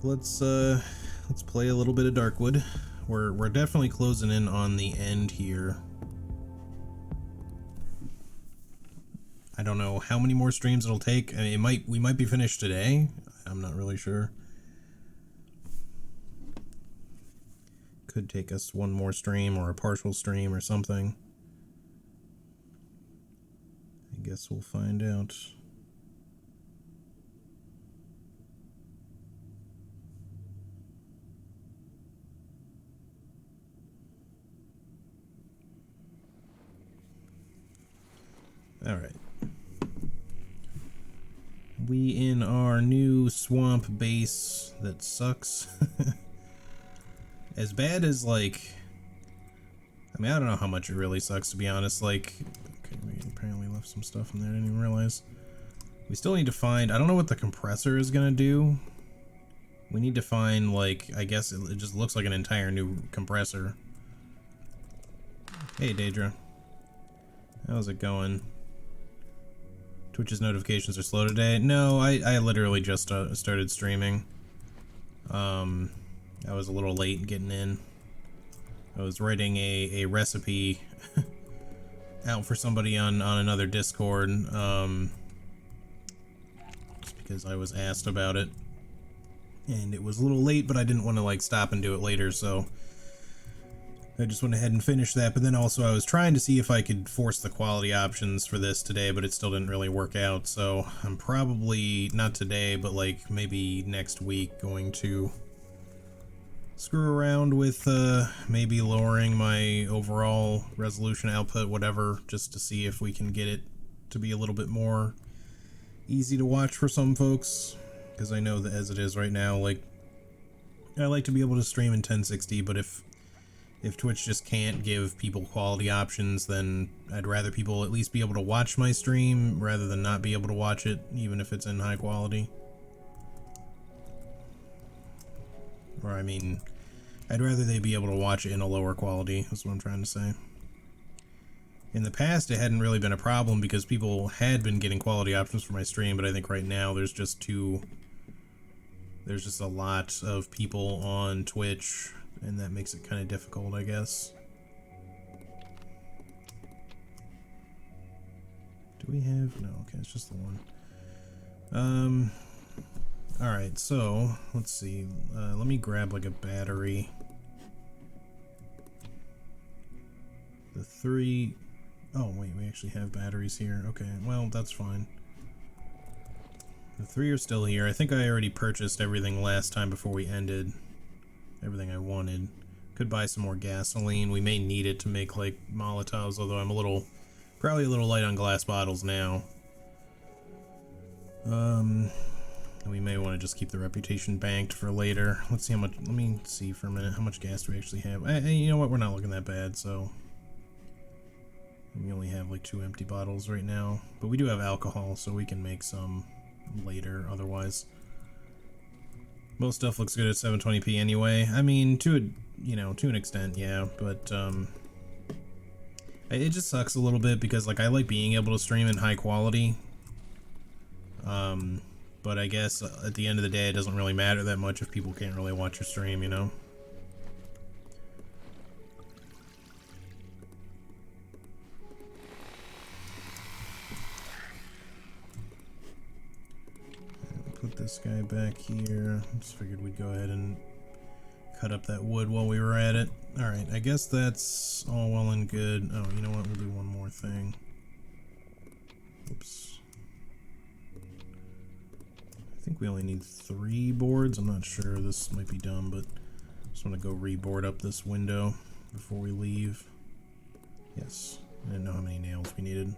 Let's play a little bit of Darkwood. We're definitely closing in on the end here. I don't know how many more streams it'll take. I mean, we might be finished today. I'm not really sure. Could take us one more stream or a partial stream or something. I guess we'll find out. All right. We in our new swamp base that sucks. As bad as, like, I mean, I don't know how much it really sucks, to be honest. Like, okay, we apparently left some stuff in there, I didn't even realize. We still need to find, I don't know what the compressor is gonna do. We need to find, like, I guess it just looks like an entire new compressor. Hey, Daedra. How's it going? Twitch's notifications are slow today. No, I literally just started streaming. I was a little late getting in. I was writing a recipe out for somebody on another Discord, just because I was asked about it. And it was a little late, but I didn't want to, like, stop and do it later, so I just went ahead and finished that. But then also I was trying to see if I could force the quality options for this today, but it still didn't really work out. So I'm probably, not today, but like maybe next week, going to screw around with maybe lowering my overall resolution output, whatever, just to see if we can get it to be a little bit more easy to watch for some folks. Because I know that as it is right now, like, I like to be able to stream in 1060, but if Twitch just can't give people quality options, then I'd rather people at least be able to watch my stream rather than not be able to watch it, even if it's in high quality. Or, I mean, I'd rather they be able to watch it in a lower quality, is what I'm trying to say. In the past, it hadn't really been a problem because people had been getting quality options for my stream, but I think right now there's just a lot of people on Twitch, and that makes it kind of difficult, I guess. Do we have? No, okay, it's just the one. Alright, so, let's see. Let me grab, like, a battery. The 3... Oh, wait, we actually have batteries here. Okay, well, that's fine. The 3 are still here. I think I already purchased everything last time before we ended. Everything I wanted. Could buy some more gasoline. We may need it to make, like, Molotovs, although I'm probably a little light on glass bottles now. We may want to just keep the reputation banked for later. Let's see how much, let me see for a minute how much gas do we actually have. You know what, we're not looking that bad, so. We only have like 2 empty bottles right now, but we do have alcohol, so we can make some later otherwise. Most stuff looks good at 720p anyway. I mean, to an extent, yeah, but it just sucks a little bit because, like, I like being able to stream in high quality. But I guess at the end of the day, it doesn't really matter that much if people can't really watch your stream, you know? Put this guy back here. Just figured we'd go ahead and cut up that wood while we were at it. Alright, I guess that's all well and good. Oh, you know what? We'll do one more thing. Oops. I think we only need 3 boards. I'm not sure. This might be dumb, but I just want to go reboard up this window before we leave. Yes. I didn't know how many nails we needed.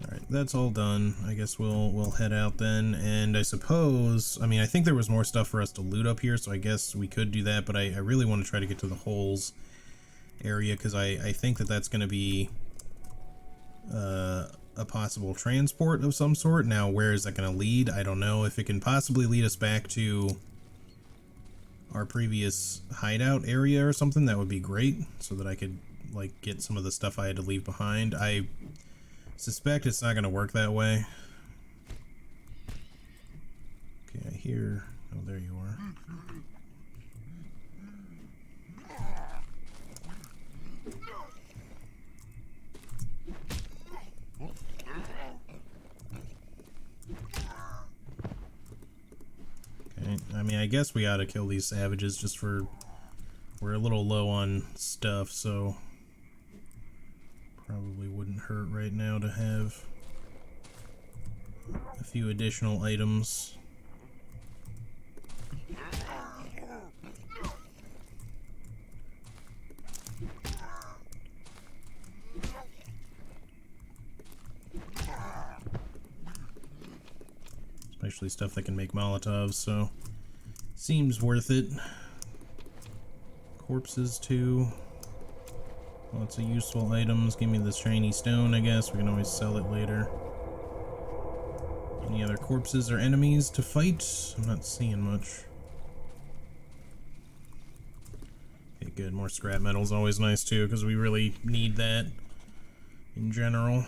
Alright, that's all done. I guess we'll head out then, and I suppose, I mean, I think there was more stuff for us to loot up here, so I guess we could do that, but I really want to try to get to the holes area, because I think that that's going to be a possible transport of some sort. Now, where is that going to lead? I don't know. If it can possibly lead us back to our previous hideout area or something, that would be great, so that I could, like, get some of the stuff I had to leave behind. I Suspect it's not going to work that way. Okay, I hear... Oh, there you are. Okay, I mean, I guess we ought to kill these savages just for... We're a little low on stuff, so... Probably wouldn't hurt right now to have a few additional items. Especially stuff that can make Molotovs, so seems worth it. Corpses too. Lots of useful items. Give me the shiny stone, I guess. We can always sell it later. Any other corpses or enemies to fight? I'm not seeing much. Okay, good. More scrap metal's always nice too, because we really need that in general.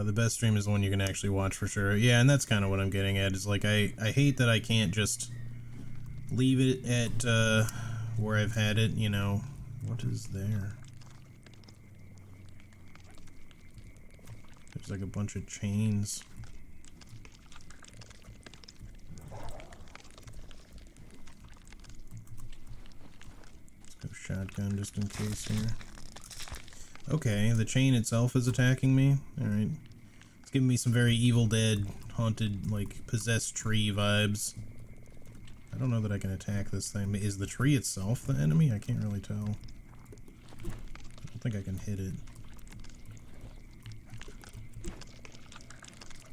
The best stream is the one you can actually watch for sure. Yeah, and that's kind of what I'm getting at. Is like I hate that I can't just leave it at where I've had it, you know. What is there? There's like a bunch of chains. Let's go shotgun just in case here. Okay, the chain itself is attacking me. Alright. It's giving me some very Evil Dead, haunted, like, possessed tree vibes. I don't know that I can attack this thing. Is the tree itself the enemy? I can't really tell. I don't think I can hit it.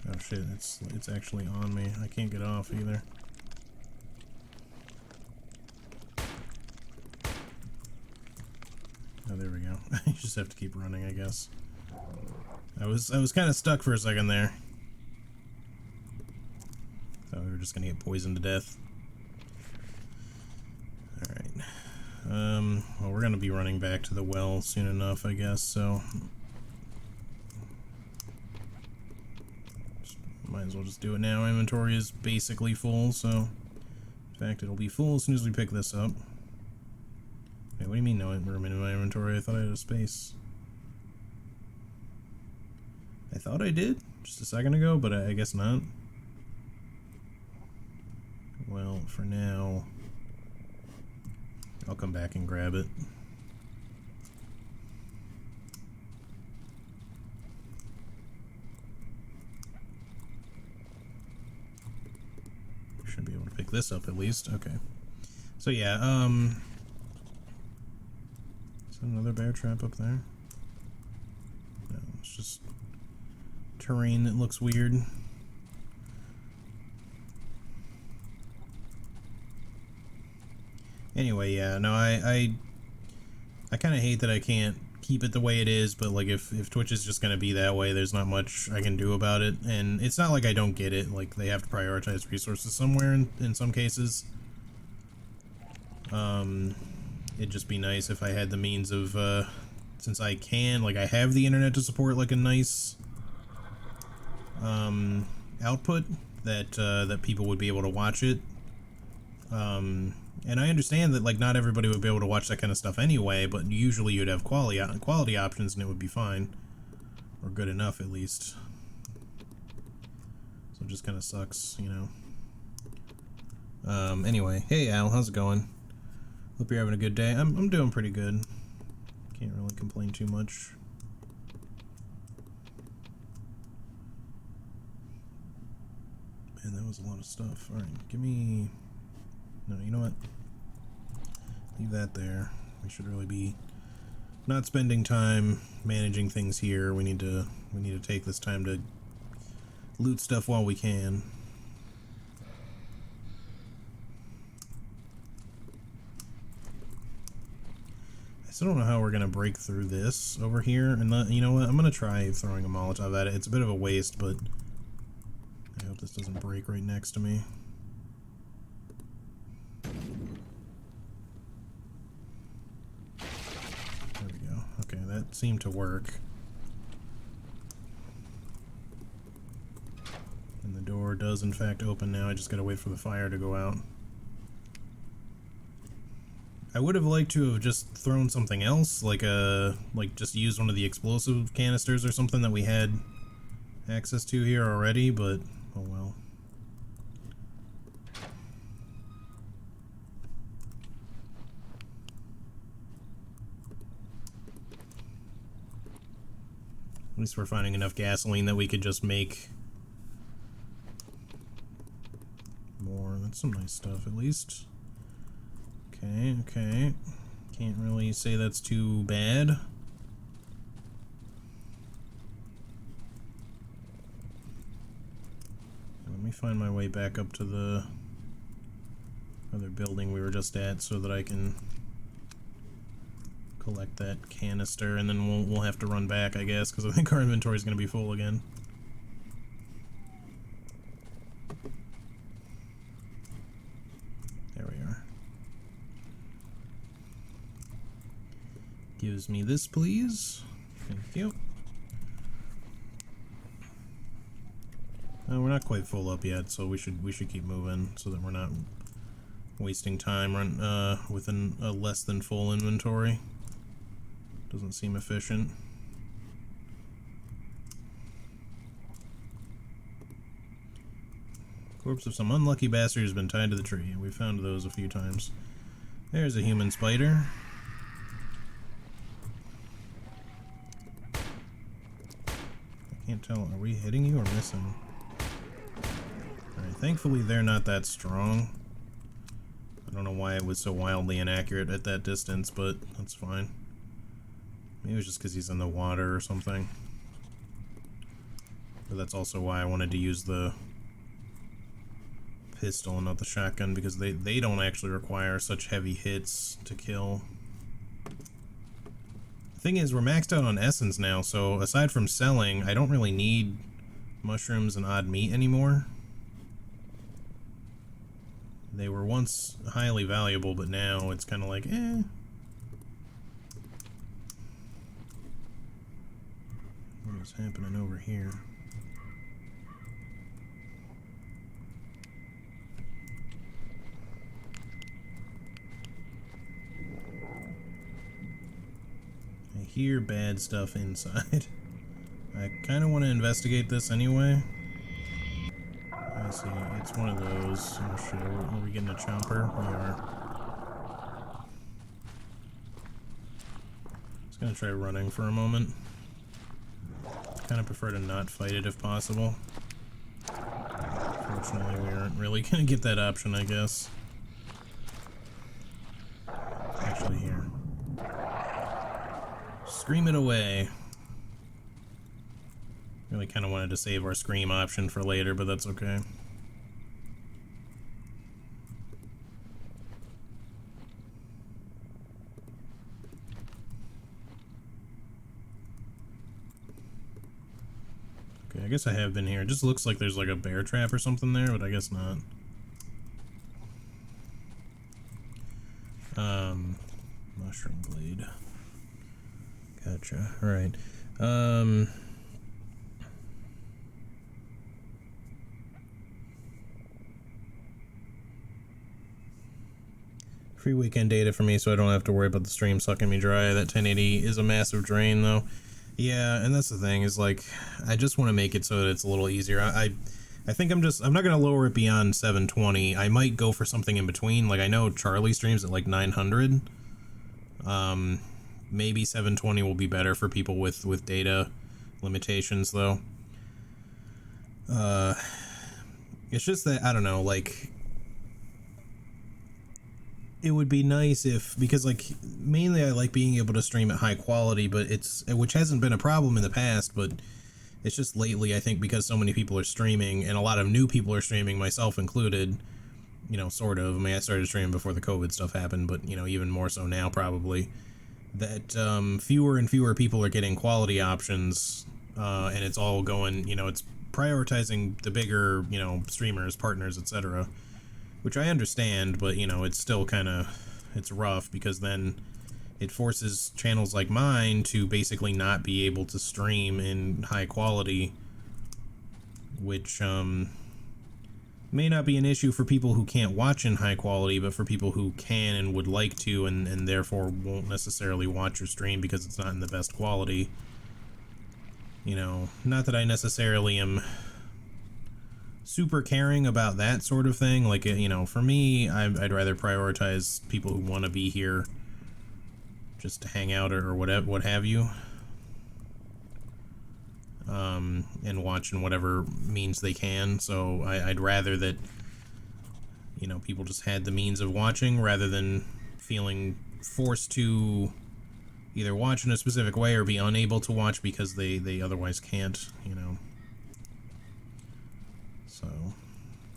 Oh shit, it's actually on me. I can't get off either. Oh, there we go. You just have to keep running, I guess. I was kind of stuck for a second there. Thought we were just gonna get poisoned to death. Alright. Well, we're gonna be running back to the well soon enough, I guess, so... Might as well just do it now. Inventory is basically full, so... In fact, it'll be full as soon as we pick this up. Wait, what do you mean no room in my inventory? I thought I had a space. I thought I did just a second ago, but I guess not. Well, for now, I'll come back and grab it. Should be able to pick this up at least. Okay. So yeah, is there another bear trap up there? No, it's just terrain that looks weird. Anyway, yeah, no, I kind of hate that I can't keep it the way it is, but like if Twitch is just gonna be that way, there's not much I can do about it. And it's not like I don't get it, like they have to prioritize resources somewhere in some cases. It'd just be nice if I had the means of, since I can, like I have the internet to support like a nice output that people would be able to watch it. And I understand that like not everybody would be able to watch that kind of stuff anyway, but usually you'd have quality options and it would be fine, or good enough at least. So it just kind of sucks, you know. Anyway, hey Al, how's it going? Hope you're having a good day. I'm doing pretty good. Can't really complain too much. Man, that was a lot of stuff. Alright, give me... No, you know what? Leave that there. We should really be not spending time managing things here. We need to take this time to loot stuff while we can. I Still don't know how we're gonna break through this over here, and you know what? I'm gonna try throwing a Molotov at it. It's a bit of a waste, but I hope this doesn't break right next to me. There we go. Okay, that seemed to work. And the door does in fact open now. I just gotta wait for the fire to go out. I would have liked to have just thrown something else, like just used one of the explosive canisters or something that we had access to here already, but oh well. At least we're finding enough gasoline that we could just make more. That's some nice stuff, at least. Okay, okay. Can't really say that's too bad. Let me find my way back up to the other building we were just at so that I can collect that canister, and then we'll have to run back, I guess, because I think our inventory is going to be full again. Gives me this, please. Thank you. We're not quite full up yet, so we should keep moving so that we're not wasting time with a less than full inventory. Doesn't seem efficient. Corpse of some unlucky bastard who's been tied to the tree. We found those a few times. There's a human spider. Can't tell, are we hitting you or missing? Alright, thankfully they're not that strong. I don't know why it was so wildly inaccurate at that distance, but that's fine. Maybe it was just because he's in the water or something. But that's also why I wanted to use the pistol and not the shotgun, because they don't actually require such heavy hits to kill. Thing is, we're maxed out on essence now, so aside from selling, I don't really need mushrooms and odd meat anymore. They were once highly valuable, but now it's kind of like, eh. What is happening over here? Hear bad stuff inside. I kind of want to investigate this anyway. I see, it's one of those. Oh shit, are we getting a chomper? We are. Just gonna try running for a moment. Kind of prefer to not fight it if possible. Fortunately, we aren't really gonna get that option, I guess. Actually, here. Scream it away. Really kind of wanted to save our scream option for later, but that's okay. Okay, I guess I have been here. It just looks like there's like a bear trap or something there, but I guess not. Mushroom blade. Gotcha. Alright. Free weekend data for me, so I don't have to worry about the stream sucking me dry. That 1080 is a massive drain, though. Yeah, and that's the thing, is like, I just want to make it so that it's a little easier. I think I'm not going to lower it beyond 720. I might go for something in between. Like, I know Charlie streams at like 900. Maybe 720 will be better for people with data limitations, though. It's just that, I don't know, like, it would be nice if, because like, mainly I like being able to stream at high quality, but which hasn't been a problem in the past, but it's just lately, I think, because so many people are streaming, and a lot of new people are streaming, myself included, you know, sort of. I mean, I started streaming before the COVID stuff happened, but, you know, even more so now, probably, that fewer and fewer people are getting quality options, and it's all going, it's prioritizing the bigger, streamers, partners, etc., which I understand, but, it's still kind of, it's rough, because then it forces channels like mine to basically not be able to stream in high quality, which, may not be an issue for people who can't watch in high quality, but for people who can and would like to, and therefore won't necessarily watch your stream because it's not in the best quality. Not that I necessarily am super caring about that sort of thing. Like, for me, I'd rather prioritize people who want to be here just to hang out or what have you. And watch in whatever means they can. So I'd rather that, people just had the means of watching rather than feeling forced to either watch in a specific way or be unable to watch because they otherwise can't,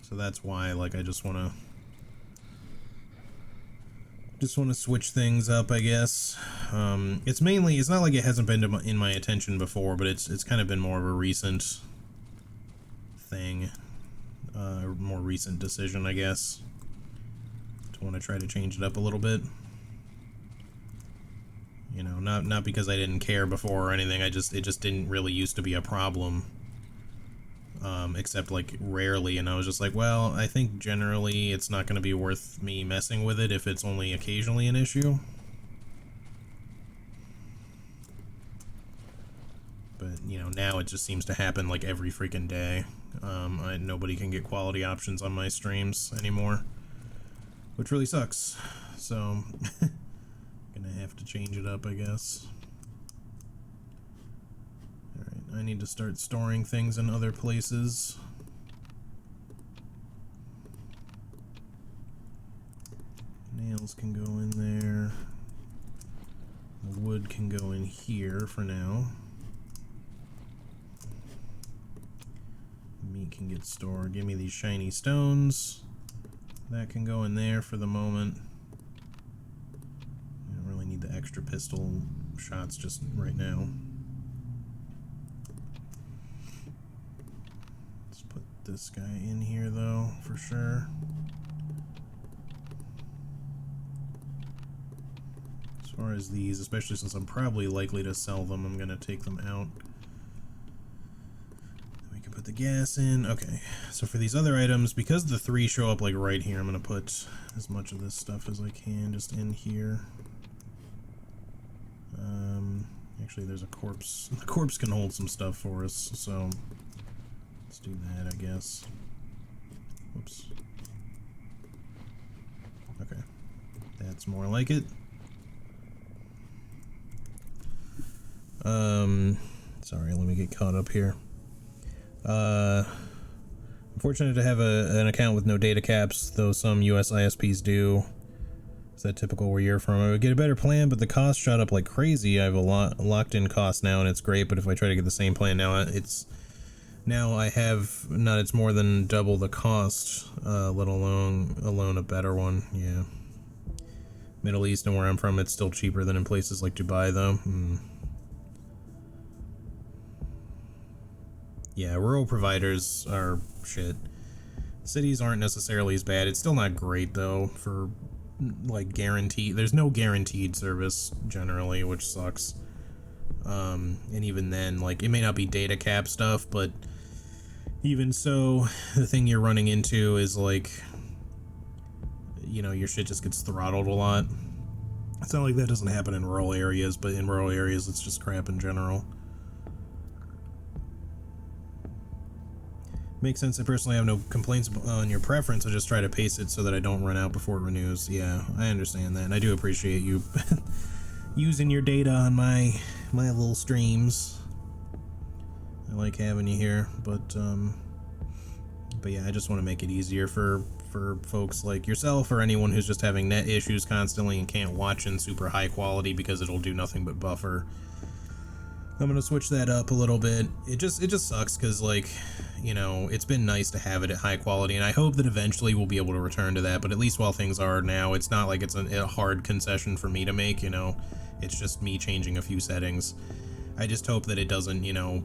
So that's why, like, I just want to switch things up, I guess. It's not like it hasn't been in my attention before, but it's kind of been more of a recent thing, more recent decision, I guess, to want to try to change it up a little bit. Not because I didn't care before or anything. It just didn't really used to be a problem, except like rarely, and I was just like, well, I think generally it's not going to be worth me messing with it if it's only occasionally an issue. But, now it just seems to happen like every freaking day. Nobody can get quality options on my streams anymore, which really sucks. So, gonna have to change it up, I guess. Alright, I need to start storing things in other places. Nails can go in there. The wood can go in here for now. Meat can get stored. Give me these shiny stones. That can go in there for the moment. I don't really need the extra pistol shots just right now. Let's put this guy in here though, for sure. As far as these, especially since I'm probably likely to sell them, I'm gonna take them out. Put the gas in. Okay, so for these other items, because the 3 show up like right here, I'm gonna put as much of this stuff as I can just in here. Actually, there's a corpse. The corpse can hold some stuff for us, so let's do that, I guess. Whoops. Okay, that's more like it. Sorry, let me get caught up here. I'm fortunate to have an account with no data caps, though some US ISPs do. Is that typical where you're from? I would get a better plan, but the cost shot up like crazy. I have a locked in cost now, and it's great, but if I try to get the same plan now, it's more than double the cost, let alone a better one. Yeah. Middle East and where I'm from, it's still cheaper than in places like Dubai, though. Yeah, rural providers are shit. Cities aren't necessarily as bad. It's still not great, though, for, like, guaranteed. There's no guaranteed service, generally, which sucks. And even then, like, it may not be data cap stuff, but even so, the thing you're running into is, like, your shit just gets throttled a lot. It's not like that doesn't happen in rural areas, but in rural areas, it's just crap in general. Makes sense. I personally have no complaints on your preference. I just try to pace it so that I don't run out before it renews. Yeah, I understand that, and I do appreciate you using your data on my little streams. I like having you here, but yeah, I just want to make it easier for folks like yourself or anyone who's just having net issues constantly and can't watch in super high quality because it'll do nothing but buffer. I'm gonna switch that up a little bit. It just sucks because, like, it's been nice to have it at high quality, and I hope that eventually we'll be able to return to that, but at least while things are now, it's not like it's a hard concession for me to make, It's just me changing a few settings. I just hope that it doesn't, you know,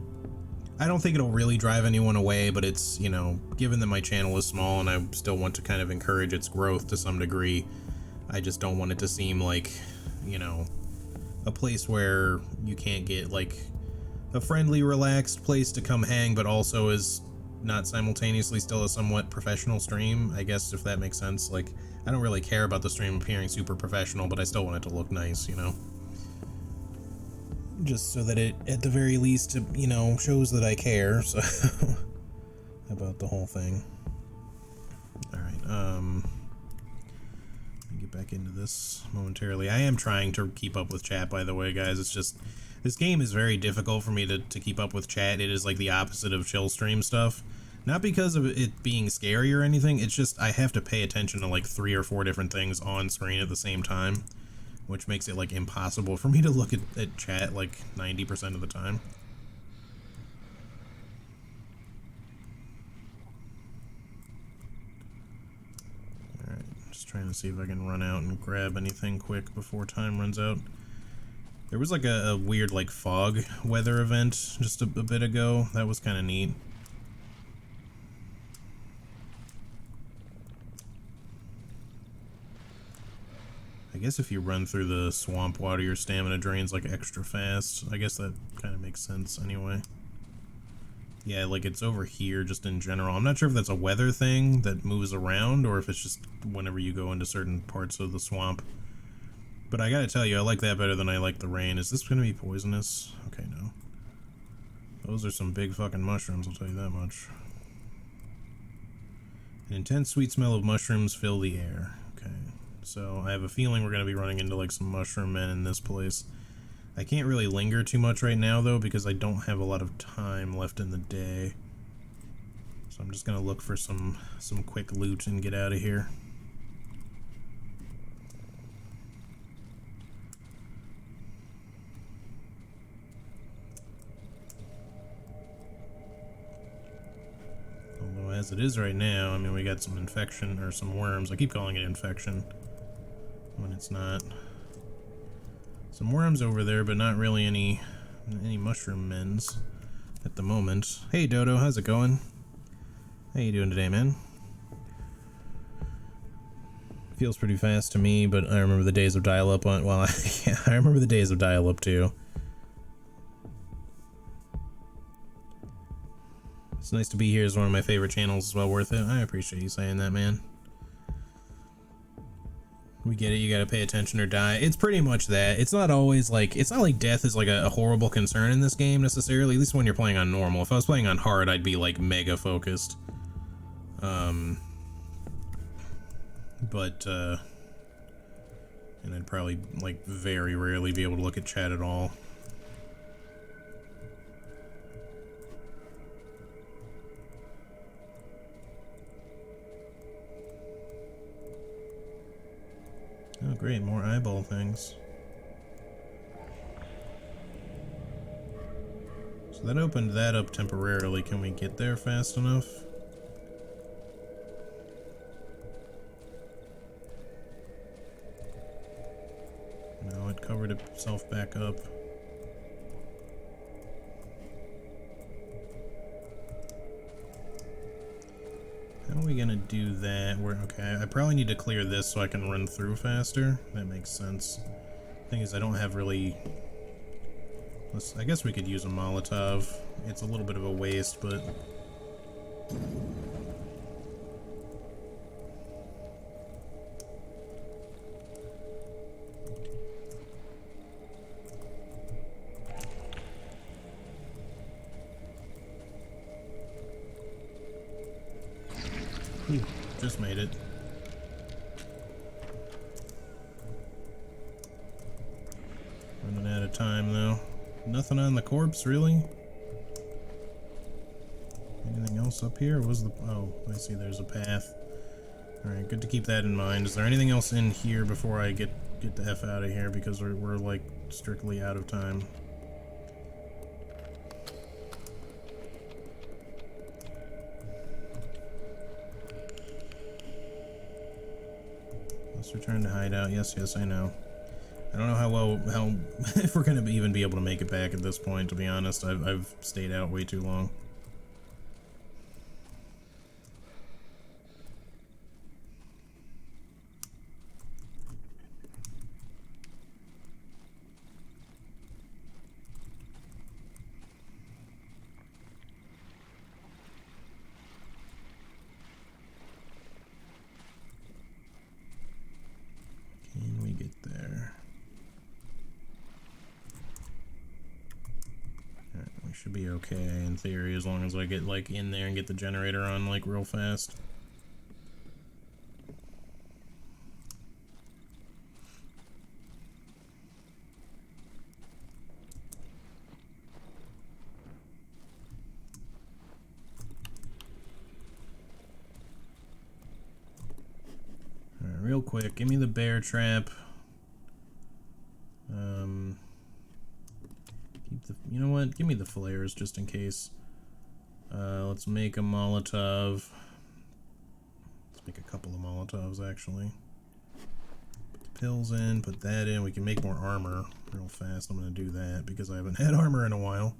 I don't think it'll really drive anyone away, but it's, you know, given that my channel is small and I still want to kind of encourage its growth to some degree, I just don't want it to seem like, you know, a place where you can't get like a friendly, relaxed place to come hang, but also is not simultaneously still a somewhat professional stream, I guess, if that makes sense. Like, I don't really care about the stream appearing super professional, but I still want it to look nice, you know? Just so that it, at the very least, you know, shows that I care, so about the whole thing. Alright, let me get back into this momentarily. I am trying to keep up with chat, by the way, guys. It's just, this game is very difficult for me to keep up with chat. It is like the opposite of chill stream stuff. Not because of it being scary or anything, it's just I have to pay attention to like 3 or 4 different things on screen at the same time, which makes it like impossible for me to look at chat like 90% of the time. Alright, just trying to see if I can run out and grab anything quick before time runs out. There was like a weird like fog weather event just a bit ago. That was kind of neat. I guess if you run through the swamp water, your stamina drains like extra fast. I guess that kind of makes sense anyway. Yeah, like it's over here just in general. I'm not sure if that's a weather thing that moves around or if it's just whenever you go into certain parts of the swamp. But I gotta tell you, I like that better than I like the rain. Is this gonna be poisonous? Okay, no. Those are some big fucking mushrooms, I'll tell you that much. An intense sweet smell of mushrooms fill the air. Okay. So I have a feeling we're going to be running into like some mushroom men in this place. I can't really linger too much right now though because I don't have a lot of time left in the day. So I'm just going to look for some quick loot and get out of here. Although as it is right now, I mean, we got some infection or some worms. I keep calling it infection when it's not. Some worms over there, but not really any mushroom men's at the moment. Hey Dodo, how's it going? How you doing today, man? Feels pretty fast to me, but I remember the days of dial-up on, well, yeah, I remember the days of dial-up too. It's nice to be here as one of my favorite channels. It's well worth it. I appreciate you saying that, man. We get it, you gotta pay attention or die. It's pretty much that. It's not always like, it's not like death is like a horrible concern in this game necessarily, at least when you're playing on normal. If I was playing on hard, I'd be like mega focused. And I'd probably like very rarely be able to look at chat at all. Oh great, more eyeball things. So that opened that up temporarily. Can we get there fast enough? No, it covered itself back up. How are we gonna do that? Okay, I probably need to clear this so I can run through faster. That makes sense. Thing is, I don't have really... I guess we could use a Molotov. It's a little bit of a waste, but... Just made it. Running out of time though. Nothing on the corpse, really? Anything else up here? What was the... Oh, I see there's a path. Alright, good to keep that in mind. Is there anything else in here before I get the F out of here? Because we're like strictly out of time. Let's return to hideout. Yes, I know. I don't know how if we're gonna even be able to make it back at this point, to be honest. I've stayed out way too long. Can we get there? Alright, we should be okay in theory as long as I get like in there and get the generator on like real fast. Alright, real quick, give me the bear trap. You know what? Give me the flares just in case. Let's make a Molotov. Let's make a couple of Molotovs actually. Put the pills in, put that in. We can make more armor real fast. I'm gonna do that because I haven't had armor in a while.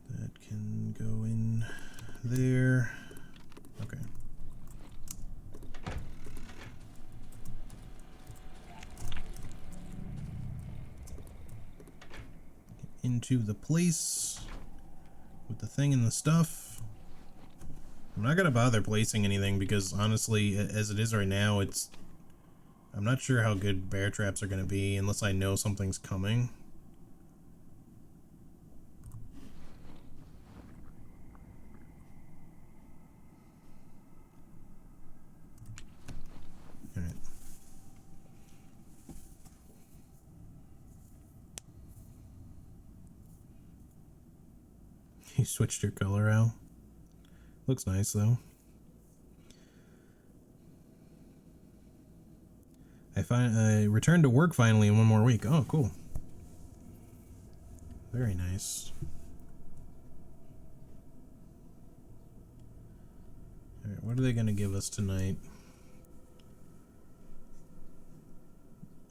That can go in there. Okay. Into the place with the thing and the stuff. I'm not gonna bother placing anything because honestly, as it is right now, I'm not sure how good bear traps are gonna be unless I know something's coming. Alright. You switched your color out. Looks nice though. I returned to work finally in 1 more week. Oh, cool. Very nice. Alright, what are they gonna give us tonight?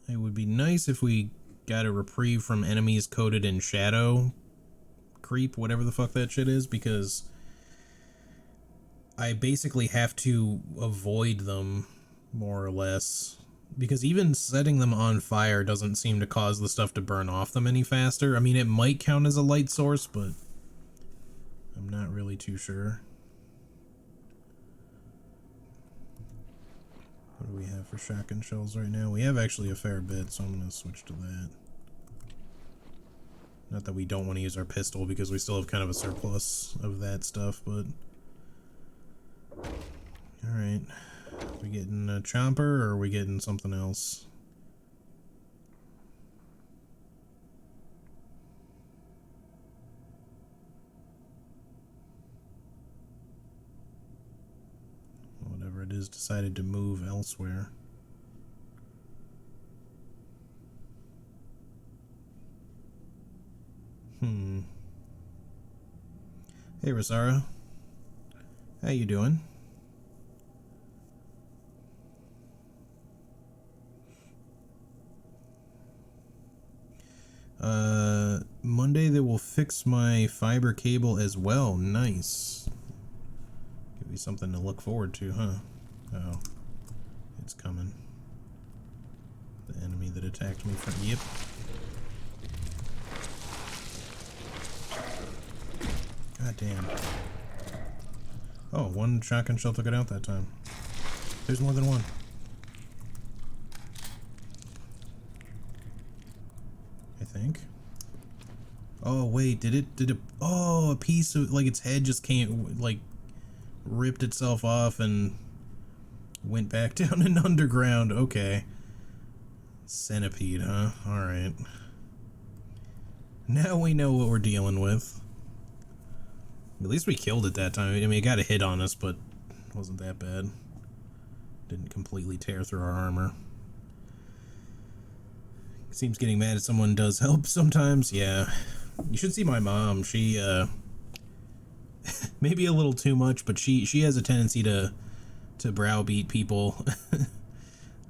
It would be nice if we got a reprieve from enemies coated in shadow creep, whatever the fuck that shit is, because I basically have to avoid them more or less, because even setting them on fire doesn't seem to cause the stuff to burn off them any faster. I mean, it might count as a light source, but I'm not really too sure. What do we have for shotgun shells right now? We have actually a fair bit, so I'm going to switch to that. Not that we don't want to use our pistol because we still have kind of a surplus of that stuff, but... Alright. We getting a chomper or are we getting something else? Whatever it is decided to move elsewhere. Hey Rosara. How you doing? Monday they will fix my fiber cable as well. Nice. Give me something to look forward to, huh? Oh. It's coming. The enemy that attacked me from... Yep. God damn. Oh, 1 shotgun shell took it out that time. There's more than one. I think. Oh, wait, did it, oh, a piece of, like, its head just came, like, ripped itself off and went back down in underground. Okay. Centipede, huh? Alright. Now we know what we're dealing with. At least we killed it that time. I mean, it got a hit on us, but it wasn't that bad. Didn't completely tear through our armor. Seems getting mad at someone does help sometimes. Yeah. You should see my mom. She, maybe a little too much, but she has a tendency to to browbeat people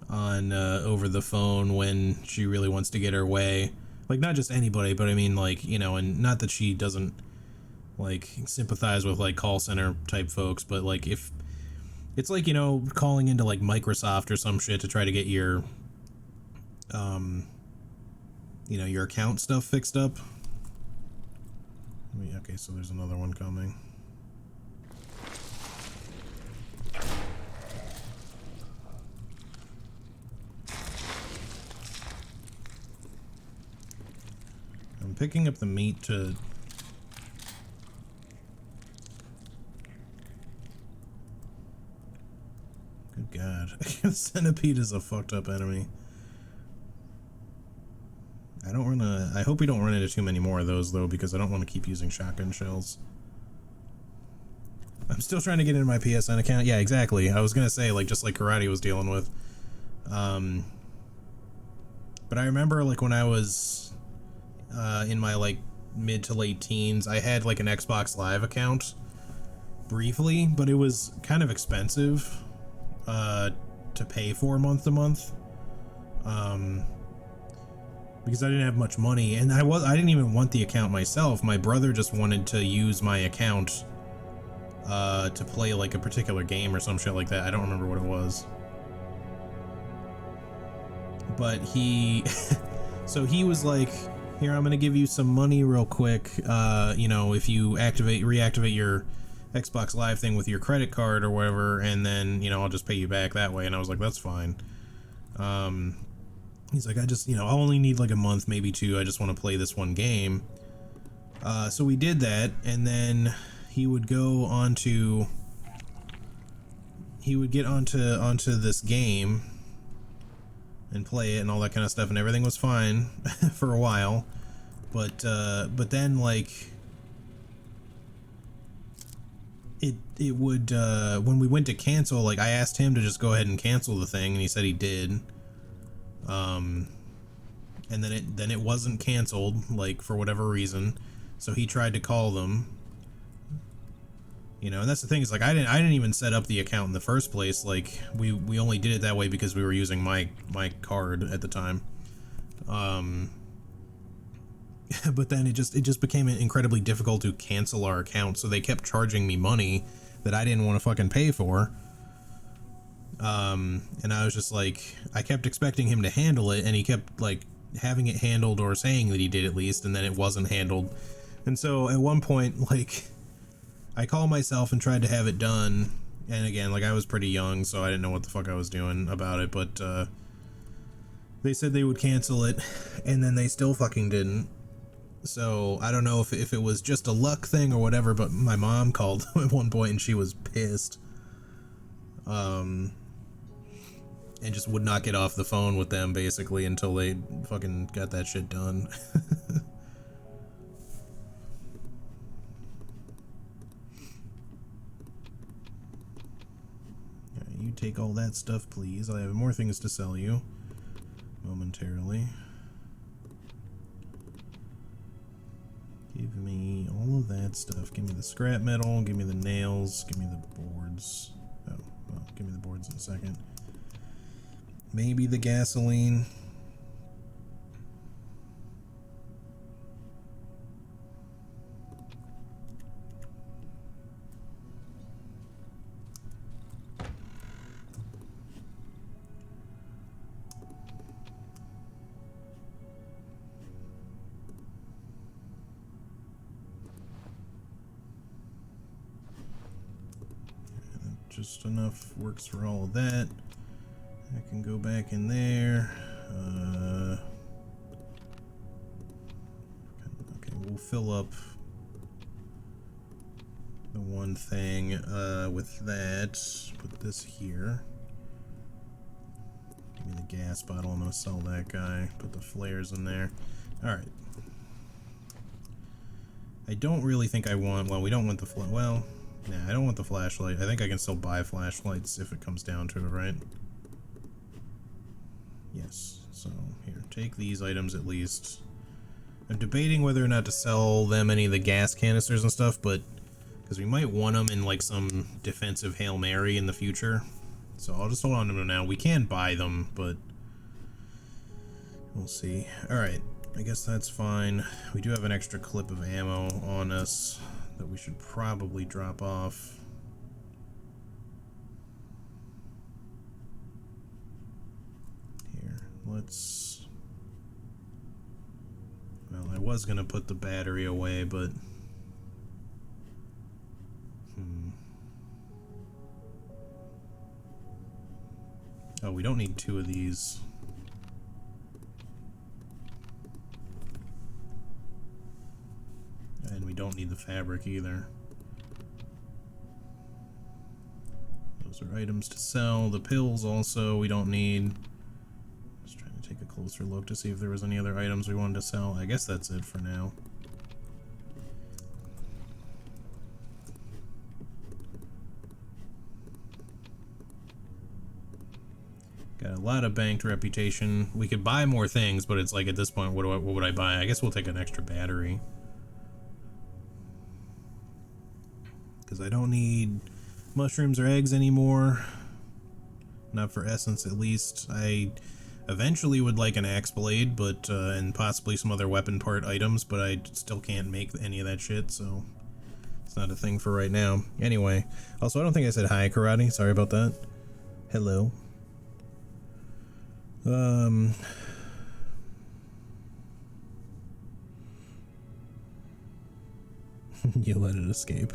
on over the phone when she really wants to get her way. Like, not just anybody, but I mean, like, you know, and not that she doesn't, like, sympathize with, like, call center type folks, but, like, if it's like, you know, calling into, like, Microsoft or some shit to try to get your, you know, your account stuff fixed up. Okay, so there's another one coming. I'm picking up the meat to... Good God. Centipede is a fucked up enemy. I hope we don't run into too many more of those, though, because I don't want to keep using shotgun shells. I'm still trying to get into my PSN account. Yeah, exactly. I was gonna say, like, just like Karate was dealing with. But I remember, like, when I was in my, like, mid to late teens, I had, like, an Xbox Live account briefly, but it was kind of expensive to pay for month to month. Because I didn't have much money, and I didn't even want the account myself. My brother just wanted to use my account to play like a particular game or some shit like that. I don't remember what it was. But he so he was like, here, I'm gonna give you some money real quick, you know, if you reactivate your Xbox Live thing with your credit card or whatever, and then, you know, I'll just pay you back that way. And I was like, that's fine. He's like, I just, you know, I'll only need like a month, maybe two. I just want to play this one game. So we did that, and then he would go onto, he would get onto this game and play it and all that kind of stuff, and everything was fine for a while. But then, like, it would, when we went to cancel, like, I asked him to just go ahead and cancel the thing, and he said he did. And then it wasn't canceled, like, for whatever reason. So he tried to call them. You know, and that's the thing, is like, I didn't even set up the account in the first place. Like, we only did it that way because we were using my card at the time. But then it just became incredibly difficult to cancel our account, so they kept charging me money that I didn't want to fucking pay for. And I was just like, I kept expecting him to handle it, and he kept, like, having it handled, or saying that he did at least, and then it wasn't handled. And so at one point, like, I called myself and tried to have it done, and again, like, I was pretty young, so I didn't know what the fuck I was doing about it, but they said they would cancel it, and then they still fucking didn't. So I don't know if it was just a luck thing or whatever, but my mom called at one point and she was pissed. And just would not get off the phone with them, basically, until they fucking got that shit done. Alright, you take all that stuff, please. I have more things to sell you momentarily. Give me all of that stuff. Give me the scrap metal, give me the nails, give me the boards. Oh, well, give me the boards in a second. Maybe the gasoline. Just enough works for all of that. I can go back in there. Okay, we'll fill up the one thing with that. Put this here. Give me the gas bottle. I'm gonna sell that guy. Put the flares in there. Alright. I don't really think I want... Well, we don't want the well, nah, I don't want the flashlight. I think I can still buy flashlights if it comes down to it, right? Yes, so here, take these items at least. I'm debating whether or not to sell them any of the gas canisters and stuff, but because we might want them in like some defensive Hail Mary in the future. So I'll just hold on to them now. We can buy them, but we'll see. Alright, I guess that's fine. We do have an extra clip of ammo on us that we should probably drop off. Here, let's... Well, I was gonna put the battery away, but... Oh, we don't need 2 of these. And we don't need the fabric either. Those are items to sell. The pills also we don't need. Just trying to take a closer look to see if there was any other items we wanted to sell. I guess that's it for now. Got a lot of banked reputation. We could buy more things, but it's like at this point, what would I buy? I guess we'll take an extra battery. Because I don't need mushrooms or eggs anymore. Not for essence, at least. I eventually would like an axe blade, but and possibly some other weapon part items, but I still can't make any of that shit, so it's not a thing for right now. Anyway, also I don't think I said hi, Karate. Sorry about that. Hello. You let it escape.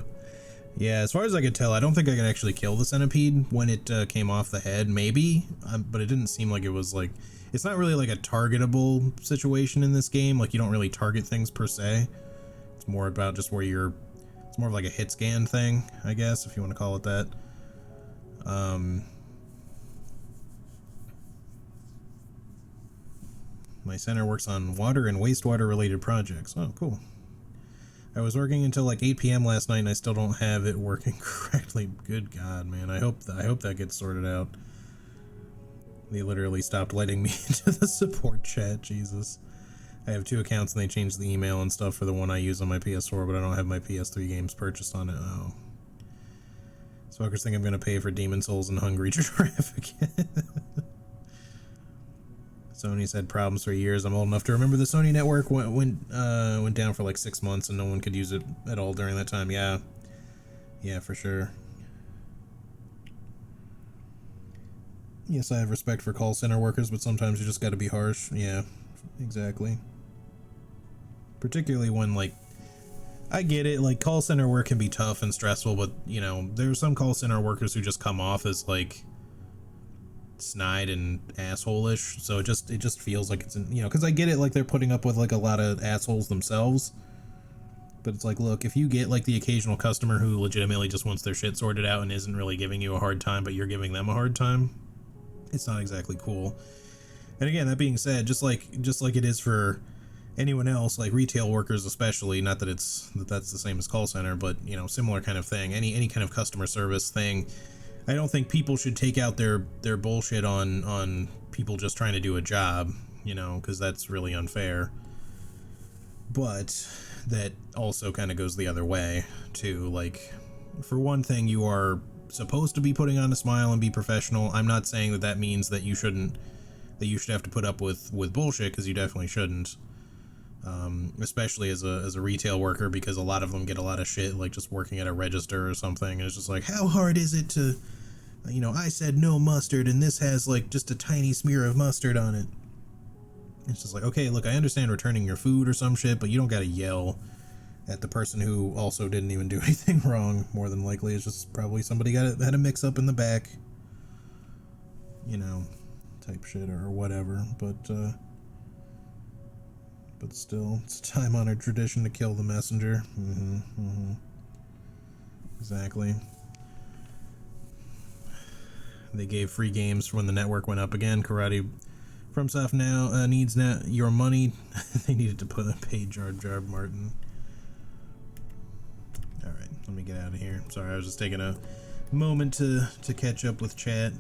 Yeah, as far as I could tell, I don't think I could actually kill the centipede when it came off the head. Maybe, but it didn't seem like it was like... It's not really like a targetable situation in this game. Like, you don't really target things per se. It's more about just where you're... It's more of like a hit scan thing, I guess, if you want to call it that. My center works on water and wastewater related projects. Oh, cool. I was working until like 8 p.m. last night and I still don't have it working correctly. Good God, man. I hope that gets sorted out. They literally stopped letting me into the support chat. Jesus. I have 2 accounts and they changed the email and stuff for the one I use on my PS4, but I don't have my PS3 games purchased on it. Oh. Smokers think I'm going to pay for Demon Souls and Hungry Traffic. Sony's had problems for years. I'm old enough to remember the Sony network went down for like 6 months and no one could use it at all during that time. Yeah, for sure. Yes, I have respect for call center workers, but sometimes you just got to be harsh. Yeah, exactly. Particularly when, like, I get it, like, call center work can be tough and stressful, but, you know, there's some call center workers who just come off as, like, snide and asshole-ish, so it just feels like it's, you know, because I get it, like, they're putting up with, like, a lot of assholes themselves, but it's like, look, if you get, like, the occasional customer who legitimately just wants their shit sorted out and isn't really giving you a hard time, but you're giving them a hard time, it's not exactly cool. And again, that being said, just like it is for anyone else, like retail workers especially, not that that's the same as call center, but, you know, similar kind of thing, any kind of customer service thing, I don't think people should take out their bullshit on people just trying to do a job, you know, because that's really unfair. But that also kind of goes the other way too. Like, for one thing, you are supposed to be putting on a smile and be professional. I'm not saying that means that you should have to put up with bullshit, because you definitely shouldn't. Especially as a retail worker, because a lot of them get a lot of shit, like just working at a register or something, and it's just like, how hard is it to, you know, I said no mustard and this has like just a tiny smear of mustard on it. It's just like, okay, look, I understand returning your food or some shit, but you don't gotta yell at the person who also didn't even do anything wrong. More than likely it's just probably somebody had a mix up in the back, you know, type shit or whatever. But still, it's a time-honored tradition to kill the messenger. Exactly. They gave free games when the network went up again. Karate FromSoft now needs your money. They needed to pay Jar Jar Martin. Alright, let me get out of here. Sorry, I was just taking a moment to catch up with chat.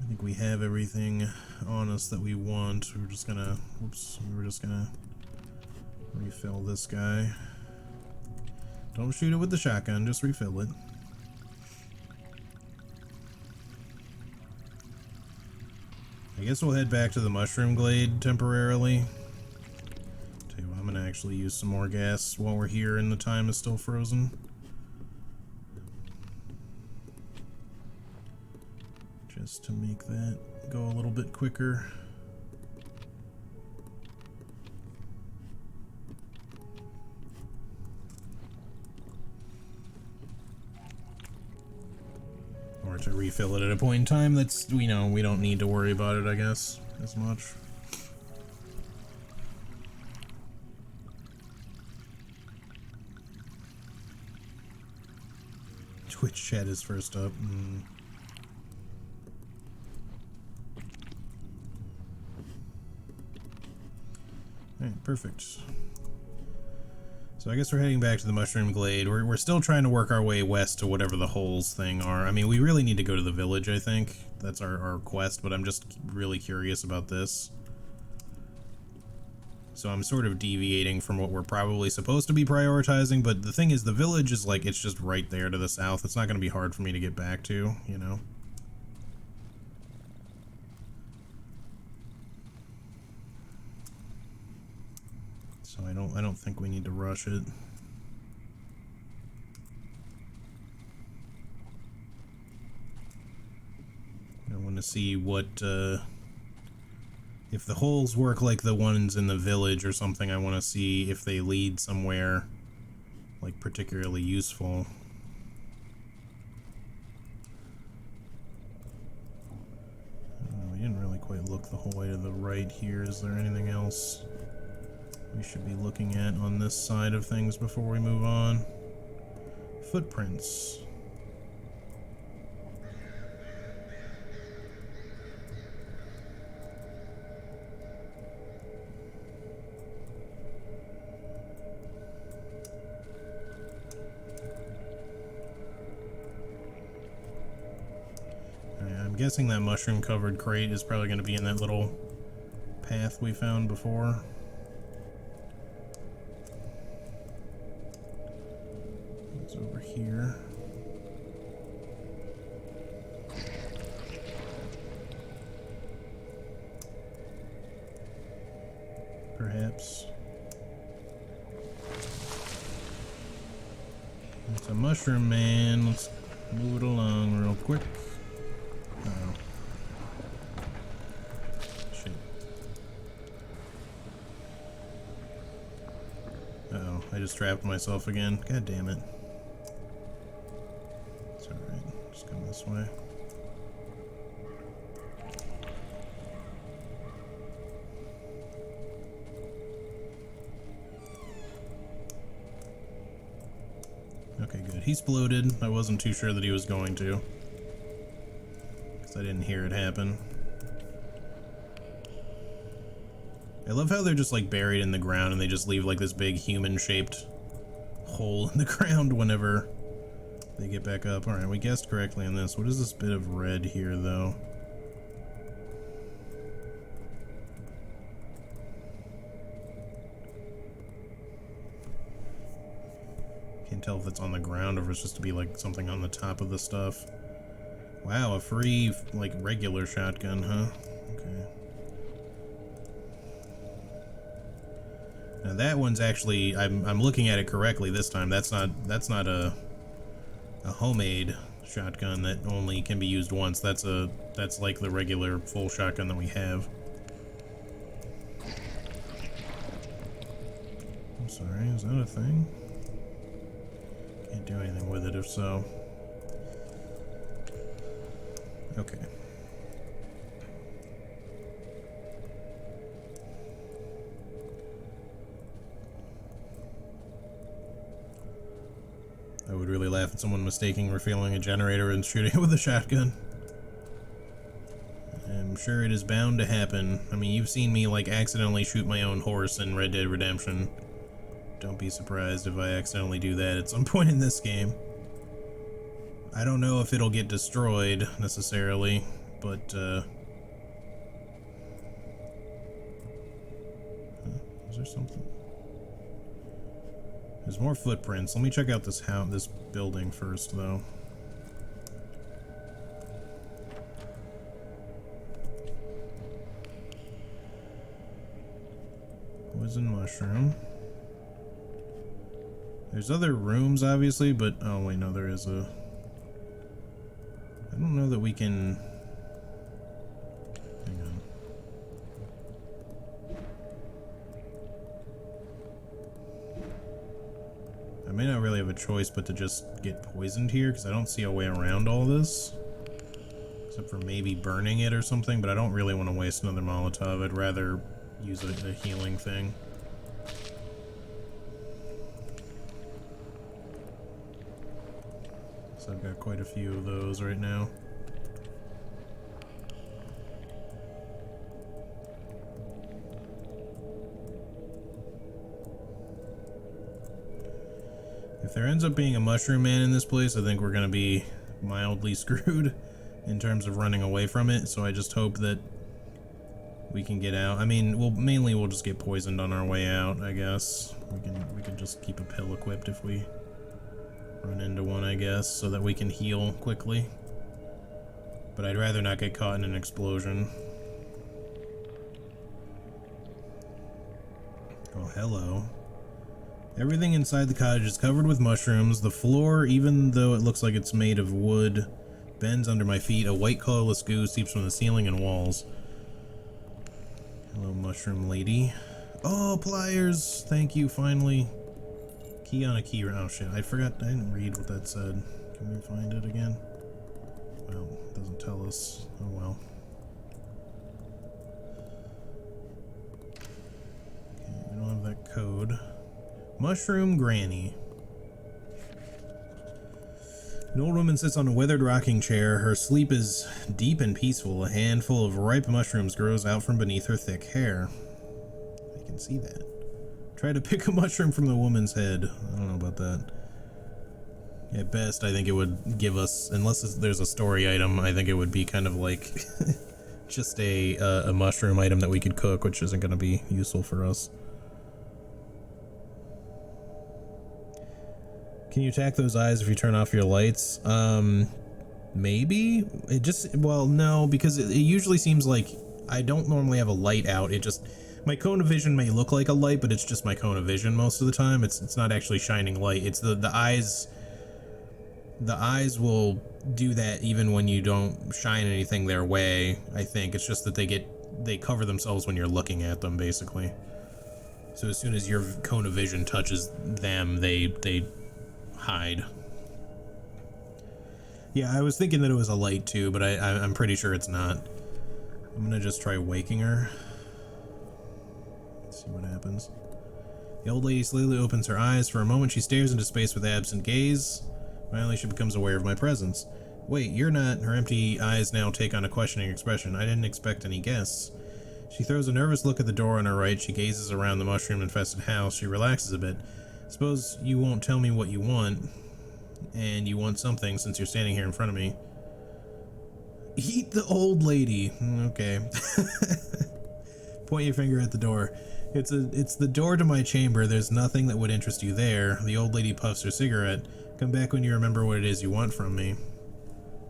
I think we have everything on us that we want. We were just gonna refill this guy. Don't shoot it with the shotgun, just refill it. guess we'll head back to the mushroom glade temporarily. Tell you what, I'm gonna actually use some more gas while we're here and the time is still frozen. Just to make that go a little bit quicker. Or to refill it at a point in time that's, we don't need to worry about it, I guess, as much. Twitch chat is first up. Alright, perfect. So I guess we're heading back to the Mushroom Glade. We're still trying to work our way west to whatever the holes thing are. I mean, we really need to go to the village, I think. That's our quest, but I'm just really curious about this. So I'm sort of deviating from what we're probably supposed to be prioritizing, but the thing is, the village is like, it's just right there to the south. It's not going to be hard for me to get back to, you know? So I don't think we need to rush it. I want to see what, if the holes work like the ones in the village or something. I want to see if they lead somewhere, like, particularly useful. We didn't really quite look the whole way to the right here. Is there anything else we should be looking at on this side of things before we move on? Footprints. I'm guessing that mushroom covered crate is probably going to be in that little path we found before. It's over here. Perhaps. It's a mushroom man. Let's move it along real quick. Uh-oh. Shit. Uh-oh, I just trapped myself again. God damn it. It's alright, just come this way. Okay, good. He exploded. I wasn't too sure that he was going to. I didn't hear it happen. I love how they're just like buried in the ground and they just leave like this big human-shaped hole in the ground whenever they get back up. Alright, we guessed correctly on this. What is this bit of red here, though? Can't tell if it's on the ground or if it's just to be like something on the top of the stuff. Wow, a free, like, regular shotgun, huh? Okay. Now that one's actually, I'm looking at it correctly this time. That's not a homemade shotgun that only can be used once. That's like the regular full shotgun that we have. I'm sorry, is that a thing? Can't do anything with it if so. Okay. I would really laugh at someone mistaking refueling a generator and shooting it with a shotgun. I'm sure it is bound to happen. I mean, you've seen me, like, accidentally shoot my own horse in Red Dead Redemption. Don't be surprised if I accidentally do that at some point in this game. I don't know if it'll get destroyed, necessarily, but, is there something? There's more footprints. Let me check out this this building first, though. Poison mushroom. There's other rooms, obviously, but... Oh, wait, no, there is a... I don't know that we can... Hang on. I may not really have a choice but to just get poisoned here, because I don't see a way around all this. Except for maybe burning it or something, but I don't really want to waste another Molotov. I'd rather use a healing thing. So I've got quite a few of those right now. If there ends up being a mushroom man in this place, I think we're gonna be mildly screwed in terms of running away from it, so I just hope that we can get out. I mean, we'll just get poisoned on our way out, I guess. We can just keep a pill equipped if we run into one, I guess, so that we can heal quickly. But I'd rather not get caught in an explosion. Oh, hello. Everything inside the cottage is covered with mushrooms. The floor, even though it looks like it's made of wood, bends under my feet. A white colorless goo seeps from the ceiling and walls. Hello, mushroom lady. Oh, pliers! Thank you, finally. Key on a key. Oh shit, I forgot. I didn't read what that said. Can we find it again? Well, it doesn't tell us. Oh well. Okay, we don't have that code. Mushroom Granny. An old woman sits on a weathered rocking chair. Her sleep is deep and peaceful. A handful of ripe mushrooms grows out from beneath her thick hair. I can see that. Try to pick a mushroom from the woman's head. I don't know about that. At best, I think it would give us, unless there's a story item, I think it would be kind of like just a mushroom item that we could cook, which isn't going to be useful for us. Can you attack those eyes if you turn off your lights? Maybe? It just, well, no, because it usually seems like I don't normally have a light out. It just, my cone of vision may look like a light, but it's just my cone of vision most of the time. It's not actually shining light. It's the eyes will do that even when you don't shine anything their way, I think. It's just that they cover themselves when you're looking at them, basically. So as soon as your cone of vision touches them, they hide. Yeah, I was thinking that it was a light too, but I'm pretty sure it's not. I'm gonna just try waking her. Let's see what happens. The old lady slowly opens her eyes. For a moment, she stares into space with absent gaze. Finally, she becomes aware of my presence. Wait, you're not. Her empty eyes now take on a questioning expression. I didn't expect any guests. She throws a nervous look at the door on her right. She gazes around the mushroom-infested house. She relaxes a bit. Suppose you won't tell me what you want, and you want something since you're standing here in front of me. Eat the old lady. Okay. Point your finger at the door. It's the door to my chamber. There's nothing that would interest you there. The old lady puffs her cigarette. Come back when you remember what it is you want from me.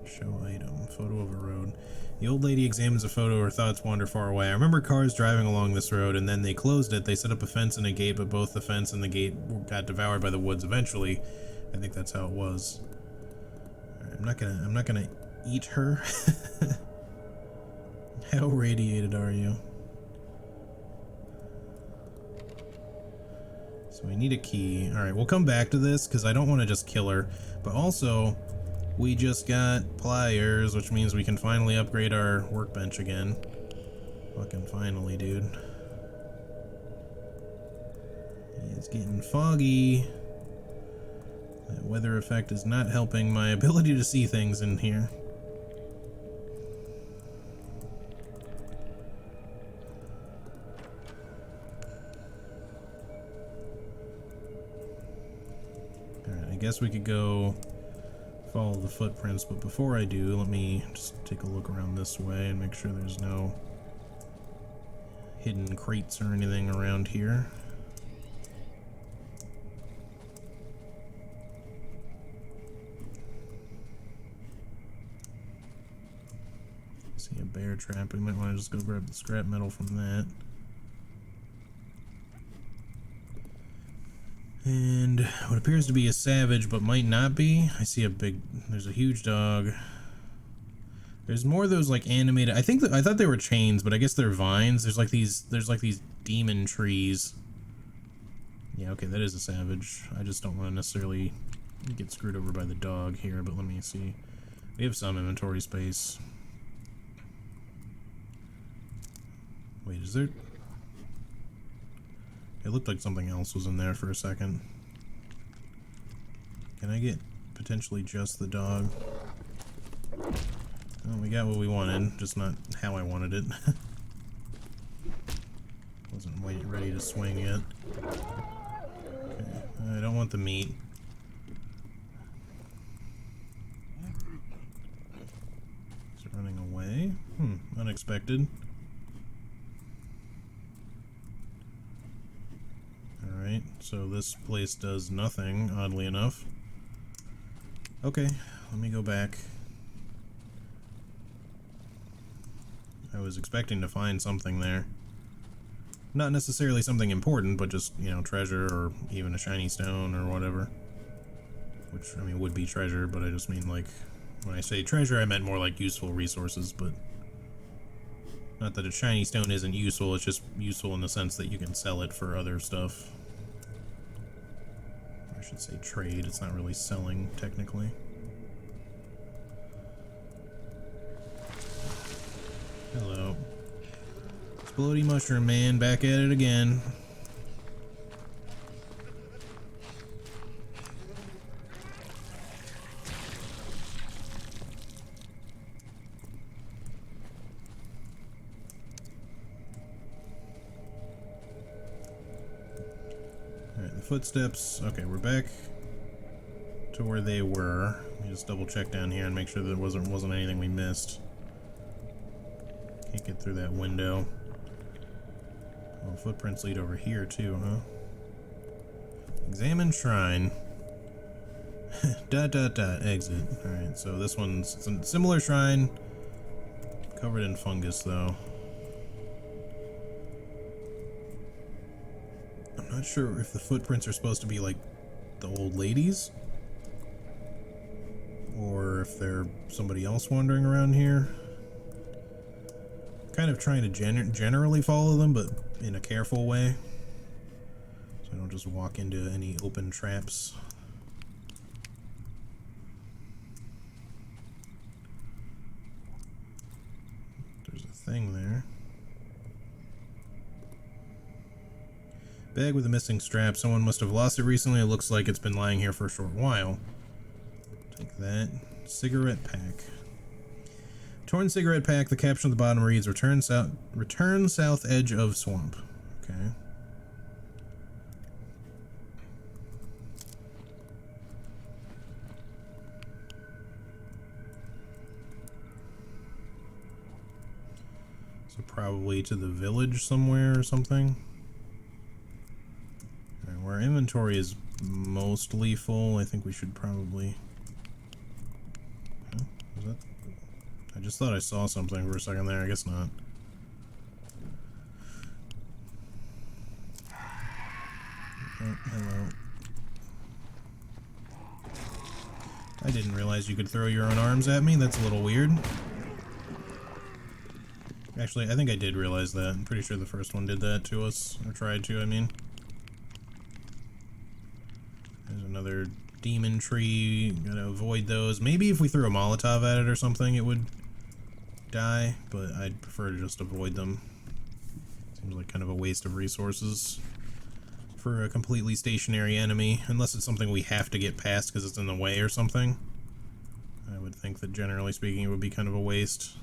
Show item. Photo of a road. The old lady examines a photo. Her thoughts wander far away. I remember cars driving along this road, and then they closed it. They set up a fence and a gate, but both the fence and the gate got devoured by the woods eventually. I think that's how it was. Right, I'm not gonna eat her. How radiated are you? So we need a key. Alright, we'll come back to this because I don't want to just kill her. But also, we just got pliers, which means we can finally upgrade our workbench again. Fucking finally, dude. It's getting foggy. That weather effect is not helping my ability to see things in here. Alright, I guess we could go follow the footprints, but before I do, let me just take a look around this way and make sure there's no hidden crates or anything around here. See a bear trap. We might want to just go grab the scrap metal from that. And what appears to be a savage, but might not be. I see there's a huge dog. There's more of those like animated. I thought they were chains, but I guess they're vines. There's like these demon trees. Yeah, okay, that is a savage. I just don't want to necessarily get screwed over by the dog here, but let me see. We have some inventory space. Wait, is there... It looked like something else was in there for a second. Can I get potentially just the dog? Well, we got what we wanted, just not how I wanted it. Wasn't ready to swing yet. Okay, I don't want the meat. Is it running away? Unexpected. Alright, so this place does nothing, oddly enough. Okay, let me go back. I was expecting to find something there. Not necessarily something important, but just, you know, treasure or even a shiny stone or whatever. Which, I mean, would be treasure, but I just mean, like, when I say treasure, I meant more like useful resources, but... Not that a shiny stone isn't useful, it's just useful in the sense that you can sell it for other stuff. I should say trade, it's not really selling, technically. Hello. Explodey Mushroom Man, back at it again. Alright, the footsteps. Okay, we're back to where they were. Let me just double check down here and make sure there wasn't anything we missed. Can't get through that window. Oh, footprints lead over here too, huh? Examine shrine. Exit. Alright, so this one's a similar shrine. Covered in fungus though. I'm not sure if the footprints are supposed to be like the old ladies. Or if they're somebody else wandering around here. Kind of trying to generally follow them, but in a careful way, so I don't just walk into any open traps. There's a thing there. Bag with a missing strap. Someone must have lost it recently. It looks like it's been lying here for a short while. Take that. Cigarette pack. Torn cigarette pack. The caption at the bottom reads, return south edge of swamp. Okay. So probably to the village somewhere or something. Alright, where our inventory is mostly full, I think we should probably... Huh? Was that... I just thought I saw something for a second there, I guess not. Oh, hello. I didn't realize you could throw your own arms at me, that's a little weird. Actually, I think I did realize that. I'm pretty sure the first one did that to us, or tried to, I mean. There's another demon tree, gotta avoid those. Maybe if we threw a Molotov at it or something, it would die, but I'd prefer to just avoid them. Seems like kind of a waste of resources for a completely stationary enemy, unless it's something we have to get past because it's in the way or something. I would think that generally speaking it would be kind of a waste.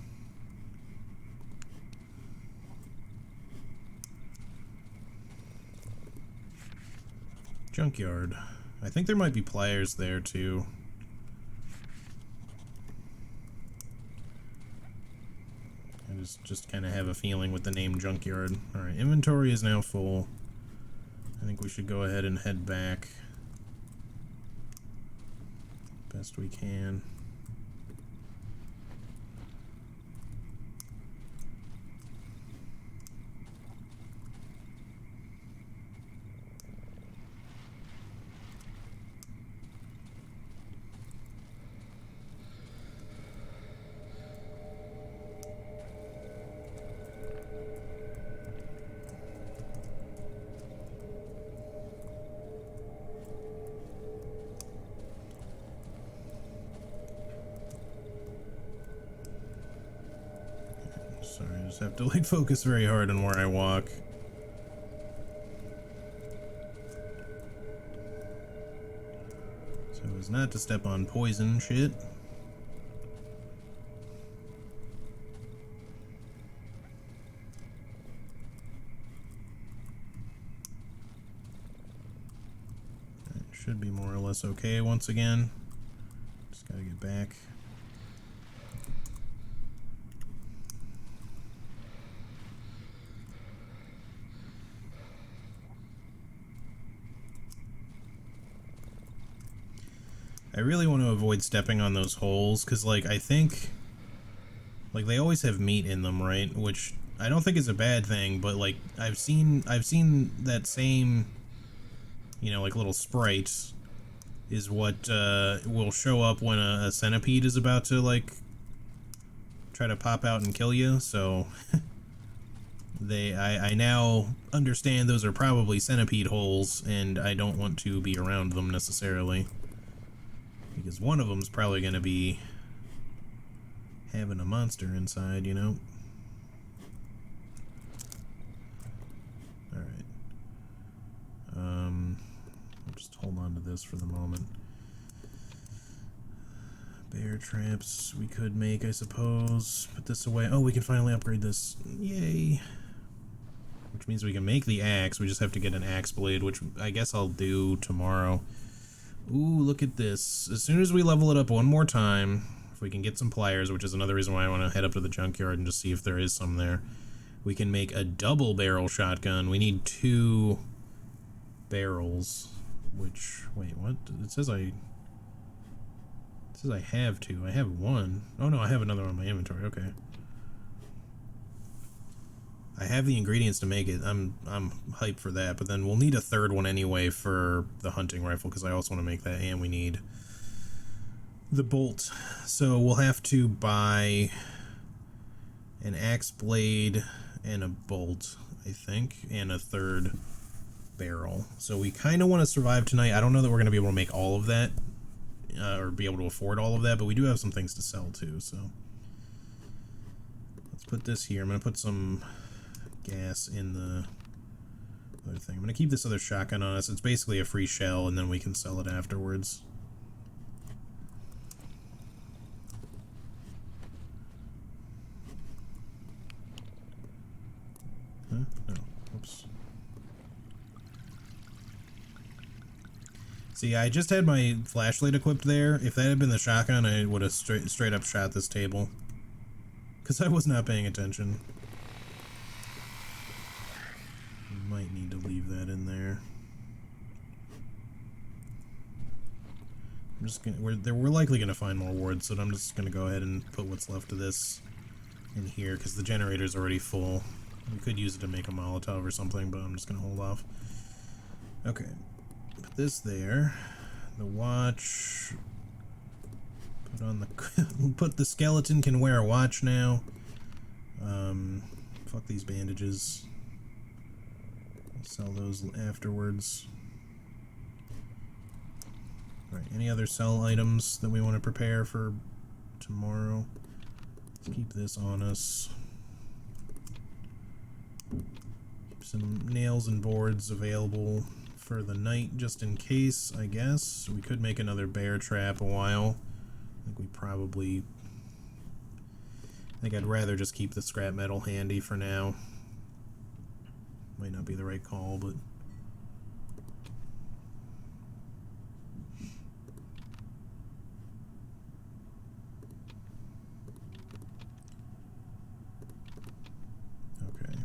Junkyard. I think there might be pliers there too. I just kind of have a feeling with the name Junkyard. Alright, inventory is now full. I think we should go ahead and head back. Best we can. just have to like focus very hard on where I walk. So as not to step on poison shit. Should be more or less okay once again. Just gotta get back. I really want to avoid stepping on those holes, because, like, I think, like, they always have meat in them, right? Which I don't think is a bad thing, but, like, I've seen that same, you know, like, little sprites is what will show up when a centipede is about to, like, try to pop out and kill you, so I now understand those are probably centipede holes, and I don't want to be around them necessarily. Because one of them's probably going to be having a monster inside, you know? Alright. I'll just hold on to this for the moment. Bear traps we could make, I suppose. Put this away. Oh, we can finally upgrade this. Yay! Which means we can make the axe. We just have to get an axe blade, which I guess I'll do tomorrow. Ooh, look at this. As soon as we level it up one more time, if we can get some pliers, which is another reason why I want to head up to the junkyard and just see if there is some there, we can make a double barrel shotgun. We need 2 barrels, which, wait, what? It says I have 2. I have 1. Oh no, I have another one in my inventory. Okay. I have the ingredients to make it. I'm hyped for that, but then we'll need a 3rd one anyway for the hunting rifle, because I also want to make that, and we need the bolt. So we'll have to buy an axe blade and a bolt, I think, and a 3rd barrel. So we kind of want to survive tonight. I don't know that we're going to be able to make all of that, or be able to afford all of that, but we do have some things to sell too, so let's put this here. I'm going to put some gas in the other thing. I'm gonna keep this other shotgun on us. It's basically a free shell, and then we can sell it afterwards. Huh? No. Oops. See, I just had my flashlight equipped there. If that had been the shotgun, I would have straight up shot this table, because I was not paying attention. Might need to leave that in there. I'm just gonna, we're likely gonna find more wood, so I'm just gonna go ahead and put what's left of this in here, because the generator's already full. We could use it to make a Molotov or something, but I'm just gonna hold off. Okay, put this there. The watch. Put on the put the skeleton can wear a watch now. Fuck these bandages. Sell those afterwards. Right, any other sell items that we want to prepare for tomorrow? Let's keep this on us. Keep some nails and boards available for the night, just in case, I guess. We could make another bear trap a while. I think we probably... I think I'd rather just keep the scrap metal handy for now. Might not be the right call, but... Okay.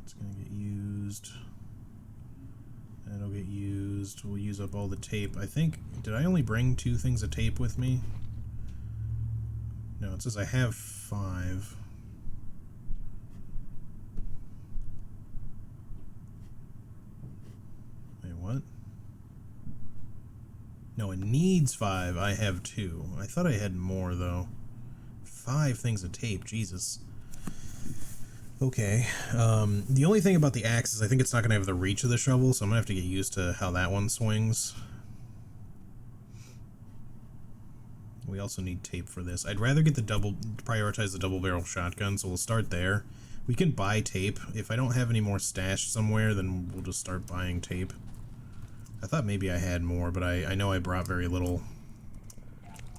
It's gonna get used. That'll get used. We'll use up all the tape. I think... Did I only bring 2 things of tape with me? No, it says I have 5. Wait, what? No, it needs 5. I have 2. I thought I had more, though. 5 things of tape, Jesus. Okay, the only thing about the axe is I think it's not going to have the reach of the shovel, so I'm going to have to get used to how that one swings. We also need tape for this. I'd rather get prioritize the double barrel shotgun, so we'll start there. We can buy tape. If I don't have any more stashed somewhere, then we'll just start buying tape. I thought maybe I had more, but I know I brought very little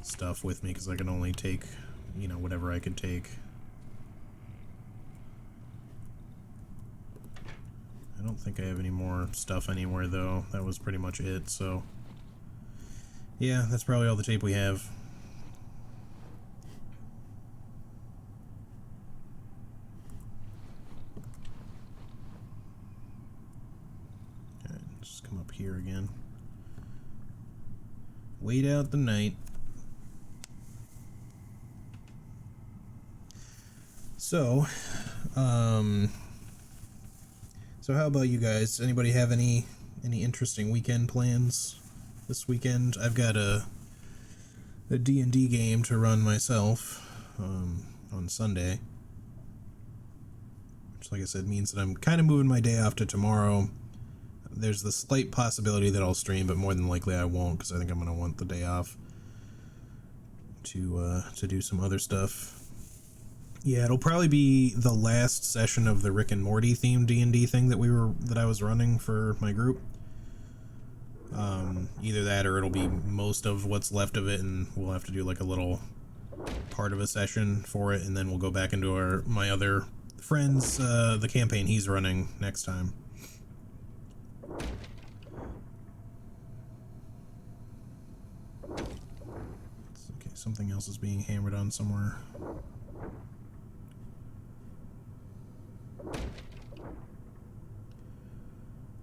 stuff with me because I can only take, you know, whatever I could take. I don't think I have any more stuff anywhere though. That was pretty much it, so yeah, that's probably all the tape we have. Alright, just come up here again. Wait out the night. So, so how about you guys? Anybody have any interesting weekend plans this weekend? I've got a D&D game to run myself on Sunday, which, like I said, means that I'm kind of moving my day off to tomorrow. There's the slight possibility that I'll stream, but more than likely I won't, because I think I'm going to want the day off to do some other stuff. Yeah, it'll probably be the last session of the Rick and Morty themed D&D thing that I was running for my group. Either that or it'll be most of what's left of it, and we'll have to do like a little part of a session for it, and then we'll go back into my other friend's the campaign he's running next time. Okay, something else is being hammered on somewhere.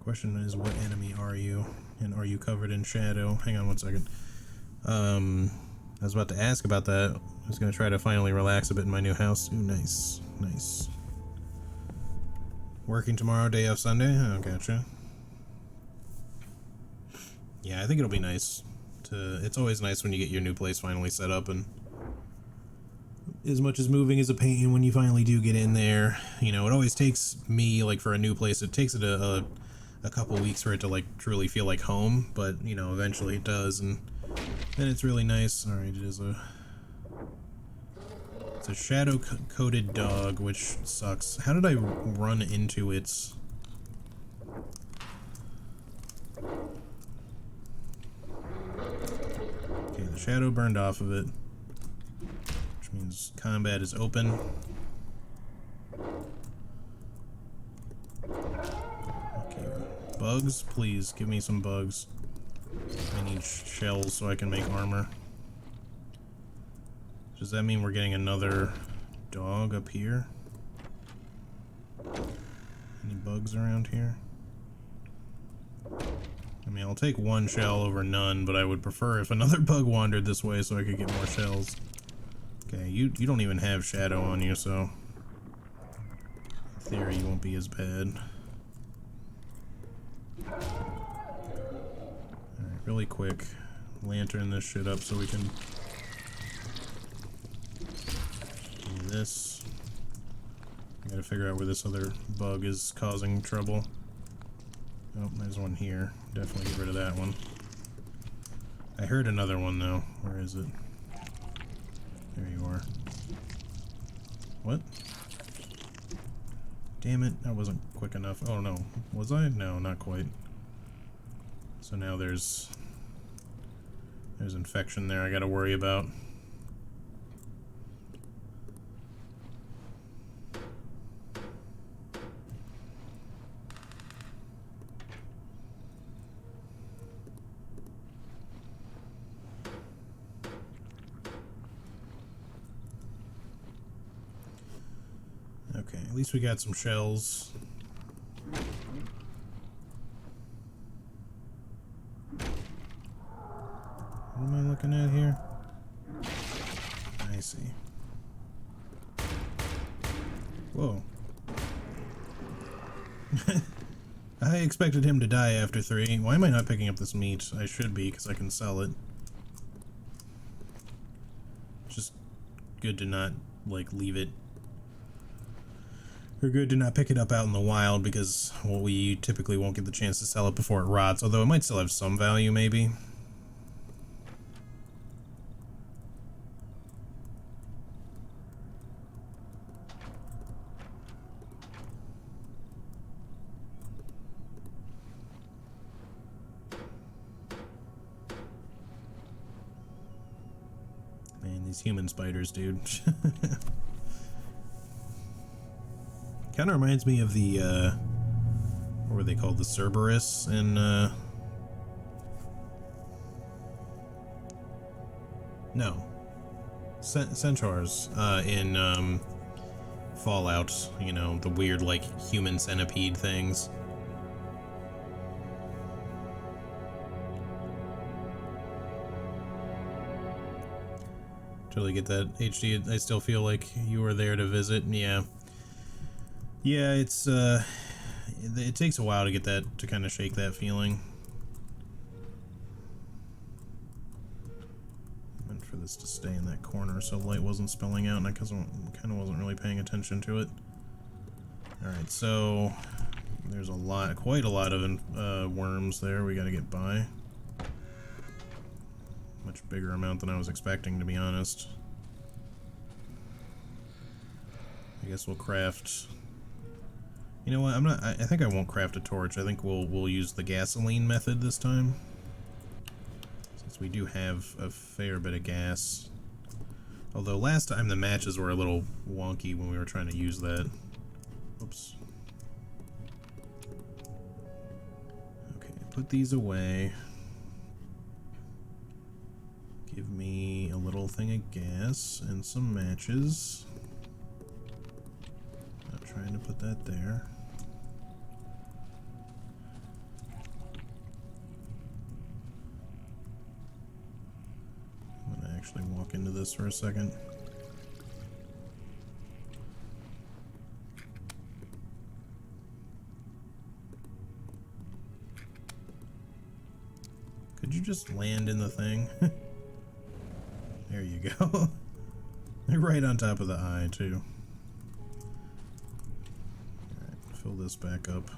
Question is, what enemy are you? And are you covered in shadow? Hang on one second. I was about to ask about that. I was going to try to finally relax a bit in my new house. Ooh, nice. Nice. Working tomorrow, day off Sunday? Oh, gotcha. Yeah, I think it'll be nice. It's always nice when you get your new place finally set up, and as much as moving is a pain when you finally do get in there, you know, it always takes me, like, for a new place, it takes it a couple weeks for it to, like, truly feel like home, but, you know, eventually it does, and then it's really nice. Alright, it's a shadow-coated dog, which sucks. How did I run into its... Okay, the shadow burned off of it, which means combat is open. Bugs? Please, give me some bugs. I need shells so I can make armor. Does that mean we're getting another dog up here? Any bugs around here? I mean, I'll take one shell over none, but I would prefer if another bug wandered this way so I could get more shells. Okay, you don't even have shadow on you, so in theory you won't be as bad. Alright, really quick, lantern this shit up so we can do this. I gotta figure out where this other bug is causing trouble. Oh, there's one here. Definitely get rid of that one. I heard another one though. Where is it? There you are. What? Damn it, that wasn't quick enough. Oh no, was I? No, not quite. So now there's infection there I gotta worry about. Okay, at least we got some shells. What am I looking at here? I see. Whoa. I expected him to die after 3. Why am I not picking up this meat? I should be, because I can sell it. Just good to not, like, leave it. Or good to not pick it up out in the wild, because, well, we typically won't get the chance to sell it before it rots, although it might still have some value, maybe. These human spiders, dude. Kind of reminds me of the, what were they called? The Cerberus in, no. Centaurs, in, Fallout. You know, the weird, like, human centipede things. Totally get that, HD. I still feel like you were there to visit. Yeah. Yeah, it's, it takes a while to get that, to kind of shake that feeling. I meant for this to stay in that corner so light wasn't spilling out, and I kind of wasn't really paying attention to it. Alright, so there's quite a lot of worms there we gotta get by. Much bigger amount than I was expecting, to be honest. I guess we'll craft... You know what, I think I won't craft a torch. I think we'll use the gasoline method this time. Since we do have a fair bit of gas. Although last time the matches were a little wonky when we were trying to use that. Oops. Okay, put these away. Give me a little thing of gas and some matches. Not trying to put that there. I'm gonna actually walk into this for a second. Could you just land in the thing? There you go. Right on top of the eye, too. Alright, fill this back up.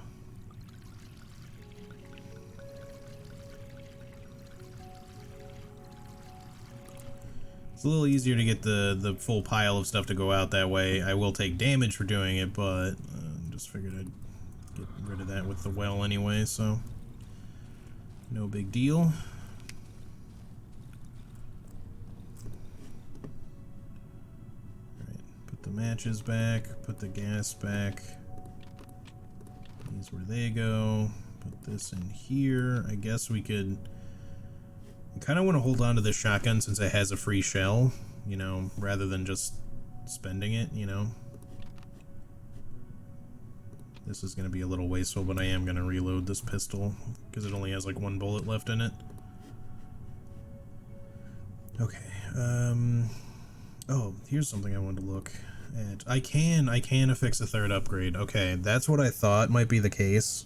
It's a little easier to get the full pile of stuff to go out that way. I will take damage for doing it, but just figured I'd get rid of that with the well anyway, so no big deal. Matches back, put the gas back. These where they go. Put this in here. I guess we could... I kind of want to hold on to this shotgun since it has a free shell, you know, rather than just spending it, you know. This is going to be a little wasteful, but I am going to reload this pistol because it only has like one bullet left in it. Okay, oh, here's something I wanted to look at. I can affix a third upgrade. Okay, that's what I thought might be the case.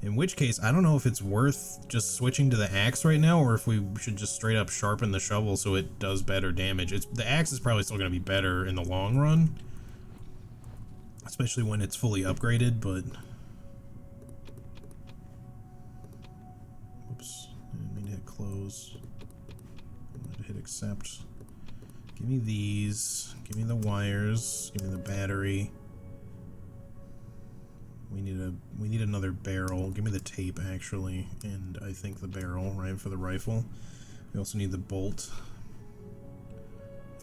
In which case, I don't know if it's worth just switching to the axe right now, or if we should just straight up sharpen the shovel so it does better damage. The axe is probably still going to be better in the long run, especially when it's fully upgraded, but... Oops, I didn't mean to hit close. I wanted to hit accept. Give me these. Give me the wires. Give me the battery. We need another barrel. Give me the tape, actually, and I think the barrel, right, for the rifle. We also need the bolt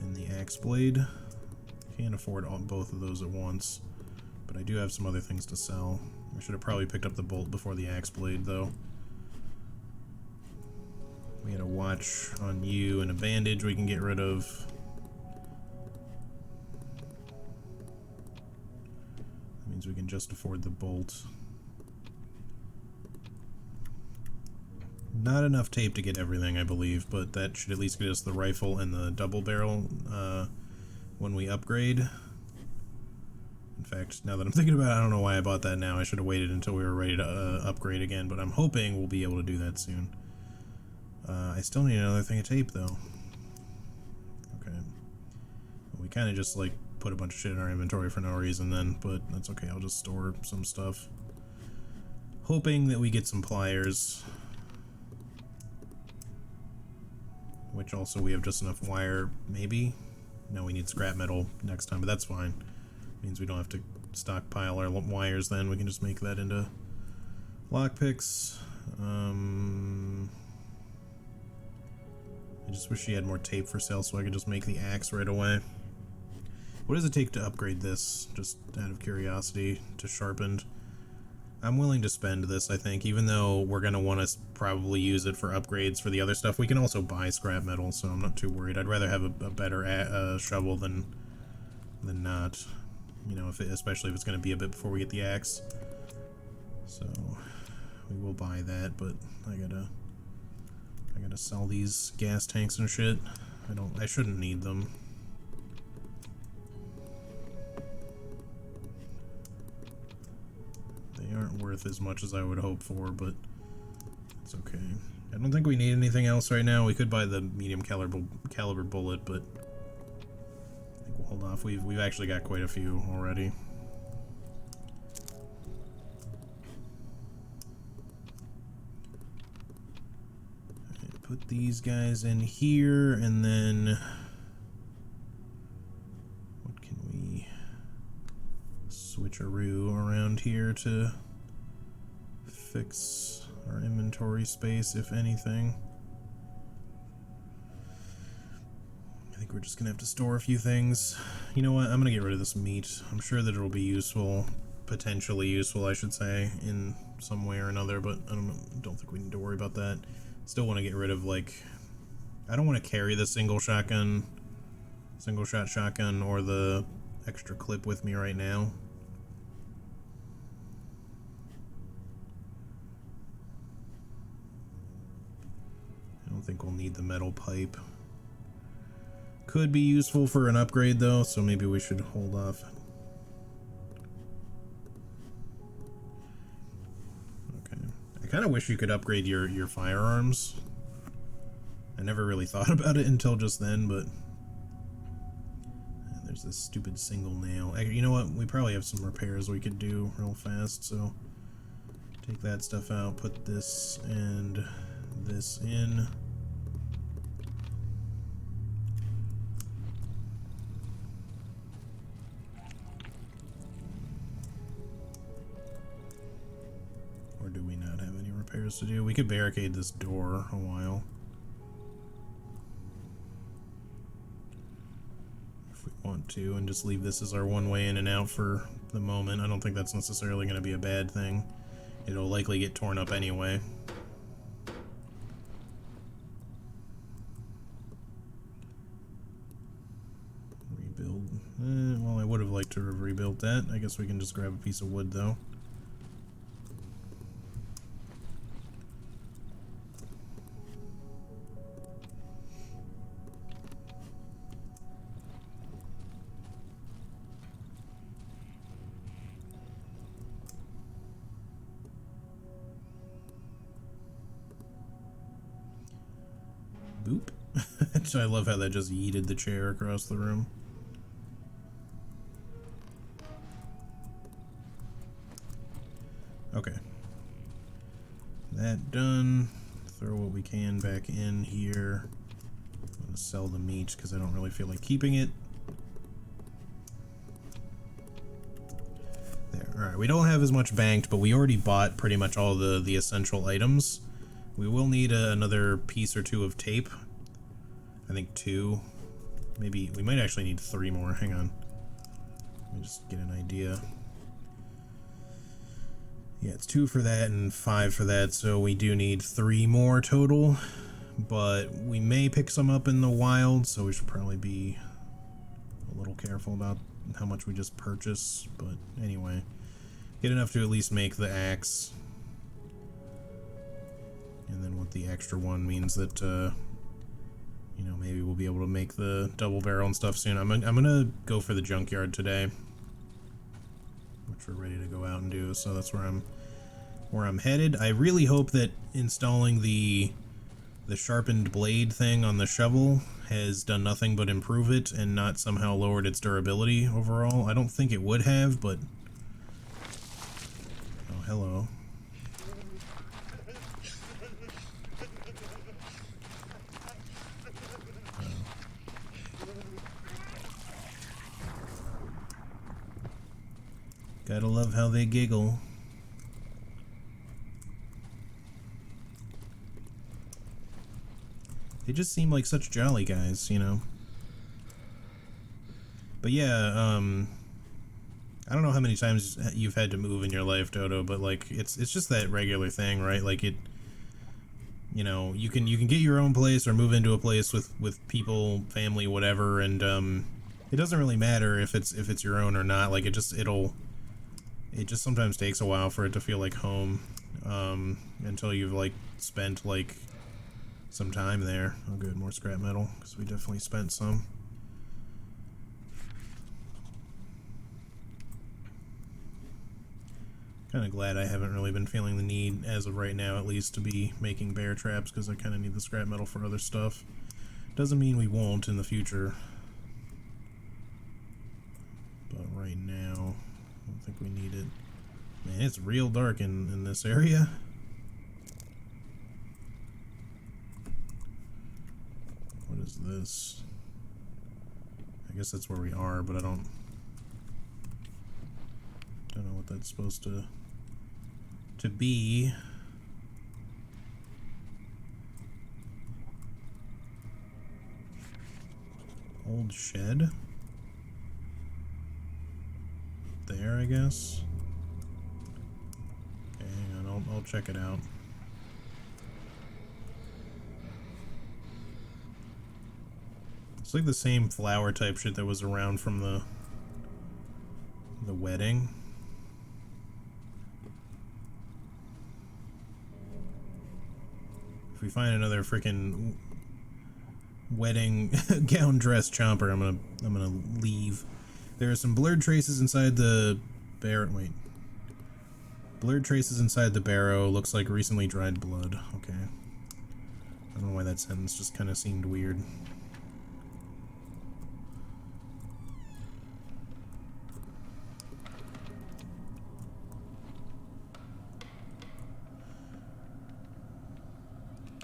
and the axe blade. Can't afford both of those at once, but I do have some other things to sell. I should have probably picked up the bolt before the axe blade, though. We had a watch on you and a bandage we can get rid of. Means we can just afford the bolt. Not enough tape to get everything, I believe, but that should at least get us the rifle and the double barrel when we upgrade. In fact, now that I'm thinking about it, I don't know why I bought that now. I should have waited until we were ready to upgrade again, but I'm hoping we'll be able to do that soon. I still need another thing of tape, though. Okay. We kind of just, like, put a bunch of shit in our inventory for no reason then, but that's okay. I'll just store some stuff. Hoping that we get some pliers. Which also we have just enough wire, maybe? No, we need scrap metal next time, but that's fine. Means we don't have to stockpile our wires then. We can just make that into lockpicks. I just wish she had more tape for sale so I could just make the axe right away. What does it take to upgrade this, just out of curiosity, to sharpened? I'm willing to spend this, I think, even though we're going to want to probably use it for upgrades for the other stuff. We can also buy scrap metal, so I'm not too worried. I'd rather have a better shovel than not, you know, especially if it's going to be a bit before we get the axe. So we will buy that, but I gotta sell these gas tanks and shit. I shouldn't need them. They aren't worth as much as I would hope for, but it's okay. I don't think we need anything else right now. We could buy the medium caliber bullet, but I think we'll hold off. We've actually got quite a few already. Put these guys in here, and then what can we switcheroo around here to fix our inventory space, if anything? I think we're just gonna have to store a few things. You know what? I'm gonna get rid of this meat. I'm sure that it'll be useful, potentially useful, I should say, in some way or another, but I don't think we need to worry about that. Still want to get rid of, like, I don't want to carry the single shot shotgun or the extra clip with me right now. I don't think we'll need the metal pipe. Could be useful for an upgrade though, so maybe we should hold off. I kind of wish you could upgrade your firearms. I never really thought about it until just then, but there's this stupid single nail. You know what? We probably have some repairs we could do real fast, so take that stuff out, put this and this in. Or do we not have any repairs to do? We could barricade this door a while. If we want to, and just leave this as our one way in and out for the moment. I don't think that's necessarily going to be a bad thing. It'll likely get torn up anyway. Rebuild. Well, I would have liked to have rebuilt that. I guess we can just grab a piece of wood, though. Boop. I love how that just yeeted the chair across the room. Okay. That done. Throw what we can back in here. I'm gonna sell the meat because I don't really feel like keeping it. There. Alright, we don't have as much banked, but we already bought pretty much all the essential items. We will need another piece or two of tape. I think 2. Maybe we might actually need 3 more. Hang on. Let me just get an idea. Yeah, it's 2 for that and 5 for that, so we do need 3 more total. But we may pick some up in the wild, so we should probably be a little careful about how much we just purchase. But anyway, get enough to at least make the axe. And then with the extra one means that, you know, maybe we'll be able to make the double barrel and stuff soon. I'm gonna go for the junkyard today, which we're ready to go out and do. So that's where I'm headed. I really hope that installing the sharpened blade thing on the shovel has done nothing but improve it and not somehow lowered its durability overall. I don't think it would have, but oh, hello. Gotta love how they giggle. They just seem like such jolly guys, you know. But yeah, I don't know how many times you've had to move in your life, Dodo, but like it's just that regular thing, right? Like it, you know, you can get your own place or move into a place with people, family, whatever, and it doesn't really matter if it's your own or not. Like it just sometimes takes a while for it to feel like home, until you've like spent like some time there. Oh good, more scrap metal, because we definitely spent some. Kind of glad I haven't really been feeling the need, as of right now at least, to be making bear traps, because I kind of need the scrap metal for other stuff. Doesn't mean we won't in the future. But right now, I don't think we need it. Man, it's real dark in this area. What is this? I guess that's where we are, but I don't know what that's supposed to be. Old shed. There, I guess. Okay, hang on, I'll check it out. It's like the same flower type shit that was around from the wedding. If we find another freaking wedding gown dress chomper, I'm gonna leave. There are some blurred traces inside the barrow. Wait. Blurred traces inside the barrow. Looks like recently dried blood. Okay. I don't know why that sentence just kind of seemed weird.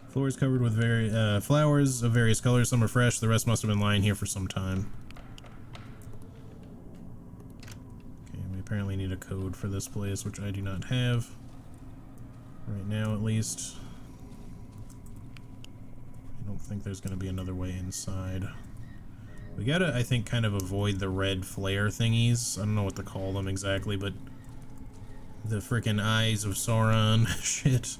Floor is covered with flowers of various colors. Some are fresh. The rest must have been lying here for some time. Okay, we apparently need a code for this place, which I do not have. Right now, at least. I don't think there's going to be another way inside. We gotta, I think, kind of avoid the red flare thingies. I don't know what to call them exactly, but the frickin' eyes of Sauron shit.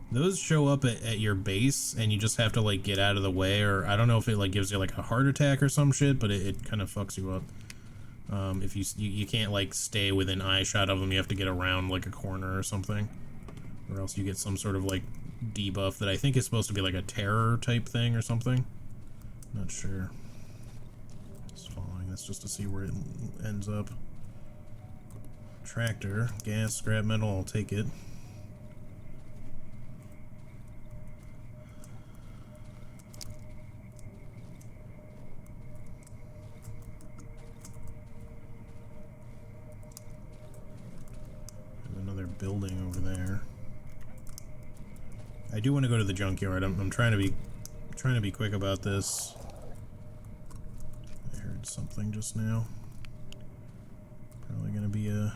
Those show up at your base, and you just have to, like, get out of the way, or I don't know if it, like, gives you, like, a heart attack or some shit, but it kind of fucks you up. If you can't, like, stay within eye shot of them, you have to get around, like, a corner or something. Or else you get some sort of, like, debuff that I think is supposed to be, like, a terror type thing or something. Not sure. Just following this just to see where it ends up. Tractor, gas, scrap metal, I'll take it. Building over there. I do want to go to the junkyard. I'm trying to be quick about this. I heard something just now. Probably gonna be a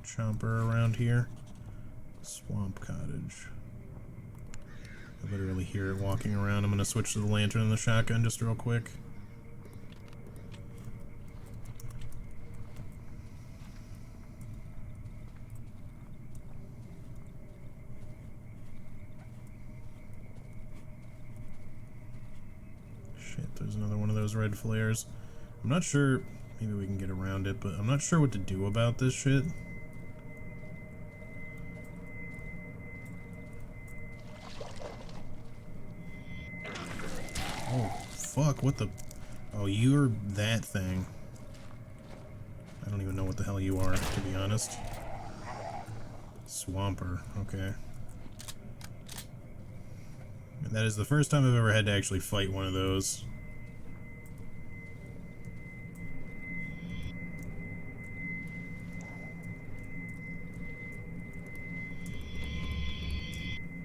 chomper around here. Swamp cottage. I literally hear it walking around. I'm gonna switch to the lantern and the shotgun just real quick. There's another one of those red flares. I'm not sure, maybe we can get around it, but I'm not sure what to do about this shit. Oh, fuck, what the... Oh, you're that thing. I don't even know what the hell you are, to be honest. Swamper, okay. And that is the first time I've ever had to actually fight one of those.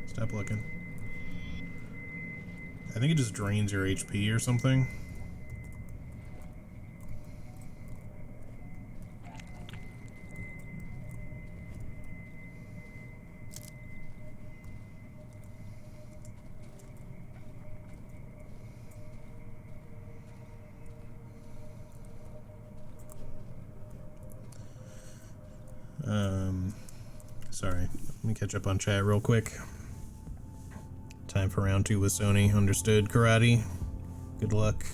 Stop looking. I think it just drains your HP or something. Sorry, let me catch up on chat real quick. Time for round 2 with Sony. Understood, Karate. Good luck.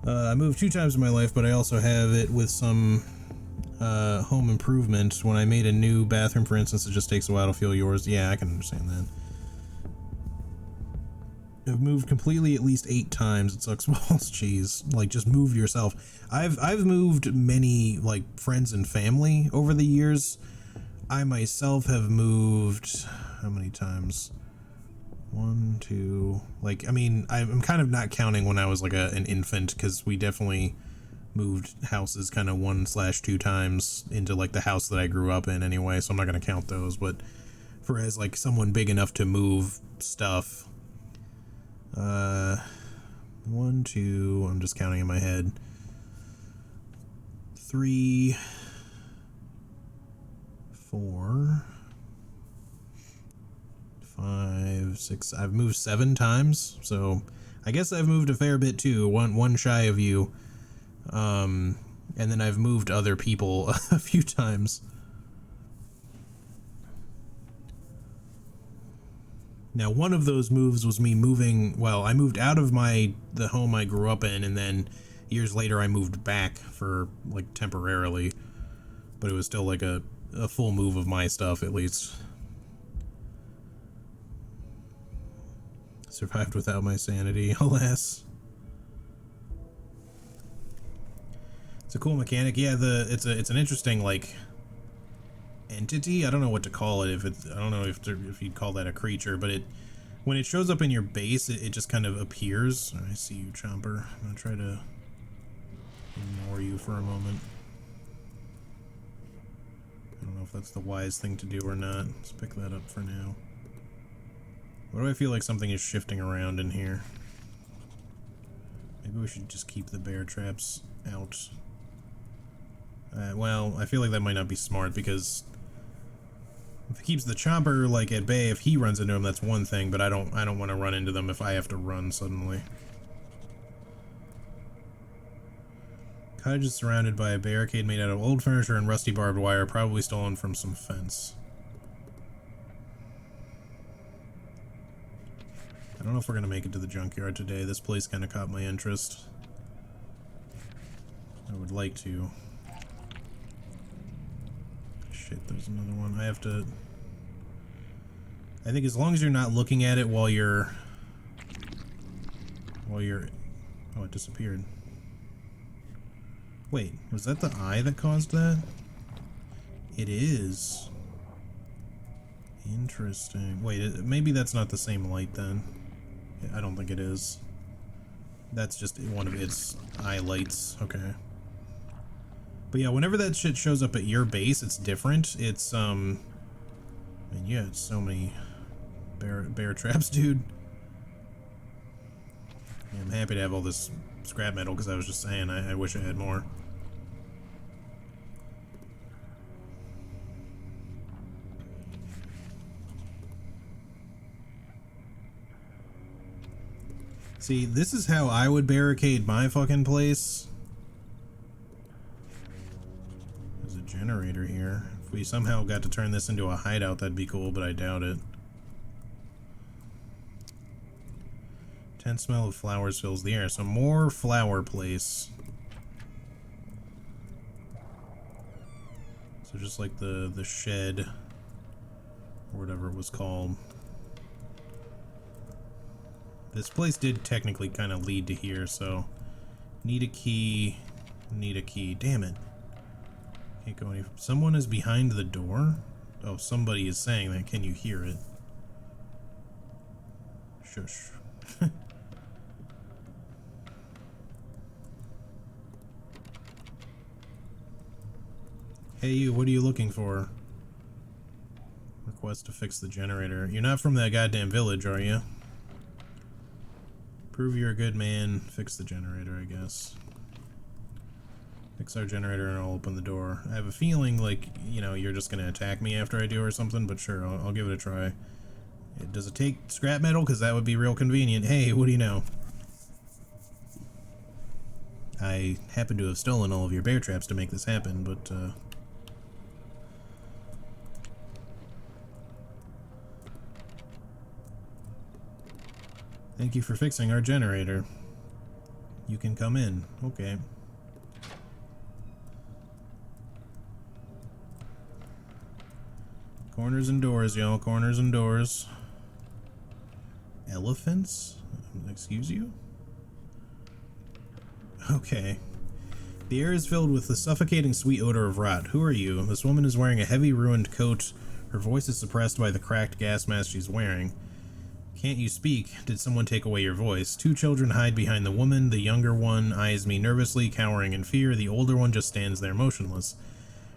I moved 2 times in my life, but I also have it with some home improvement. When I made a new bathroom, for instance, it just takes a while to feel yours. Yeah, I can understand that. I've moved completely at least 8 times. It sucks balls. Jeez, like, just move yourself. I've moved many, like, friends and family over the years. I myself have moved how many times? 1, 2, like, I mean, I'm kind of not counting when I was like an infant, because we definitely moved houses kind of 1/2 times into like the house that I grew up in anyway, so I'm not gonna count those. But for as like someone big enough to move stuff, 1, 2, I'm just counting in my head, 3, 4, 5, 6. I've moved 7 times, so I guess I've moved a fair bit too. One shy of you. And then I've moved other people a few times. Now, one of those moves was me moving. Well, I moved out of the home I grew up in, and then years later I moved back for like temporarily, but it was still like a full move of my stuff at least. Survived without my sanity, alas. It's a cool mechanic. Yeah, it's an interesting like entity. I don't know what to call it. I don't know if you'd call that a creature, but when it shows up in your base, it just kind of appears. I see you, Chomper. I'm gonna try to ignore you for a moment. I don't know if that's the wise thing to do or not. Let's pick that up for now. Why do I feel like something is shifting around in here? Maybe we should just keep the bear traps out. Well, I feel like that might not be smart, because if it keeps the chomper like at bay, if he runs into them, that's one thing, but I don't want to run into them if I have to run suddenly. Cottage is surrounded by a barricade made out of old furniture and rusty barbed wire, probably stolen from some fence. I don't know if we're gonna make it to the junkyard today. This place kind of caught my interest. I would like to. Shit, there's another one. I think as long as you're not looking at it while you're... Oh, it disappeared. Wait, was that the eye that caused that? It is. Interesting. Wait, maybe that's not the same light then. I don't think it is. That's just one of its eye lights. Okay. But yeah, whenever that shit shows up at your base, it's different. It's, I mean, yeah, it's so many bear traps, dude. Yeah, I'm happy to have all this scrap metal, because I was just saying, I wish I had more. See, this is how I would barricade my fucking place. There's a generator here. If we somehow got to turn this into a hideout, that'd be cool, but I doubt it. Intense smell of flowers fills the air. So more flower place. So just like the shed, or whatever it was called. This place did technically kind of lead to here, so need a key, damn it. Can't go any. Someone is behind the door? Oh, somebody is saying that. Can you hear it? Shush. Hey you, what are you looking for? Request to fix the generator. You're not from that goddamn village, are you? Prove you're a good man, fix the generator, I guess. Fix our generator and I'll open the door. I have a feeling like, you know, you're just gonna attack me after I do or something, but sure, I'll give it a try. Does it take scrap metal? Because that would be real convenient. Hey, what do you know? I happen to have stolen all of your bear traps to make this happen, but, Thank you for fixing our generator. You can come in. Okay. Corners and doors, y'all. Corners and doors. Elephants? Excuse you? Okay. The air is filled with the suffocating sweet odor of rot. Who are you? This woman is wearing a heavy, ruined coat. Her voice is suppressed by the cracked gas mask she's wearing. Can't you speak? Did someone take away your voice? Two children hide behind the woman. The younger one eyes me nervously, cowering in fear. The older one just stands there motionless.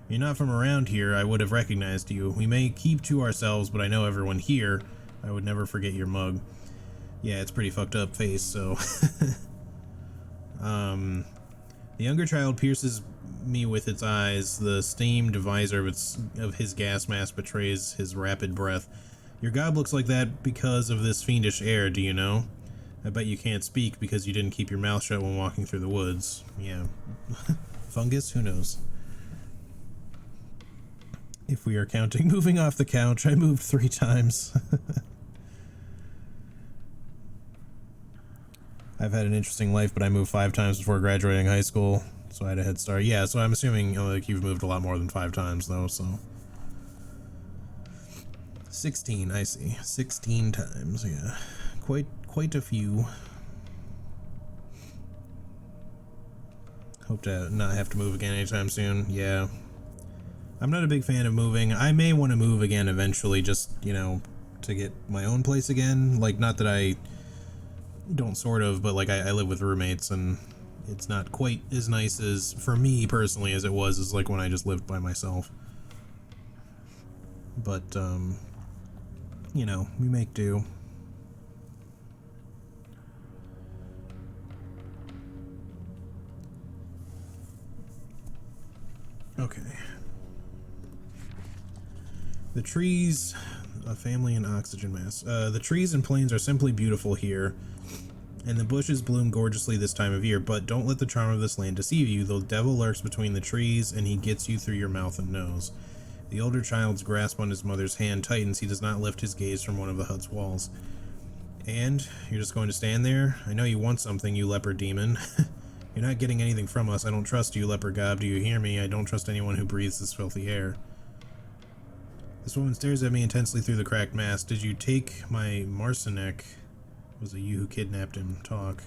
You're not from around here. I would have recognized you. We may keep to ourselves, but I know everyone here. I would never forget your mug. Yeah, it's pretty fucked up face, so... The younger child pierces me with its eyes. The steamed visor of his gas mask betrays his rapid breath. Your gob looks like that because of this fiendish air, do you know? I bet you can't speak because you didn't keep your mouth shut when walking through the woods. Yeah. Fungus? Who knows? If we are counting moving off the couch, I moved 3 times. I've had an interesting life, but I moved 5 times before graduating high school, so I had a head start. Yeah, so I'm assuming like you've moved a lot more than 5 times, though, so... 16, I see. 16 times, yeah. Quite a few. Hope to not have to move again anytime soon, yeah. I'm not a big fan of moving. I may want to move again eventually, just, you know, to get my own place again. Like, not that I don't sort of, but like I live with roommates and it's not quite as nice as, for me personally, as it was as like when I just lived by myself. But, you know, we make do. Okay. The trees, a family and oxygen mask. The trees and plains are simply beautiful here, and the bushes bloom gorgeously this time of year, but don't let the charm of this land deceive you. The devil lurks between the trees, and he gets you through your mouth and nose. The older child's grasp on his mother's hand tightens. He does not lift his gaze from one of the hut's walls. And? You're just going to stand there? I know you want something, you leopard demon. You're not getting anything from us. I don't trust you, leopard gob. Do you hear me? I don't trust anyone who breathes this filthy air. This woman stares at me intensely through the cracked mask. Did you take my Marcinek? Was it you who kidnapped him? Talk.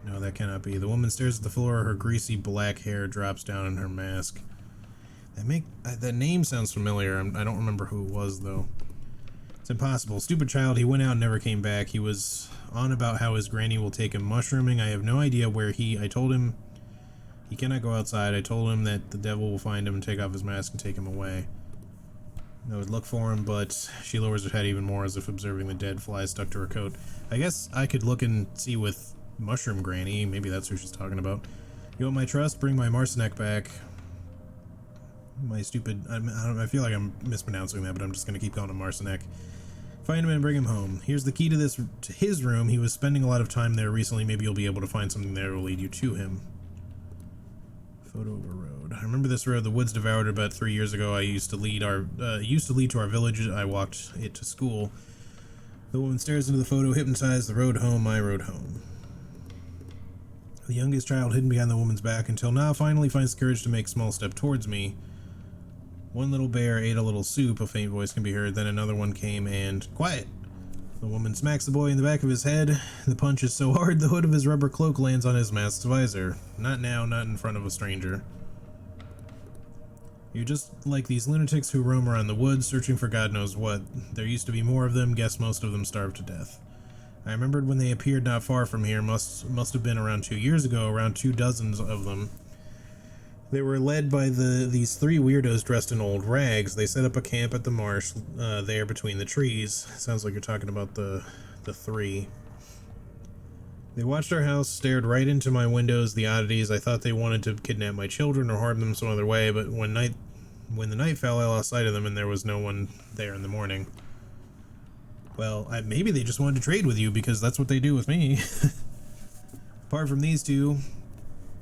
No, that cannot be. The woman stares at the floor. Her greasy black hair drops down in her mask. That name sounds familiar. I don't remember who it was, though. It's impossible. Stupid child. He went out and never came back. He was on about how his granny will take him mushrooming. I have no idea where I told him he cannot go outside. I told him that the devil will find him and take off his mask and take him away. I would look for him, but she lowers her head even more as if observing the dead flies stuck to her coat. I guess I could look and see with Mushroom Granny. Maybe that's who she's talking about. You want my trust? Bring my Marcinek back. My stupid... I feel like I'm mispronouncing that, but I'm just going to keep calling him Marcinek. Find him and bring him home. Here's the key to his room. He was spending a lot of time there recently. Maybe you'll be able to find something there that will lead you to him. Photo of a road. I remember this road. The woods devoured it about 3 years ago. I used to lead to our village. I walked it to school. The woman stares into the photo, hypnotized. The road home, my road home. The youngest child hidden behind the woman's back until now finally finds the courage to make a small step towards me. One little bear ate a little soup. A faint voice can be heard. Then another one came and... Quiet! The woman smacks the boy in the back of his head. The punch is so hard the hood of his rubber cloak lands on his mask's visor. Not now, not in front of a stranger. You're just like these lunatics who roam around the woods, searching for God knows what. There used to be more of them. Guess most of them starved to death. I remembered when they appeared not far from here. Must have been around 2 years ago. Around 2 dozen of them. They were led by these 3 weirdos dressed in old rags. They set up a camp at the marsh there between the trees. Sounds like you're talking about the 3. They watched our house, stared right into my windows, the oddities. I thought they wanted to kidnap my children or harm them some other way, but when the night fell, I lost sight of them and there was no one there in the morning. Well, maybe they just wanted to trade with you because that's what they do with me. Apart from these 2...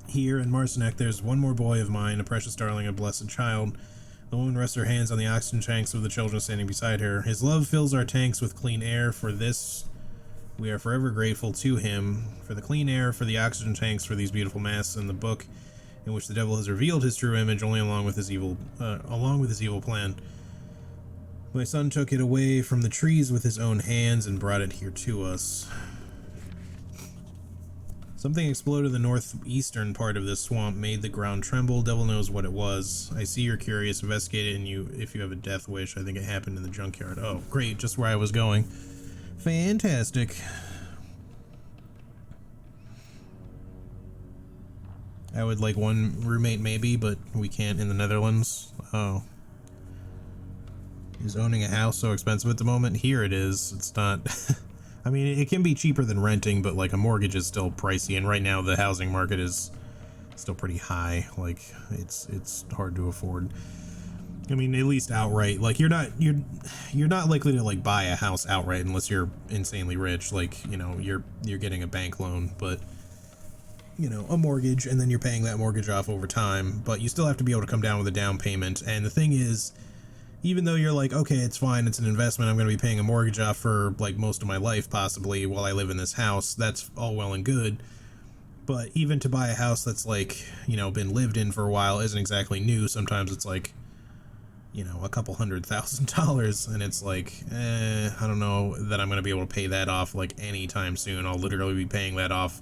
Here in Marcinek, there's one more boy of mine, a precious darling, a blessed child. The woman rests her hands on the oxygen tanks of the children standing beside her. His love fills our tanks with clean air. For this We are forever grateful to him for the clean air, for the oxygen tanks, for these beautiful masks, and the book in which the devil has revealed his true image, only along with his evil plan. My son took it away from the trees with his own hands and brought it here to us. Something exploded in the northeastern part of this swamp, made the ground tremble. Devil knows what it was. I see you're curious. Investigate it, and if you have a death wish, I think it happened in the junkyard. Oh, great, just where I was going. Fantastic. I would like one roommate maybe, but we can't in the Netherlands. Oh. Is owning a house so expensive at the moment? Here it is. It's not... I mean, it can be cheaper than renting, but like a mortgage is still pricey, and right now the housing market is still pretty high. Like it's hard to afford. I mean, at least outright. Like you're not likely to like buy a house outright unless you're insanely rich. Like, you know, you're getting a bank loan, but you know, a mortgage, and then you're paying that mortgage off over time, but you still have to be able to come down with a down payment. And the thing is, even though you're like, okay, it's fine, it's an investment, I'm going to be paying a mortgage off for like most of my life possibly while I live in this house, that's all well and good. But even to buy a house that's like, you know, been lived in for a while isn't exactly new. Sometimes it's like, you know, a couple $100,000, and it's like, I don't know that I'm going to be able to pay that off like anytime soon. I'll literally be paying that off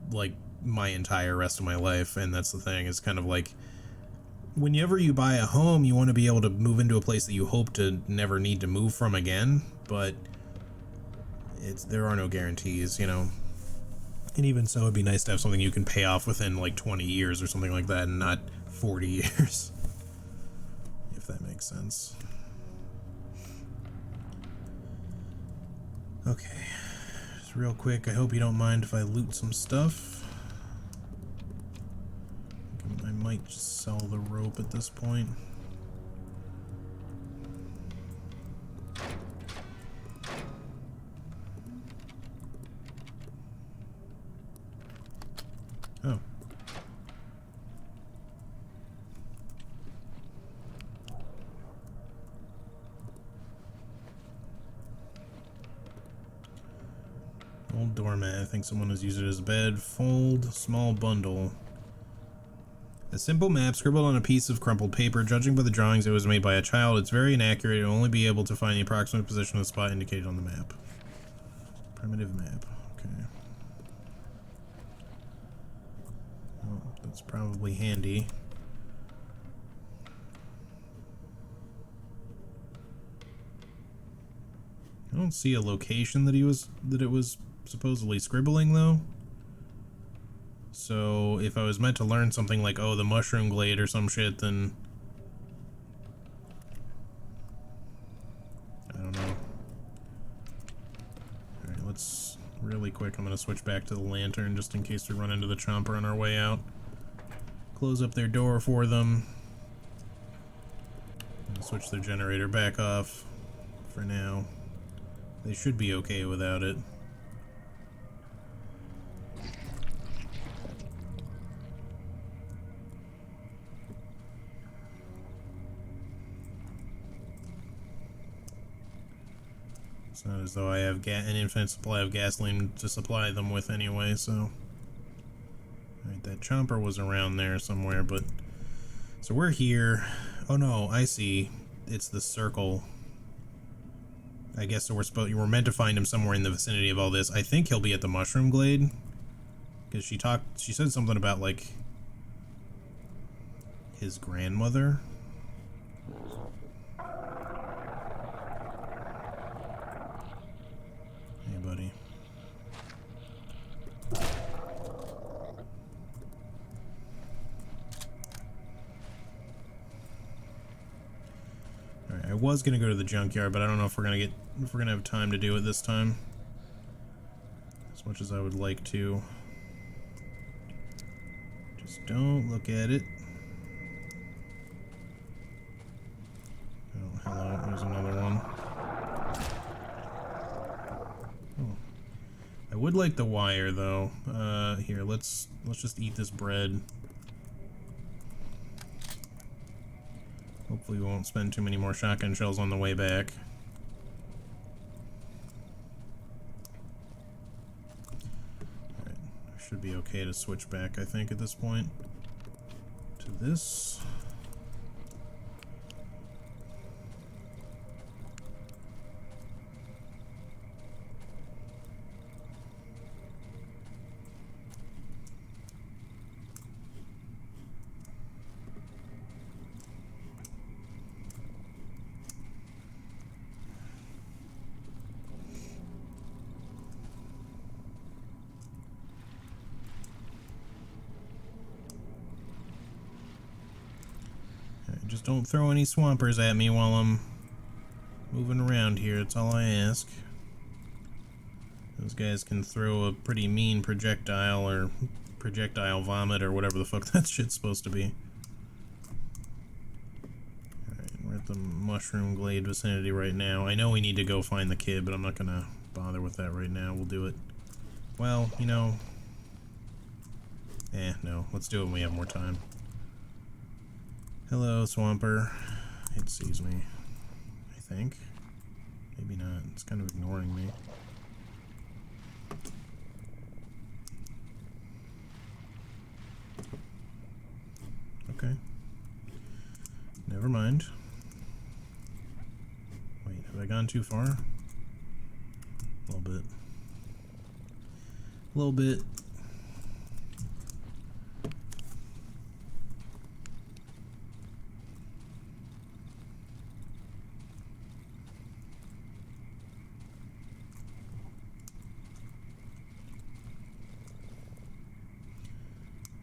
like my entire rest of my life. And that's the thing, is kind of like, whenever you buy a home, you want to be able to move into a place that you hope to never need to move from again, but there are no guarantees, you know. And even so, it'd be nice to have something you can pay off within like 20 years or something like that, and not 40 years. If that makes sense. Okay. Just real quick, I hope you don't mind if I loot some stuff. I might just sell the rope at this point. Oh. Old doormat. I think someone has used it as a bed. Fold. Small bundle. A simple map scribbled on a piece of crumpled paper. Judging by the drawings, it was made by a child. It's very inaccurate. You'll only be able to find the approximate position of the spot indicated on the map. Primitive map. Okay. Well, that's probably handy. I don't see a location that it was supposedly scribbling though. So if I was meant to learn something like, oh, the mushroom glade or some shit, then I don't know. Alright, let's really quick, I'm gonna switch back to the lantern just in case we run into the chomper on our way out. Close up their door for them. And switch their generator back off for now. They should be okay without it. It's not as though I have an infinite supply of gasoline to supply them with anyway, so... Alright, that chomper was around there somewhere, but... So we're here. Oh no, I see. It's the circle. I guess so we're meant to find him somewhere in the vicinity of all this. I think he'll be at the mushroom glade. Because she said something about, like... his grandmother. Hey, buddy. Alright, I was gonna go to the junkyard, but I don't know if we're gonna have time to do it this time. As much as I would like to. Just don't look at it. Oh, hello, there's another one. Oh. I would like the wire though. Here, let's just eat this bread. Hopefully we won't spend too many more shotgun shells on the way back. okay to switch back, I think, at this point. To this. Just don't throw any swampers at me while I'm moving around here, that's all I ask. Those guys can throw a pretty mean projectile or projectile vomit or whatever the fuck that shit's supposed to be. Alright, we're at the Mushroom Glade vicinity right now. I know we need to go find the kid, but I'm not gonna bother with that right now. We'll do it. Well, you know... no. Let's do it when we have more time. Hello, Swamper. It sees me, I think. Maybe not. It's kind of ignoring me. Okay. Never mind. Wait, have I gone too far? A little bit. A little bit.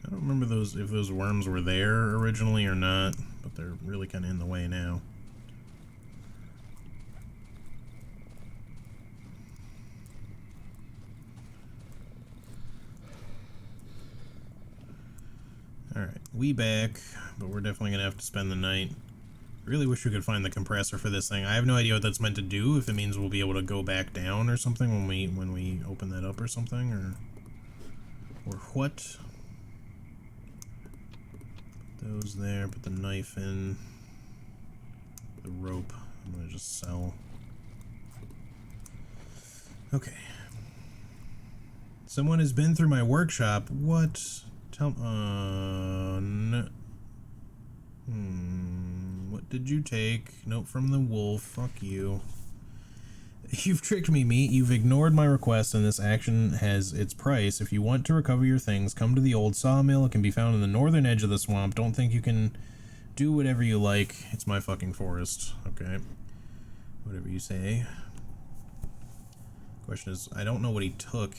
I don't remember if those worms were there originally or not, but they're really kind of in the way now. Alright, we back, but we're definitely gonna have to spend the night. Really wish we could find the compressor for this thing. I have no idea what that's meant to do, if it means we'll be able to go back down or something when we open that up or something, or what. Those there, put the knife in. The rope, I'm gonna just sell. Okay. Someone has been through my workshop. What? Tell no. What did you take? Note from the wolf. Fuck you. You've tricked me, meat. You've ignored my request, and this action has its price. If you want to recover your things, come to the old sawmill. It can be found in the northern edge of the swamp. Don't think you can do whatever you like. It's my fucking forest. Okay. Whatever you say. Question is, I don't know what he took.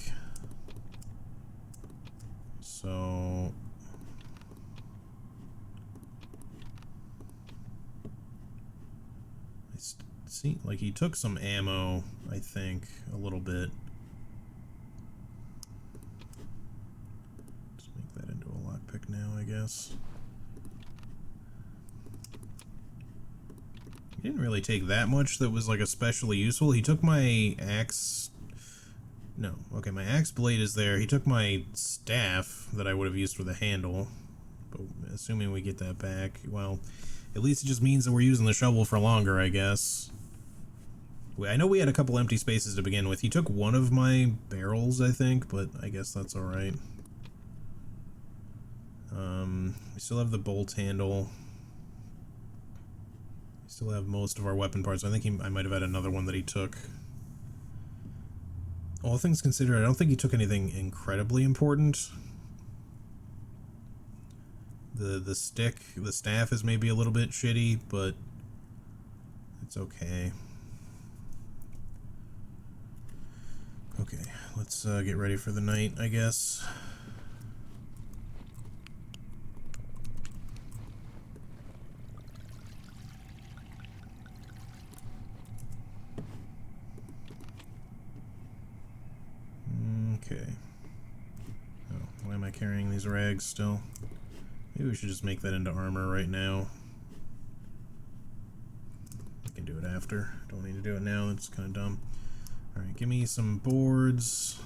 So... see, like he took some ammo, I think, a little bit. Just make that into a lockpick now, I guess. He didn't really take that much that was like especially useful. He took my axe. No, okay, my axe blade is there. He took my staff that I would have used with a handle. But assuming we get that back, well, at least it just means that we're using the shovel for longer, I guess. I know we had a couple empty spaces to begin with. He took one of my barrels, I think, but I guess that's alright. We still have the bolt handle. We still have most of our weapon parts. I think I might have had another one that he took. All things considered, I don't think he took anything incredibly important. The staff is maybe a little bit shitty, but it's okay. Okay, let's get ready for the night, I guess. Okay. Oh, why am I carrying these rags still? Maybe we should just make that into armor right now. We can do it after. Don't need to do it now, that's kind of dumb. Alright, give me some boards.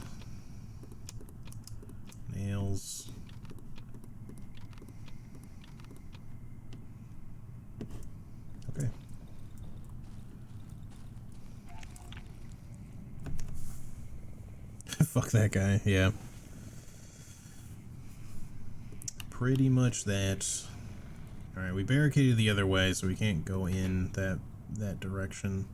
Nails. Okay. Fuck that guy, yeah. pretty much that. Alright, we barricaded the other way, so we can't go in that direction.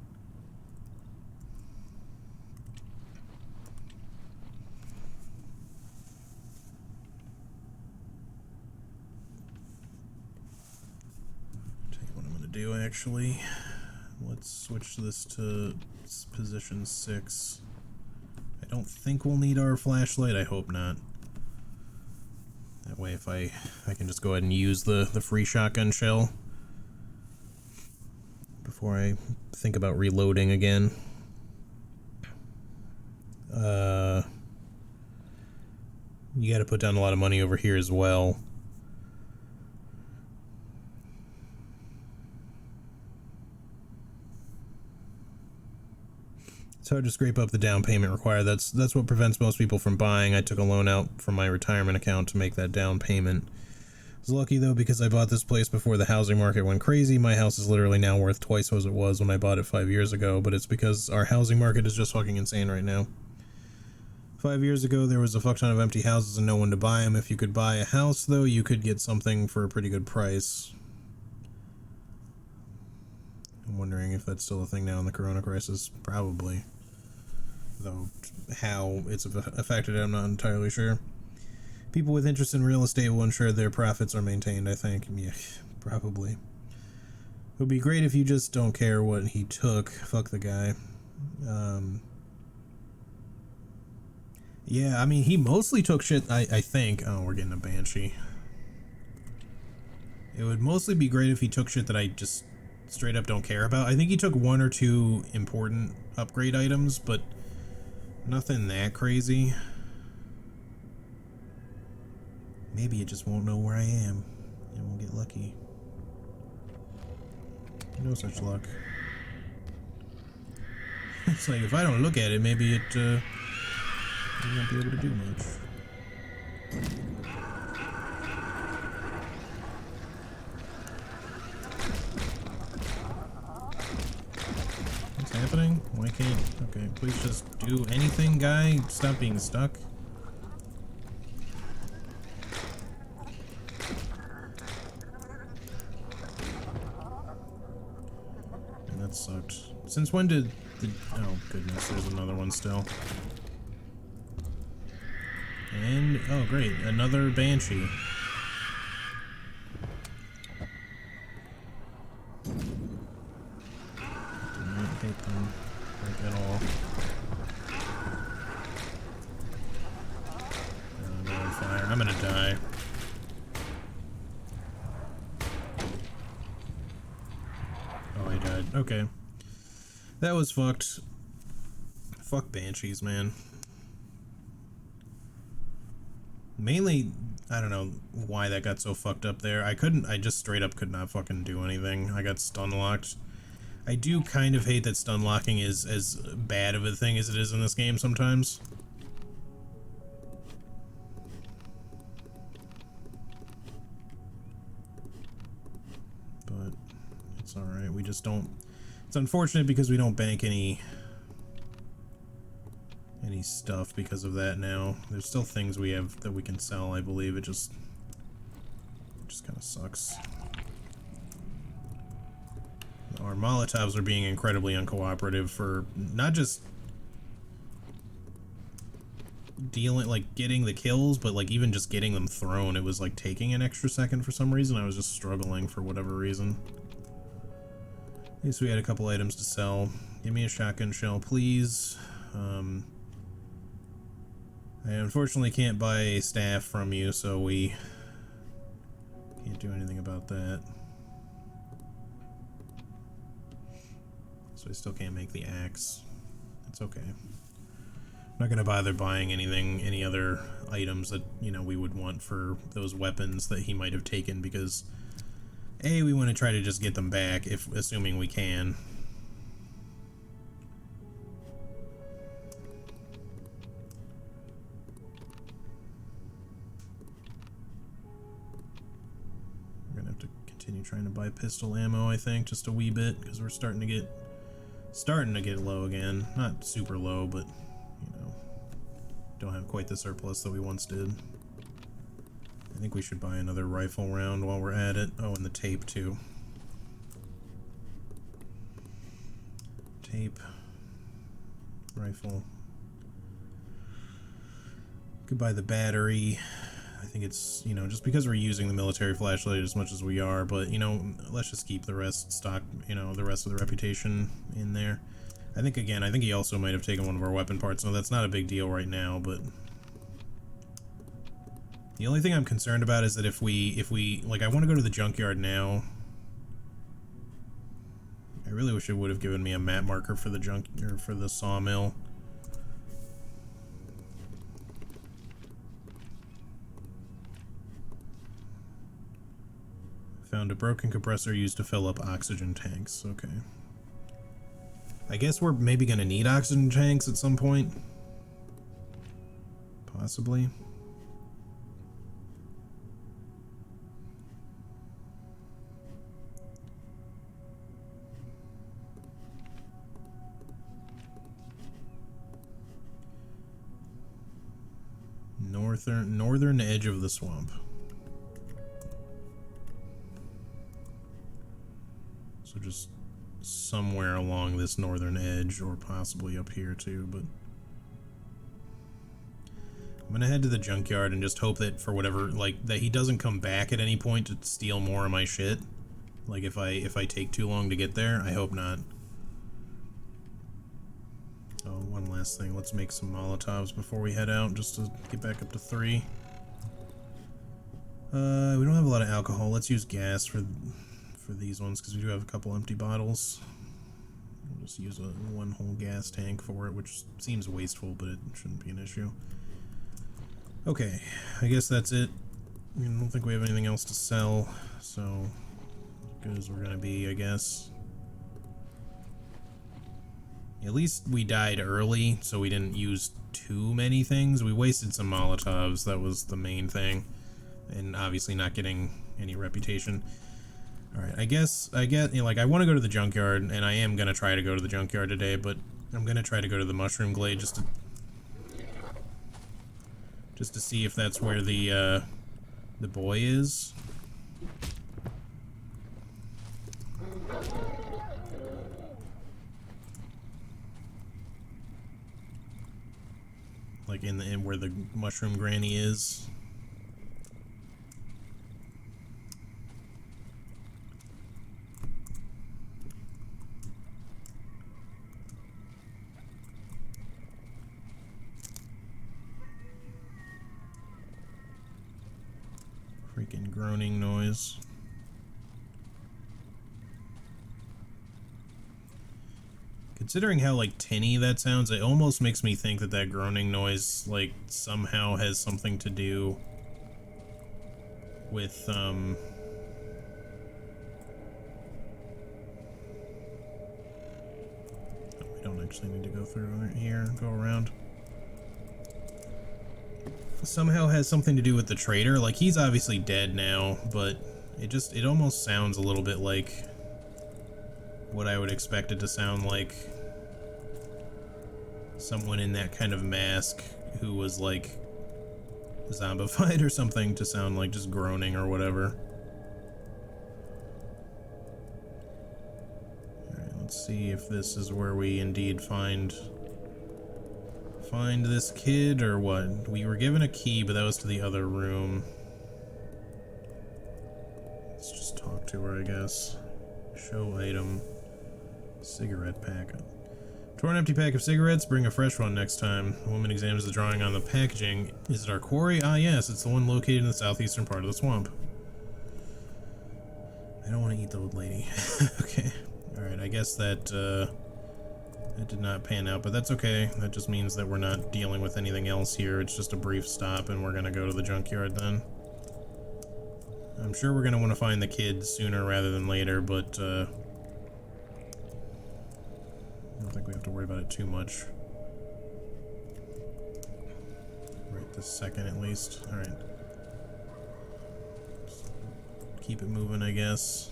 Tell you what I'm gonna do, actually. Let's switch this to position 6. I don't think we'll need our flashlight. I hope not. That way, if I can just go ahead and use the free shotgun shell before I think about reloading again. You got to put down a lot of money over here as well. It's hard to scrape up the down payment required. That's what prevents most people from buying. I took a loan out from my retirement account to make that down payment. I was lucky though because I bought this place before the housing market went crazy. My house is literally now worth twice what it was when I bought it 5 years ago, but it's because our housing market is just fucking insane right now. 5 years ago there was a fuck ton of empty houses and no one to buy them. If you could buy a house though, you could get something for a pretty good price. I'm wondering if that's still a thing now in the corona crisis. Probably. Though how it's affected it, I'm not entirely sure. People with interest in real estate will ensure their profits are maintained, I think. Yeah, probably. It would be great if you just don't care what he took. Fuck the guy. Yeah, I mean, he mostly took shit, I think. Oh, we're getting a Banshee. It would mostly be great if he took shit that I just straight up don't care about. I think he took 1 or 2 important upgrade items, but nothing that crazy. Maybe it just won't know where I am, and we'll get lucky. No such luck. It's like, if I don't look at it, maybe it won't be able to do much. What's happening? Why can't... Okay, please just do anything, guy. Stop being stuck. And that sucked. Since when did the... Oh, goodness, there's another one still. And... Oh, great. Another Banshee. Hit them like at all. I'm on fire. I'm gonna die. Oh, I died. Okay. That was fucked. Fuck Banshees, man. Mainly, I don't know why that got so fucked up there. I just straight up could not fucking do anything. I got stun locked. I do kind of hate that stun locking is as bad of a thing as it is in this game sometimes. But it's alright, we just don't... It's unfortunate because we don't bank any stuff because of that now. There's still things we have that we can sell, I believe. It just kind of sucks. Our Molotovs are being incredibly uncooperative for not just dealing, like, getting the kills, but, like, even just getting them thrown. It was, like, taking an extra second for some reason. I was just struggling for whatever reason. At least we had a couple items to sell. Give me a shotgun shell, please. I unfortunately can't buy a staff from you, so we can't do anything about that. So I still can't make the axe. It's okay. I'm not gonna bother buying any other items that, you know, we would want for those weapons that he might have taken, because A, we want to try to just get them back, assuming we can. We're gonna have to continue trying to buy pistol ammo, I think, just a wee bit, because we're starting to get low again. Not super low, but, you know, don't have quite the surplus that we once did. And think we should buy another rifle round while we're at it. Oh, and the tape too. Tape. Rifle. Could buy the battery. I think it's, you know, just because we're using the military flashlight as much as we are, but, you know, let's just keep the rest stock, you know, the rest of the reputation in there. I think, again, I think he also might have taken one of our weapon parts, so that's not a big deal right now, but... The only thing I'm concerned about is that if we, like, I want to go to the junkyard now. I really wish it would have given me a map marker for the or for the sawmill. Found a broken compressor used to fill up oxygen tanks. Okay. I guess we're maybe gonna need oxygen tanks at some point. Possibly. Northern edge of the swamp. So just somewhere along this northern edge, or possibly up here too, but I'm gonna head to the junkyard and just hope that for whatever, like, that he doesn't come back at any point to steal more of my shit. Like, if I take too long to get there, I hope not. Oh, one last thing. Let's make some Molotovs before we head out, just to get back up to 3. We don't have a lot of alcohol. Let's use gas for these ones, because we do have a couple empty bottles. We'll just use one whole gas tank for it, which seems wasteful, but it shouldn't be an issue. Okay, I guess that's it. I don't think we have anything else to sell, so as good as we're gonna be, I guess. At least we died early, so we didn't use too many things. We wasted some Molotovs, that was the main thing. And obviously not getting any reputation. Alright, I get, you know, like, I want to go to the junkyard, and I am going to try to go to the junkyard today, but I'm going to try to go to the Mushroom Glade just to see if that's where the boy is. Like in where the Mushroom Granny is. Freaking groaning noise. Considering how, like, tinny that sounds, it almost makes me think that that groaning noise, like, somehow has something to do with, we don't actually need to go through here, go around. Somehow has something to do with the trader. Like, he's obviously dead now, but it almost sounds a little bit like what I would expect it to sound like. Someone in that kind of mask who was, like, zombified or something to sound like just groaning or whatever. Alright, let's see if this is where we indeed find this kid or what. We were given a key, but that was to the other room. Let's just talk to her, I guess. Show item. Cigarette pack. Torn empty pack of cigarettes, bring a fresh one next time. The woman examines the drawing on the packaging. Is it our quarry? Ah yes, it's the one located in the southeastern part of the swamp. I don't want to eat the old lady. Okay. Alright, I guess that did not pan out, but that's okay. That just means that we're not dealing with anything else here. It's just a brief stop, and we're gonna go to the junkyard then. I'm sure we're gonna want to find the kids sooner rather than later, but I don't think we have to worry about it too much. Right this second, at least. Alright. Keep it moving, I guess.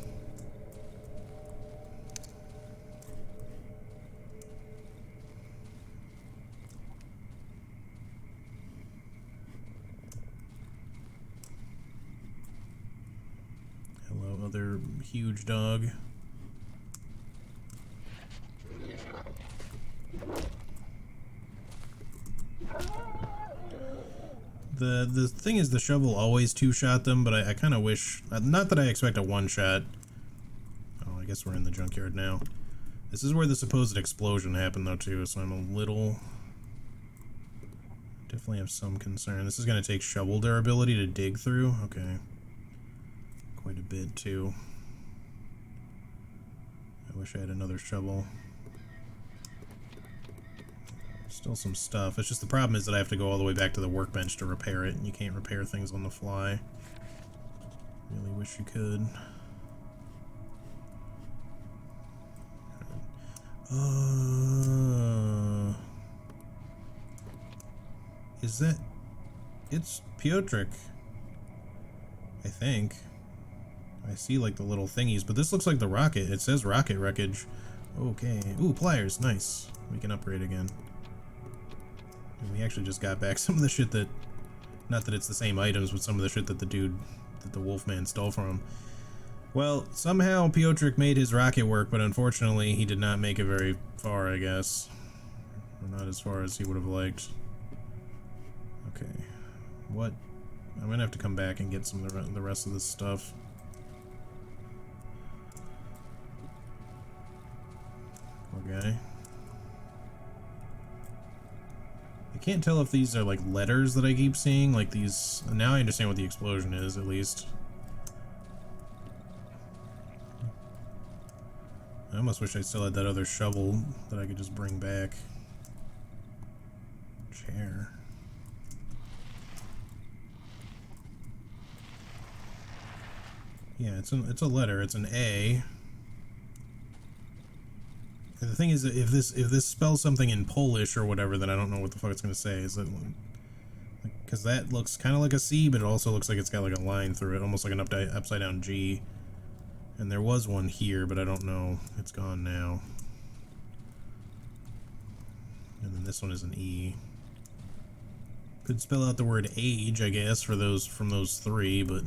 Another huge dog. The thing is, the shovel always two-shot them, but I kind of wish... Not that I expect a one-shot. Oh, I guess we're in the junkyard now. This is where the supposed explosion happened, though, too, so I'm a little... Definitely have some concern. This is going to take shovel durability to dig through? Okay. Quite a bit, too. I wish I had another shovel. Still some stuff. It's just the problem is that I have to go all the way back to the workbench to repair it, and you can't repair things on the fly. Really wish you could. Is that... It's Piotrek. I think. I see like the little thingies, but this looks like the rocket. It says rocket wreckage. Okay. Ooh, pliers. Nice. We can upgrade again. And we actually just got back some of the shit that... Not that it's the same items, but some of the shit that the dude... That the Wolfman stole from him. Well, somehow Piotrek made his rocket work, but unfortunately he did not make it very far, I guess. Or not as far as he would have liked. Okay. What? I'm gonna have to come back and get some of the rest of this stuff. Okay. I can't tell if these are like letters that I keep seeing, like these... Now I understand what the explosion is, at least. I almost wish I still had that other shovel that I could just bring back. Chair. Yeah, it's a letter. It's an A. And the thing is, that if this spells something in Polish or whatever, then I don't know what the fuck it's gonna say. Is it because that looks kind of like a C, but it also looks like it's got like a line through it, almost like an upside down G. And there was one here, but I don't know. It's gone now. And then this one is an E. Could spell out the word age, I guess, for those from those three, but...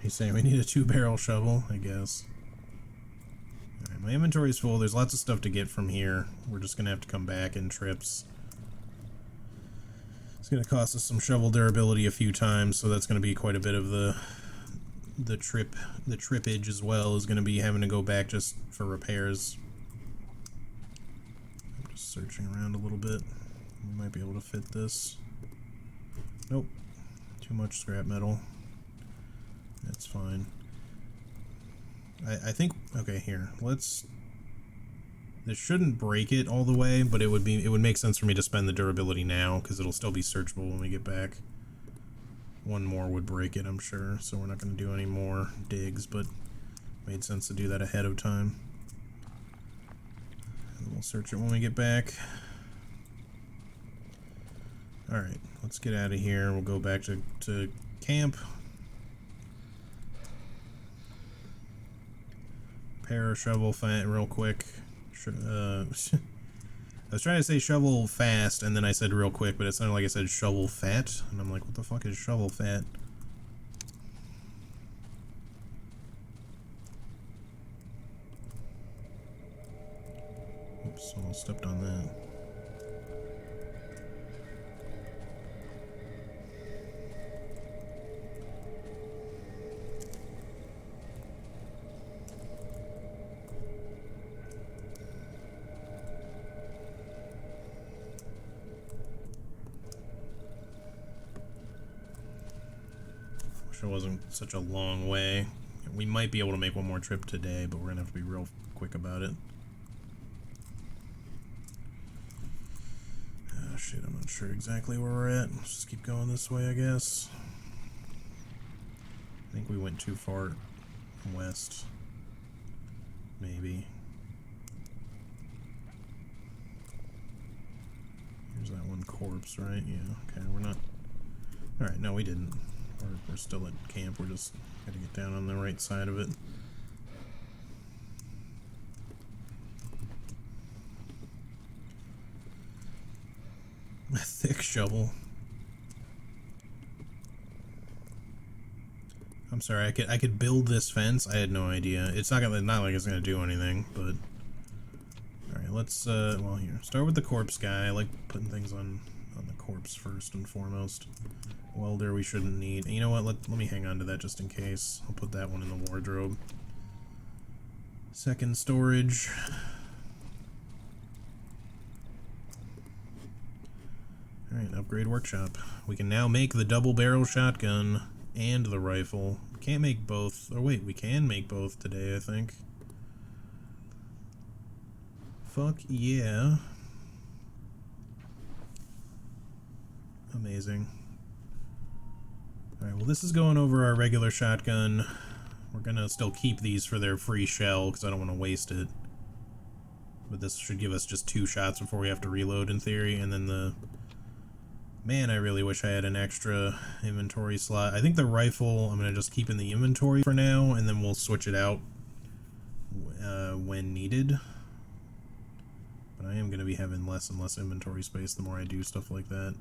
He's saying we need a 2-barrel shovel, I guess. Alright, my inventory's full. There's lots of stuff to get from here. We're just gonna have to come back in trips. It's gonna cost us some shovel durability a few times, so that's gonna be quite a bit of the trippage as well, is gonna be having to go back just for repairs. I'm just searching around a little bit. We might be able to fit this. Nope. Too much scrap metal. That's fine. I think, okay, here, let's, this shouldn't break it all the way, but it would make sense for me to spend the durability now, because it'll still be searchable when we get back. One more would break it, I'm sure, so we're not going to do any more digs, but made sense to do that ahead of time. And we'll search it when we get back. Alright, let's get out of here. We'll go back to camp. Repair a shovel real quick. I was trying to say shovel fast, and then I said real quick, but it sounded like I said shovel fat, and I'm like, what the fuck is shovel fat? Oops, almost stepped on that. It wasn't such a long way. We might be able to make one more trip today, but we're gonna have to be real quick about it. Oh shit, I'm not sure exactly where we're at. Let's just keep going this way, I guess. I think we went too far west. Maybe. Here's that one corpse, right? Yeah, okay, we're not... Alright, no, we didn't. We're still at camp, we're just gotta get down on the right side of it. A thick shovel. I'm sorry, I could build this fence. I had no idea. It's not like it's gonna do anything, but alright, let's well, here. Start with the corpse guy. I like putting things on the corpse first and foremost. Welder we shouldn't need. You know what, let me hang on to that just in case. I'll put that one in the wardrobe. Second storage. Alright, upgrade workshop. We can now make the double barrel shotgun and the rifle. Can't make both. Oh wait, we can make both today, I think. Fuck yeah. Amazing. Alright, well this is going over our regular shotgun. We're gonna still keep these for their free shell, because I don't want to waste it. But this should give us just 2 shots before we have to reload in theory, and then the... Man, I really wish I had an extra inventory slot. I think the rifle I'm gonna just keep in the inventory for now, and then we'll switch it out when needed. But I am gonna be having less and less inventory space the more I do stuff like that.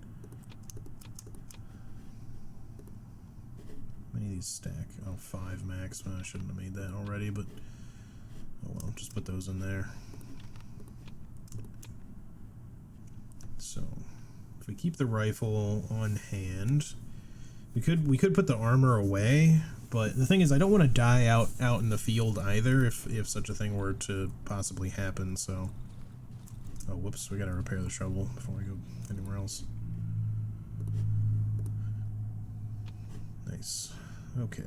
How many of these stack? Oh, 5 max. Well, I shouldn't have made that already, but oh well, just put those in there. So if we keep the rifle on hand, we could put the armor away, but the thing is I don't want to die out in the field either if such a thing were to possibly happen. So oh whoops, we gotta repair the shovel before we go anywhere else. Nice. Okay.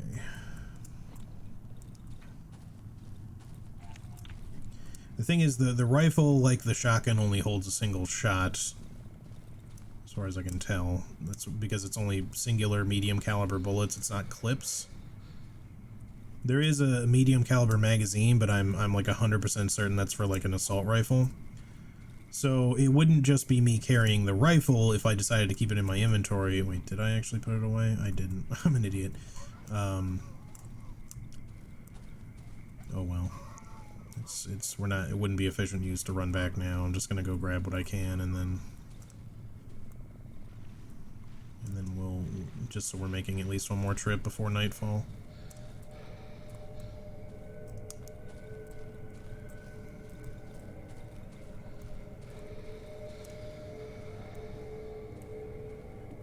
The thing is the rifle, like the shotgun, only holds a single shot. As far as I can tell. That's because it's only singular medium caliber bullets, it's not clips. There is a medium caliber magazine, but I'm like 100% certain that's for like an assault rifle. So it wouldn't just be me carrying the rifle if I decided to keep it in my inventory. Wait, did I actually put it away? I didn't. I'm an idiot. Oh well. It wouldn't be efficient use to run back now. I'm just gonna go grab what I can and then we'll, just so we're making at least one more trip before nightfall.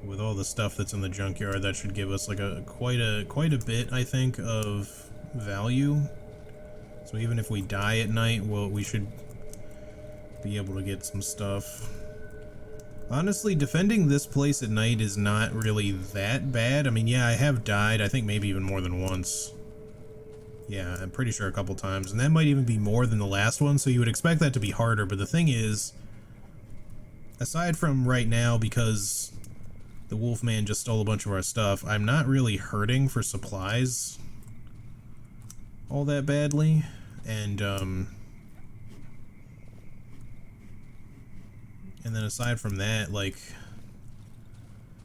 With all the stuff that's in the junkyard, that should give us like quite a bit, I think, of value. So even if we die at night, well, we should be able to get some stuff. Honestly, defending this place at night is not really that bad. I mean, yeah, I have died, I think maybe even more than once. Yeah, I'm pretty sure a couple times, and that might even be more than the last one, so you would expect that to be harder, but the thing is, aside from right now, because the Wolfman just stole a bunch of our stuff, I'm not really hurting for supplies all that badly, and then aside from that, like,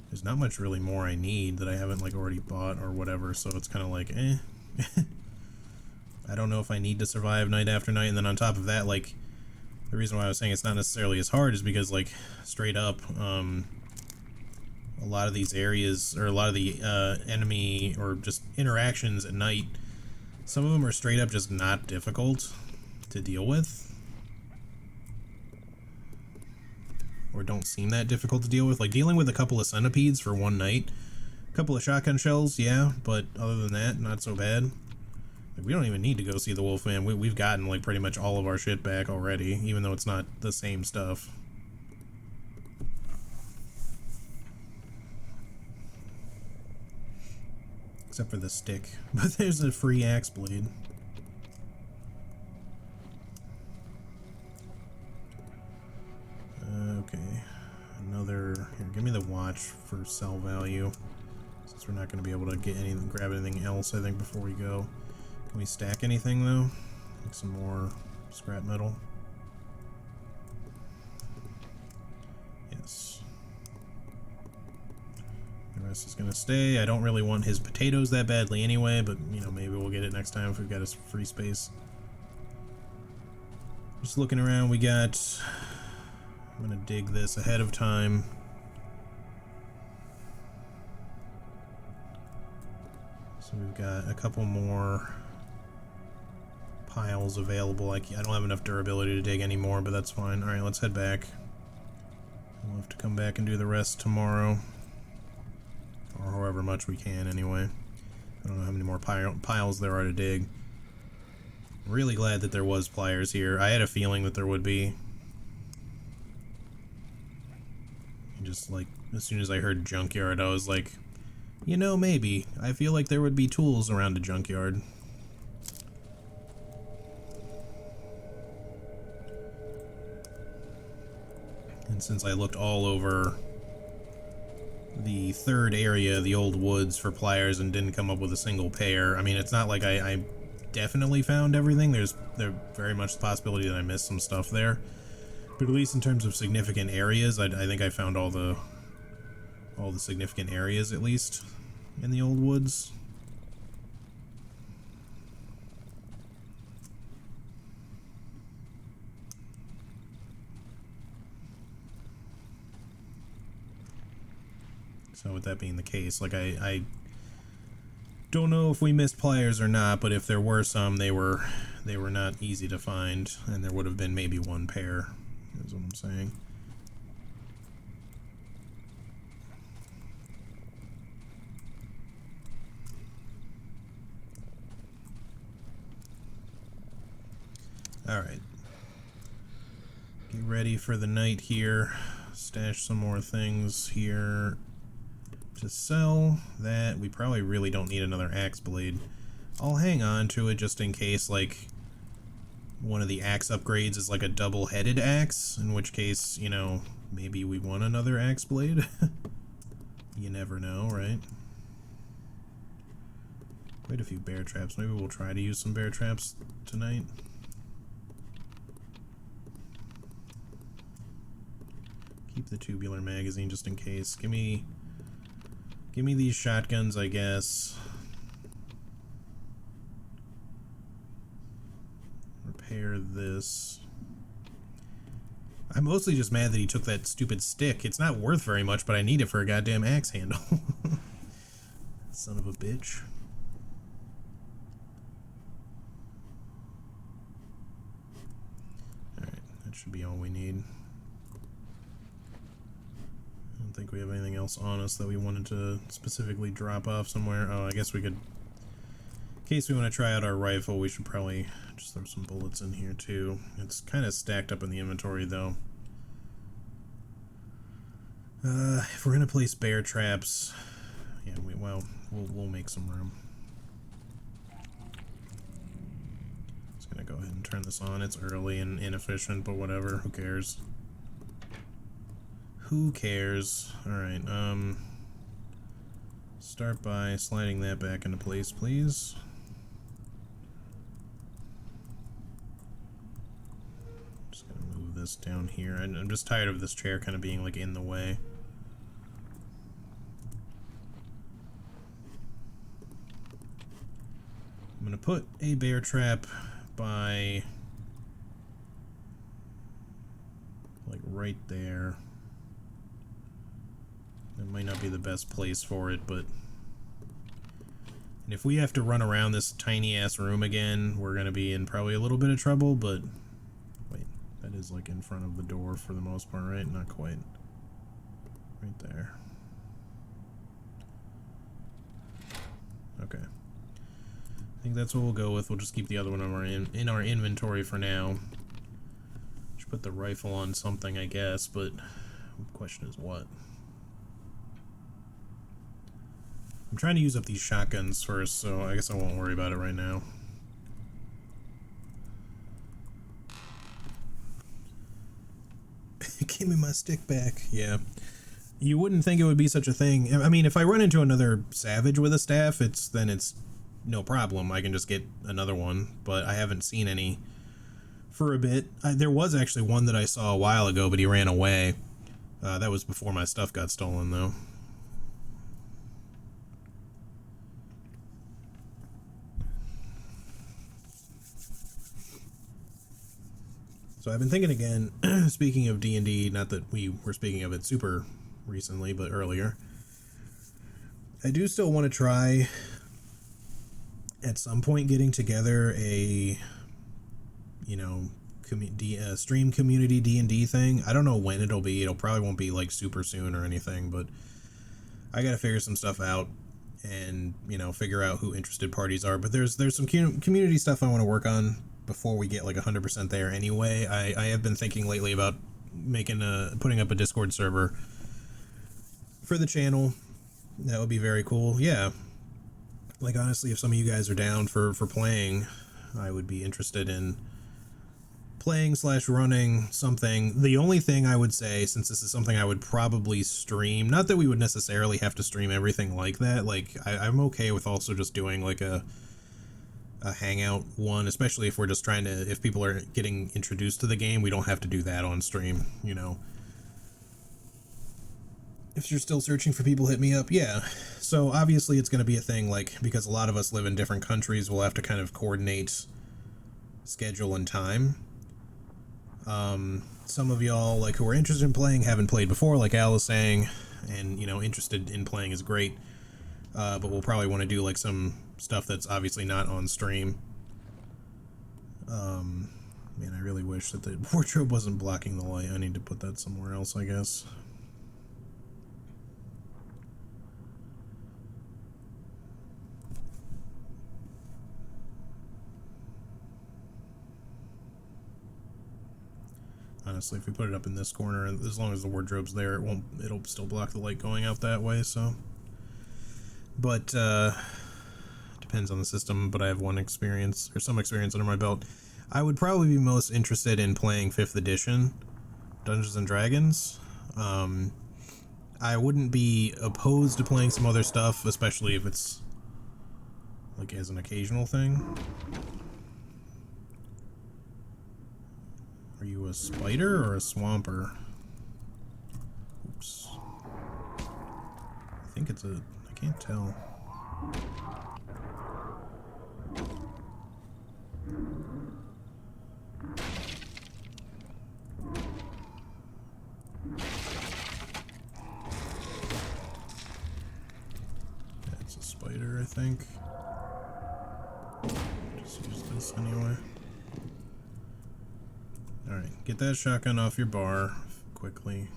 there's not much really more I need that I haven't, like, already bought or whatever, so it's kind of like, eh. I don't know if I need to survive night after night, and then on top of that, like, the reason why I was saying it's not necessarily as hard is because, like, straight up, a lot of these areas, or a lot of the enemy or just interactions at night, some of them are straight up just not difficult to deal with. Or don't seem that difficult to deal with. Like, dealing with a couple of centipedes for one night, a couple of shotgun shells, yeah, but other than that, not so bad. Like, we don't even need to go see the Wolfman. We've gotten, like, pretty much all of our shit back already, even though it's not the same stuff. Except for the stick. But there's a free axe blade. Okay. Another... Here, give me the watch for sell value. Since we're not going to be able to get grab anything else, I think, before we go. Can we stack anything, though? Like some more scrap metal? Yes. The rest is gonna stay. I don't really want his potatoes that badly anyway, but, you know, maybe we'll get it next time if we've got his free space. Just looking around, we got... I'm gonna dig this ahead of time. So we've got a couple more piles available. I don't have enough durability to dig anymore, but that's fine. Alright, let's head back. We'll have to come back and do the rest tomorrow. Or however much we can, anyway. I don't know how many more piles there are to dig. I'm really glad that there was pliers here. I had a feeling that there would be. And just like, as soon as I heard junkyard, I was like, you know, maybe. I feel like there would be tools around a junkyard. And since I looked all over the third area, the old woods, for pliers and didn't come up with a single pair, I mean, it's not like I definitely found everything. There's very much the possibility that I missed some stuff there. But at least in terms of significant areas, I think I found all the significant areas, at least, in the old woods. So with that being the case, like I don't know if we missed pliers or not, but if there were some, they were not easy to find, and there would have been maybe one pair, is what I'm saying. Alright. Get ready for the night here. Stash some more things here to sell. That we probably really don't need another axe blade. I'll hang on to it just in case, like, one of the axe upgrades is like a double-headed axe, in which case, you know, maybe we want another axe blade. You never know, right? Quite a few bear traps. Maybe we'll try to use some bear traps tonight. Keep the tubular magazine just in case. Give me these shotguns, I guess. Repair this. I'm mostly just mad that he took that stupid stick. It's not worth very much, but I need it for a goddamn axe handle. Son of a bitch. Alright, that should be all we need. I don't think we have anything else on us that we wanted to specifically drop off somewhere. Oh, I guess we could, in case we want to try out our rifle, we should probably just throw some bullets in here too. It's kind of stacked up in the inventory though. If we're gonna place bear traps, yeah, we'll make some room. Just gonna go ahead and turn this on. It's early and inefficient, but whatever. Who cares? Who cares? Alright, start by sliding that back into place, please. Just gonna move this down here. I'm just tired of this chair kind of being like in the way. I'm gonna put a bear trap by like right there. That might not be the best place for it, but and if we have to run around this tiny ass room again, we're gonna be in probably a little bit of trouble. But wait, that is like in front of the door for the most part, right? Not quite. Right there. Okay. I think that's what we'll go with. We'll just keep the other one in our inventory for now. Should put the rifle on something, I guess, but the question is what? I'm trying to use up these shotguns first, so I guess I won't worry about it right now. Give me my stick back. Yeah. You wouldn't think it would be such a thing. I mean, if I run into another savage with a staff, then it's no problem. I can just get another one, but I haven't seen any for a bit. There was actually one that I saw a while ago, but he ran away. That was before my stuff got stolen, though. So I've been thinking again, speaking of D&D, not that we were speaking of it super recently, but earlier, I do still want to try at some point getting together a, you know, stream community D&D thing. I don't know when it'll be. It'll probably won't be like super soon or anything, but I gotta figure some stuff out and, you know, figure out who interested parties are. But there's some community stuff I want to work on before we get like 100% there anyway. I have been thinking lately about putting up a Discord server for the channel. That would be very cool. Yeah, like honestly, if some of you guys are down for playing, I would be interested in playing / running something. The only thing I would say, since this is something I would probably stream, not that we would necessarily have to stream everything like that, like I'm okay with also just doing like a hangout one, especially if we're just trying to, if people are getting introduced to the game, we don't have to do that on stream, you know. If you're still searching for people, hit me up. Yeah, so obviously it's going to be a thing, like, because a lot of us live in different countries, we'll have to kind of coordinate schedule and time. Some of y'all, like, who are interested in playing haven't played before, like Al is saying, and, you know, interested in playing is great, but we'll probably want to do like some stuff that's obviously not on stream. Man, I really wish that the wardrobe wasn't blocking the light. I need to put that somewhere else, I guess. Honestly, if we put it up in this corner, and as long as the wardrobe's there, it'll still block the light going out that way, so. But, depends on the system, but I have some experience under my belt. I would probably be most interested in playing 5th edition Dungeons and Dragons. I wouldn't be opposed to playing some other stuff, especially if it's like as an occasional thing. Are you a spider or a swamper? Oops. I think it's I can't tell. That's a spider, I think. Just use this anyway. Alright, get that shotgun off your bar quickly.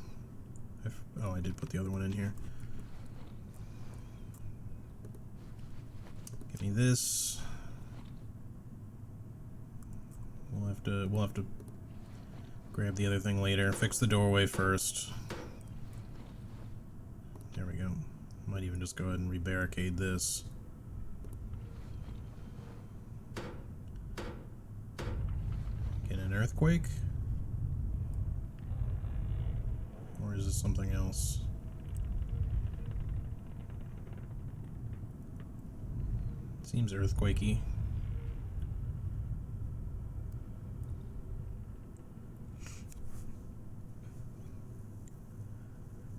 Oh, I did put the other one in here. Give me this. We'll have to grab the other thing later. Fix the doorway first. There we go. Might even just go ahead and rebarricade this. Get an earthquake? Or is this something else? Seems earthquakey.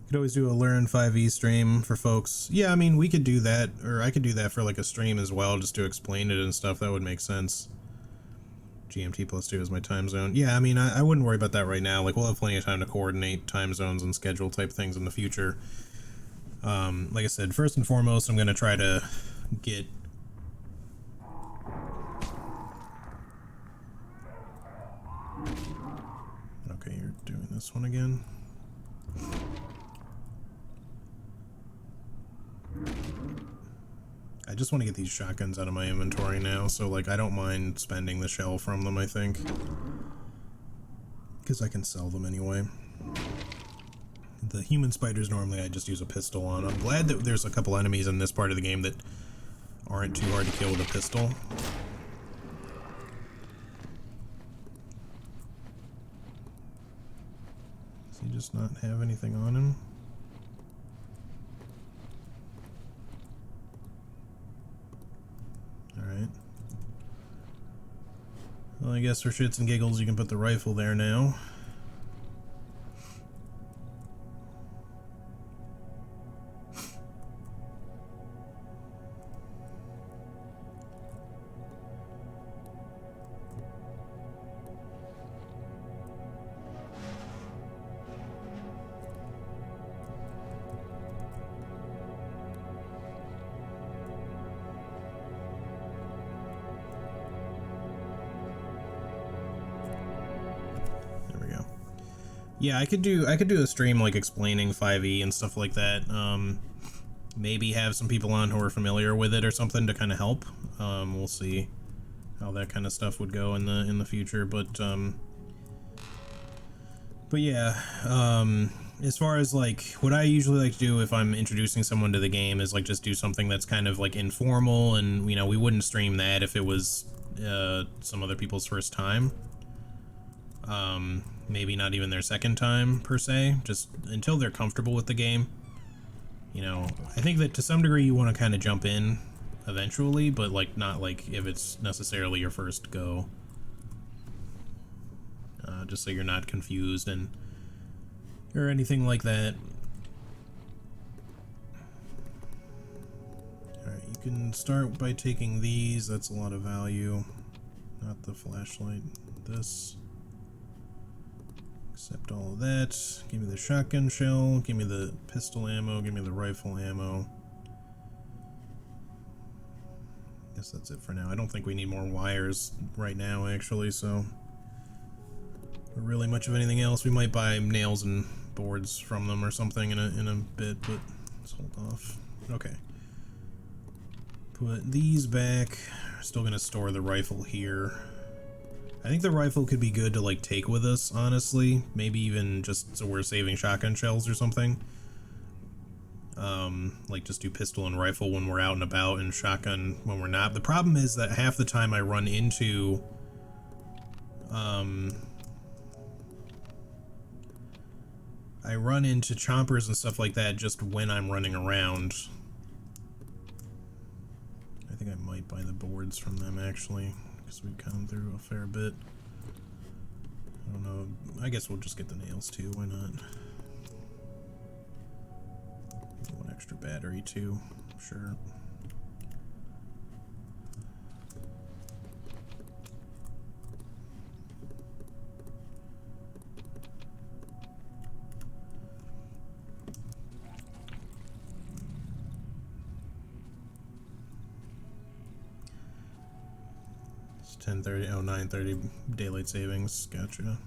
Could always do a Learn 5e stream for folks. Yeah, I mean, we could do that, or I could do that for like a stream as well, just to explain it and stuff. That would make sense. GMT +2 is my time zone. Yeah, I mean, I wouldn't worry about that right now. Like, we'll have plenty of time to coordinate time zones and schedule type things in the future. Like I said, first and foremost, I'm going to try to get... Okay, you're doing this one again. I just want to get these shotguns out of my inventory now, so like I don't mind spending the shell from them, I think. Because I can sell them anyway. The human spiders, normally I just use a pistol on. I'm glad that there's a couple enemies in this part of the game that aren't too hard to kill with a pistol. Does he just not have anything on him? Alright. Well, I guess for shits and giggles you can put the rifle there now. Yeah, I could do a stream like explaining 5e and stuff like that. Maybe have some people on who are familiar with it or something to kind of help. We'll see how that kind of stuff would go in the future, but yeah, as far as like what I usually like to do if I'm introducing someone to the game is like just do something that's kind of like informal, and you know, we wouldn't stream that if it was some other people's first time. Maybe not even their second time per se, just until they're comfortable with the game. You know, I think that to some degree you want to kind of jump in eventually, but like not like if it's necessarily your first go. Just so you're not confused and or anything like that. Alright, you can start by taking these, that's a lot of value. Not the flashlight, this. Accept all of that. Give me the shotgun shell, give me the pistol ammo, give me the rifle ammo. Guess that's it for now. I don't think we need more wires right now, actually, so... Or really much of anything else. We might buy nails and boards from them or something in a bit, but let's hold off. Okay. Put these back. Still gonna store the rifle here. I think the rifle could be good to like take with us, honestly. Maybe even just so we're saving shotgun shells or something. Like just do pistol and rifle when we're out and about and shotgun when we're not. The problem is that half the time I run into chompers and stuff like that just when I'm running around. I think I might buy the boards from them actually, because we've gone through a fair bit. I don't know. I guess we'll just get the nails too. Why not? One extra battery too. Sure. It's 10:30. Oh, 9:30 daylight savings. Gotcha.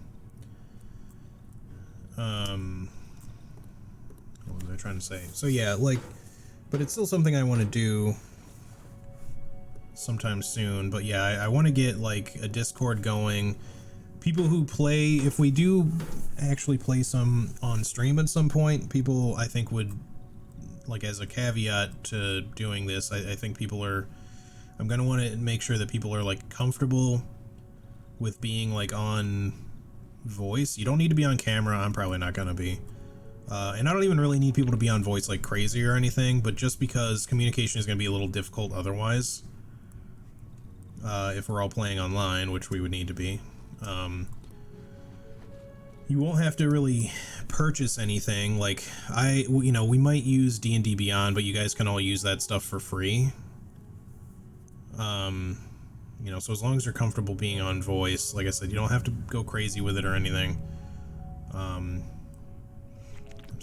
What was I trying to say? So yeah, like, but it's still something I want to do sometime soon. But yeah, I want to get like a Discord going. People who play, if we do actually play some on stream at some point, people I think would, like as a caveat to doing this, I think people are, I'm gonna want to make sure that people are like comfortable with being like on voice. You don't need to be on camera. I'm probably not gonna be. And I don't even really need people to be on voice like crazy or anything, but just because communication is going to be a little difficult otherwise, if we're all playing online, which we would need to be. You won't have to really purchase anything. Like, you know, we might use D&D Beyond, but you guys can all use that stuff for free. You know, so as long as you're comfortable being on voice, like I said, you don't have to go crazy with it or anything. I'm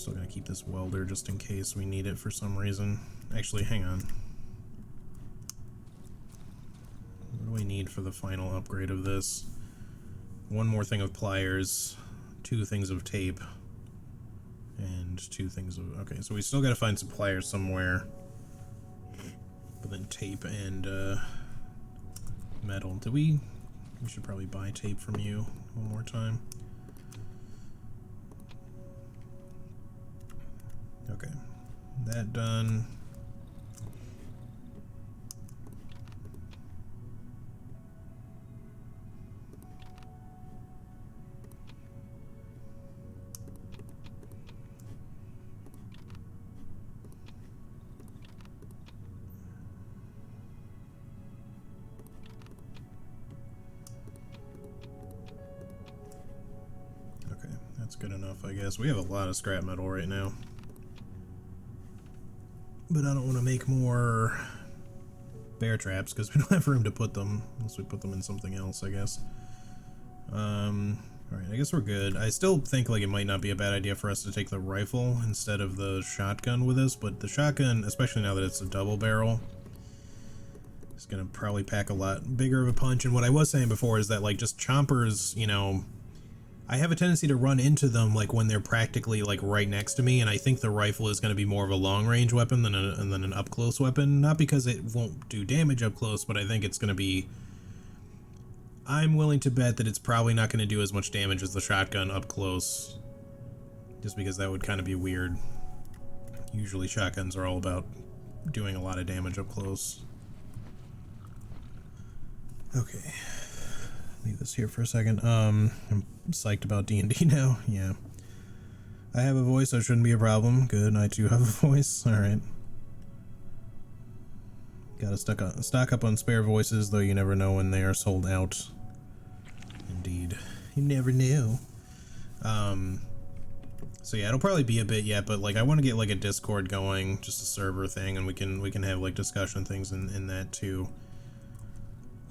still gonna keep this welder just in case we need it for some reason. Actually, hang on. What do we need for the final upgrade of this? One more thing of pliers, 2 things of tape, and 2 things of... Okay, so we still gotta find some pliers somewhere. But then tape and metal. Did we should probably buy tape from you one more time. Okay, that done. Okay, that's good enough, I guess. We have a lot of scrap metal right now. But I don't want to make more bear traps because we don't have room to put them unless we put them in something else, I guess. Alright, I guess we're good. I still think like it might not be a bad idea for us to take the rifle instead of the shotgun with us, but the shotgun, especially now that it's a double barrel, is gonna probably pack a lot bigger of a punch. And what I was saying before is that like just chompers, you know, I have a tendency to run into them like when they're practically like right next to me, and I think the rifle is going to be more of a long-range weapon than an up-close weapon. Not because it won't do damage up close, but I think it's going to be... I'm willing to bet that it's probably not going to do as much damage as the shotgun up close, just because that would kind of be weird. Usually shotguns are all about doing a lot of damage up close. Okay. Leave this here for a second. I'm psyched about D&D now. Yeah. I have a voice, so it shouldn't be a problem. Good, I too have a voice. Alright. Gotta stock up on spare voices, though you never know when they are sold out. Indeed. You never know. So yeah, it'll probably be a bit yet, but like I want to get like a Discord going, just a server thing, and we can have like discussion things in that too.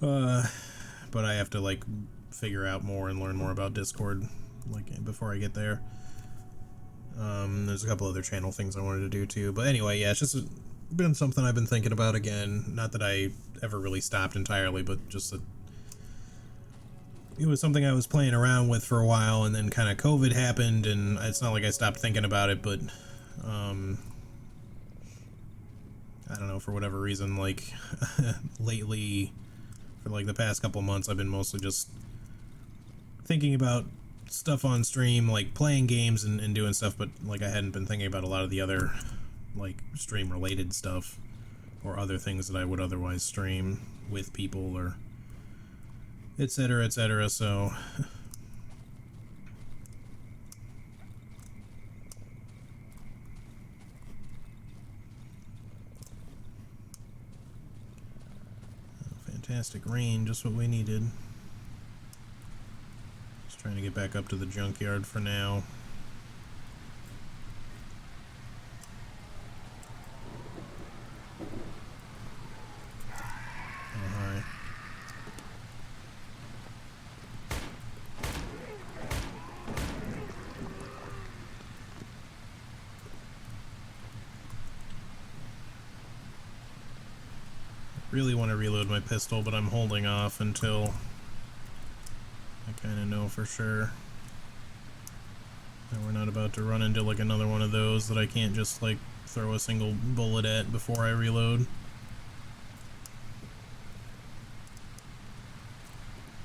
But I have to like figure out more and learn more about Discord like before I get there. There's a couple other channel things I wanted to do too, but anyway, yeah, it's just been something I've been thinking about again. Not that I ever really stopped entirely, but just that it was something I was playing around with for a while, and then kind of COVID happened, and it's not like I stopped thinking about it, but I don't know, for whatever reason, like lately, for like the past couple months, I've been mostly just thinking about stuff on stream, like playing games and doing stuff, but like I hadn't been thinking about a lot of the other like stream related stuff or other things that I would otherwise stream with people or etc, etc. So fantastic rain, just what we needed. Just trying to get back up to the junkyard for now. Really want to reload my pistol, but I'm holding off until I kind of know for sure that we're not about to run into like another one of those that I can't just like throw a single bullet at before I reload.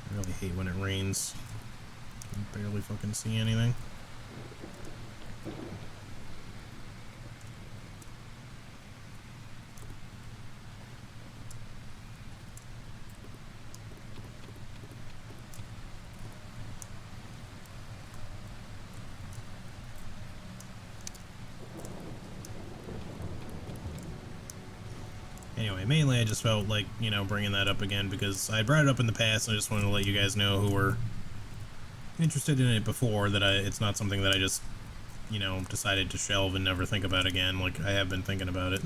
I really hate when it rains. I can barely fucking see anything. Anyway, mainly I just felt like, you know, bringing that up again because I brought it up in the past and I just wanted to let you guys know who were interested in it before that it's not something that I just, you know, decided to shelve and never think about again. Like, I have been thinking about it.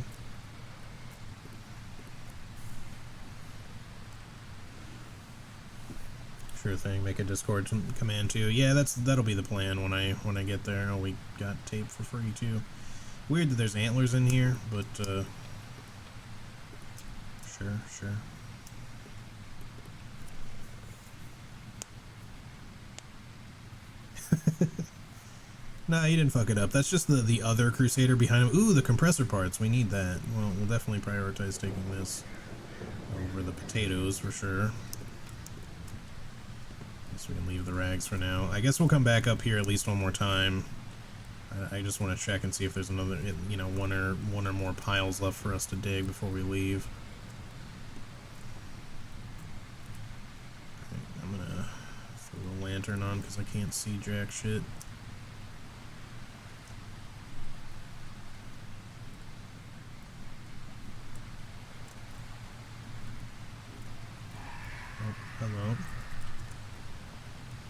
Sure thing, make a Discord command too. Yeah, that'll be the plan when I get there. Oh, we got tape for free too. Weird that there's antlers in here, but sure. Nah, he didn't fuck it up. That's just the other Crusader behind him. Ooh, the compressor parts. We need that. Well, we'll definitely prioritize taking this over the potatoes for sure. Guess we can leave the rags for now. I guess we'll come back up here at least one more time. I just want to check and see if there's another, you know, one or more piles left for us to dig before we leave. I'm gonna throw the lantern on because I can't see jack shit. Oh, hello.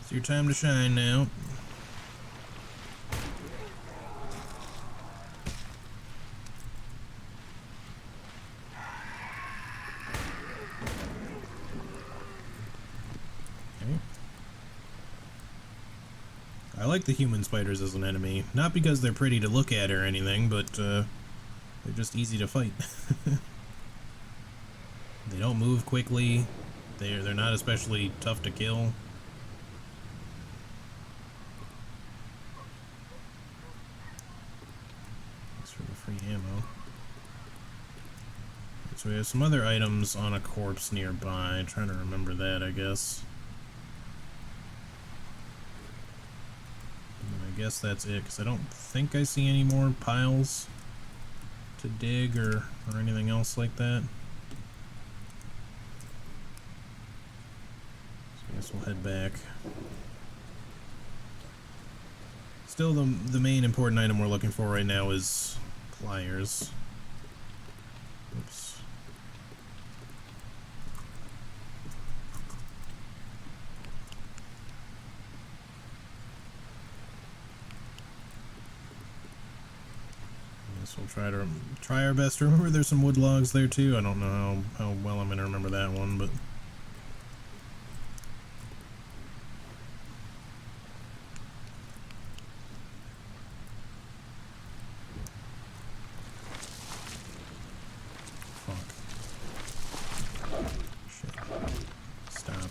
It's your time to shine now. I like the human spiders as an enemy, not because they're pretty to look at or anything, but they're just easy to fight. They don't move quickly. They're not especially tough to kill. for the free ammo. So we have some other items on a corpse nearby. I'm trying to remember that, I guess. And I guess that's it, because I don't think I see any more piles to dig or anything else like that. So I guess we'll head back. Still, the main important item we're looking for right now is pliers. Oops. We'll try our best to remember. There's some wood logs there too. I don't know how well I'm gonna remember that one, but fuck. Shit. Stop.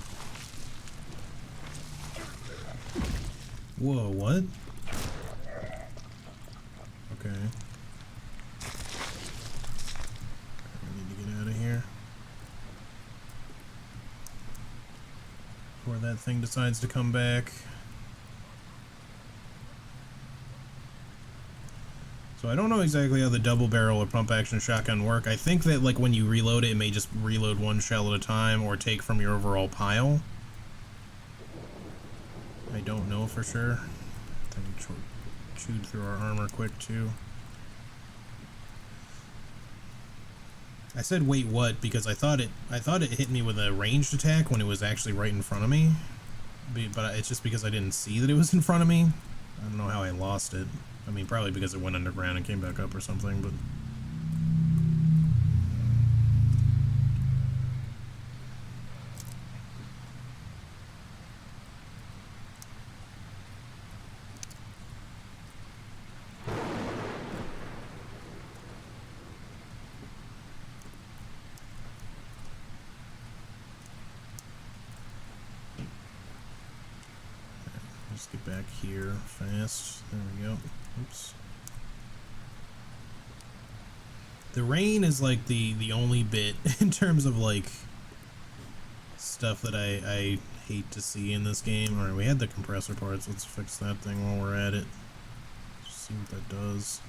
Whoa, what? Okay. Before that thing decides to come back. So I don't know exactly how the double barrel or pump action shotgun work. I think that like when you reload it, it may just reload one shell at a time or take from your overall pile. I don't know for sure. I think we chewed through our armor quick too. I said wait what because I thought it hit me with a ranged attack when it was actually right in front of me. But it's just because I didn't see that it was in front of me. I don't know how I lost it. I mean, probably because it went underground and came back up or something, but let's get back here fast. There we go. Oops. The rain is like the only bit in terms of like stuff that I hate to see in this game. Alright, we had the compressor parts. Let's fix that thing while we're at it. Just see what that does.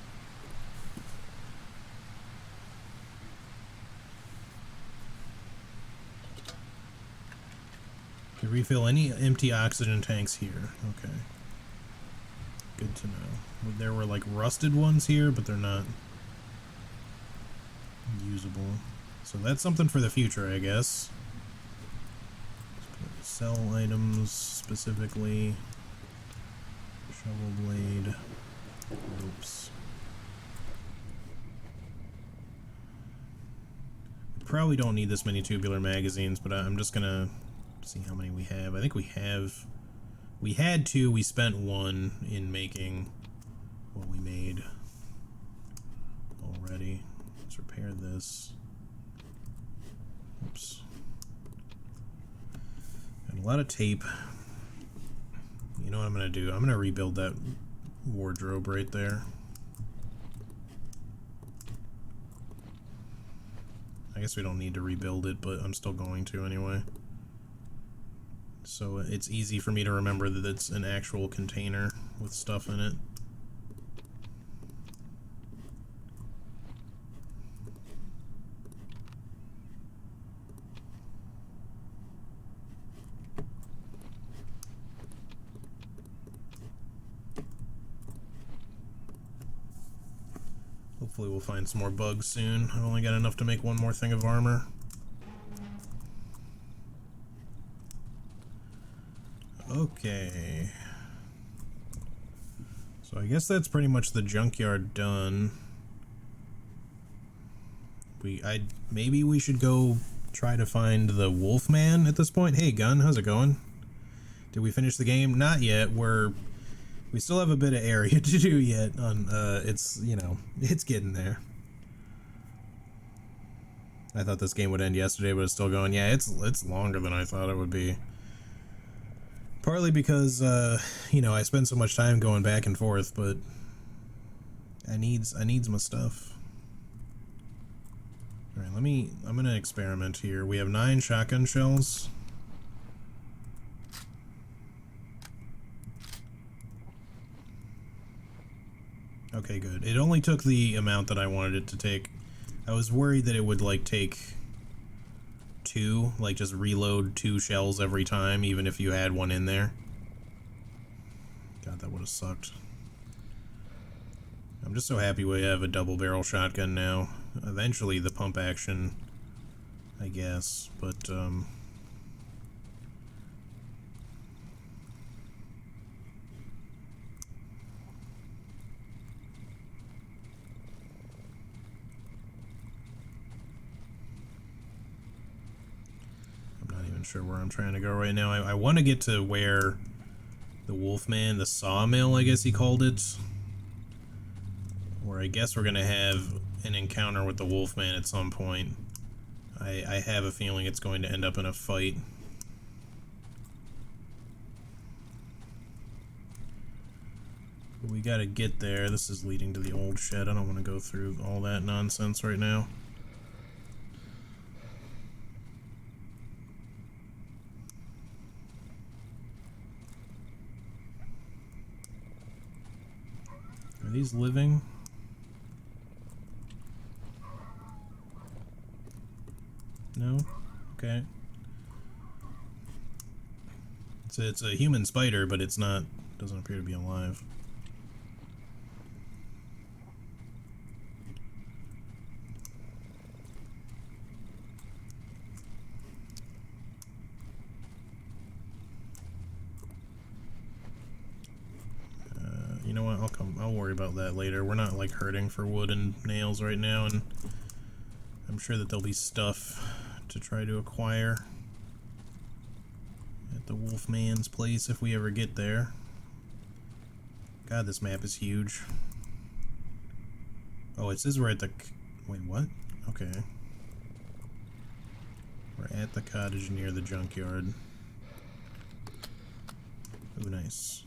You refill any empty oxygen tanks here. Okay. Good to know. There were like rusted ones here, but they're not usable. So that's something for the future, I guess. Sell items specifically. Shovel blade. Oops. We probably don't need this many tubular magazines, but I'm just gonna see how many we have. I think we had 2, we spent 1 in making what we made already. Let's repair this. Oops. Got a lot of tape. You know what I'm gonna do? I'm gonna rebuild that wardrobe right there. I guess we don't need to rebuild it, but I'm still going to anyway. So it's easy for me to remember that it's an actual container with stuff in it. Hopefully we'll find some more bugs soon. I've only got enough to make one more thing of armor. Okay. So I guess that's pretty much the junkyard done. Maybe we should go try to find the Wolfman at this point. Hey Gun, how's it going? Did we finish the game? Not yet. We still have a bit of area to do yet on it's, you know, it's getting there. I thought this game would end yesterday, but it's still going. Yeah, it's longer than I thought it would be. Partly because, you know, I spend so much time going back and forth, but I needs my stuff. Alright, I'm gonna experiment here. We have 9 shotgun shells. Okay, good. It only took the amount that I wanted it to take. I was worried that it would, like, take 2, like, just reload 2 shells every time, even if you had one in there. God, that would have sucked. I'm just so happy we have a double barrel shotgun now. Eventually the pump action, I guess, but, I'm not even sure where I'm trying to go right now. I want to get to where the Wolfman, the sawmill, I guess he called it, where I guess we're going to have an encounter with the Wolfman at some point. I have a feeling it's going to end up in a fight. But we gotta get there. This is leading to the old shed. I don't want to go through all that nonsense right now. Are these living? No? Okay. It's a human spider, but it's not, doesn't appear to be alive. You know what, I'll worry about that later. We're not like hurting for wood and nails right now, and I'm sure that there'll be stuff to try to acquire at the Wolfman's place if we ever get there. God, this map is huge. Oh, it says we're at the... Wait, what? Okay. We're at the cottage near the junkyard. Ooh, nice.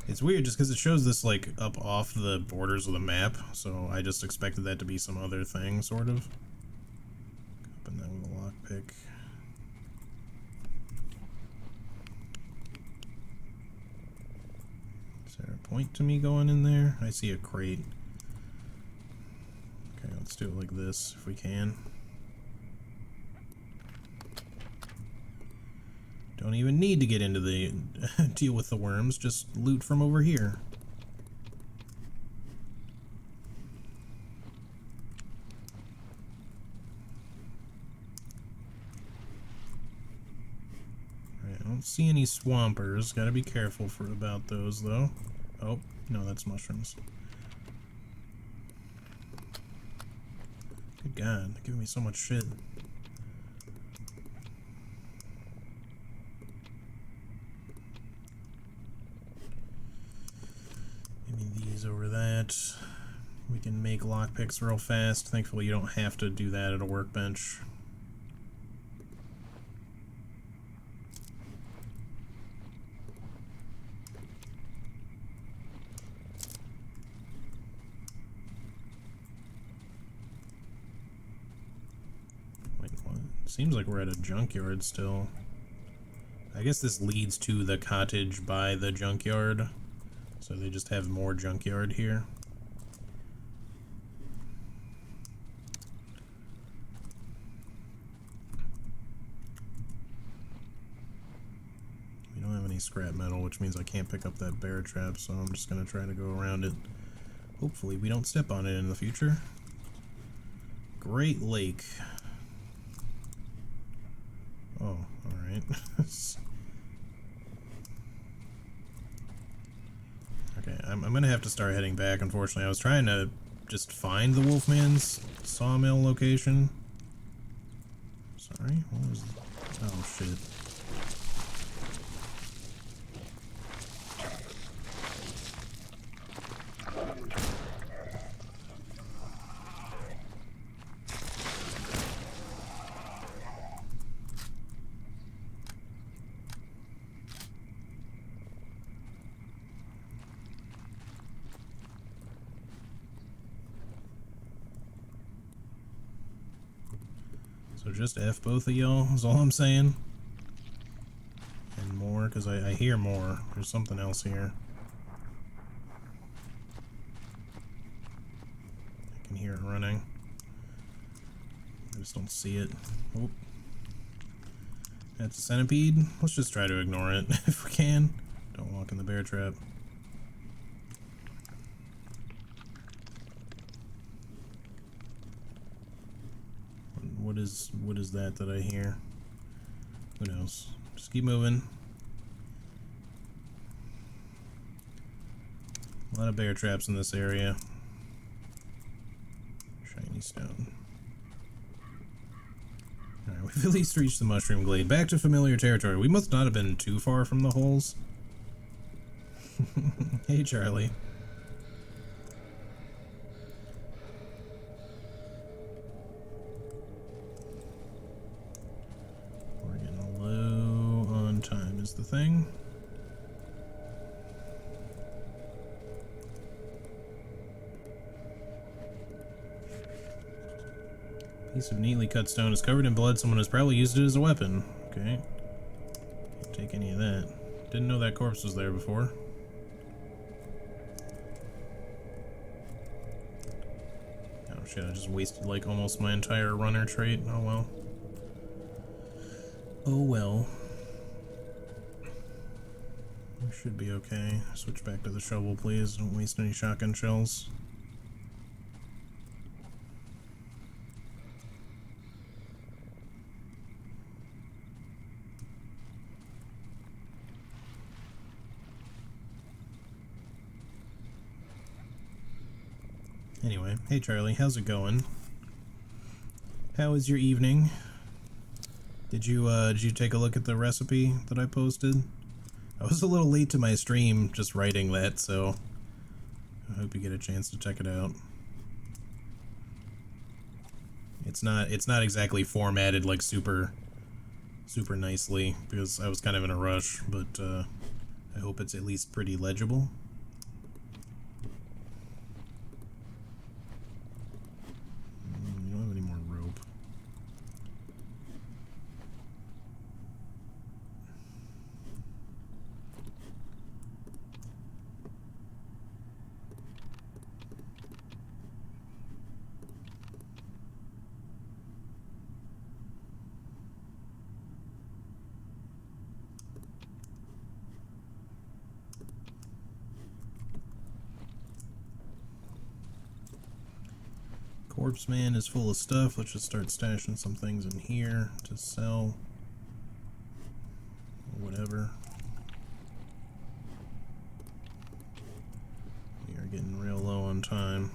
It's weird just because it shows this like up off the borders of the map, so I just expected that to be some other thing, sort of. Open that with a lockpick. Is there a point to me going in there? I see a crate. Okay, let's do it like this if we can. Don't even need to get into the deal with the worms, just loot from over here. Alright, I don't see any swampers. Gotta be careful about those though. Oh, no, that's mushrooms. Good God, they're giving me so much shit. Over that. We can make lockpicks real fast. Thankfully you don't have to do that at a workbench. Wait, what? Seems like we're at a junkyard still. I guess this leads to the cottage by the junkyard. So they just have more junkyard here. We don't have any scrap metal, which means I can't pick up that bear trap, so I'm just going to try to go around it. Hopefully we don't step on it in the future. Great Lake. Oh, alright. Okay, I'm gonna have to start heading back, unfortunately. I was trying to just find the Wolfman's sawmill location. Sorry, what was... Oh, shit. So just F both of y'all is all I'm saying. And more, because I hear more. There's something else here. I can hear it running. I just don't see it. Oh. That's a centipede. Let's just try to ignore it if we can. Don't walk in the bear trap. What is that I hear? Who knows? Just keep moving. A lot of bear traps in this area. Shiny stone. Alright, we've at least reached the mushroom glade. Back to familiar territory. We must not have been too far from the holes. Hey, Charlie. We're getting low on time is the thing. Piece of neatly cut stone is covered in blood. Someone has probably used it as a weapon. Okay. Can't take any of that. Didn't know that corpse was there before. Oh shit, I just wasted like almost my entire runner trait. Oh well. Oh well. We should be okay. Switch back to the shovel, please. Don't waste any shotgun shells. Anyway, hey Charlie, how's it going? How was your evening? Did you take a look at the recipe that I posted? I was a little late to my stream just writing that, so I hope you get a chance to check it out. It's not exactly formatted like super nicely because I was kind of in a rush, but I hope it's at least pretty legible. You don't have any more rope. Corpse Man is full of stuff. Let's just start stashing some things in here to sell. Or whatever. We are getting real low on time.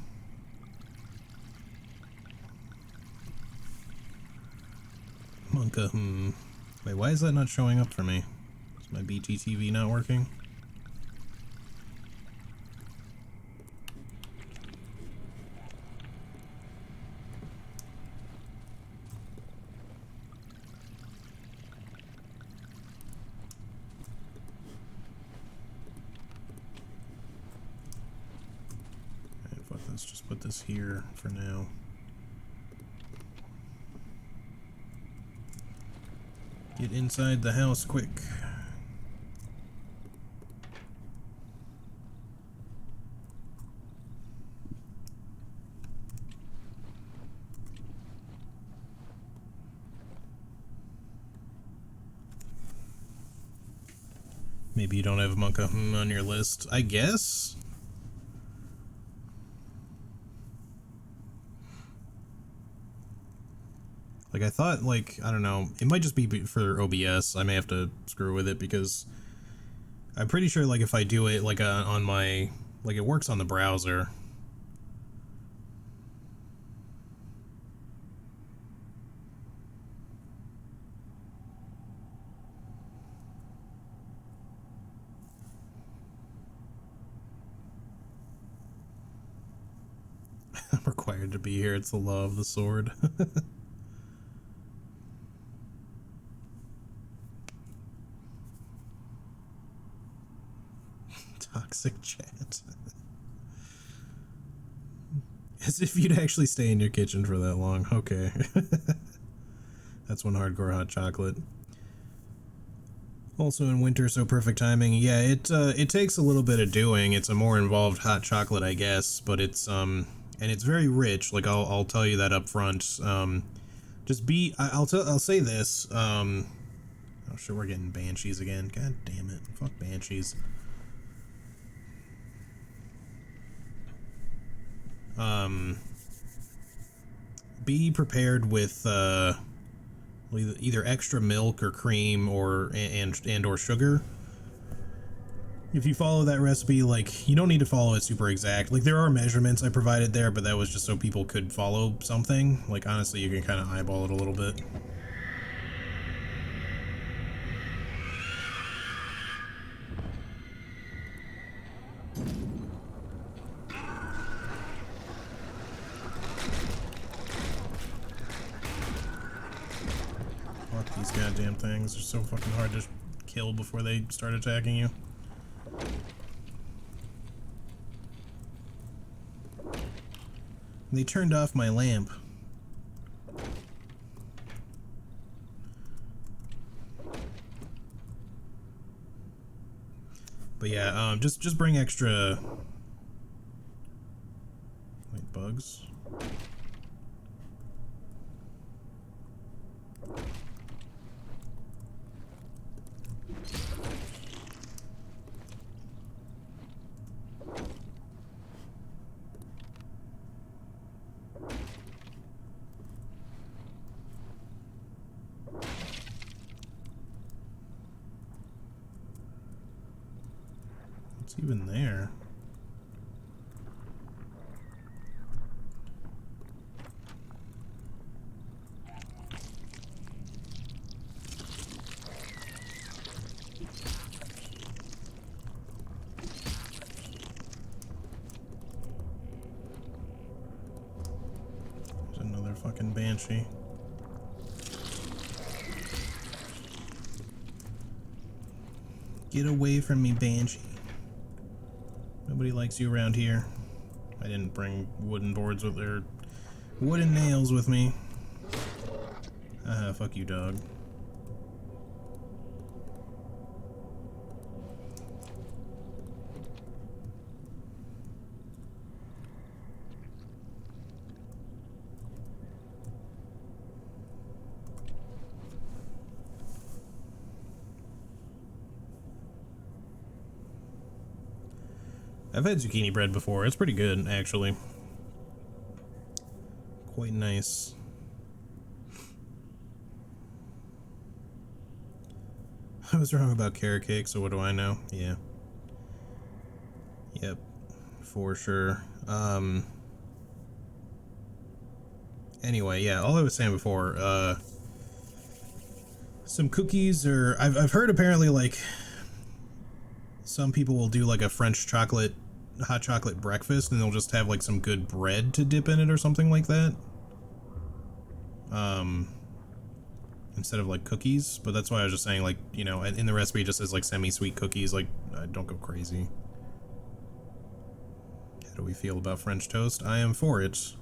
Monka, Wait, why is that not showing up for me? Is my BTTV not working? Let's just put this here for now. Get inside the house quick. Maybe you don't have Monka on your list, I guess? Like, I thought, like, I don't know, it might just be for OBS. I may have to screw with it because I'm pretty sure, like, if I do it, like, on my, like, it works on the browser. I'm required to be here. It's the law of the sword. Toxic chat. As if you'd actually stay in your kitchen for that long. Okay. That's one hardcore hot chocolate. Also in winter, so perfect timing. Yeah, it takes a little bit of doing. It's a more involved hot chocolate, I guess, but it's and it's very rich. Like I'll tell you that up front. Just be I'll say this. Oh shit, we're getting banshees again. God damn it. Fuck banshees. Be prepared with either extra milk or cream or or sugar. If you follow that recipe, like, you don't need to follow it super exact. Like, there are measurements I provided there, but that was just so people could follow something. Like, honestly, you can kind of eyeball it a little bit. Fuck these goddamn things. They're so fucking hard to kill before they start attacking you. They turned off my lamp. But yeah, just bring extra... Wait, bugs? What's even there? There's another fucking banshee. Get away from me, banshee. Nobody likes you around here. I didn't bring wooden boards with their wooden nails with me. Fuck you, dog. I've had zucchini bread before. It's pretty good, actually. Quite nice. I was wrong about carrot cake, so what do I know? Yeah. Yep. For sure. Anyway, yeah, all I was saying before, some cookies, or I've heard apparently, like, some people will do like a French hot chocolate breakfast, and they'll just have like some good bread to dip in it or something like that. Instead of like cookies, but that's why I was just saying, like, you know, in the recipe it just says like semi-sweet cookies, like, don't go crazy. How do we feel about French toast? I am for it.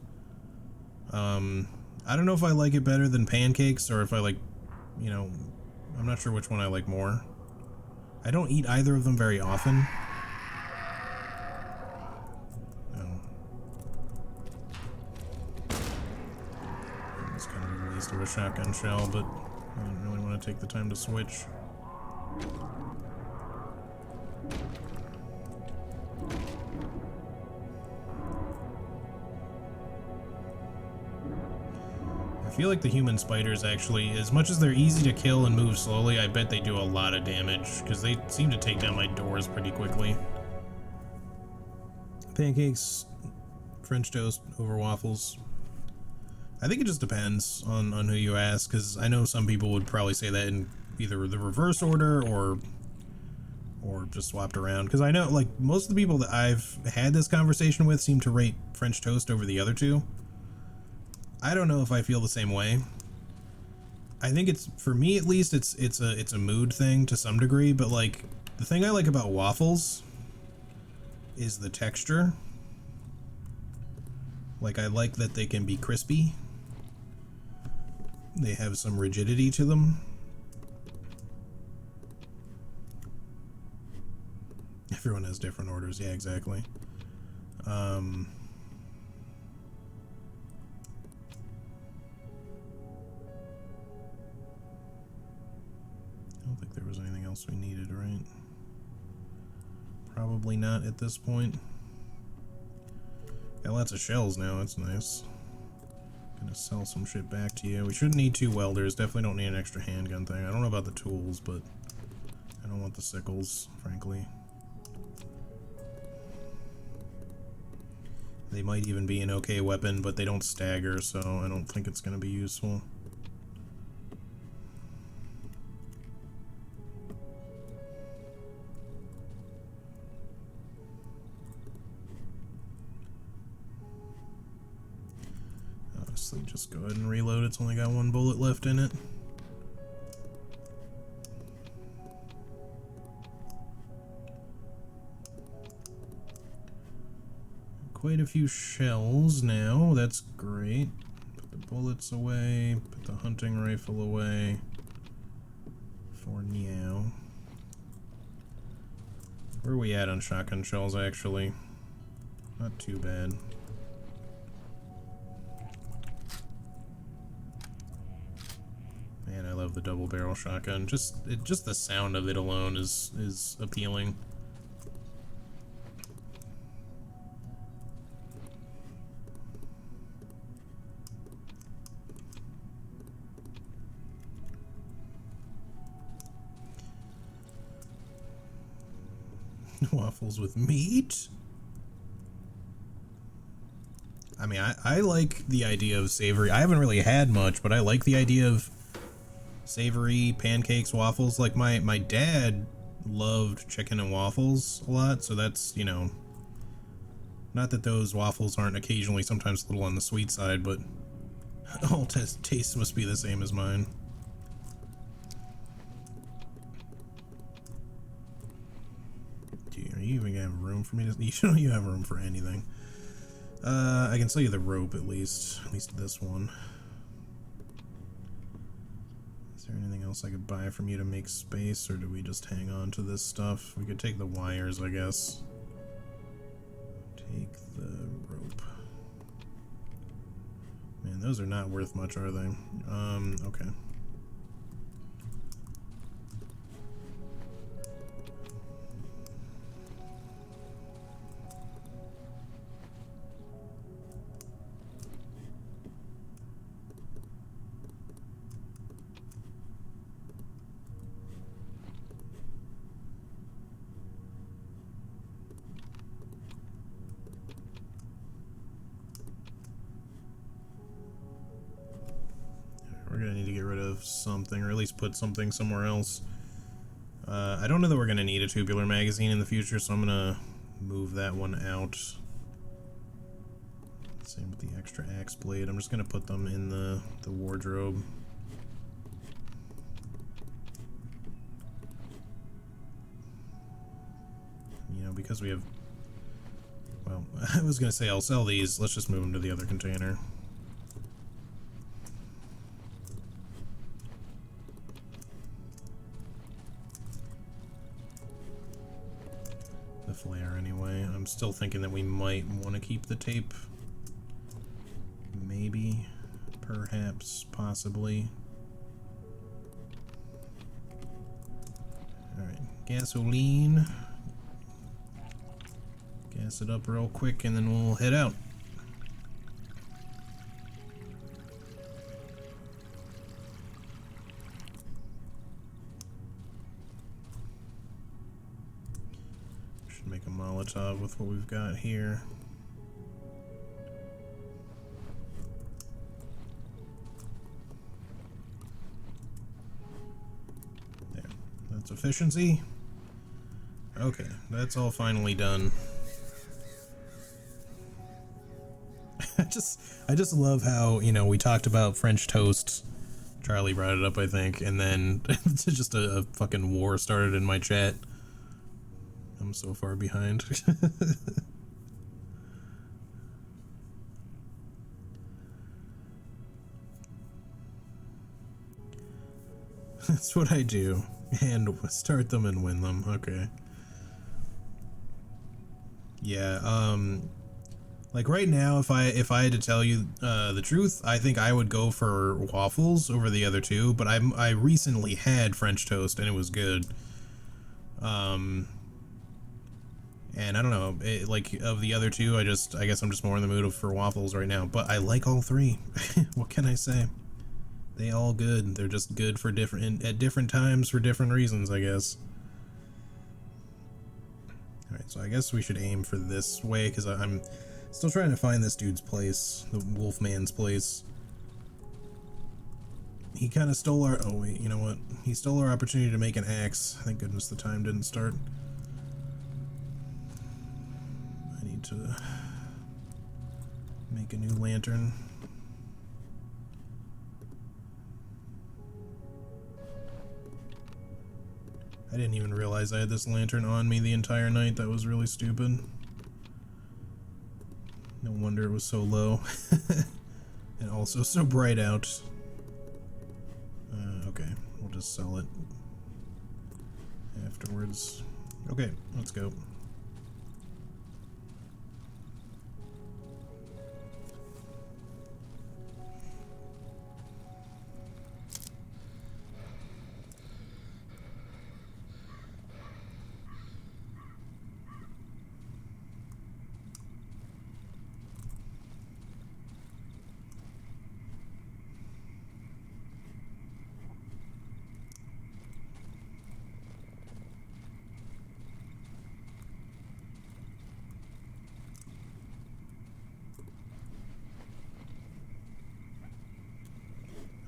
I don't know if I like it better than pancakes, or if I like, you know, I'm not sure which one I like more. I don't eat either of them very often. It's kind of a waste of a shotgun shell, but I didn't really want to take the time to switch. I feel like the human spiders, actually, as much as they're easy to kill and move slowly, I bet they do a lot of damage, because they seem to take down my doors pretty quickly. Pancakes, French toast over waffles. I think it just depends on who you ask, because I know some people would probably say that in either the reverse order or just swapped around, because I know, like, most of the people that I've had this conversation with seem to rate French toast over the other two. I don't know if I feel the same way. I think it's, for me at least, it's a mood thing to some degree, but like, the thing I like about waffles is the texture. Like, I like that they can be crispy. they have some rigidity to them. Everyone has different orders. Yeah, exactly. I don't think there was anything else we needed, right? Probably not at this point. Got lots of shells now, that's nice. Gonna sell some shit back to you. We shouldn't need 2 welders, definitely don't need an extra handgun thing. I don't know about the tools, but I don't want the sickles, frankly. They might even be an okay weapon, but they don't stagger, so I don't think it's gonna be useful. Honestly, just go ahead and reload. It's only got 1 bullet left in it. Quite a few shells now. That's great. Put the bullets away. Put the hunting rifle away. For now. Where are we at on shotgun shells, actually? Not too bad. Man, I love the double barrel shotgun. Just the sound of it alone is appealing. Waffles with meat? I mean, I like the idea of savory. I haven't really had much, but I like the idea of savory pancakes, waffles. Like, my dad loved chicken and waffles a lot, so that's, you know, not that those waffles aren't occasionally sometimes a little on the sweet side, but all tastes must be the same as mine. Are you even gonna have room for me to... You have room for anything. I can sell you the rope at least this one. Is there anything else I could buy from you to make space, or do we just hang on to this stuff? We could take the wires, I guess. Take the rope. Man, those are not worth much, are they? Okay. We're gonna need to get rid of something, or at least put something somewhere else. I don't know that we're gonna need a tubular magazine in the future, so I'm gonna move that one out. Same with the extra axe blade. I'm just gonna put them in the wardrobe. You know, because we have... Well, I was gonna say I'll sell these. Let's just move them to the other container. The flare anyway. I'm still thinking that we might want to keep the tape. Maybe. Perhaps. Possibly. Alright. Gasoline. Gas it up real quick and then we'll head out. Should make a Molotov with what we've got here. There. That's efficiency. Okay, that's all finally done. I just love how, you know, we talked about French toast. Charlie brought it up, I think, and then just a fucking war started in my chat. I'm so far behind. That's what I do. And start them and win them. Okay. Yeah, like right now, if I had to tell you the truth, I think I would go for waffles over the other two, but I recently had French toast and it was good. And I don't know, like of the other two, I guess I'm just more in the mood for waffles right now, but I like all three. What can I say? They all good. They're just good for at different times for different reasons, I guess. Alright, so I guess we should aim for this way, because I'm still trying to find this dude's place, the Wolfman's place. He kind of stole our... Oh wait, you know what? He stole our opportunity to make an axe. Thank goodness the time didn't start. I need to make a new lantern. I didn't even realize I had this lantern on me the entire night. That was really stupid. No wonder it was so low. And also so bright out. Okay, we'll just sell it afterwards. Okay, let's go.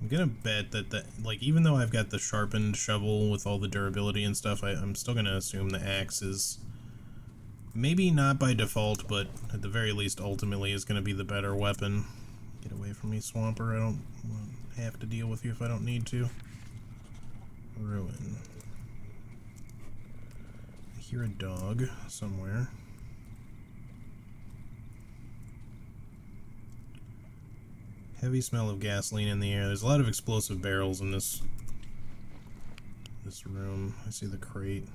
I'm gonna bet that like, even though I've got the sharpened shovel with all the durability and stuff, I'm still gonna assume the axe is maybe not by default, but at the very least ultimately is gonna be the better weapon. Get away from me, Swamper. I don't have to deal with you if I don't need to. Ruin. I hear a dog somewhere. Heavy smell of gasoline in the air. There's a lot of explosive barrels in this room. I see the crate.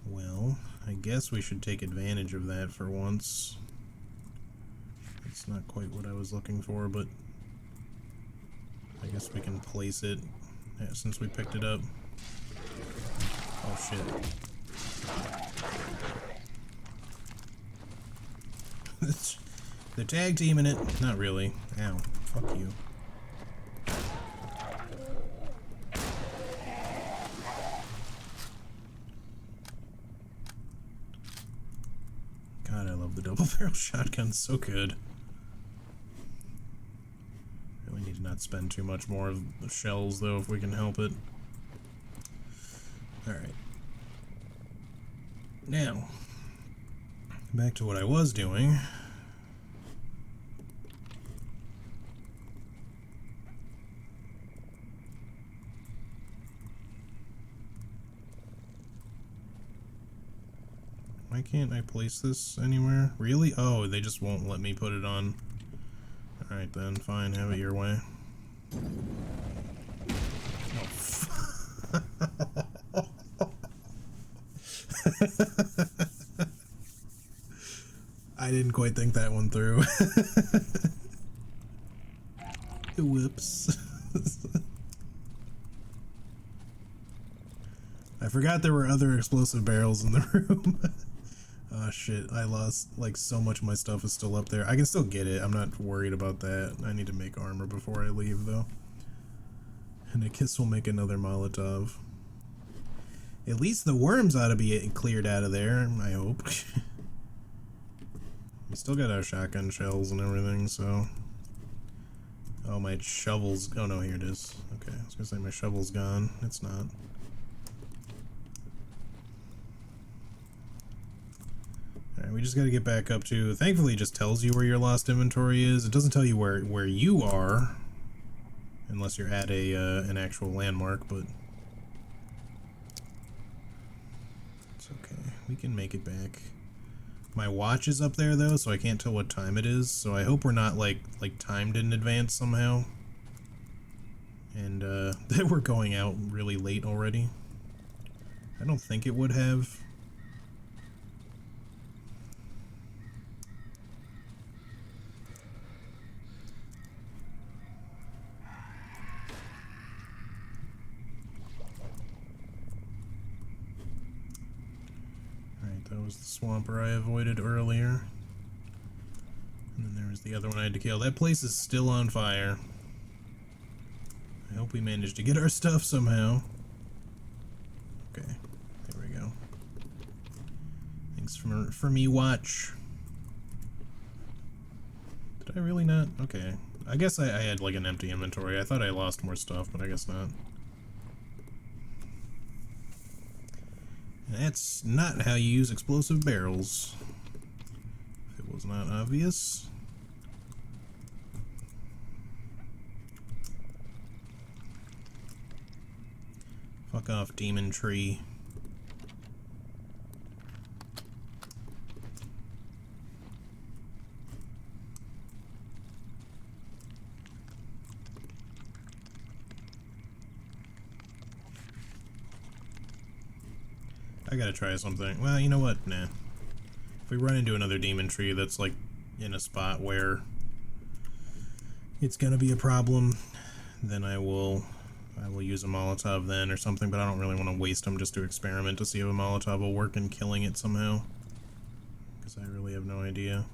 Well, I guess we should take advantage of that for once. It's not quite what I was looking for, but I guess we can place it since we picked it up. Oh shit. They're tag teaming it. Not really. Ow. Fuck you. God, I love the double barrel shotgun. So good. Really need to not spend too much more of the shells, though, if we can help it. Alright. Now, back to what I was doing. Why can't I place this anywhere? Really? Oh, they just won't let me put it on. Alright then, fine, have it your way. Oh, I didn't quite think that one through. Whoops. I forgot there were other explosive barrels in the room. Oh shit, I lost, like, so much of my stuff is still up there. I can still get it, I'm not worried about that. I need to make armor before I leave, though. And I guess we'll make another Molotov. At least the worms ought to be cleared out of there, I hope. We still got our shotgun shells and everything, so... Oh, my shovel's... Oh no, here it is. Okay, I was gonna say my shovel's gone. It's not. Alright, we just gotta get back up to... Thankfully, it just tells you where your lost inventory is. It doesn't tell you where you are, unless you're at a an actual landmark, but... It's okay. We can make it back. My watch is up there, though, so I can't tell what time it is, so I hope we're not, like timed in advance somehow. and that we're going out really late already. I don't think it would have. Alright, that was the swamper I avoided earlier. And then there was the other one I had to kill. That place is still on fire. I hope we managed to get our stuff somehow. Okay, there we go. Thanks for me, watch. Did I really not? Okay. I guess I had like an empty inventory. I thought I lost more stuff, but I guess not. That's not how you use explosive barrels. If it was not obvious. Fuck off, demon tree. I gotta try something. Well, you know what? Nah. If we run into another demon tree that's like in a spot where it's gonna be a problem, then I will use a Molotov then or something, but I don't really want to waste them just to experiment to see if a Molotov will work in killing it somehow. Because I really have no idea.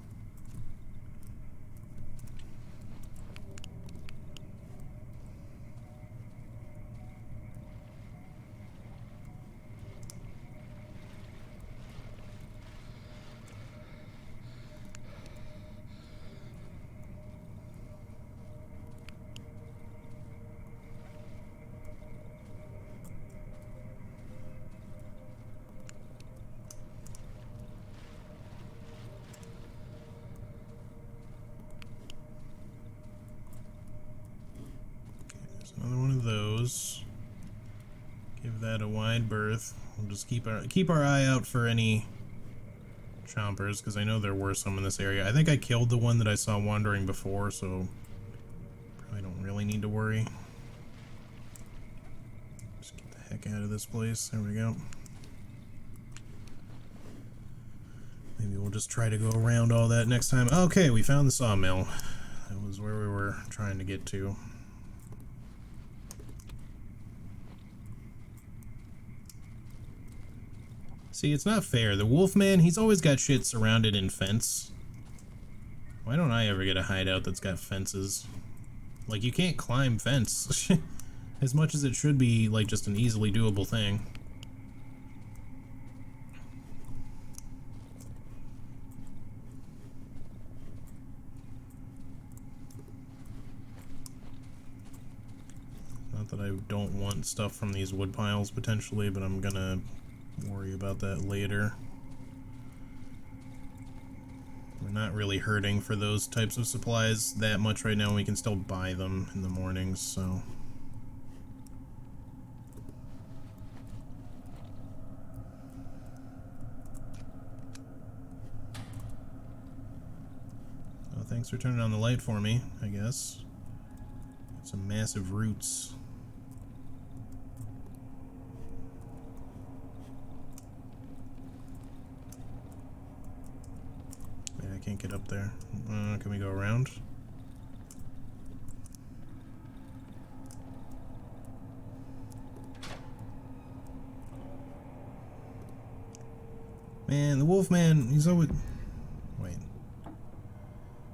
Another one of those. Give that a wide berth. We'll just keep our eye out for any chompers, because I know there were some in this area. I think I killed the one that I saw wandering before, so probably don't really need to worry. Just get the heck out of this place. There we go. Maybe we'll just try to go around all that next time. Okay, we found the sawmill. That was where we were trying to get to. See, it's not fair. The Wolfman, he's always got shit surrounded in fence. Why don't I ever get a hideout that's got fences? Like, you can't climb fence. As much as it should be, like, just an easily doable thing. Not that I don't want stuff from these wood piles, potentially, but I'm gonna worry about that later. We're not really hurting for those types of supplies that much right now. We can still buy them in the mornings, so. Oh, thanks for turning on the light for me, I guess. Got some massive roots. I can't get up there. Can we go around? Man, the Wolfman, he's always... Wait.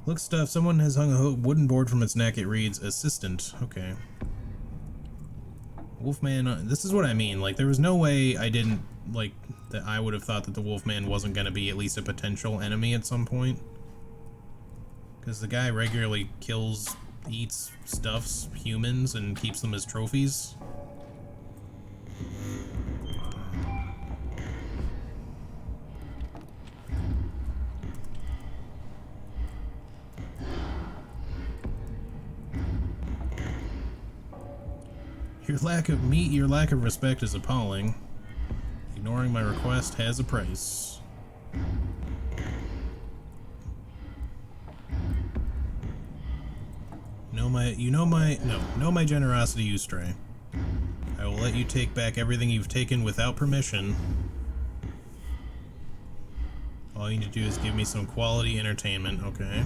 Look stuff, someone has hung a wooden board from its neck. It reads, assistant. Okay. Wolfman, this is what I mean. Like, there was no way I didn't, like, that I would have thought that the Wolfman wasn't going to be at least a potential enemy at some point. Because the guy regularly kills, eats, stuffs humans, and keeps them as trophies. Your lack of respect is appalling. Ignoring my request has a price. know my generosity, you stray. I will let you take back everything you've taken without permission. All you need to do is give me some quality entertainment, okay?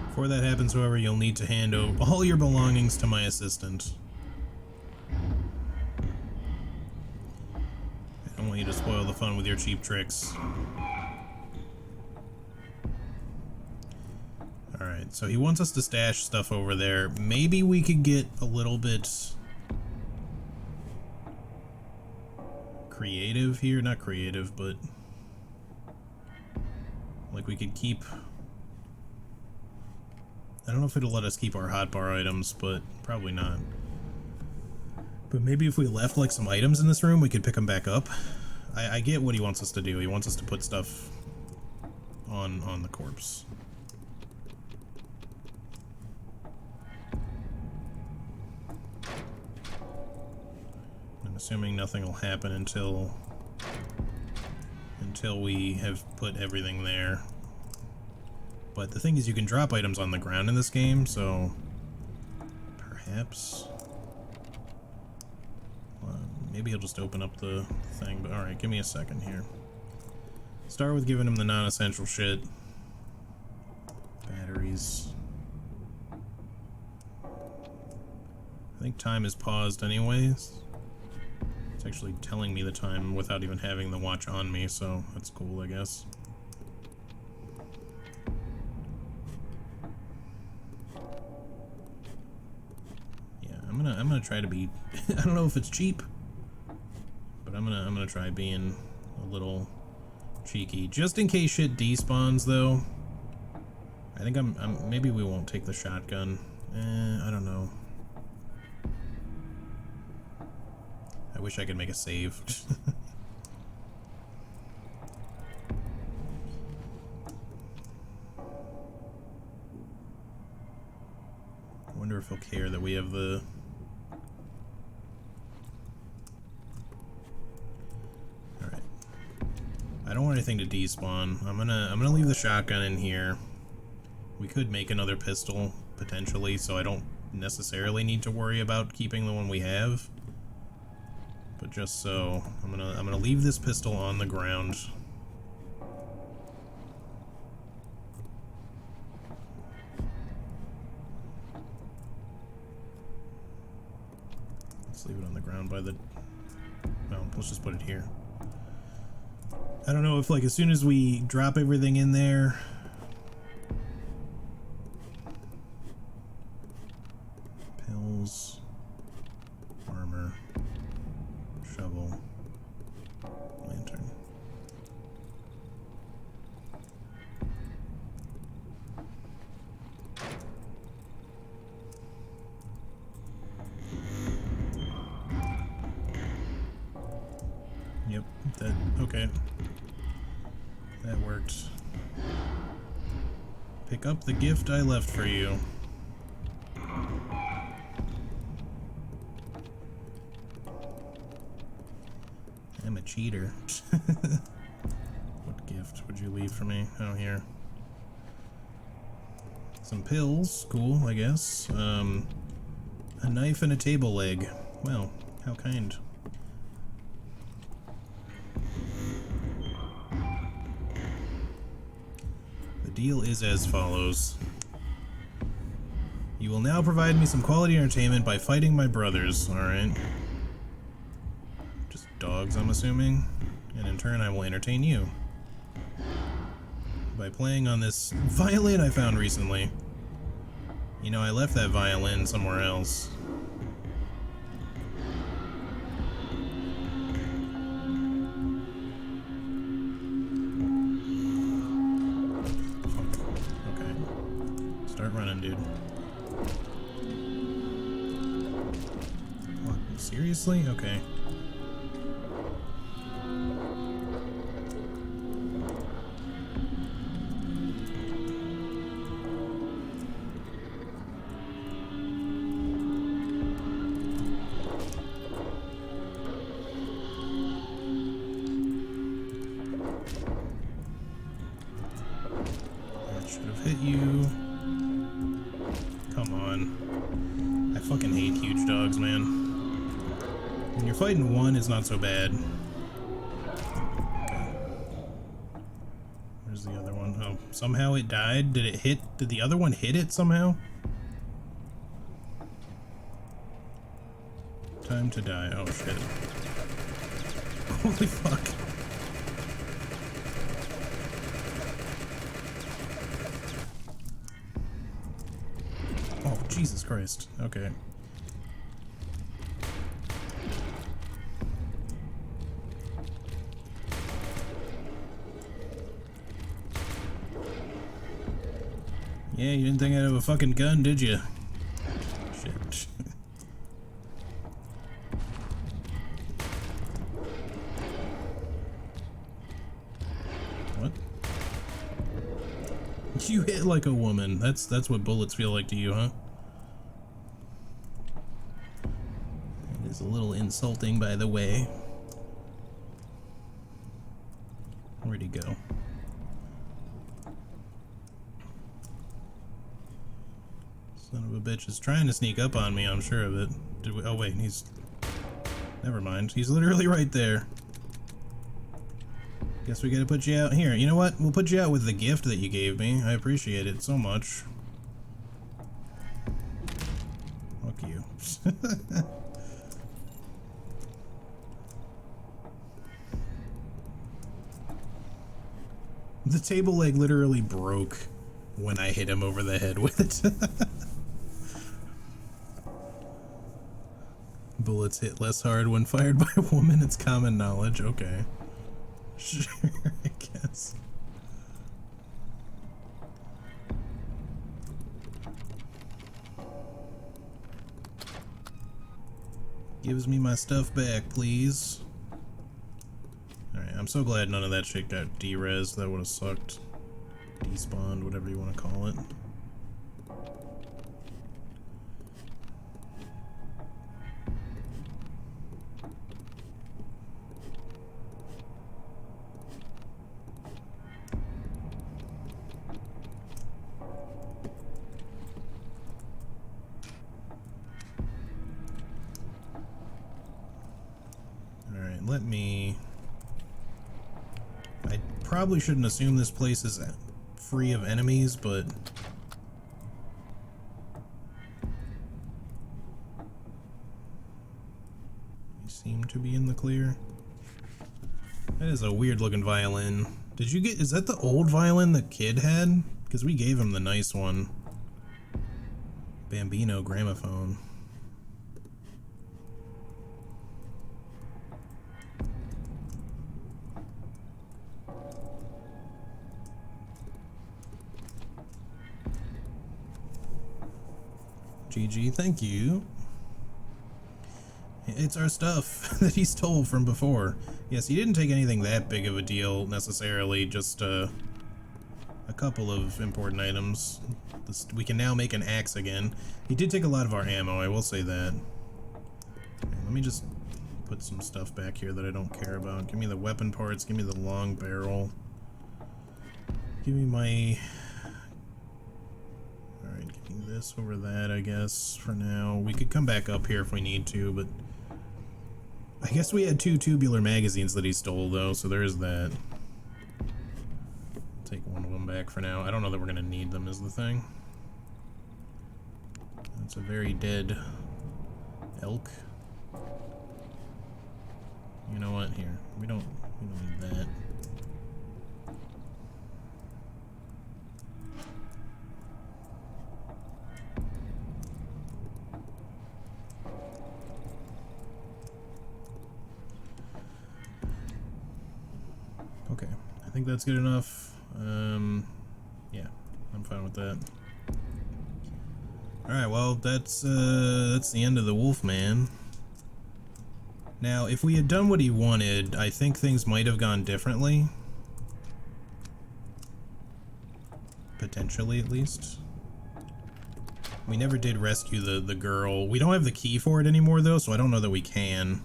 Before that happens, however, you'll need to hand over all your belongings to my assistant. I don't want you to spoil the fun with your cheap tricks. Alright, so he wants us to stash stuff over there. Maybe we could get a little bit creative here. Not creative, but like we could keep... I don't know if it'll let us keep our hotbar items, but probably not. But maybe if we left like some items in this room, we could pick them back up. I get what he wants us to do. He wants us to put stuff on the corpse. I'm assuming nothing will happen until we have put everything there. But the thing is, you can drop items on the ground in this game, so perhaps maybe he'll just open up the thing. But alright, give me a second here. Start with giving him the non-essential shit. Batteries. I think time is paused anyways. It's actually telling me the time without even having the watch on me, so that's cool, I guess. I'm gonna try to be I don't know if it's cheap, but I'm gonna try being a little cheeky just in case shit despawns though. I think maybe we won't take the shotgun. I don't know. I wish I could make a save. I wonder if he'll care that we have the... Alright. I don't want anything to despawn. I'm gonna leave the shotgun in here. We could make another pistol, potentially, so I don't necessarily need to worry about keeping the one we have. But just so, I'm gonna leave this pistol on the ground. Let's leave it on the ground by the... No, let's just put it here. I don't know if, like, as soon as we drop everything in there... Pills... Armor... Shovel... Lantern... Yep, that... okay. That worked. Pick up the gift I left for you. I'm a cheater. What gift would you leave for me? Oh, here. Some pills. Cool, I guess. A knife and a table leg. Well, how kind. The deal is as follows. You will now provide me some quality entertainment by fighting my brothers, alright? Just dogs, I'm assuming. And in turn, I will entertain you. By playing on this violin I found recently. You know, I left that violin somewhere else. Okay. Start running, dude. What? Seriously? Okay. you. Come on. I fucking hate huge dogs, man. When you're fighting one, it's not so bad. Okay. Where's the other one? Oh, somehow it died? Did it hit? Did the other one hit it somehow? Time to die. Oh, shit. Holy fuck. Oh, Jesus Christ. Okay. Yeah, you didn't think I'd have a fucking gun, did you? Shit. What? You hit like a woman. That's what bullets feel like to you, huh? It is a little insulting, by the way. Where'd he go? Son of a bitch is trying to sneak up on me, I'm sure of it. Did we? Oh wait, he's... Never mind. He's literally right there. Guess we gotta put you out here. You know what? We'll put you out with the gift that you gave me. I appreciate it so much. Fuck you. The table leg literally broke when I hit him over the head with it. Bullets hit less hard when fired by a woman. It's common knowledge. Okay. Sure, I guess. Gives me my stuff back, please. Alright, I'm so glad none of that shit got de-rezzed. That would have sucked. Despawned, whatever you want to call it. Alright, let me... I probably shouldn't assume this place is free of enemies, but... we seem to be in the clear. That is a weird looking violin. Did you get... is that the old violin the kid had? Because we gave him the nice one. Bambino gramophone. GG, thank you. It's our stuff that he stole from before. Yes, he didn't take anything that big of a deal necessarily, just a couple of important items. We can now make an axe again. He did take a lot of our ammo, I will say that. Okay, let me just put some stuff back here that I don't care about. Give me the weapon parts, give me the long barrel. Give me my... alright, give me this over that, I guess, for now. We could come back up here if we need to, but... I guess we had 2 tubular magazines that he stole, though, so there is that. Take one of them back for now. I don't know that we're gonna need them, is the thing. That's a very dead elk. You know what? Here, we don't need that. Okay, I think that's good enough. Yeah, I'm fine with that. Alright, well, that's the end of the Wolfman. Now, if we had done what he wanted, I think things might have gone differently. Potentially, at least. We never did rescue the girl. We don't have the key for it anymore, though, so I don't know that we can.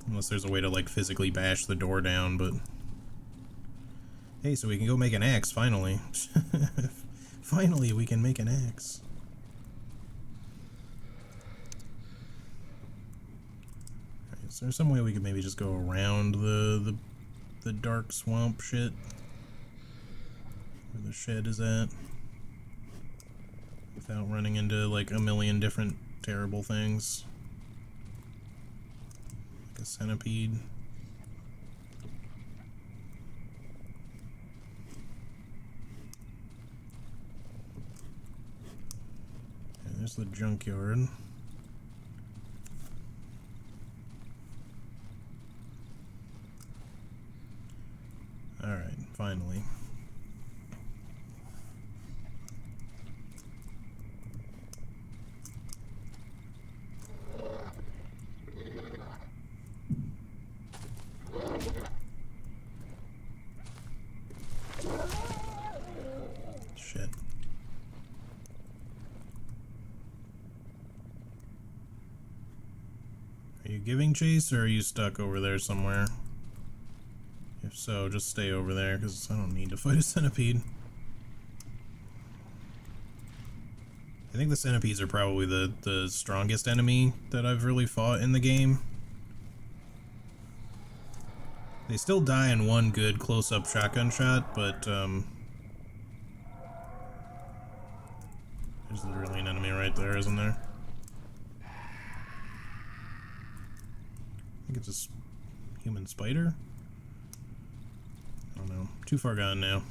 Unless there's a way to, like, physically bash the door down, but... Hey, so we can go make an axe, finally. Finally, we can make an axe. Right, is there some way we could maybe just go around the dark swamp shit? Where the shed is at? Without running into like a million different terrible things. Like a centipede. Okay, there's the junkyard. Alright, finally. Shit. Are you giving chase, or are you stuck over there somewhere? If so, just stay over there, because I don't need to fight a centipede. I think the centipedes are probably the strongest enemy that I've really fought in the game. They still die in one good close-up shotgun shot, but there's literally an enemy right there, isn't there? I think it's a human spider? I don't know. Too far gone now.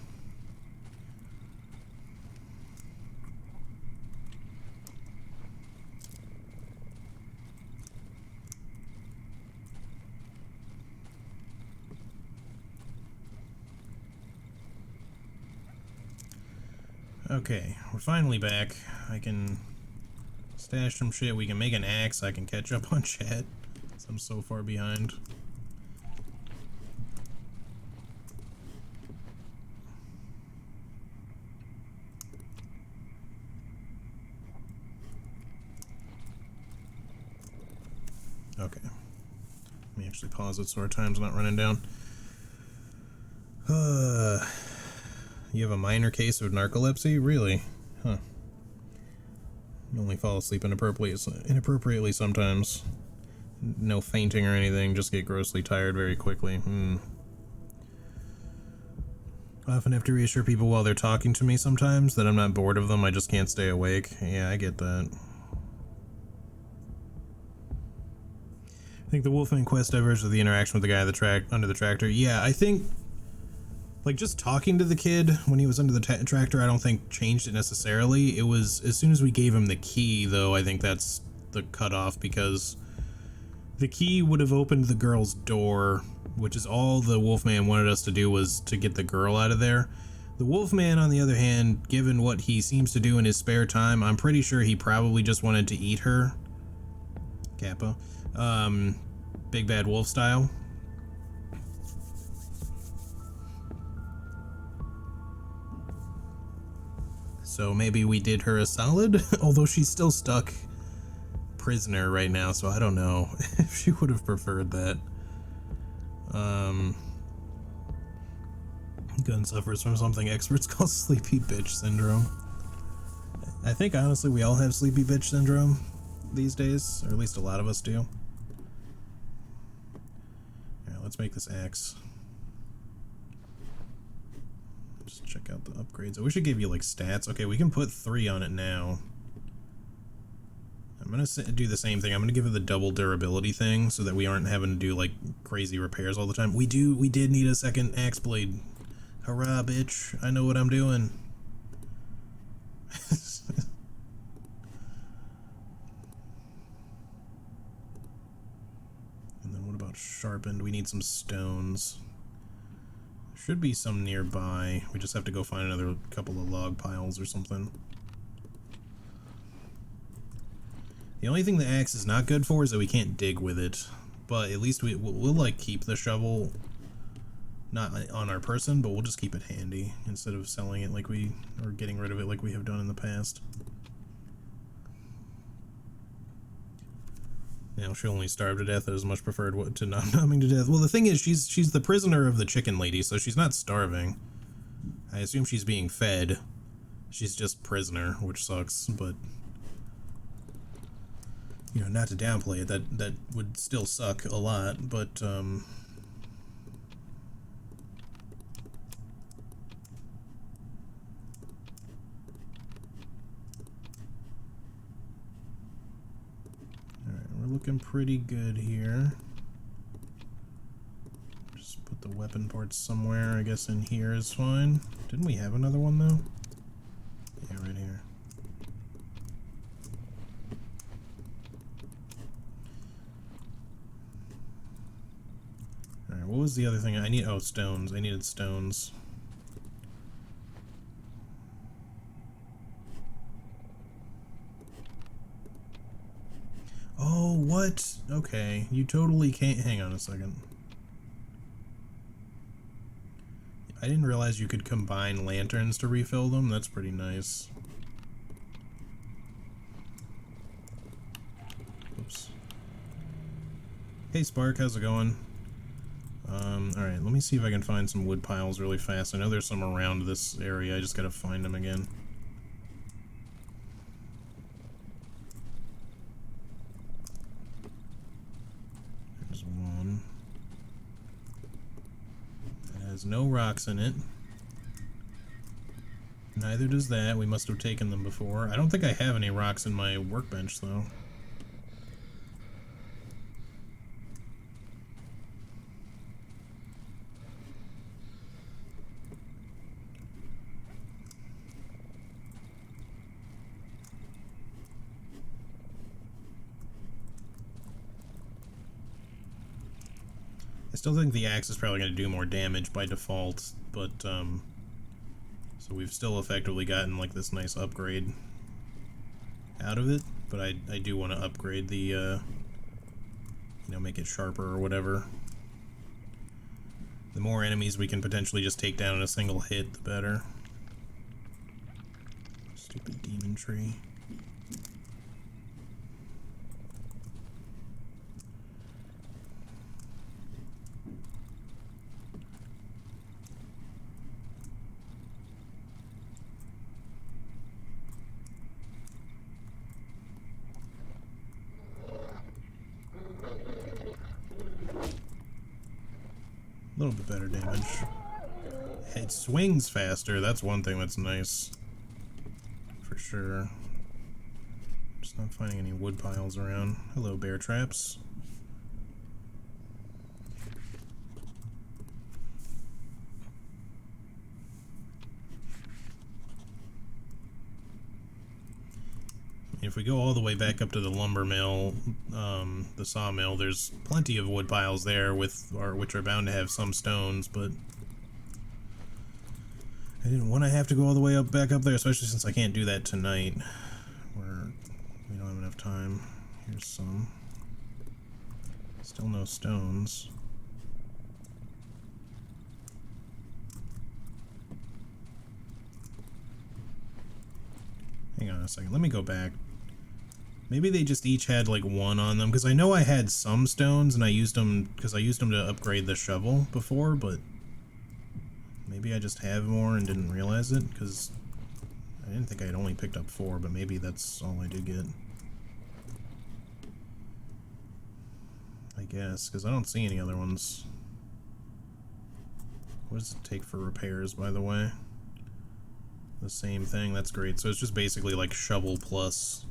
Okay, we're finally back. I can stash some shit. We can make an axe. I can catch up on chat. I'm so far behind. Okay. Let me actually pause it so our time's not running down. You have a minor case of narcolepsy? Really? Huh. You only fall asleep inappropriately sometimes. No fainting or anything, just get grossly tired very quickly. I often have to reassure people while they're talking to me sometimes that I'm not bored of them, I just can't stay awake. Yeah, I get that. I think the Wolfman quest diverged with the interaction with the guy under the tractor. Yeah, I think, like, just talking to the kid when he was under the tractor, I don't think changed it necessarily. It was, as soon as we gave him the key, though, I think that's the cutoff, because the key would have opened the girl's door, which is all the Wolfman wanted us to do, was to get the girl out of there. The Wolfman, on the other hand, given what he seems to do in his spare time, I'm pretty sure he probably just wanted to eat her. Kappa. Big Bad Wolf style. So maybe we did her a solid, although she's still stuck prisoner right now, so I don't know if she would have preferred that. Gun suffers from something experts call sleepy bitch syndrome. I think honestly we all have sleepy bitch syndrome these days, or at least a lot of us do. Alright, let's make this axe. Just check out the upgrades. I wish it gave you like stats. Okay, we can put 3 on it now. I'm gonna do the same thing. I'm gonna give it the double durability thing so that we aren't having to do like crazy repairs all the time. We did need a second axe blade. Hurrah, bitch. I know what I'm doing. And then what about sharpened? We need some stones. There should be some nearby. We just have to go find another couple of log piles or something. The only thing the axe is not good for is that we can't dig with it. But at least we'll like keep the shovel, not on our person, but we'll just keep it handy instead of selling it like or getting rid of it like we have done in the past. Now she'll only starve to death. That is much preferred to not numbing to death. Well, the thing is, she's the prisoner of the chicken lady, so she's not starving. I assume she's being fed. She's just prisoner, which sucks, but you know, not to downplay it, that would still suck a lot, but alright, we're looking pretty good here. Just put the weapon parts somewhere, I guess in here is fine. Didn't we have another one though? Yeah, right here. Alright, what was the other thing I need? Oh, stones. I needed stones. Oh, what? Okay, you totally can't. Hang on a second. I didn't realize you could combine lanterns to refill them. That's pretty nice. Oops. Hey Spark, how's it going? Alright, let me see if I can find some wood piles really fast. I know there's some around this area, I just gotta find them again. There's one. It has no rocks in it. Neither does that. We must have taken them before. I don't think I have any rocks in my workbench, though. I still think the axe is probably going to do more damage by default, but, so we've still effectively gotten, like, this nice upgrade out of it, but I do want to upgrade the, you know, make it sharper or whatever. The more enemies we can potentially just take down in a single hit, the better. Stupid demon tree. A little bit better damage. It swings faster, that's one thing that's nice. For sure. Just not finding any wood piles around. Hello, bear traps. If we go all the way back up to the lumber mill, the sawmill, there's plenty of wood piles there which are bound to have some stones, but I didn't want to have to go all the way back up there, especially since I can't do that tonight. We don't have enough time. Here's some. Still no stones. Hang on a second, let me go back. Maybe they just each had like one on them, because I know I had some stones and I used them because I used them to upgrade the shovel before, but maybe I just have more and didn't realize it, because I didn't think I had only picked up 4, but maybe that's all I did get. I guess, because I don't see any other ones. What does it take for repairs, by the way? The same thing, that's great. So it's just basically like shovel plus.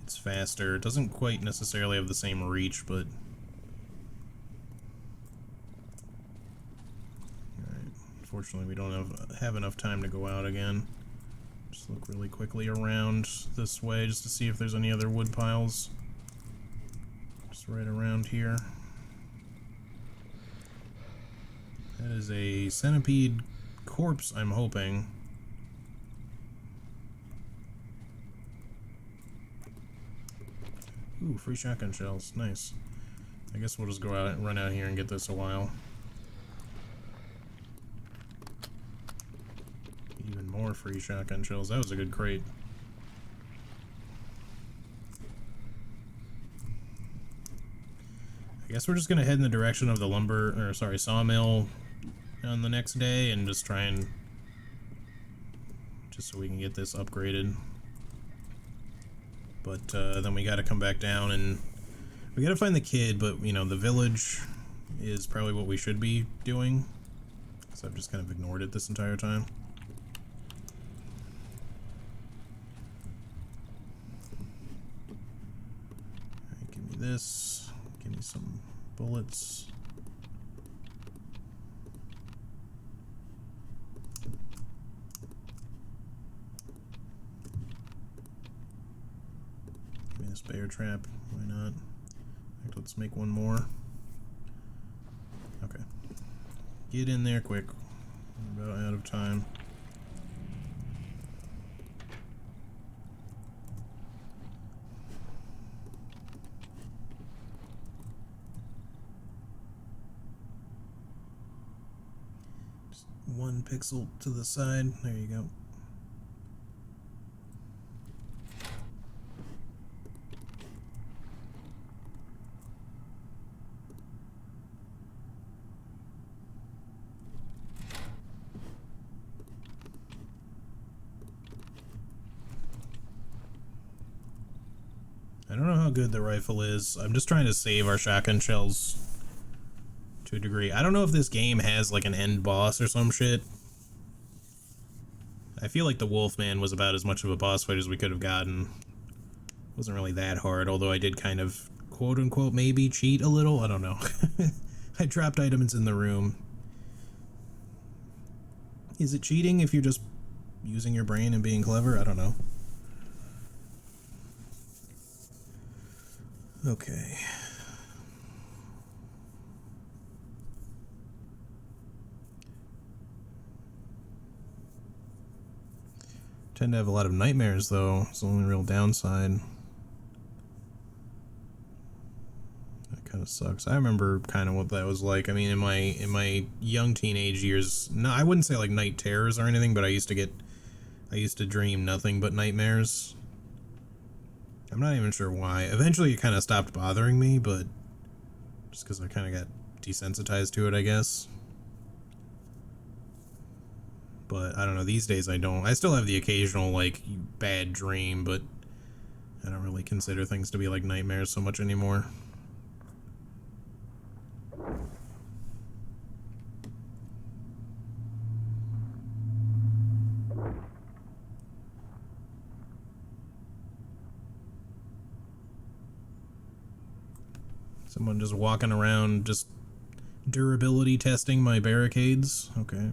It's faster. It doesn't quite necessarily have the same reach, but... Alright, unfortunately we don't have enough time to go out again. Just look really quickly around this way just to see if there's any other wood piles. Just right around here. That is a centipede corpse, I'm hoping. Ooh, free shotgun shells. Nice. I guess we'll just go out and run out here and get this a while. Even more free shotgun shells. That was a good crate. I guess we're just gonna head in the direction of the sawmill on the next day and just try and just so we can get this upgraded. But then we gotta come back down and we gotta find the kid, but you know, the village is probably what we should be doing. So I've just kind of ignored it this entire time. Alright, give me this. Give me some bullets. Give me this bear trap. Why not? In fact, let's make one more. Okay. Get in there quick. I'm about out of time. Just one pixel to the side. There you go. I don't know how good the rifle is. I'm just trying to save our shotgun shells to a degree. I don't know if this game has like an end boss or some shit. I feel like the Wolfman was about as much of a boss fight as we could have gotten. It wasn't really that hard, although I did kind of, quote unquote, maybe cheat a little. I don't know. I dropped items in the room. Is it cheating if you're just using your brain and being clever? I don't know. Okay. Tend to have a lot of nightmares though. It's the only real downside. That kind of sucks. I remember kind of what that was like. I mean, in my young teenage years, no, I wouldn't say like night terrors or anything, but I used to dream nothing but nightmares. I'm not even sure why. Eventually it kind of stopped bothering me, but just because I kind of got desensitized to it, I guess. But I don't know, these days I don't. I still have the occasional, like, bad dream, but I don't really consider things to be like nightmares so much anymore. Someone just walking around, just durability testing my barricades. Okay.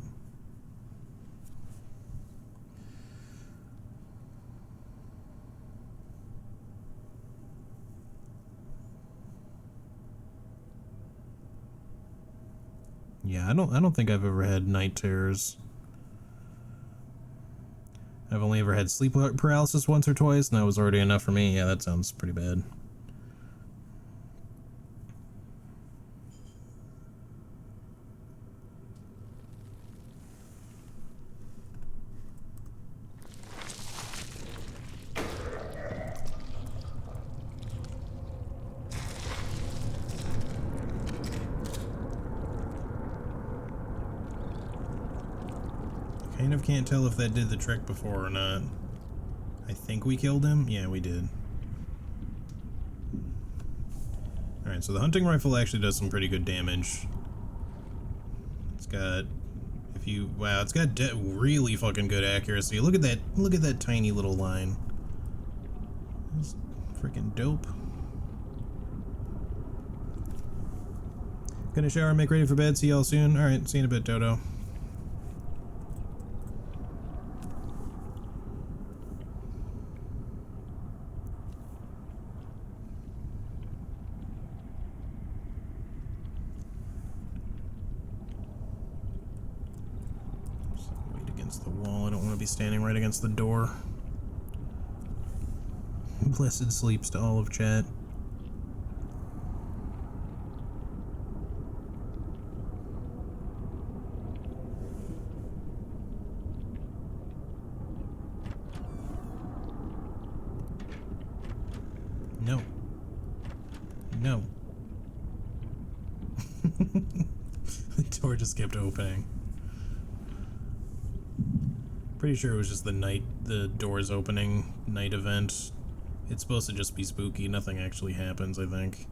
Yeah, I don't think I've ever had night terrors. I've only ever had sleep paralysis once or twice, and that was already enough for me. Yeah, that sounds pretty bad. Kind of can't tell if that did the trick before or not. I think we killed him. Yeah, we did. Alright, so the hunting rifle actually does some pretty good damage. It's got... Wow, it's got really fucking good accuracy. Look at that tiny little line. That's freaking dope. Gonna shower and make ready for bed. See y'all soon. Alright, see you in a bit, Dodo. The wall. I don't want to be standing right against the door. Blessed sleeps to all of chat. No. No. The door just kept opening. Pretty sure it was just the doors opening night event. It's supposed to just be spooky, nothing actually happens, I think.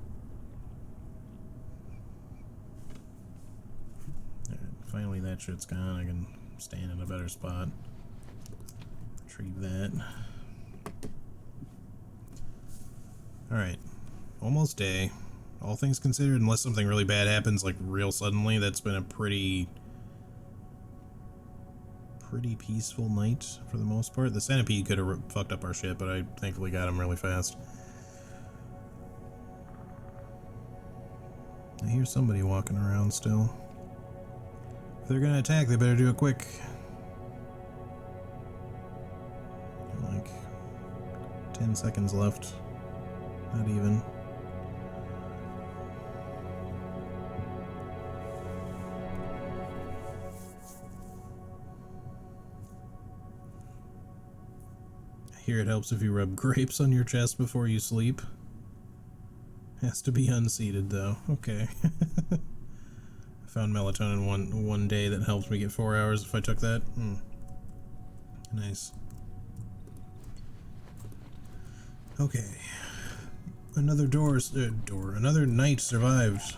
Alright, finally that shit's gone, I can stand in a better spot. Retrieve that. Alright, almost day. All things considered, unless something really bad happens, like real suddenly, that's been a pretty peaceful night for the most part. The centipede could have fucked up our shit, but I thankfully got him really fast. I hear somebody walking around still. If they're gonna attack, they better do it quick. Like 10 seconds left. Not even. Here it helps if you rub grapes on your chest before you sleep. Has to be unseated though. Okay. I found melatonin one day that helped me get 4 hours if I took that. Nice. Okay. Another another night survived.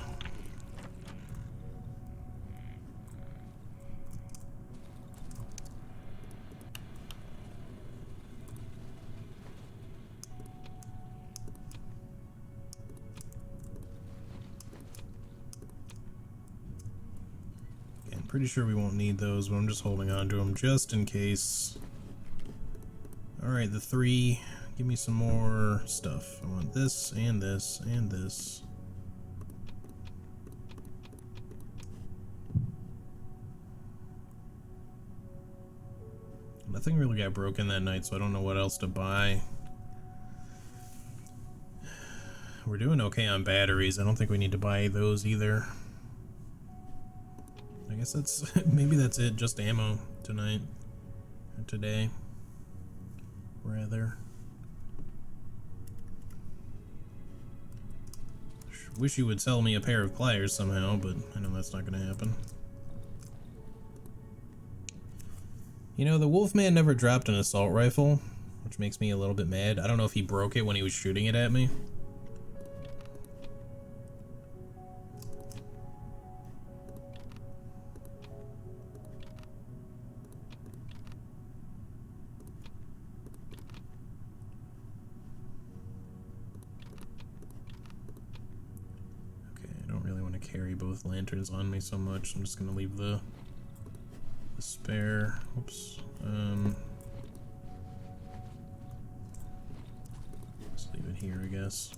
Pretty sure we won't need those, but I'm just holding on to them just in case. Alright, the 3. Give me some more stuff. I want this, and this, and this. Nothing really got broken that night, so I don't know what else to buy. We're doing okay on batteries. I don't think we need to buy those either. I guess that's maybe that's it. Just ammo tonight or today, rather. Wish you would sell me a pair of pliers somehow, but I know that's not going to happen. You know, the Wolfman never dropped an assault rifle, which makes me a little bit mad. I don't know if he broke it when he was shooting it at me. Carry both lanterns on me so much. I'm just gonna leave the spare. Oops. Just leave it here, I guess.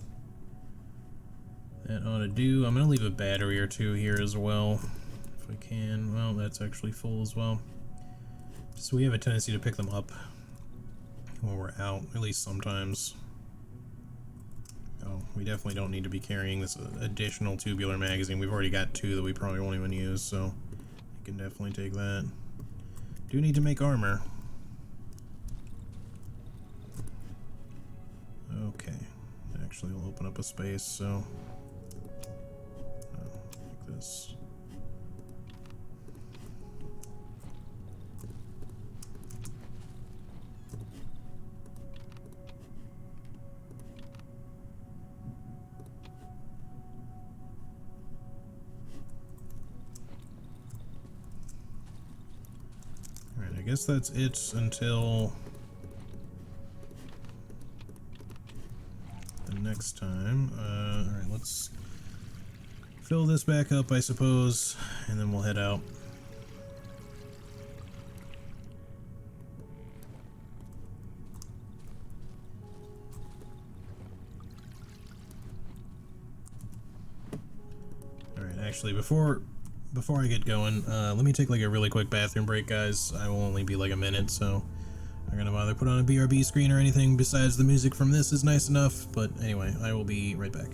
That ought to do. I'm gonna leave a battery or two here as well, if I can. Well, that's actually full as well. So we have a tendency to pick them up when we're out, at least sometimes. Oh, we definitely don't need to be carrying this additional tubular magazine. We've already got 2 that we probably won't even use, so we can definitely take that. Do need to make armor. Okay, that actually will open up a space, so like this. I guess that's it until the next time. Alright, let's fill this back up, I suppose, and then we'll head out. Alright, actually, before I get going, let me take like a really quick bathroom break, guys. I will only be like a minute, so I'm not gonna bother put on a BRB screen or anything besides the music from this is nice enough. But anyway, I will be right back.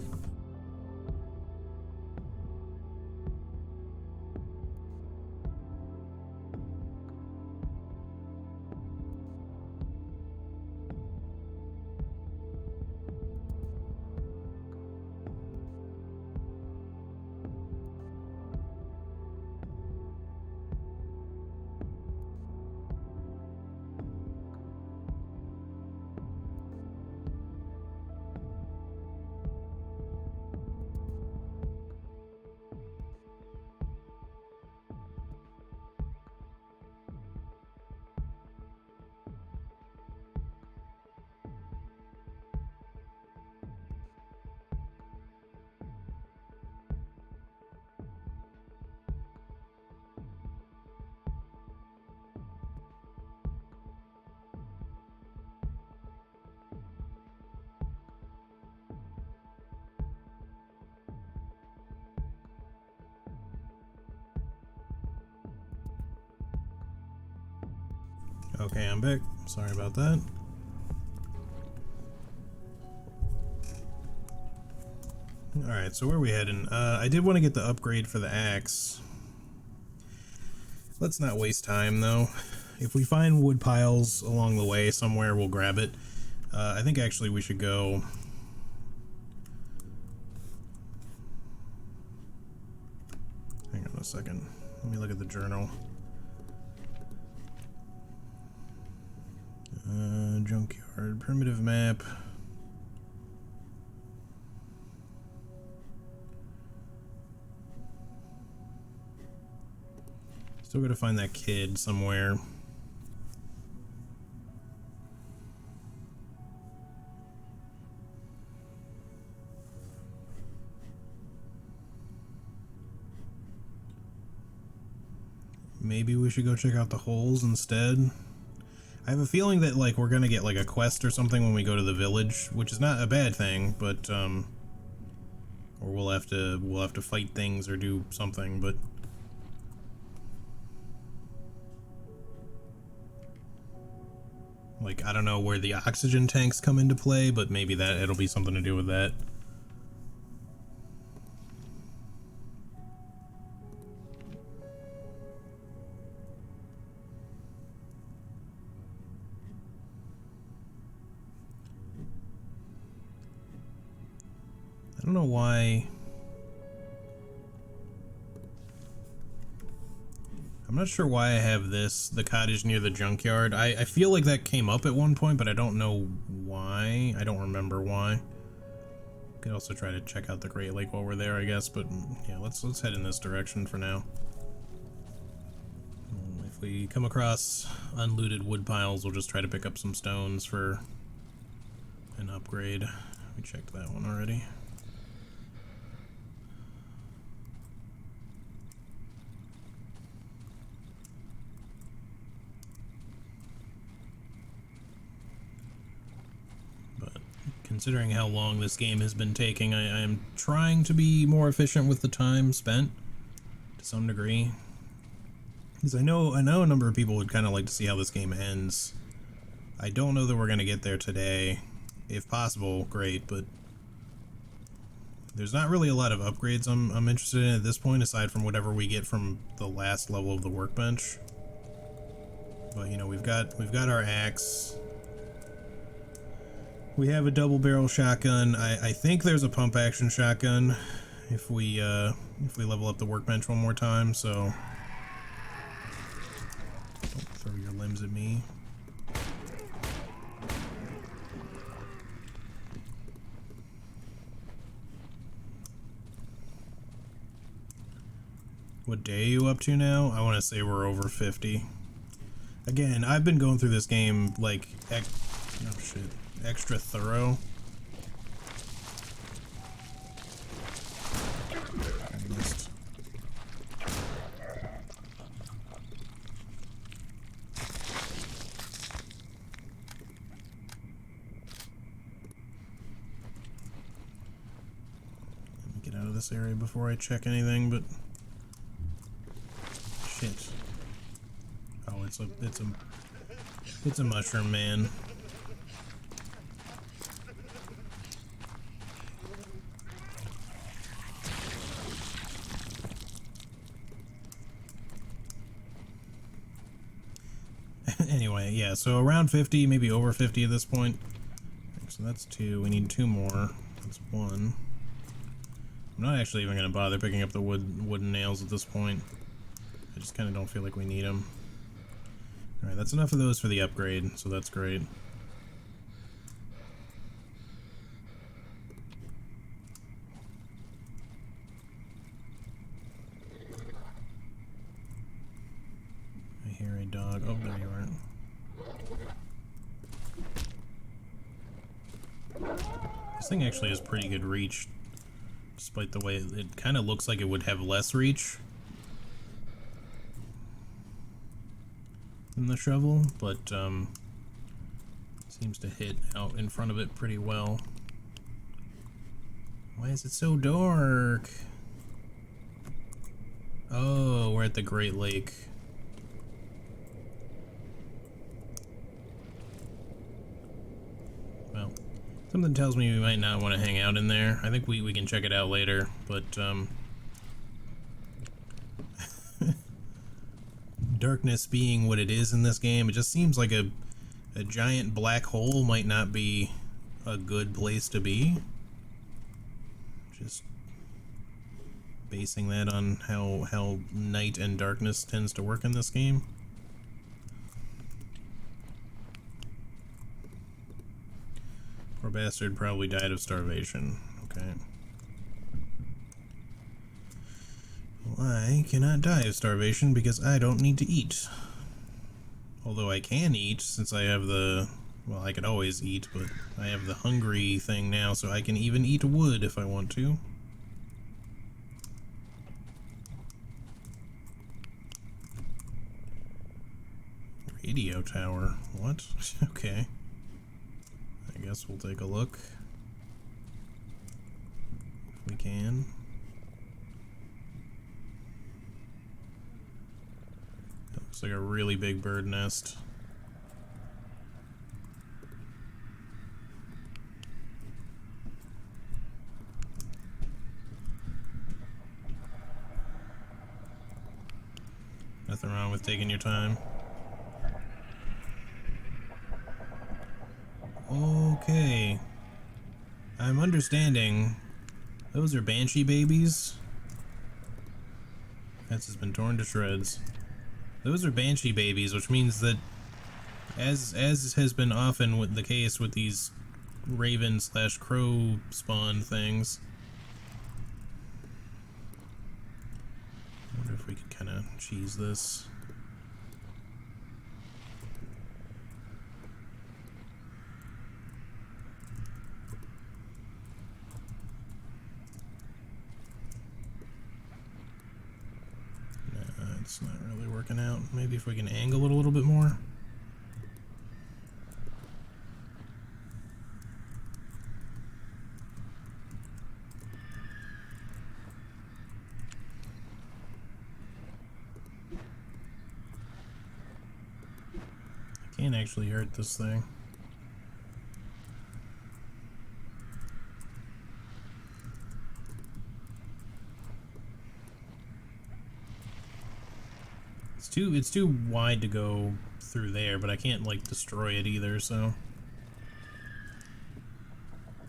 Okay, I'm back. Sorry about that. Alright, so where are we heading? I did want to get the upgrade for the axe. Let's not waste time, though. If we find wood piles along the way somewhere, we'll grab it. I think actually we should go... Hang on a second. Let me look at the journal. Junkyard, primitive map. Still gotta find that kid somewhere. Maybe we should go check out the holes instead. I have a feeling that like we're gonna get like a quest or something when we go to the village, which is not a bad thing, but or we'll have to fight things or do something, but like I don't know where the oxygen tanks come into play, but maybe that it'll be something to do with that. I don't know why. I'm not sure why I have the cottage near the junkyard. I feel like that came up at one point, but I don't know why. I don't remember why. Could also try to check out the Great Lake while we're there, I guess, but yeah, let's head in this direction for now. If we come across unlooted wood piles, we'll just try to pick up some stones for an upgrade. We checked that one already. Considering how long this game has been taking, I am trying to be more efficient with the time spent to some degree. Because I know a number of people would kind of like to see how this game ends. I don't know that we're going to get there today. If possible, great, but there's not really a lot of upgrades I'm interested in at this point, aside from whatever we get from the last level of the workbench. But you know, we've got our axe. We have a double barrel shotgun. I think there's a pump action shotgun if we level up the workbench one more time, so don't throw your limbs at me. What day are you up to now? I want to say we're over 50. Again, I've been going through this game like extra thorough. I missed. Let me get out of this area before I check anything, but shit. Oh, it's a mushroom man. Anyway, yeah, so around 50, maybe over 50 at this point. So that's 2. We need 2 more. That's 1. I'm not actually even going to bother picking up the wooden nails at this point. I just kind of don't feel like we need them. Alright, that's enough of those for the upgrade, so that's great. I hear a dog. Oh, there you are. This thing actually has pretty good reach, despite the way it kind of looks like it would have less reach than the shovel, but seems to hit out in front of it pretty well. Why is it so dark? Oh, we're at the Great Lake. Something tells me we might not want to hang out in there. I think we can check it out later, but darkness being what it is in this game, it just seems like a giant black hole might not be a good place to be. Just basing that on how night and darkness tends to work in this game. Poor bastard probably died of starvation. Okay. Well, I cannot die of starvation because I don't need to eat. Although I can eat since I have the... Well, I could always eat, but I have the hungry thing now, so I can even eat wood if I want to. Radio tower. What? Okay. I guess we'll take a look. If we can. That looks like a really big bird nest. Nothing wrong with taking your time. Okay. I'm understanding. Those are banshee babies. Fence has been torn to shreds. Those are banshee babies, which means that, as has been often with the case with these raven/crow spawn things. I wonder if we could kind of cheese this. It's not really working out. Maybe if we can angle it a little bit more. I can't actually hurt this thing. It's too wide to go through there, but I can't like destroy it either, so.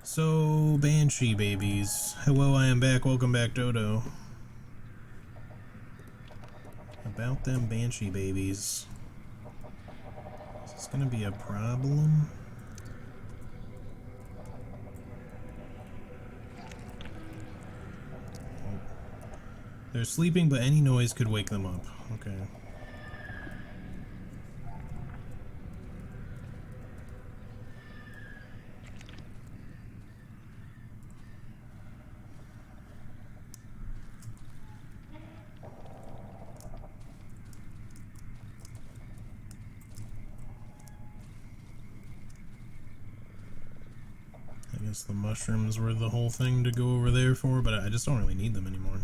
So, banshee babies. Hello, I am back. Welcome back, Dodo. About them banshee babies. Is this gonna be a problem? Oh. They're sleeping, but any noise could wake them up. Okay. I guess the mushrooms were the whole thing to go over there for, but I just don't really need them anymore.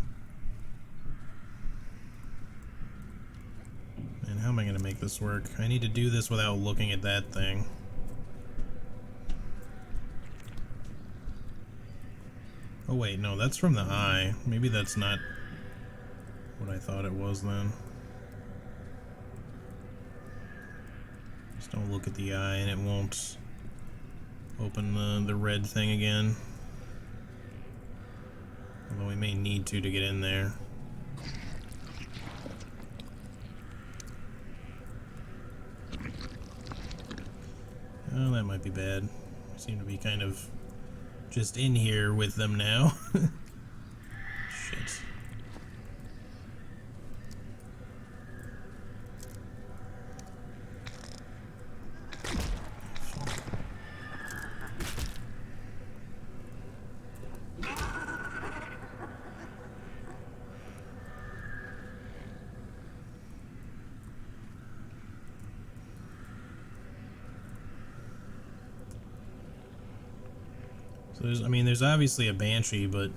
And how am I going to make this work? I need to do this without looking at that thing. Oh wait, no, that's from the eye. Maybe that's not what I thought it was then. Just don't look at the eye and it won't open the red thing again. Although we may need to get in there. Oh, that might be bad. I seem to be kind of just in here with them now. Shit. So there's, I mean, there's obviously a banshee, but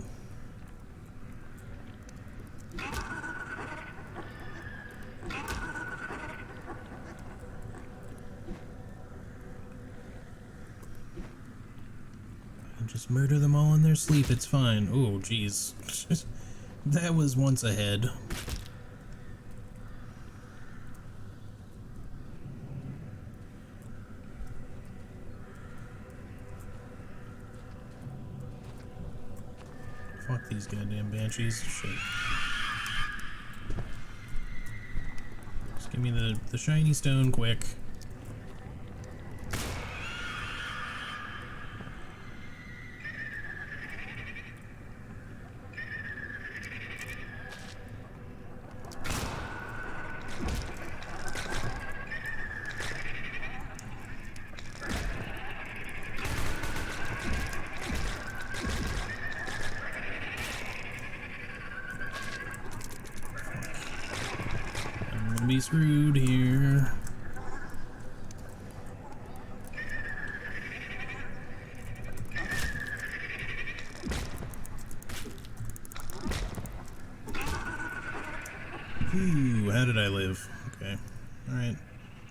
can just murder them all in their sleep, it's fine. Oh, jeez. That was once ahead. Fuck these goddamn banshees. Shit. Just give me the shiny stone quick. Be screwed here. Ooh, how did I live? Okay. Alright.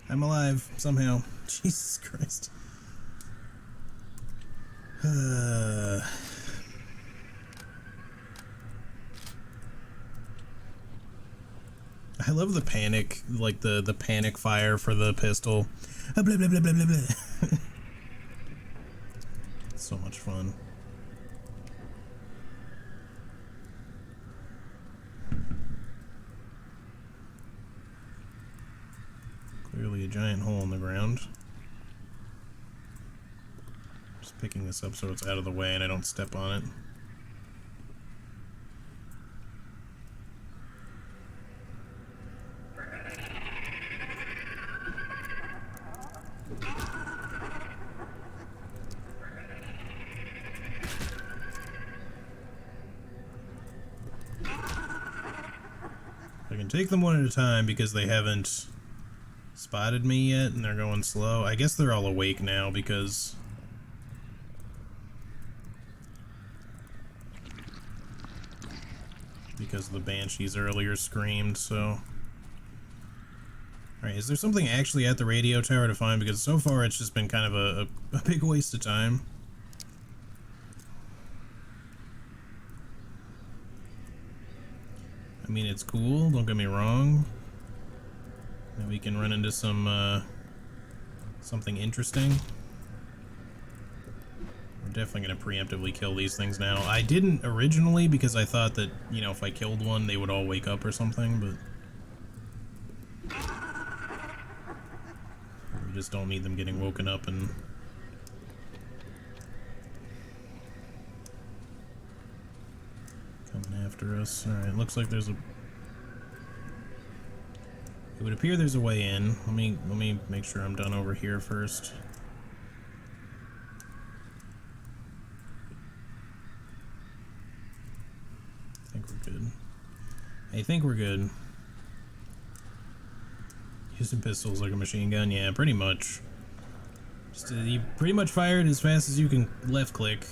I'm alive, somehow. Jesus Christ. I love the panic, like the panic fire for the pistol. Blah, blah, blah, blah, blah, blah. So much fun. Clearly a giant hole in the ground. Just picking this up so it's out of the way and I don't step on it. I can take them one at a time because they haven't spotted me yet and they're going slow. I guess they're all awake now because the banshees earlier screamed, so. Alright, is there something actually at the radio tower to find? Because so far it's just been kind of a big waste of time. I mean, it's cool, don't get me wrong. And we can run into some, something interesting. We're definitely gonna preemptively kill these things now. I didn't originally because I thought that, you know, if I killed one, they would all wake up or something, but we just don't need them getting woken up and coming after us. Alright, looks like there's a... It would appear there's a way in. Let me make sure I'm done over here first. I think we're good. I think we're good. Using pistols like a machine gun? Yeah, pretty much. Just, you pretty much fire it as fast as you can left click.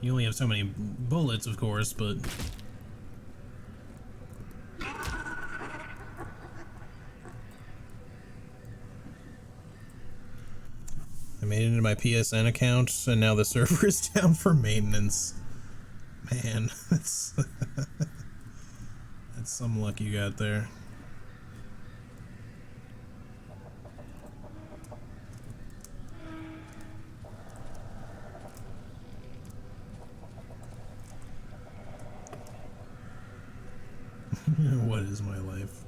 You only have so many bullets, of course, but... I made it into my PSN account, and now the server is down for maintenance. Man, that's... that's some luck you got there. What is my life?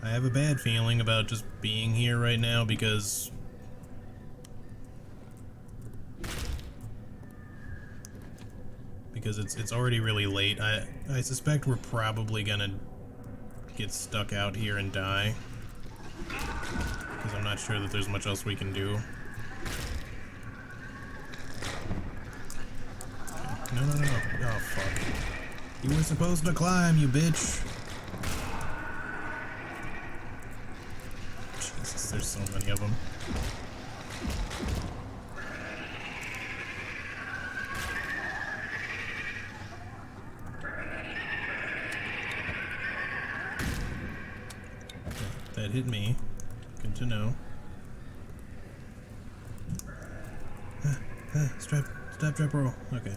I have a bad feeling about just being here right now because it's already really late. I suspect we're probably gonna get stuck out here and die because I'm not sure that there's much else we can do. No, no, no, no. Oh, fuck. You were supposed to climb, you bitch. Jesus, there's so many of them. That hit me. Good to know. Stop, drop, roll. Okay.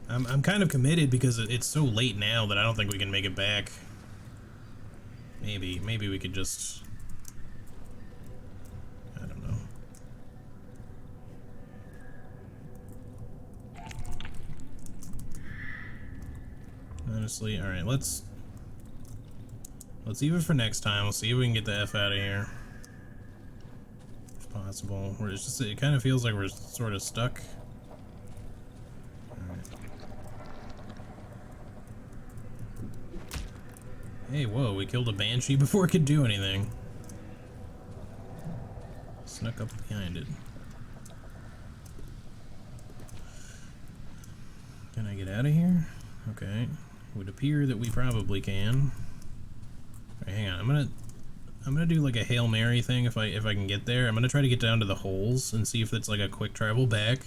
I'm kind of committed because it's so late now that I don't think we can make it back. Maybe we could just... I don't know. Honestly, alright, let's leave it for next time. We'll see if we can get the F out of here. If possible. It kind of feels like we're sort of stuck. Hey, whoa, we killed a banshee before it could do anything. Snuck up behind it. Can I get out of here? Okay. Would appear that we probably can. Alright, hang on. I'm gonna do like a Hail Mary thing if I can get there. I'm gonna try to get down to the holes and see if it's like a quick travel back.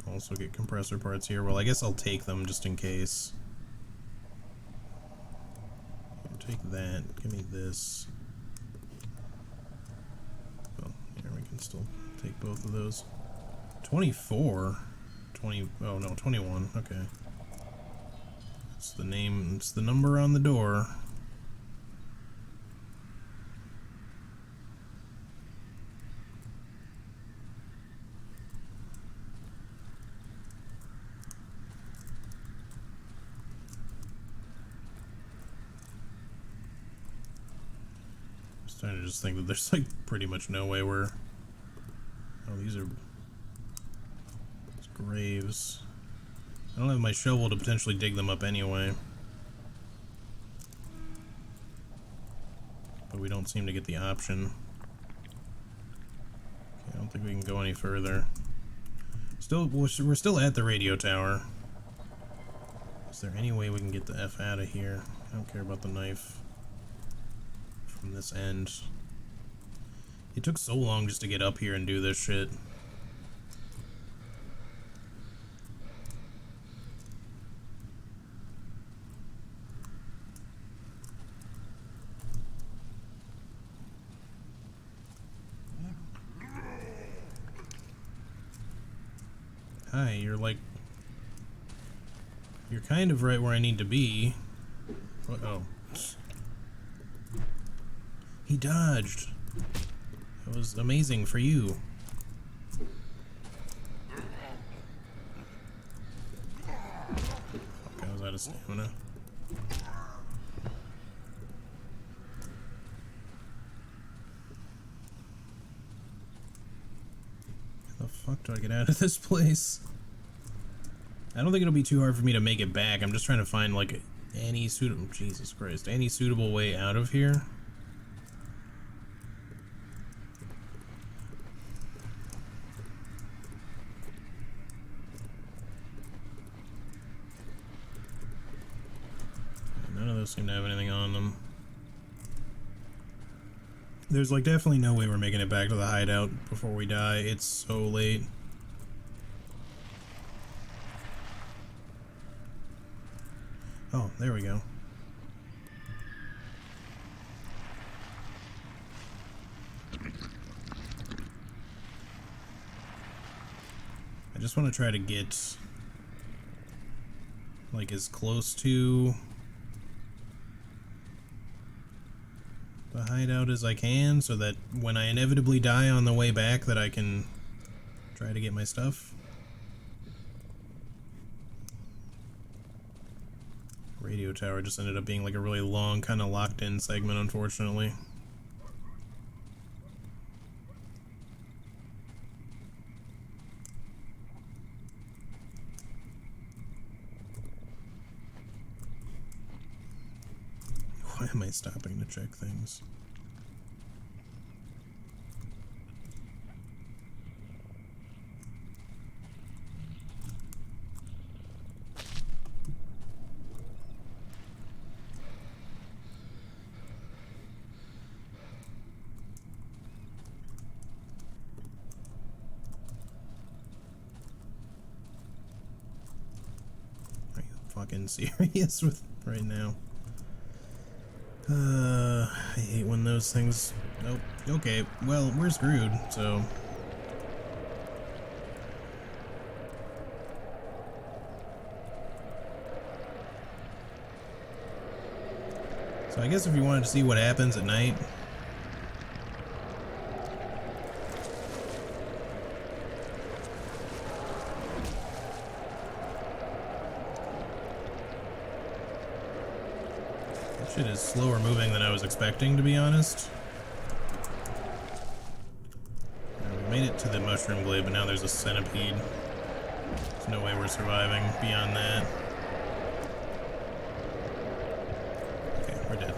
Also get compressor parts here. Well, I guess I'll take them just in case. Take that. Give me this. Oh, here we can still take both of those. 24? 20. Oh no, 21. Okay. It's the name. It's the number on the door. I just think that there's like pretty much no way we're... Oh, these are graves. I don't have my shovel to potentially dig them up anyway. But we don't seem to get the option. Okay, I don't think we can go any further. We're still at the radio tower. Is there any way we can get the F out of here? I don't care about the knife. From this end. It took so long just to get up here and do this shit. Hi, you're like... You're kind of right where I need to be. Uh-oh. He dodged. That was amazing for you. Fuck, I was out of stamina. How the fuck do I get out of this place? I don't think it'll be too hard for me to make it back. I'm just trying to find like any suitable... Jesus Christ. Any suitable way out of here. Seem to have anything on them. There's like definitely no way we're making it back to the hideout before we die. It's so late. Oh, there we go. I just want to try to get like as close to the hideout as I can, so that when I inevitably die on the way back that I can try to get my stuff. Radio tower just ended up being like a really long, kind of locked in segment, unfortunately. Why am I stopping to check things? fucking serious with right now? I hate when those things... Nope. Okay, well, we're screwed, so... So I guess if you wanted to see what happens at night... Shit is slower moving than I was expecting, to be honest. We made it to the mushroom glade, but now there's a centipede. There's no way we're surviving beyond that. Okay, we're dead.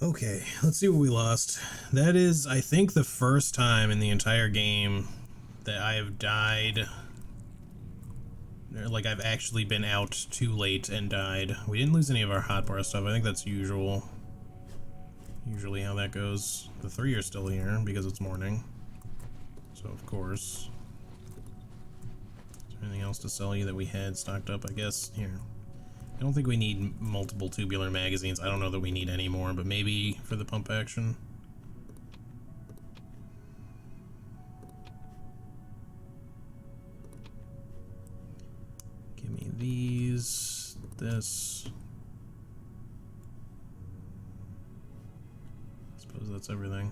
Okay, let's see what we lost. That is, I think, the first time in the entire game that I have died, like I've actually been out too late and died. We didn't lose any of our hotbar stuff. I think that's usually how that goes. The 3 are still here because it's morning, so of course. Is there anything else to sell you that we had stocked up? I guess here. I don't think we need multiple tubular magazines. I don't know that we need any more, but maybe for the pump action. Give me these, this. I suppose that's everything.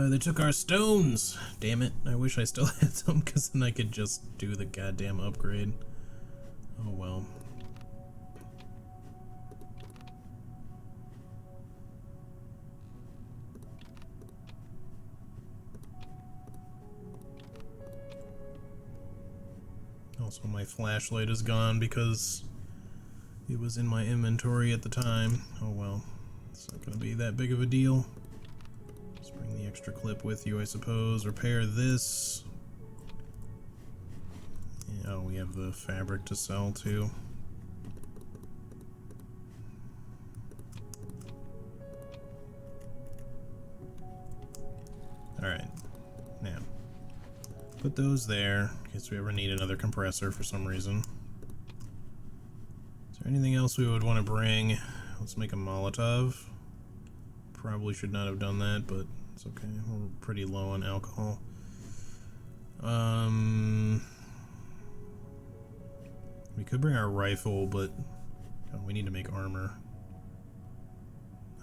They took our stones! Damn it, I wish I still had some, because then I could just do the goddamn upgrade. Oh well. Also, my flashlight is gone because it was in my inventory at the time. Oh well, it's not gonna be that big of a deal. Just bring the extra clip with you, I suppose. Repair this. Yeah, oh, we have the fabric to sell too. Alright, now put those there in case we ever need another compressor for some reason. Is there anything else we would want to bring? Let's make a Molotov. Probably should not have done that, but it's okay. We're pretty low on alcohol. We could bring our rifle, but oh, we need to make armor.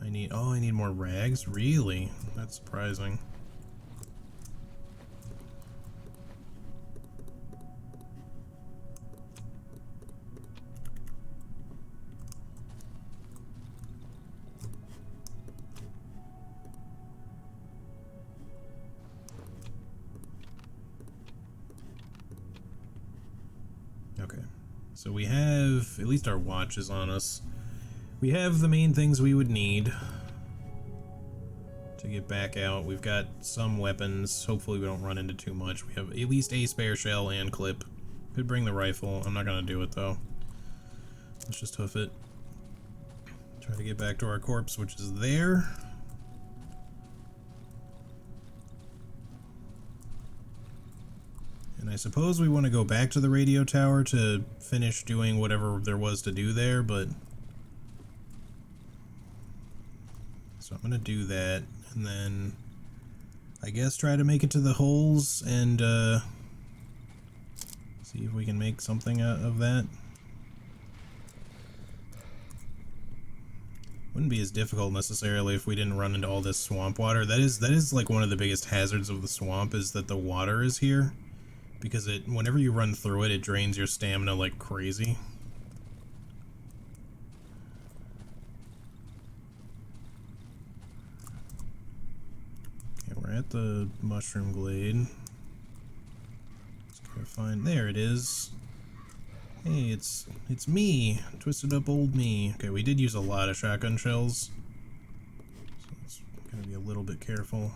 I need more rags? Really? That's surprising. Okay, so we have at least our watches on us. We have the main things we would need to get back out. We've got some weapons. Hopefully we don't run into too much. We have at least a spare shell and clip. Could bring the rifle. I'm not gonna do it though. Let's just hoof it. Try to get back to our corpse, which is there. And I suppose we want to go back to the radio tower to finish doing whatever there was to do there, but... So I'm going to do that, and then I guess try to make it to the holes and see if we can make something out of that. Wouldn't be as difficult necessarily if we didn't run into all this swamp water. That is like one of the biggest hazards of the swamp, is that the water is here. Because whenever you run through it, it drains your stamina like crazy. Okay, we're at the mushroom glade. Let's gotta find, there it is. Hey, it's me, twisted up old me. Okay, we did use a lot of shotgun shells, so it's gonna be a little bit careful.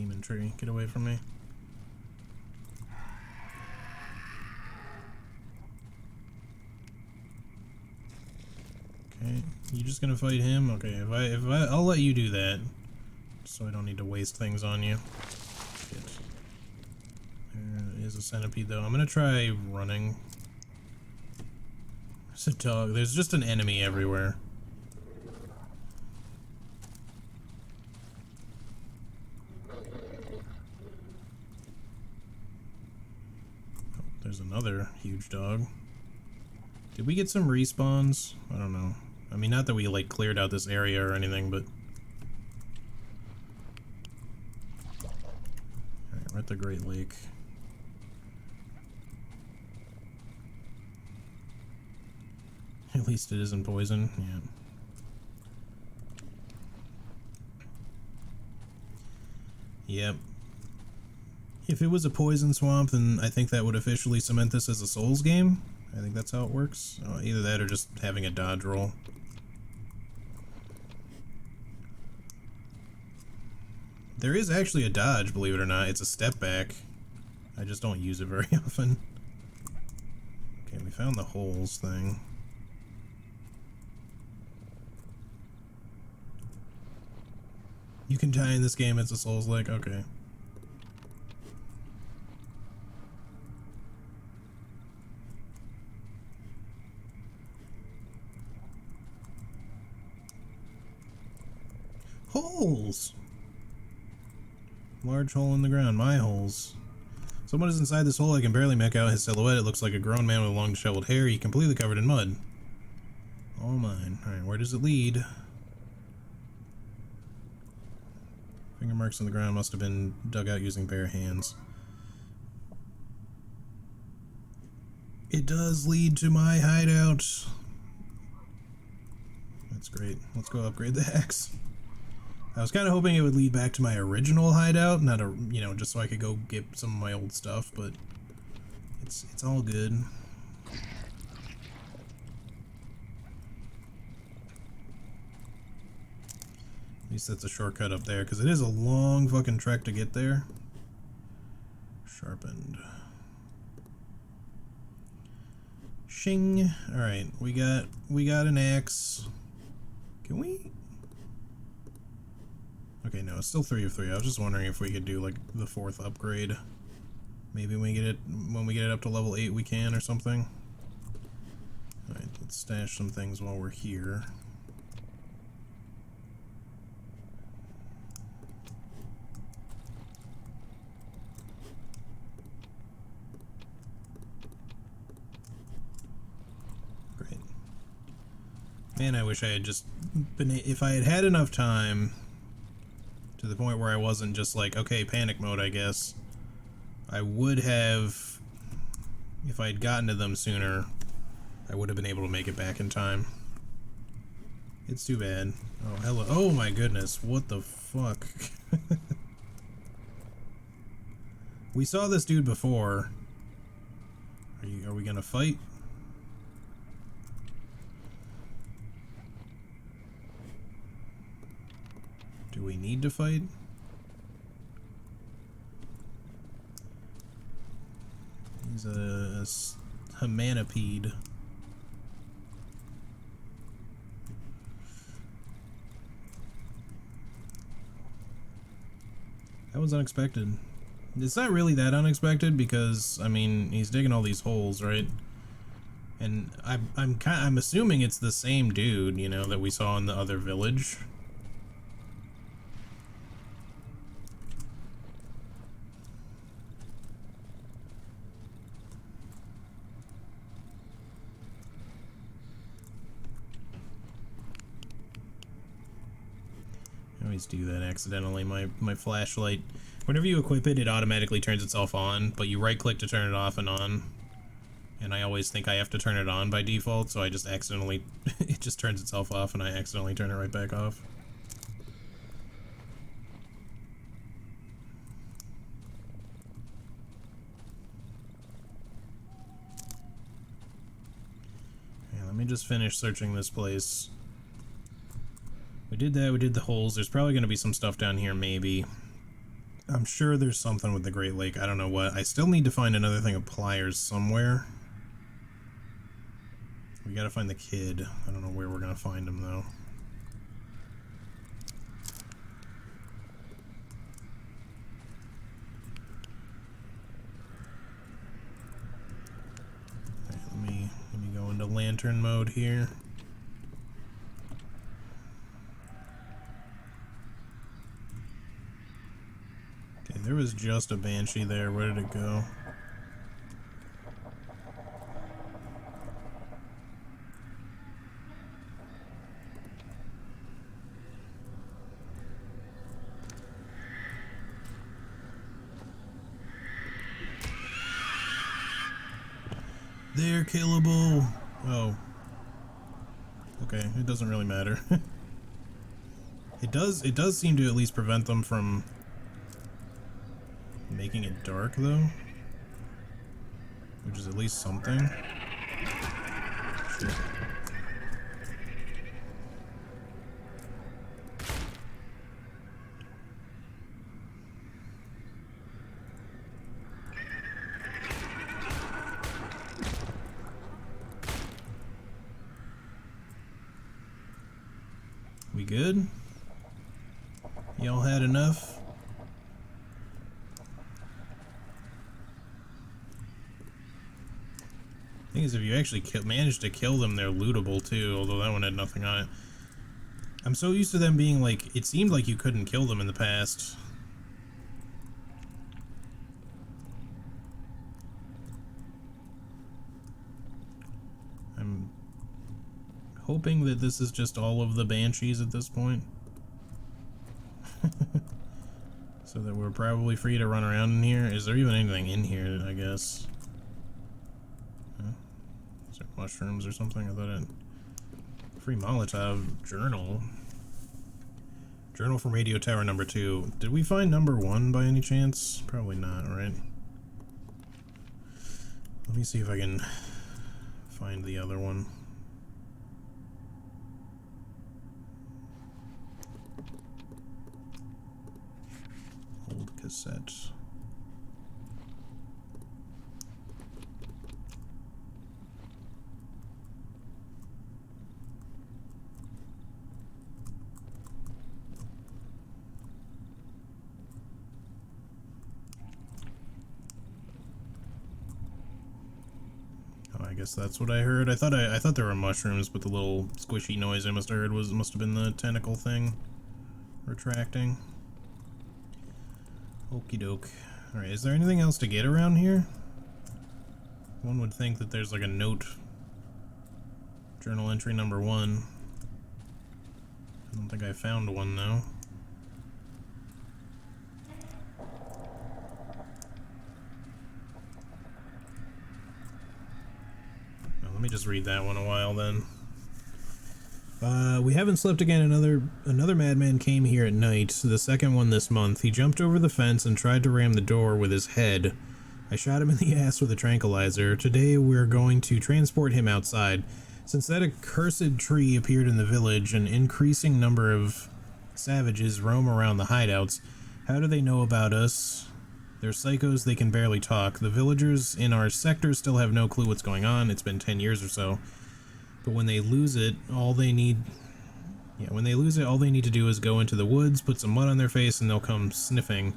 demon tree. Get away from me. Okay, you just gonna fight him? Okay, I'll let you do that, so I don't need to waste things on you. Shit. There is a centipede though. I'm gonna try running. There's a dog. There's just an enemy everywhere. Oh, there's another huge dog. Did we get some respawns? I don't know. I mean, not that we, like, cleared out this area or anything, but... Alright, we're at the Great Lake. At least it isn't poison, yeah. Yep. If it was a poison swamp, then I think that would officially cement this as a Souls game. I think that's how it works. Either that or just having a dodge roll. There is actually a dodge, believe it or not. It's a step back. I just don't use it very often. Okay, we found the holes thing. You can die in this game, it's a Souls-like, okay. Holes! Large hole in the ground, my holes. Someone is inside this hole. I can barely make out his silhouette. It looks like a grown man with long disheveled hair. He completely covered in mud. All mine. Alright, where does it lead? Finger marks on the ground must have been dug out using bare hands. It does lead to my hideout. That's great. Let's go upgrade the axe. I was kind of hoping it would lead back to my original hideout, not a, you know, just so I could go get some of my old stuff, but it's all good. At least that's a shortcut up there, because it is a long fucking trek to get there. Sharpened. Shing. Alright, we got an axe. Can we? Okay, no, it's still 3 of 3. I was just wondering if we could do like the 4th upgrade. Maybe when we get it up to level 8 we can or something. Alright, let's stash some things while we're here. Great. Man, I wish I had just been, if I had had enough time to the point where I wasn't just like, okay, panic mode, I guess. I would have, if I had gotten to them sooner, I would have been able to make it back in time. It's too bad. Oh, hello. Oh my goodness, what the fuck? We saw this dude before. Are we gonna fight? Do we need to fight? He's a Humanipede. That was unexpected. It's not really that unexpected because, I mean, he's digging all these holes, right? And I'm assuming it's the same dude, you know, that we saw in the other village. I always do that accidentally. My flashlight, whenever you equip it, it automatically turns itself on, but you right click to turn it off and on. And I always think I have to turn it on by default, so I just accidentally, it just turns itself off and I accidentally turn it right back off. Yeah, let me just finish searching this place. We did that, we did the holes. There's probably going to be some stuff down here, maybe. I'm sure there's something with the Great Lake. I don't know what. I still need to find another thing of pliers somewhere. We gotta find the kid. I don't know where we're gonna find him, though. Alright, let me go into lantern mode here. Okay, there was just a banshee there. Where did it go? They're killable. Oh. Okay, it doesn't really matter. It does seem to at least prevent them from making it dark, though. Which is at least something. Shit. We good? Y'all had enough? Thing is, if you actually manage to kill them, they're lootable too, although that one had nothing on it. I'm so used to them being like, it seemed like you couldn't kill them in the past. I'm hoping that this is just all of the banshees at this point. So that we're probably free to run around in here. Is there even anything in here, I guess? Huh? Is there mushrooms or something? I thought it... Free Molotov journal. Journal from Radio Tower number 2. Did we find number 1 by any chance? Probably not, right? Let me see if I can find the other one. Old cassette. Oh, I guess that's what I heard. I thought there were mushrooms, but the little squishy noise I must have heard must have been the tentacle thing retracting. Okie doke. Alright, is there anything else to get around here? One would think that there's like a note. Journal entry number 1. I don't think I found one though. Well, let me just read that one a while then. We haven't slept again. Another madman came here at night, the second one this month. He jumped over the fence and tried to ram the door with his head. I shot him in the ass with a tranquilizer. Today we're going to transport him outside. Since that accursed tree appeared in the village, an increasing number of savages roam around the hideouts. How do they know about us? They're psychos, they can barely talk. The villagers in our sector still have no clue what's going on. It's been 10 years or so. But when they lose it, all they need to do is go into the woods, put some mud on their face, and they'll come sniffing.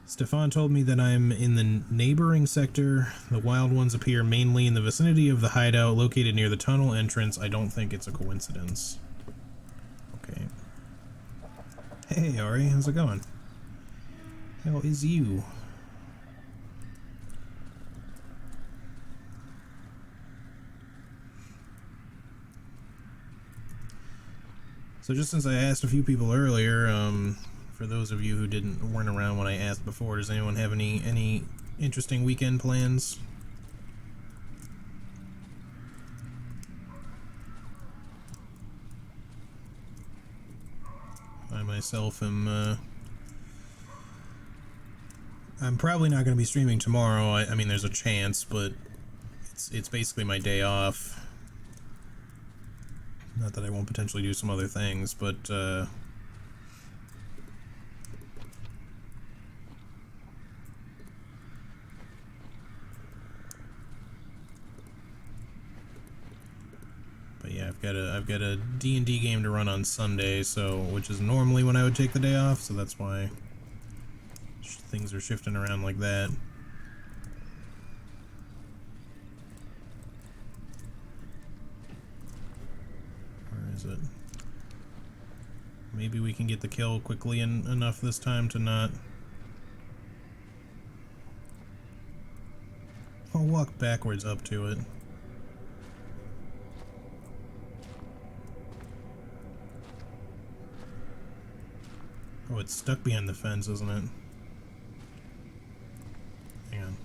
Stefan told me that I'm in the neighboring sector. The wild ones appear mainly in the vicinity of the hideout located near the tunnel entrance. I don't think it's a coincidence. Okay. Hey, Ari, how's it going? How is you? So just since I asked a few people earlier, for those of you who weren't around when I asked before, does anyone have any interesting weekend plans? I myself am, I'm probably not going to be streaming tomorrow. I mean, there's a chance, but it's basically my day off. Not that I won't potentially do some other things, but, I've got a D&D game to run on Sunday, so which is normally when I would take the day off, so that's why things are shifting around like that. Where is it? Maybe we can get the kill quickly enough this time to not... I'll walk backwards up to it. Oh, it's stuck behind the fence, isn't it? Hang on.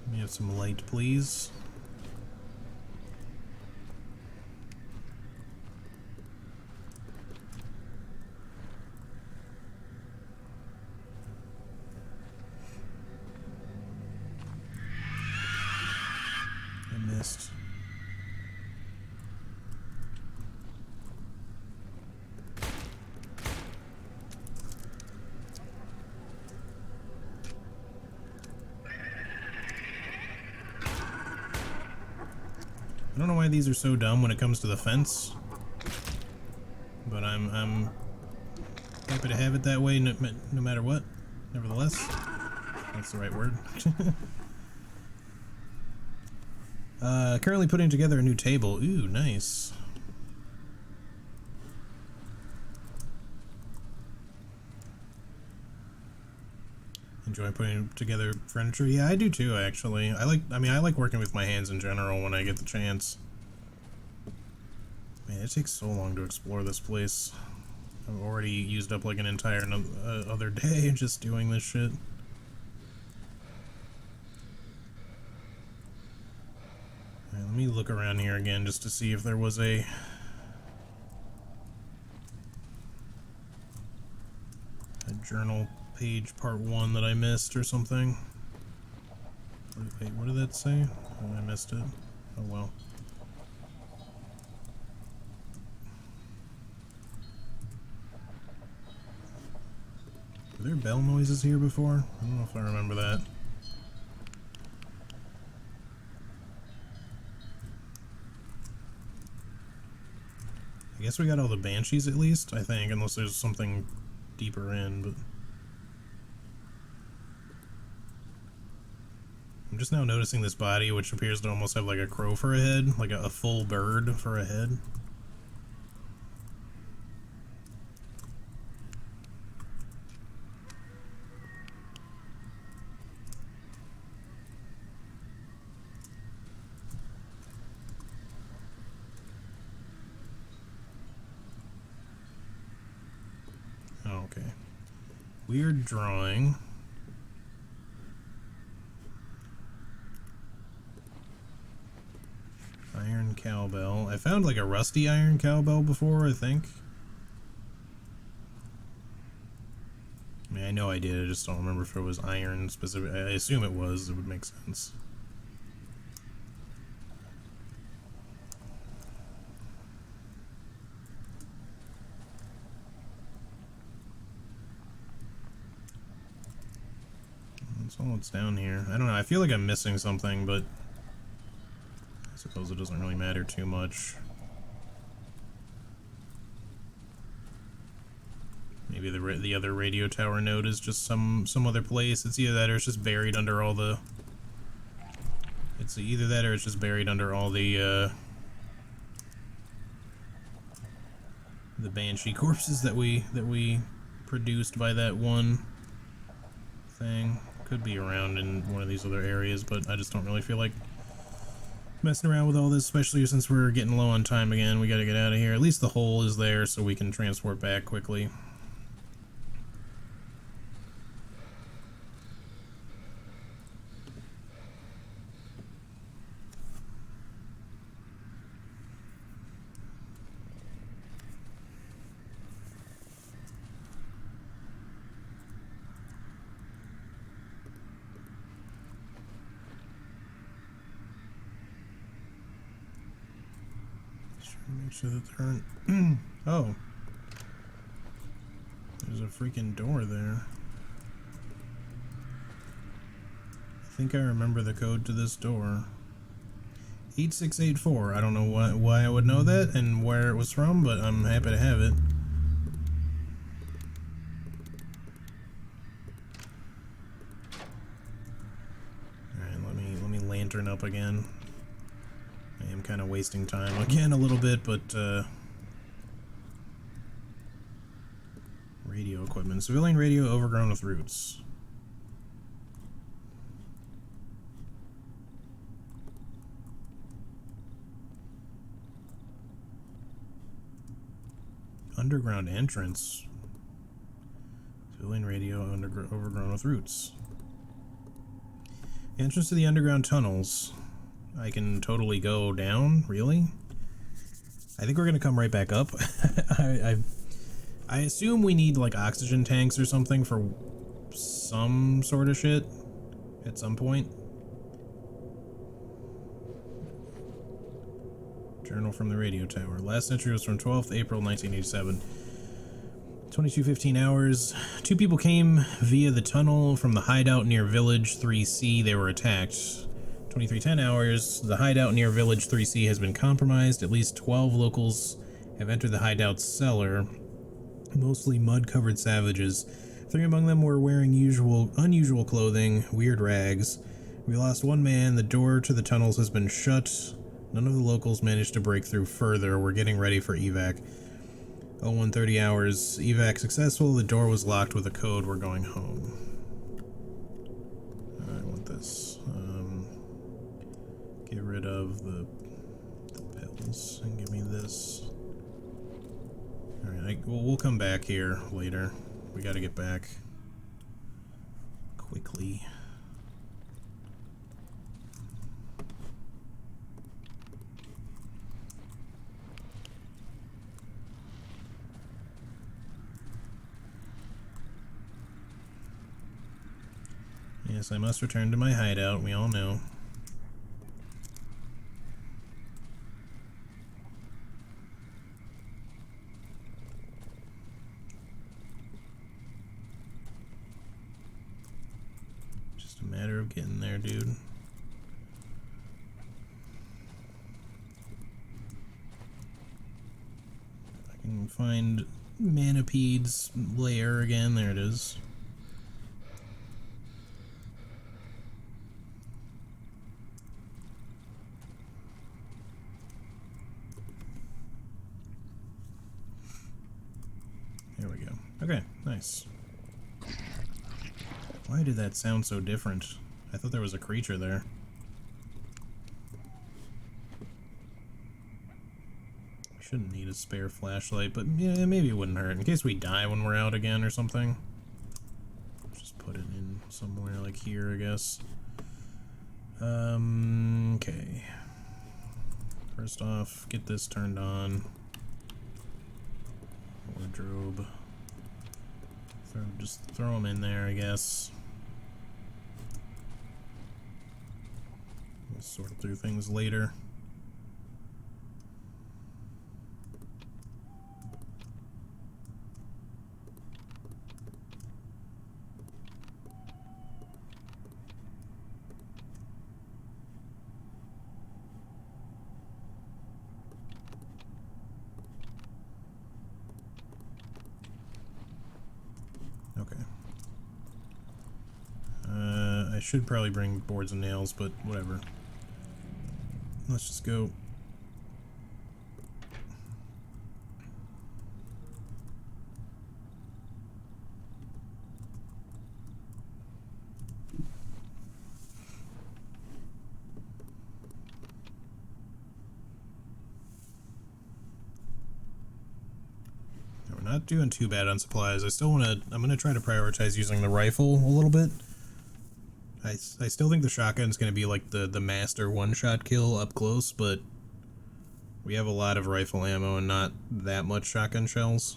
Let me have some light, please. I missed. I don't know why these are so dumb when it comes to the fence, but I'm happy to have it that way no matter what, nevertheless. That's the right word. Currently putting together a new table. Ooh, nice. Enjoy putting together furniture. Yeah, I do too, actually. I like working with my hands in general when I get the chance. Man, it takes so long to explore this place. I've already used up like an entire other day just doing this shit. Right, let me look around here again just to see if there was a journal page part 1 that I missed or something. Wait, what did that say? Oh, I missed it. Oh well. Were there bell noises here before? I don't know if I remember that. I guess we got all the banshees at least, I think, unless there's something deeper in, but... I'm just now noticing this body, which appears to almost have like a crow for a head, like a full bird for a head. Oh, okay. Weird drawing. Iron cowbell. I found like a rusty iron cowbell before, I think. I mean, I know I did, I just don't remember if it was iron specific. I assume it was, it would make sense. That's all that's down here. I don't know, I feel like I'm missing something, but I suppose it doesn't really matter too much. Maybe the other radio tower node is just some other place. It's either that or it's just buried under all the... It's either that or it's just buried under all the banshee corpses that we produced by that one thing. Could be around in one of these other areas, but I just don't really feel like messing around with all this, especially since we're getting low on time again. We gotta get out of here. At least the hole is there so we can transport back quickly. Make sure that there aren't... Oh. There's a freaking door there. I think I remember the code to this door. 8684. I don't know why I would know that and where it was from, but I'm happy to have it. Alright, let me lantern up again. I am kind of wasting time again a little bit, but radio equipment. Civilian radio overgrown with roots. Underground entrance. Civilian radio overgrown with roots. Entrance to the underground tunnels. I can totally go down? Really? I think we're gonna come right back up. I assume we need like oxygen tanks or something for some sort of shit at some point. Journal from the radio tower. Last entry was from 12th April 1987. 22:15 hours. 2 people came via the tunnel from the hideout near Village 3C. They were attacked. 23:10 hours. The hideout near Village 3C has been compromised. At least 12 locals have entered the hideout's cellar. Mostly mud-covered savages. 3 among them were wearing unusual clothing, weird rags. We lost 1 man. The door to the tunnels has been shut. None of the locals managed to break through further. We're getting ready for evac. 01:30 hours. Evac successful. The door was locked with a code. We're going home. I want this. Get rid of the pills and give me this. Alright, we'll come back here later. We gotta get back quickly. Yes, I must return to my hideout, we all know. Just a matter of getting there, dude. I can find Manapede's lair again, there it is. There we go. Okay, nice. Why did that sound so different? I thought there was a creature there. Shouldn't need a spare flashlight, but yeah, maybe it wouldn't hurt. In case we die when we're out again or something. Just put it in somewhere like here, I guess. Okay. First off, get this turned on. Wardrobe. Just throw them in there, I guess. We'll sort through things later. Okay. I should probably bring boards and nails, but whatever. Let's just go. Not doing too bad on supplies. I still want to, I'm going to try to prioritize using the rifle a little bit. I still think the shotgun's going to be like the master one-shot kill up close, but we have a lot of rifle ammo and not that much shotgun shells.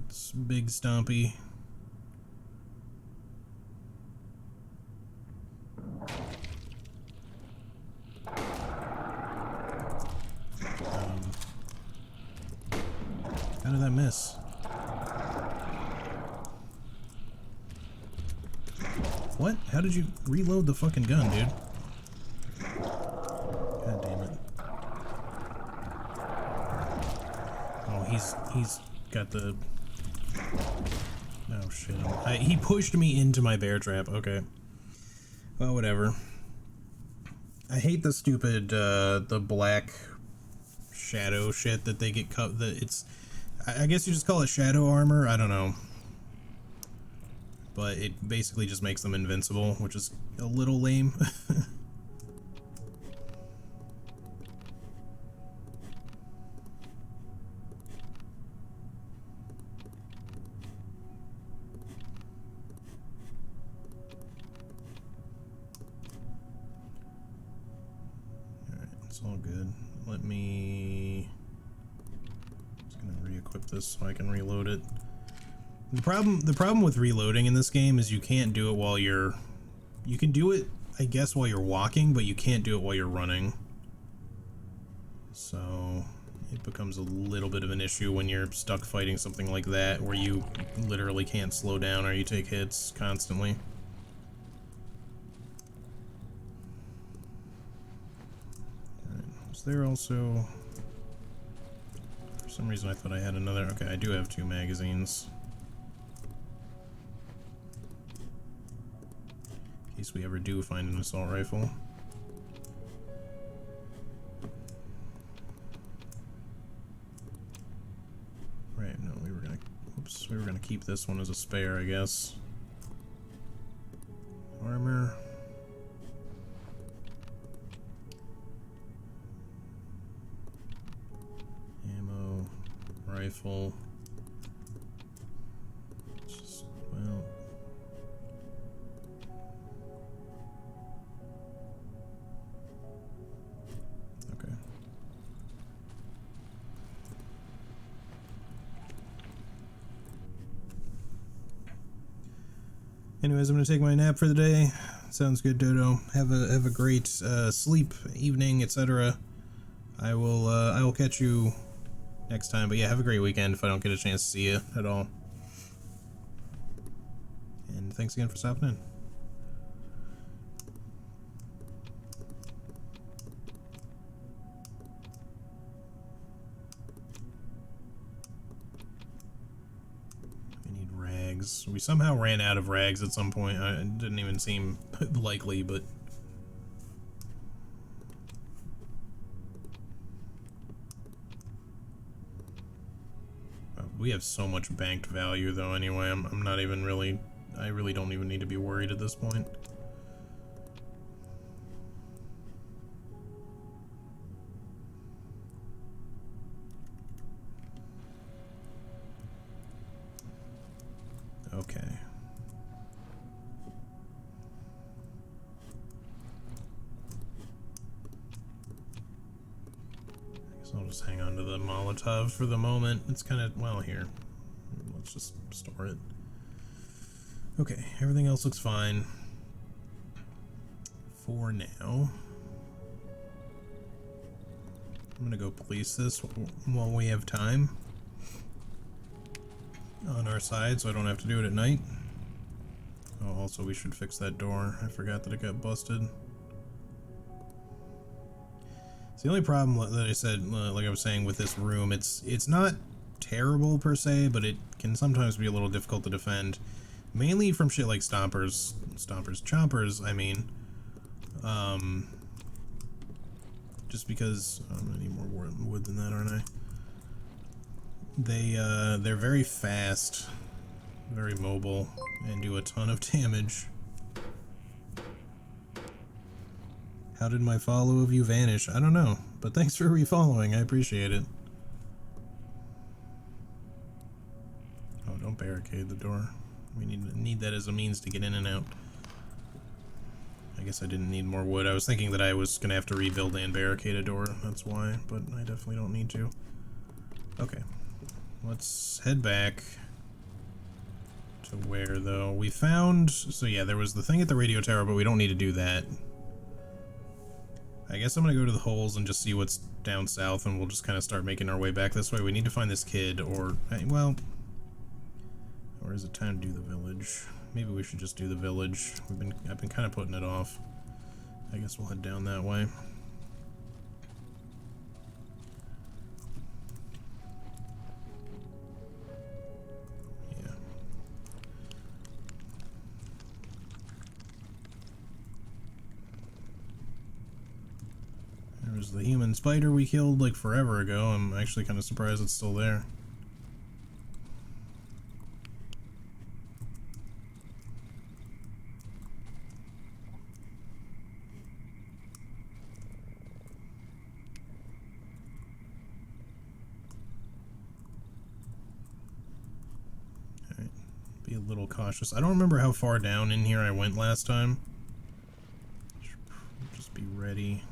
It's big stompy. How did that miss? What? How did you reload the fucking gun, dude? God damn it. Oh, he's got the... Oh shit. He pushed me into my bear trap. Okay. Well, whatever. I hate the stupid, the black shadow shit that they get cut. It's... I guess you just call it shadow armor? I don't know. But it basically just makes them invincible, which is a little lame. Alright, it's all good. Let me... just gonna re-equip this so I can reload it. The problem with reloading in this game is you can't do it while you're... You can do it, I guess, while you're walking, but you can't do it while you're running. So it becomes a little bit of an issue when you're stuck fighting something like that, where you literally can't slow down or you take hits constantly. Alright, is there also... For some reason I thought I had another... Okay, I do have 2 magazines. In case we ever do find an assault rifle. Right, no, we were gonna... Oops, we were gonna keep this one as a spare, I guess. Armor. Ammo. Rifle. Just, well... Okay. Anyways, I'm gonna take my nap for the day. Sounds good, Dodo. Have a great sleep, evening, etc. I will catch you next time. But yeah, have a great weekend if I don't get a chance to see you at all. And thanks again for stopping in. We somehow ran out of rags at some point. It didn't even seem likely, but... we have so much banked value, though, anyway. I'm not even really... I really don't even need to be worried at this point. Okay. I guess I'll just hang on to the Molotov for the moment. It's kind of, well, here. Let's just store it. Okay, everything else looks fine. For now. I'm gonna go police this while we have time. On our side, so I don't have to do it at night. Oh, also we should fix that door. I forgot that it got busted. It's the only problem that I said, like I was saying, with this room. It's not terrible per se, but it can sometimes be a little difficult to defend. Mainly from shit like chompers, I mean. Just because I'm gonna need more wood than that, aren't I? They're very fast, very mobile, and do a ton of damage. How did my follow of you vanish? I don't know, but thanks for refollowing, I appreciate it. Oh, don't barricade the door. We need that as a means to get in and out. I guess I didn't need more wood. I was thinking that I was gonna have to rebuild and barricade a door, that's why, but I definitely don't need to. Okay. Let's head back to where, though? We found... So yeah, there was the thing at the radio tower, but we don't need to do that. I guess I'm gonna go to the holes and just see what's down south, and we'll just kind of start making our way back this way. We need to find this kid, or... well... Or is it time to do the village? maybe we should just do the village. I've been kind of putting it off. I guess we'll head down that way. Yeah. There was the human spider we killed like forever ago. I'm actually kind of surprised it's still there. Be a little cautious. I don't remember how far down in here I went last time. Should just be ready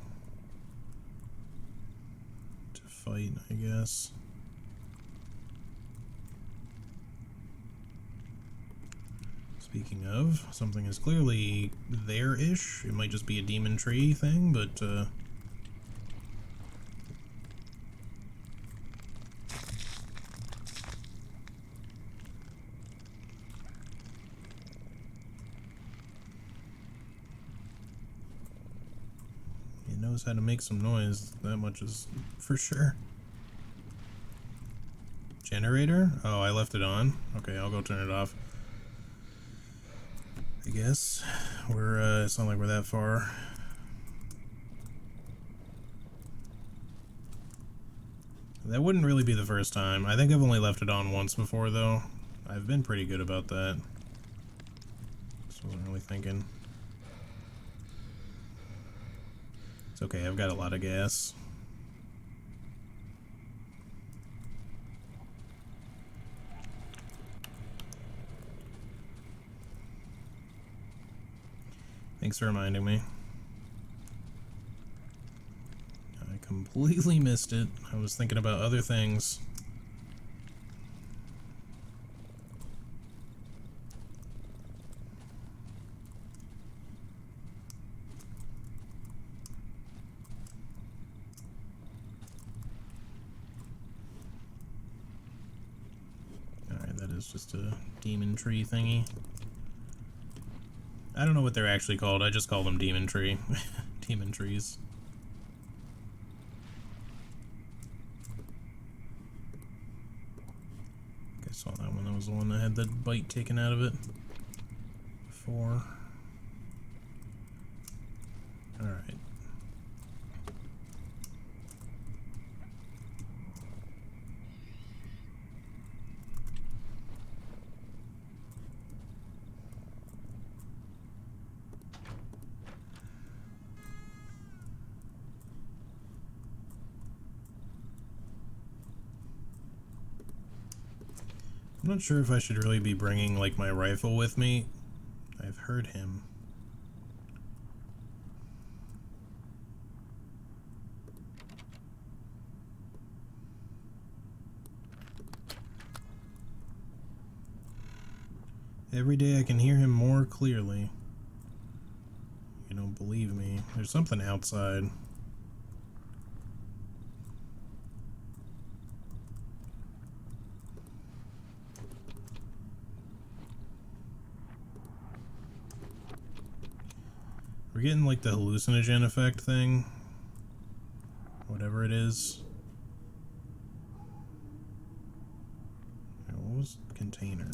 to fight, I guess. Speaking of, something is clearly there-ish. It might just be a demon tree thing, but knows how to make some noise, that much is for sure. Generator? Oh, I left it on. Okay, I'll go turn it off. I guess. It's not like we're that far. That wouldn't really be the first time. I think I've only left it on once before, though. I've been pretty good about that. Just wasn't really thinking. It's okay, I've got a lot of gas. Thanks for reminding me. I completely missed it. I was thinking about other things. Alright, that is just a demon tree thingy. I don't know what they're actually called. I just call them demon tree. Demon trees. I saw that one. That was the one that had the bite taken out of it before. Alright. I'm not sure if I should really be bringing, like, my rifle with me. I've heard him. Every day I can hear him more clearly. You don't believe me. There's something outside. We're getting like the hallucinogen effect thing. Whatever it is. What was container?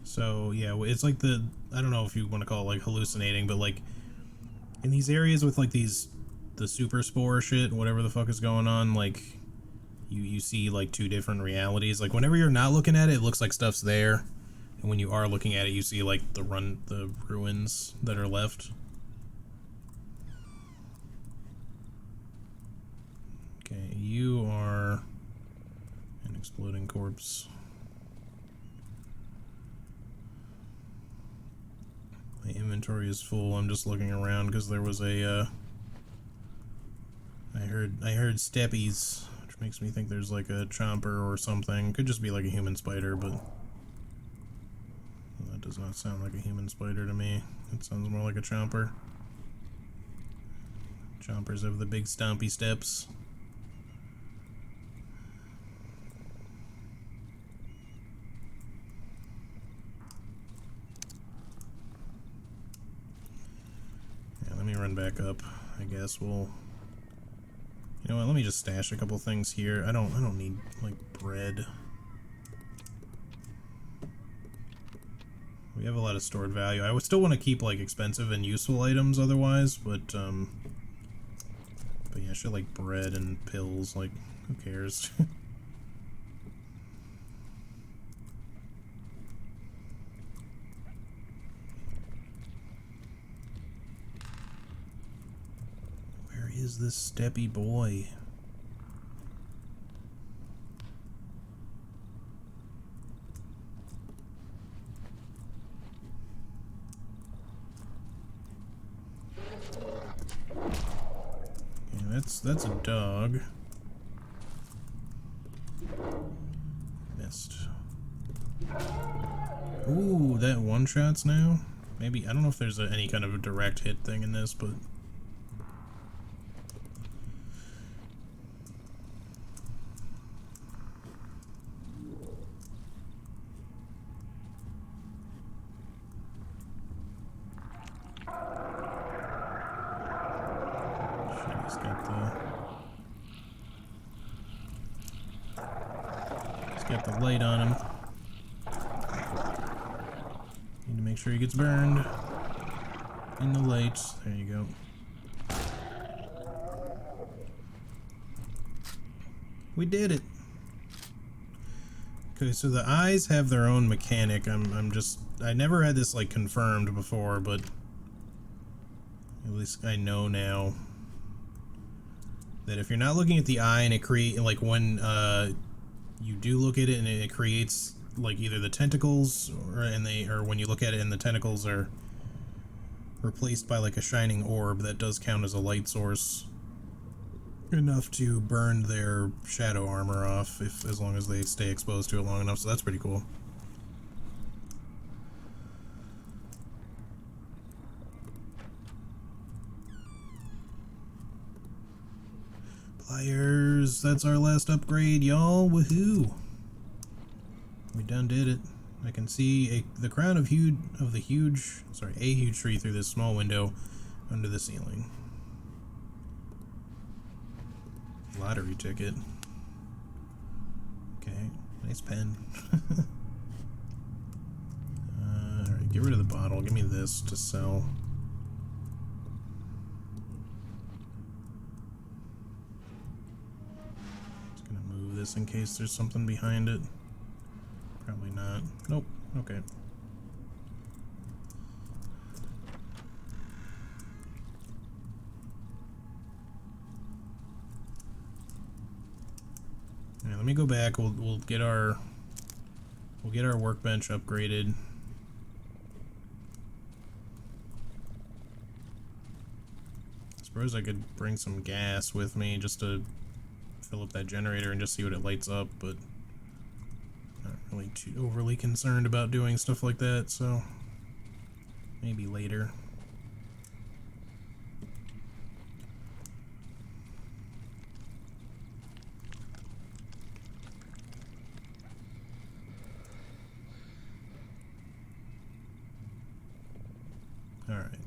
So yeah, it's like I don't know if you want to call it like hallucinating, but like in these areas with like the super spore shit, whatever the fuck is going on, like you see like two different realities. Like whenever you're not looking at it, it looks like stuff's there, and when you are looking at it, you see like the ruins that are left. Okay, you are an exploding corpse. My inventory is full. I'm just looking around because there was a I heard steppies, which makes me think there's like a chomper or something. Could just be like a human spider, but that does not sound like a human spider to me. It sounds more like a chomper. Chompers have the big stompy steps. Yeah, let me run back up. I guess we'll... You know what, let me just stash a couple things here. I don't need, like, bread. We have a lot of stored value. I would still want to keep, like, expensive and useful items otherwise, but yeah, shit like bread and pills, like, who cares? Where is this steppy boy? That's a dog. Missed. Ooh, that one-shots now? Maybe, I don't know if there's any kind of a direct hit thing in this, but... Got the light on him. Need to make sure he gets burned. In the lights. There you go. We did it. Okay, so the eyes have their own mechanic. I never had this like confirmed before, but at least I know now that if you're not looking at the eye and it create like when you do look at it and it creates like either the tentacles or when you look at it and the tentacles are replaced by like a shining orb, that does count as a light source enough to burn their shadow armor off as long as they stay exposed to it long enough, so that's pretty cool. Pliers, that's our last upgrade, y'all. Woohoo! We done did it. I can see the crown of a huge tree through this small window under the ceiling. Lottery ticket. Okay, nice pen. Alright, get rid of the bottle. Give me this to sell. Just gonna move this in case there's something behind it. Probably not. Nope. Okay. Yeah, let me go back. We'll get our workbench upgraded. I suppose I could bring some gas with me just to fill up that generator and just see what it lights up, but not really too overly concerned about doing stuff like that, so maybe later. Alright.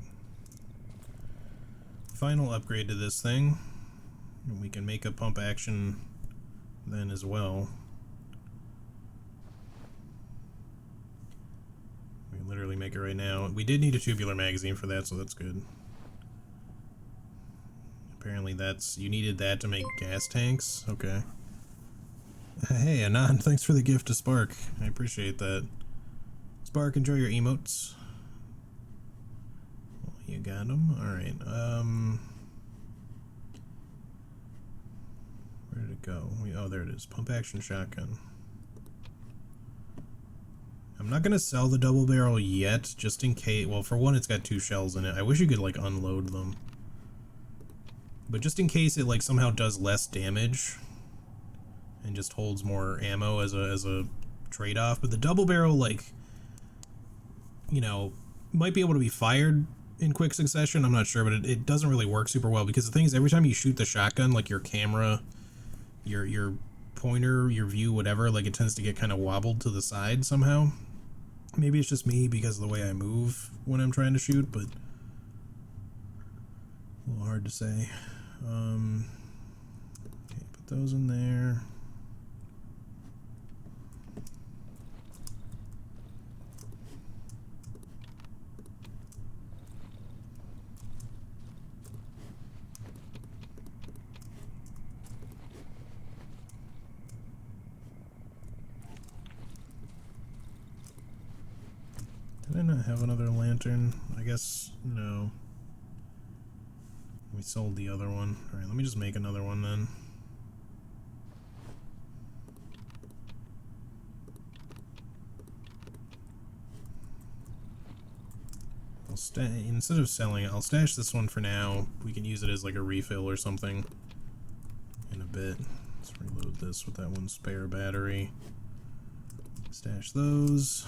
Final upgrade to this thing. We can make a pump action then as well. We can literally make it right now. We did need a tubular magazine for that, so that's good. Apparently you needed that to make gas tanks? Okay. Hey, Anon, thanks for the gift to Spark. I appreciate that. Spark, enjoy your emotes. You got them? Alright, where did it go? Oh, there it is. Pump action shotgun. I'm not gonna sell the double barrel yet, just in case. Well, for one, it's got 2 shells in it. I wish you could, like, unload them. But just in case it like somehow does less damage and just holds more ammo as a trade-off. But the double barrel, like, you know, might be able to be fired in quick succession. I'm not sure, but it doesn't really work super well, because the thing is, every time you shoot the shotgun, like your camera, your pointer, your view, whatever, like it tends to get kind of wobbled to the side somehow. Maybe it's just me because of the way I move when I'm trying to shoot, but a little hard to say. Okay, put those in there. Did I not have another lantern? I guess no. We sold the other one. Alright, let me just make another one then. Instead of selling it, I'll stash this one for now. We can use it as like a refill or something in a bit. Let's reload this with that one spare battery. Stash those.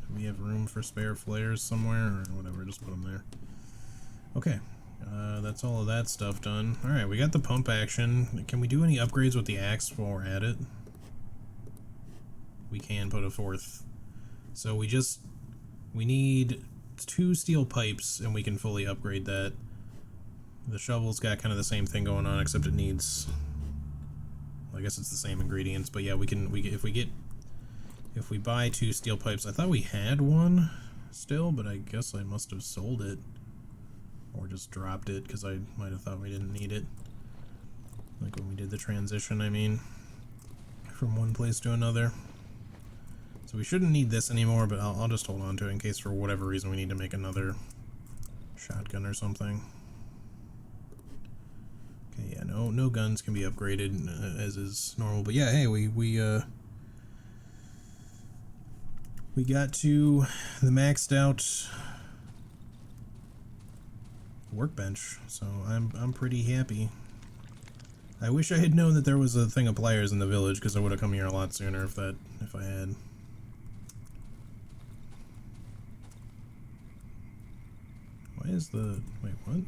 Do we have room for spare flares somewhere or whatever? Just put them there. Okay. That's all of that stuff done. Alright, we got the pump action. Can we do any upgrades with the axe while we're at it? We can put a fourth. So we need 2 steel pipes and we can fully upgrade that. The shovel's got kind of the same thing going on, except it needs, I guess it's the same ingredients, but yeah, if we buy 2 steel pipes. I thought we had one still, but I guess I must have sold it. Or just dropped it, because I might have thought we didn't need it. Like when we did the transition, I mean. From one place to another. So we shouldn't need this anymore, but I'll just hold on to it in case for whatever reason we need to make another shotgun or something. Okay, yeah, no guns can be upgraded as is normal. But yeah, hey, we got to the maxed out workbench, so I'm pretty happy. I wish I had known that there was a thing of pliers in the village, because I would have come here a lot sooner if I had. Why is the wait, what?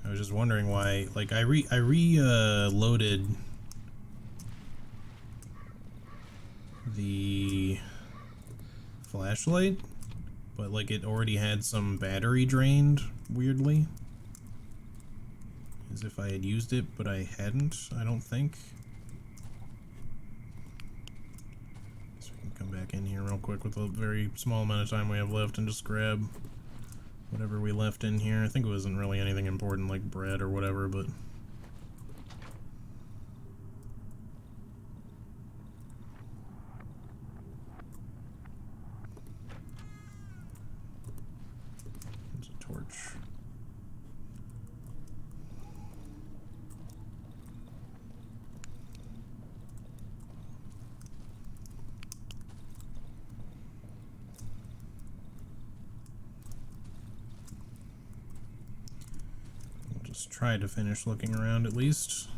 I was just wondering why, like, I reloaded the flashlight, but like it already had some battery drained weirdly, as if I had used it, but I hadn't, I don't think. So we can come back in here real quick with a very small amount of time we have left and just grab whatever we left in here. I think it wasn't really anything important like bread or whatever, but there's a torch. Just try to finish looking around at least.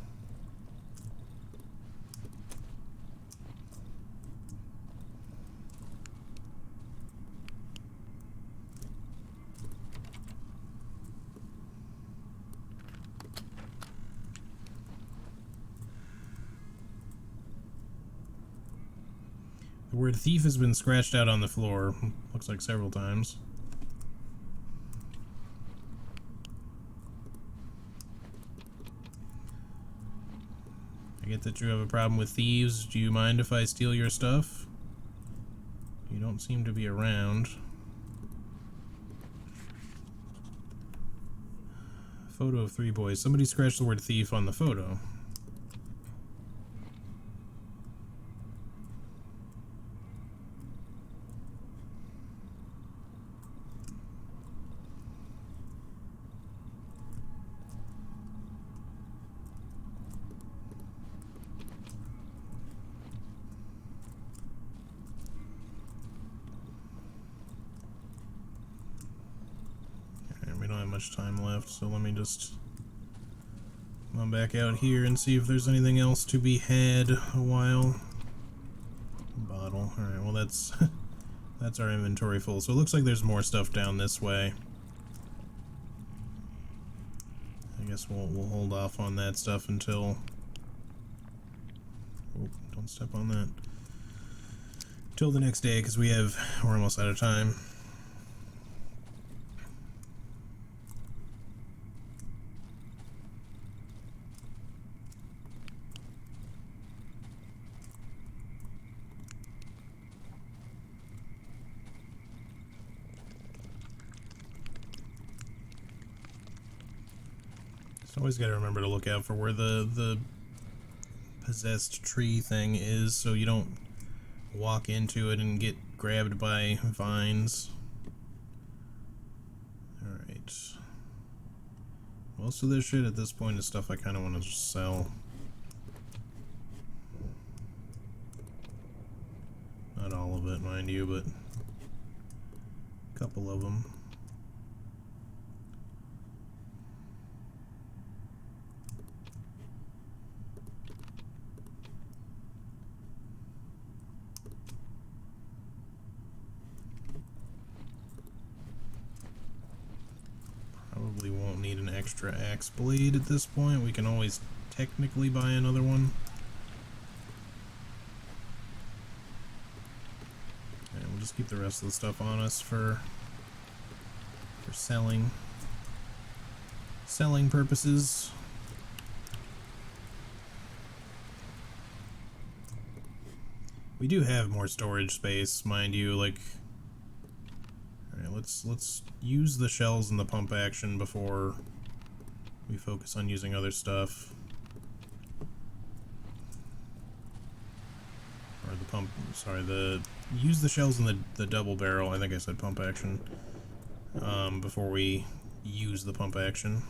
The word thief has been scratched out on the floor, looks like several times. I get that you have a problem with thieves. Do you mind if I steal your stuff? You don't seem to be around. Photo of 3 boys. Somebody scratched the word thief on the photo. much time left, so let me just come back out here and see if there's anything else to be had a while. Bottle. Alright, well that's that's our inventory full. So it looks like there's more stuff down this way. I guess we'll hold off on that stuff until... Oh, don't step on that. Till the next day, because we're almost out of time. Always got to remember to look out for where the possessed tree thing is, so you don't walk into it and get grabbed by vines. Alright. Most of this shit at this point is stuff I kind of want to just sell. Not all of it, mind you, but a couple of them. Probably won't need an extra axe blade at this point. We can always technically buy another one. And we'll just keep the rest of the stuff on us for selling purposes. We do have more storage space, mind you, like... Alright, let's use the shells and the pump action before we focus on using other stuff. Or the pump, sorry, use the shells and the double barrel, I think I said pump action, before we use the pump action.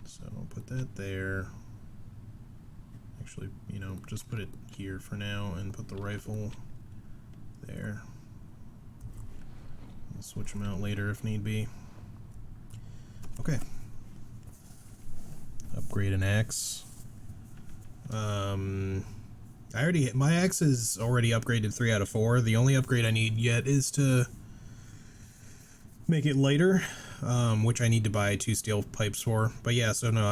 So put that there. Actually, you know, just put it here for now and put the rifle there. We'll switch them out later if need be. Okay. Upgrade an axe. My axe is already upgraded 3 out of 4. The only upgrade I need yet is to make it lighter, which I need to buy 2 steel pipes for. But yeah, so no,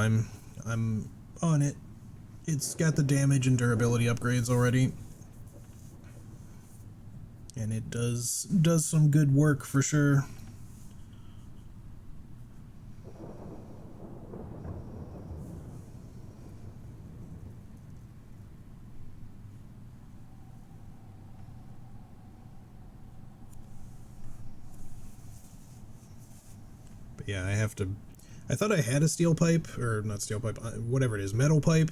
I'm on it. It's got the damage and durability upgrades already. And it does some good work for sure. But yeah, I thought I had a steel pipe, or not steel pipe, whatever it is, metal pipe.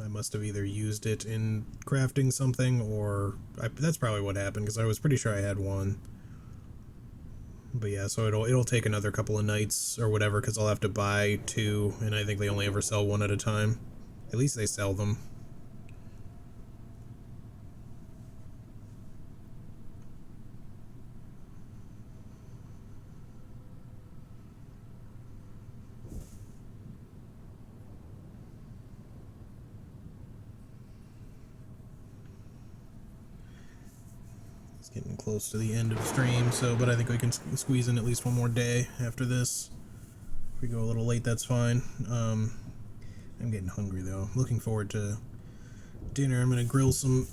I must have either used it in crafting something, or that's probably what happened, because I was pretty sure I had one. But yeah, so it'll take another couple of nights or whatever, because I'll have to buy 2, and I think they only ever sell 1 at a time. At least they sell them. Getting close to the end of the stream, but I think we can squeeze in at least one more day after this. If we go a little late, that's fine. I'm getting hungry though. Looking forward to dinner. I'm gonna grill some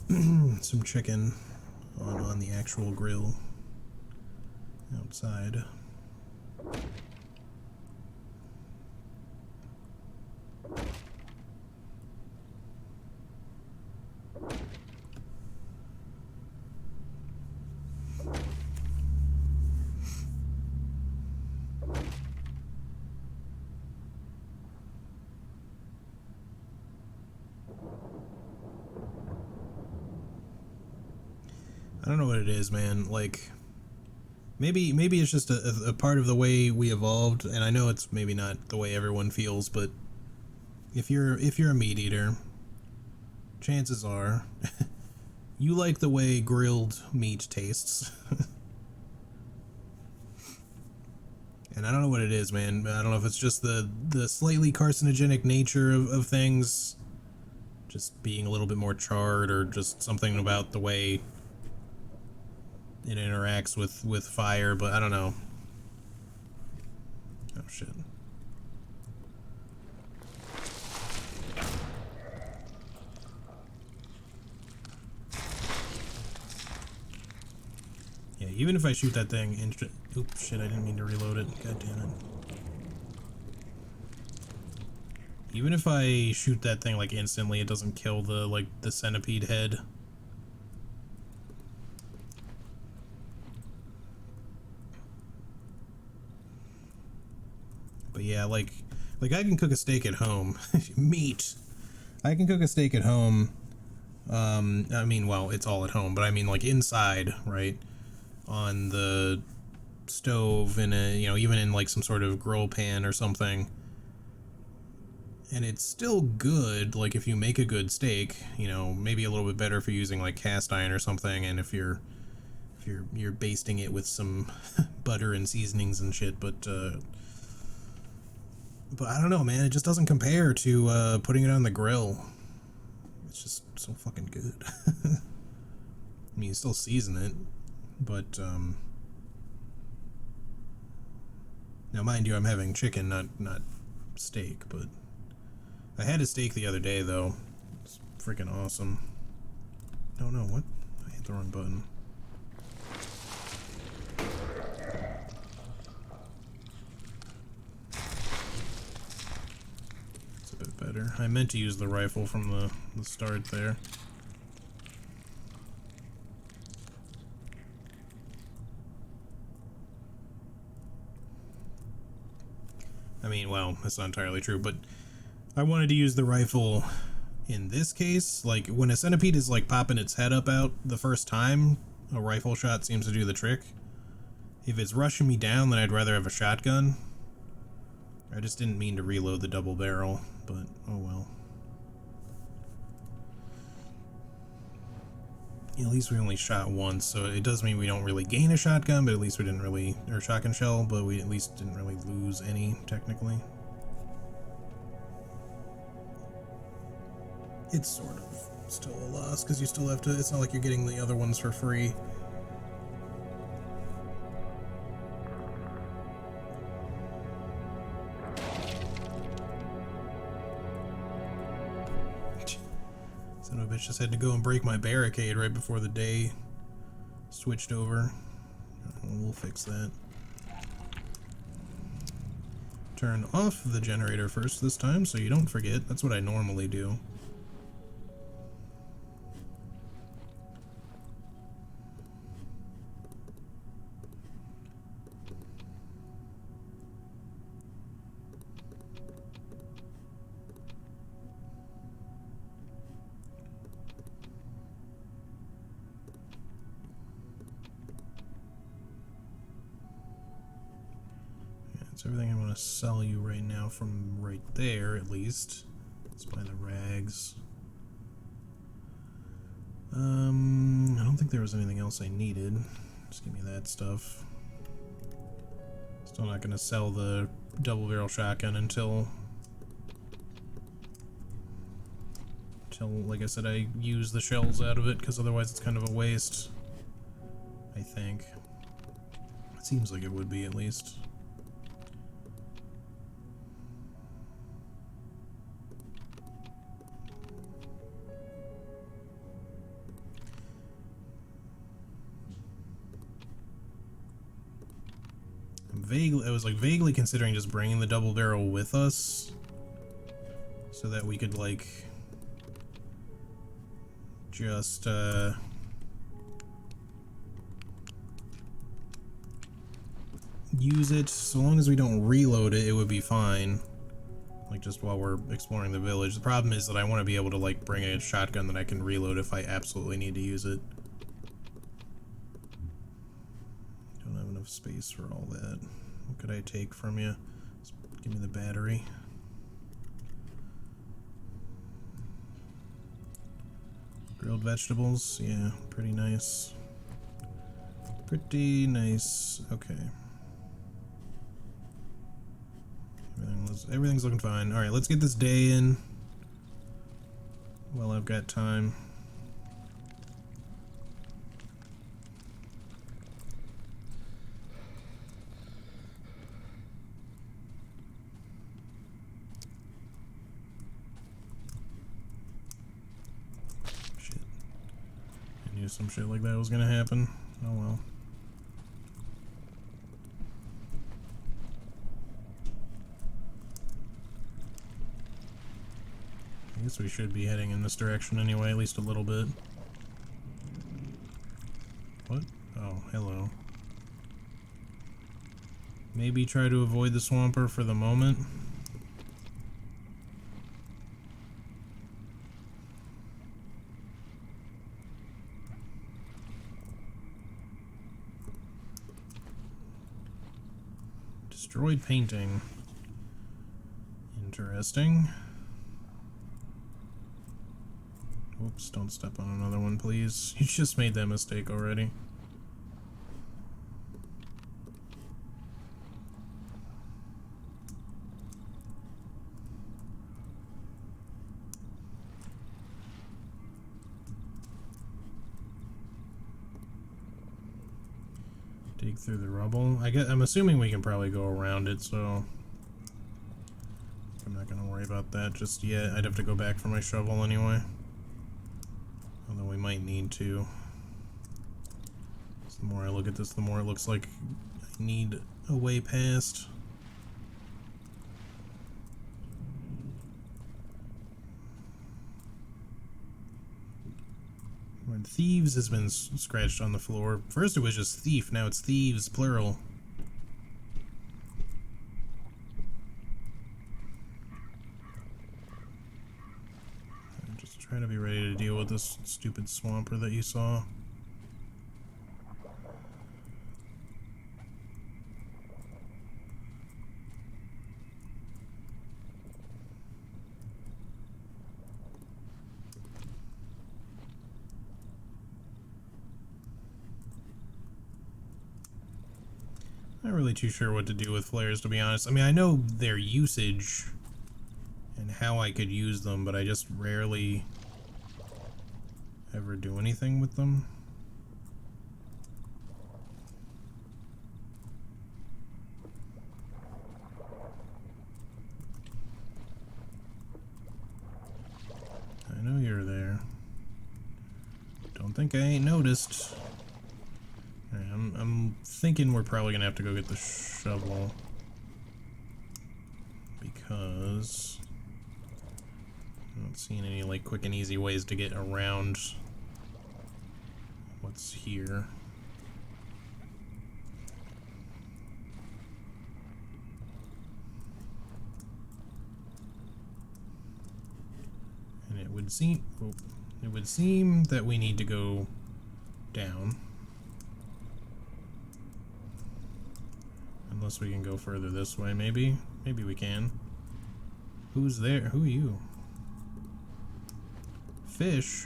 some chicken on the actual grill outside. I don't know what it is, man. Like, maybe it's just a part of the way we evolved, and I know it's maybe not the way everyone feels, but if you're a meat eater, chances are you like the way grilled meat tastes. And I don't know what it is, man. I don't know if it's just the slightly carcinogenic nature of things, just being a little bit more charred, or just something about the way it interacts with fire, but I don't know. Oh shit. Yeah, even if I shoot that thing oops, shit, I didn't mean to reload it. God damn it. Even if I shoot that thing like instantly, it doesn't kill the centipede head. But yeah, like I can cook a steak at home. Meat. I can cook a steak at home. I mean, well, it's all at home, but I mean like inside, right? On the stove in a, you know, even in like some sort of grill pan or something. And it's still good, like if you make a good steak, you know, maybe a little bit better if you're using like cast iron or something, and if you're basting it with some butter and seasonings and shit, but I don't know, man, it just doesn't compare to putting it on the grill. It's just so fucking good. I mean, you still season it, but now mind you, I'm having chicken, not steak, but I had a steak the other day though. It's freaking awesome. Oh no, what? I hit the wrong button. It's a bit better. I meant to use the rifle from the start there. I mean, well, that's not entirely true, but I wanted to use the rifle in this case. Like, when a centipede is, like, popping its head up out the first time, a rifle shot seems to do the trick. If it's rushing me down, then I'd rather have a shotgun. I just didn't mean to reload the double barrel, but oh well. At least we only shot once, so it does mean we don't really gain a shotgun, but at least we didn't really, or shotgun shell, but we at least didn't really lose any, technically. It's sort of still a loss, because you still have to, it's not like you're getting the other ones for free. Son of a bitch just had to go and break my barricade right before the day switched over. We'll fix that. Turn off the generator first this time so you don't forget. That's what I normally do. That's everything I want to sell you right now from right there, at least. Let's buy the rags. I don't think there was anything else I needed. Just give me that stuff. Still not going to sell the double barrel shotgun until, like I said, I use the shells out of it, because otherwise it's kind of a waste, I think. It seems like it would be, at least. I was like vaguely considering just bringing the double barrel with us so that we could like just use it. So long as we don't reload it, it would be fine, like just while we're exploring the village. The problem is that I want to be able to like bring a shotgun that I can reload if I absolutely need to use it. Don't have enough space for all that. What could I take from you? Just give me the battery. Grilled vegetables, yeah, pretty nice. Pretty nice, okay. everything's looking fine. Alright, let's get this day in. Well, I've got time. Shit. I knew some shit like that was gonna happen. Oh well. I guess we should be heading in this direction anyway, at least a little bit. What? Oh, hello. Maybe try to avoid the swamper for the moment. Destroyed painting. Interesting. Oops, don't step on another one, please. You just made that mistake already. Dig through the rubble. I'm assuming we can probably go around it, so I'm not gonna worry about that just yet. I'd have to go back for my shovel anyway. Although we might need to. So the more I look at this, the more it looks like I need a way past. When thieves has been scratched on the floor. First it was just thief, now it's thieves, plural. Trying to be ready to deal with this stupid swamper that you saw. Not really too sure what to do with flares, to be honest. I mean, I know their usage and how I could use them, but I just rarely ever do anything with them. I know you're there. Don't think I ain't noticed. Right, I'm thinking we're probably gonna have to go get the shovel because I'm not seeing any like quick and easy ways to get around what's here. And it would seem that we need to go down. Unless we can go further this way, maybe. Maybe we can. Who's there? Who are you? Fish?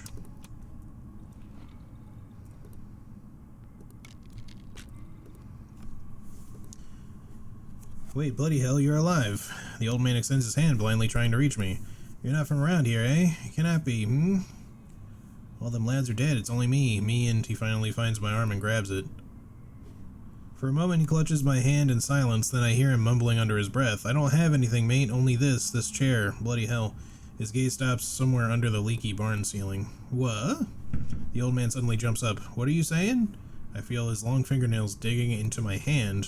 Wait, bloody hell, you're alive. The old man extends his hand, blindly trying to reach me. You're not from around here, eh? You cannot be, hmm? All them lads are dead, it's only me. Me, and he finally finds my arm and grabs it. For a moment he clutches my hand in silence, then I hear him mumbling under his breath. I don't have anything, mate, only this chair. Bloody hell. His gaze stops somewhere under the leaky barn ceiling. What? The old man suddenly jumps up. What are you saying? I feel his long fingernails digging into my hand.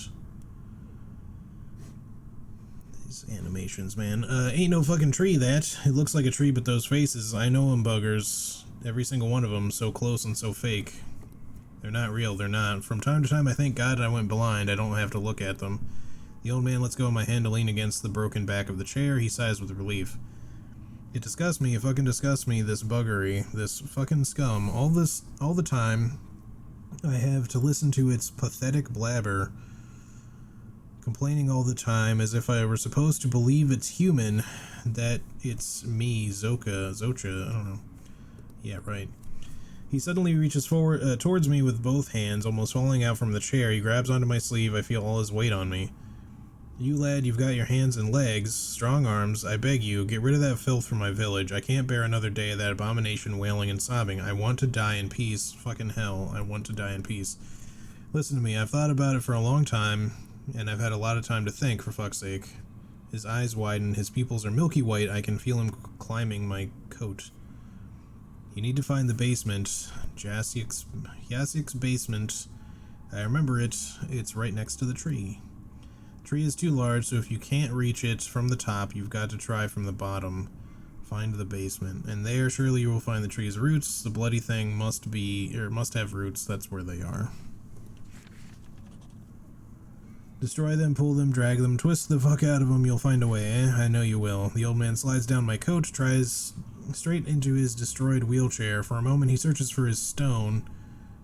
These animations, man. Ain't no fucking tree, that. It looks like a tree, but those faces, I know 'em buggers. Every single one of them, so close and so fake. They're not real, they're not. From time to time I thank God I went blind, I don't have to look at them. The old man lets go of my hand to lean against the broken back of the chair. He sighs with relief. It disgusts me, it fucking disgusts me, this buggery, this fucking scum. All the time I have to listen to its pathetic blabber, complaining all the time as if I were supposed to believe it's human, that it's me, Zocha, I don't know. Yeah, right. He suddenly reaches forward towards me with both hands, almost falling out from the chair. He grabs onto my sleeve. I feel all his weight on me. You lad, you've got your hands and legs, strong arms. I beg you, get rid of that filth from my village. I can't bear another day of that abomination wailing and sobbing. I want to die in peace. Fucking hell, I want to die in peace. Listen to me, I've thought about it for a long time, and I've had a lot of time to think, for fuck's sake. His eyes widen, his pupils are milky white, I can feel him climbing my coat. You need to find the basement. Jasik's basement. I remember it. It's right next to the tree. The tree is too large, so if you can't reach it from the top, you've got to try from the bottom. Find the basement. And there, surely you will find the tree's roots. The bloody thing must have roots. That's where they are. Destroy them, pull them, drag them, twist the fuck out of them, you'll find a way, eh? I know you will. The old man slides down my coat, tries straight into his destroyed wheelchair. For a moment he searches for his stone,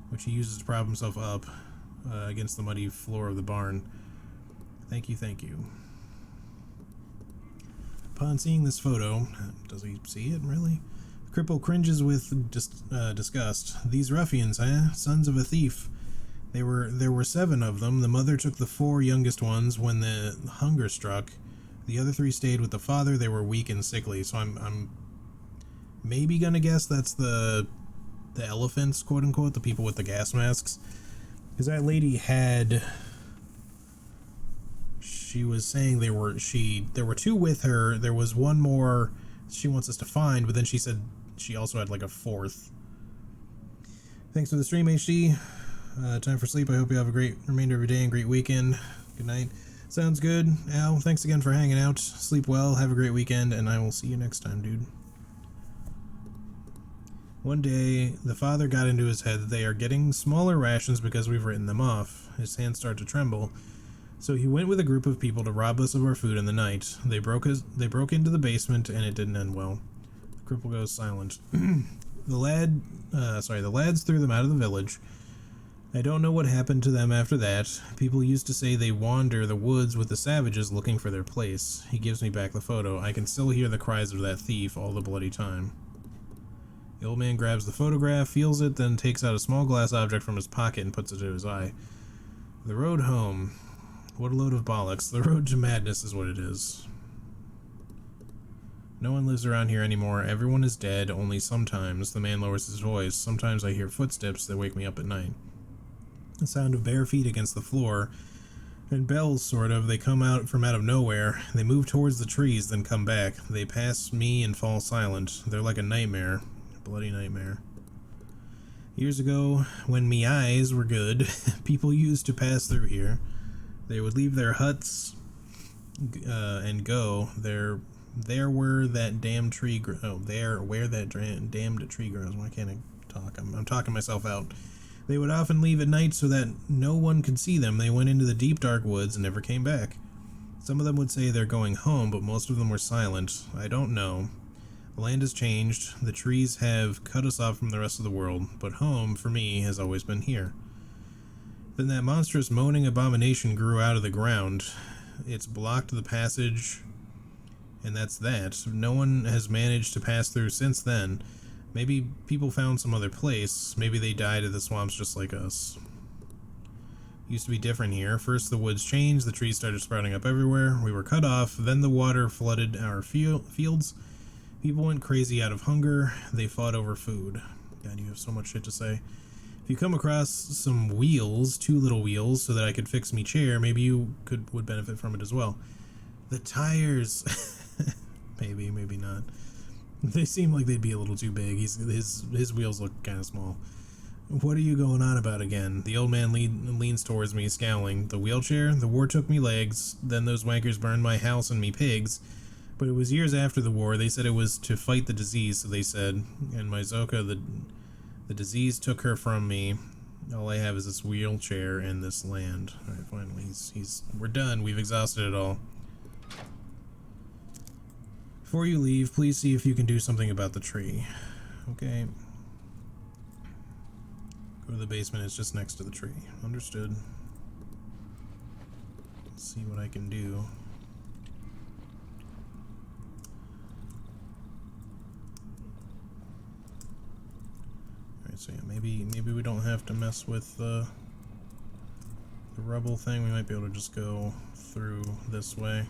which he uses to prop himself up against the muddy floor of the barn. Thank you, thank you. Upon seeing this photo, does he see it, really? The cripple cringes with disgust. These ruffians, eh? Sons of a thief. There were 7 of them. The mother took the 4 youngest ones when the hunger struck. The other 3 stayed with the father. They were weak and sickly, so I'm maybe gonna guess that's the elephants, quote unquote, the people with the gas masks. Because that lady had... She was saying there were 2 with her. There was one more she wants us to find, but then she said she also had like a 4th. Thanks for the stream, HD. Time for sleep. I hope you have a great remainder of your day and great weekend. Good night. Sounds good. Al, thanks again for hanging out. Sleep well, have a great weekend, and I will see you next time, dude. One day, the father got into his head that they are getting smaller rations because we've written them off. His hands start to tremble. So he went with a group of people to rob us of our food in the night. They broke into the basement, and it didn't end well. The cripple goes silent. The lads threw them out of the village. I don't know what happened to them after that. People used to say they wander the woods with the savages looking for their place. He gives me back the photo. I can still hear the cries of that thief all the bloody time. The old man grabs the photograph, feels it, then takes out a small glass object from his pocket and puts it to his eye. The road home. What a load of bollocks. The road to madness is what it is. No one lives around here anymore. Everyone is dead, only sometimes. The man lowers his voice. Sometimes I hear footsteps that wake me up at night. The sound of bare feet against the floor, and bells, sort of. They come out from out of nowhere. They move towards the trees, then come back. They pass me and fall silent. They're like a nightmare. A bloody nightmare. Years ago, when me eyes were good, people used to pass through here. They would leave their huts and go. There where that damned tree where that damned tree grows. Why can't I talk? I'm talking myself out. They would often leave at night so that no one could see them. They went into the deep dark woods and never came back. Some of them would say they're going home, but most of them were silent. I don't know. The land has changed. The trees have cut us off from the rest of the world, but home, for me, has always been here. Then that monstrous moaning abomination grew out of the ground. It's blocked the passage, and that's that. No one has managed to pass through since then. Maybe people found some other place. Maybe they died in the swamps just like us. Used to be different here. First the woods changed, the trees started sprouting up everywhere. We were cut off, then the water flooded our fields. People went crazy out of hunger. They fought over food. God, you have so much shit to say. If you come across some wheels, 2 little wheels, so that I could fix me chair, maybe you would benefit from it as well. The tires. Maybe not. They seem like they'd be a little too big. His wheels look kind of small. What are you going on about again? The old man leans towards me, scowling. The wheelchair? The war took me legs. Then those wankers burned my house and me pigs. But it was years after the war. They said it was to fight the disease, so they said. And my Zoka, the disease took her from me. All I have is this wheelchair and this land. Alright, finally. We're done. We've exhausted it all. Before you leave, please see if you can do something about the tree. Okay. Go to the basement, it's just next to the tree. Understood. Let's see what I can do. Alright, so yeah, maybe we don't have to mess with the rubble thing, we might be able to just go through this way.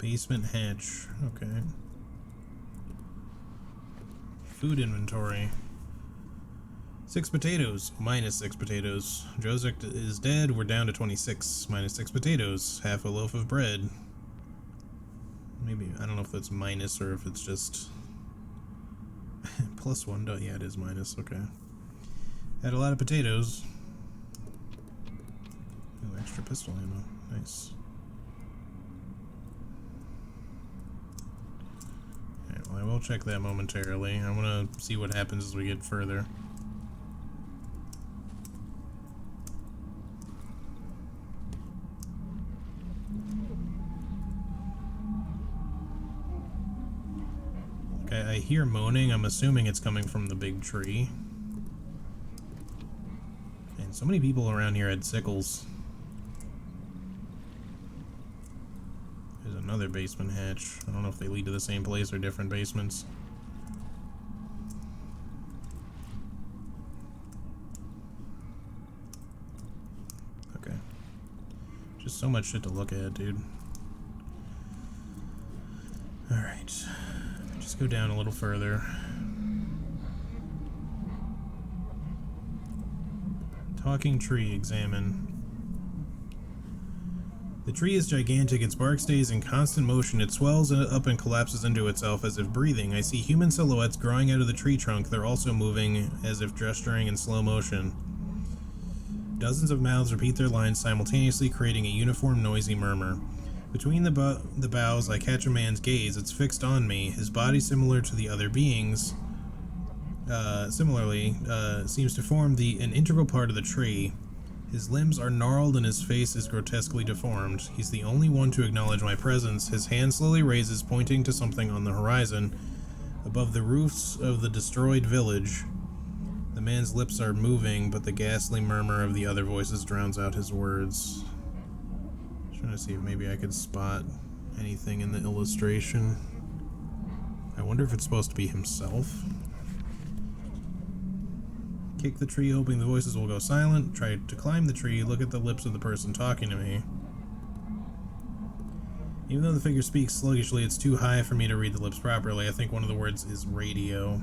Basement hatch. Okay. Food inventory. 6 potatoes. Minus 6 potatoes. Josek is dead. We're down to 26. Minus 6 potatoes. Half a loaf of bread. Maybe, I don't know if that's minus or if it's just... plus 1. Yeah, it is minus. Okay. Had a lot of potatoes. Ooh, extra pistol ammo. Nice. I will check that momentarily. I want to see what happens as we get further. Okay, I hear moaning. I'm assuming it's coming from the big tree. And so many people around here had sickles. Another basement hatch. I don't know if they lead to the same place or different basements. Okay. Just so much shit to look at, dude. Alright. Just go down a little further. Talking tree, examine. The tree is gigantic, its bark stays in constant motion, it swells up and collapses into itself as if breathing. I see human silhouettes growing out of the tree trunk, they're also moving as if gesturing in slow motion. Dozens of mouths repeat their lines simultaneously, creating a uniform noisy murmur. Between the boughs I catch a man's gaze, it's fixed on me, his body similar to the other beings, seems to form an integral part of the tree. His limbs are gnarled and his face is grotesquely deformed. He's the only one to acknowledge my presence. His hand slowly raises, pointing to something on the horizon. Above the roofs of the destroyed village, the man's lips are moving, but the ghastly murmur of the other voices drowns out his words. Trying to see if maybe I could spot anything in the illustration. I wonder if it's supposed to be himself. Kick the tree, hoping the voices will go silent. Try to climb the tree, look at the lips of the person talking to me. Even though the figure speaks sluggishly, it's too high for me to read the lips properly. I think one of the words is radio.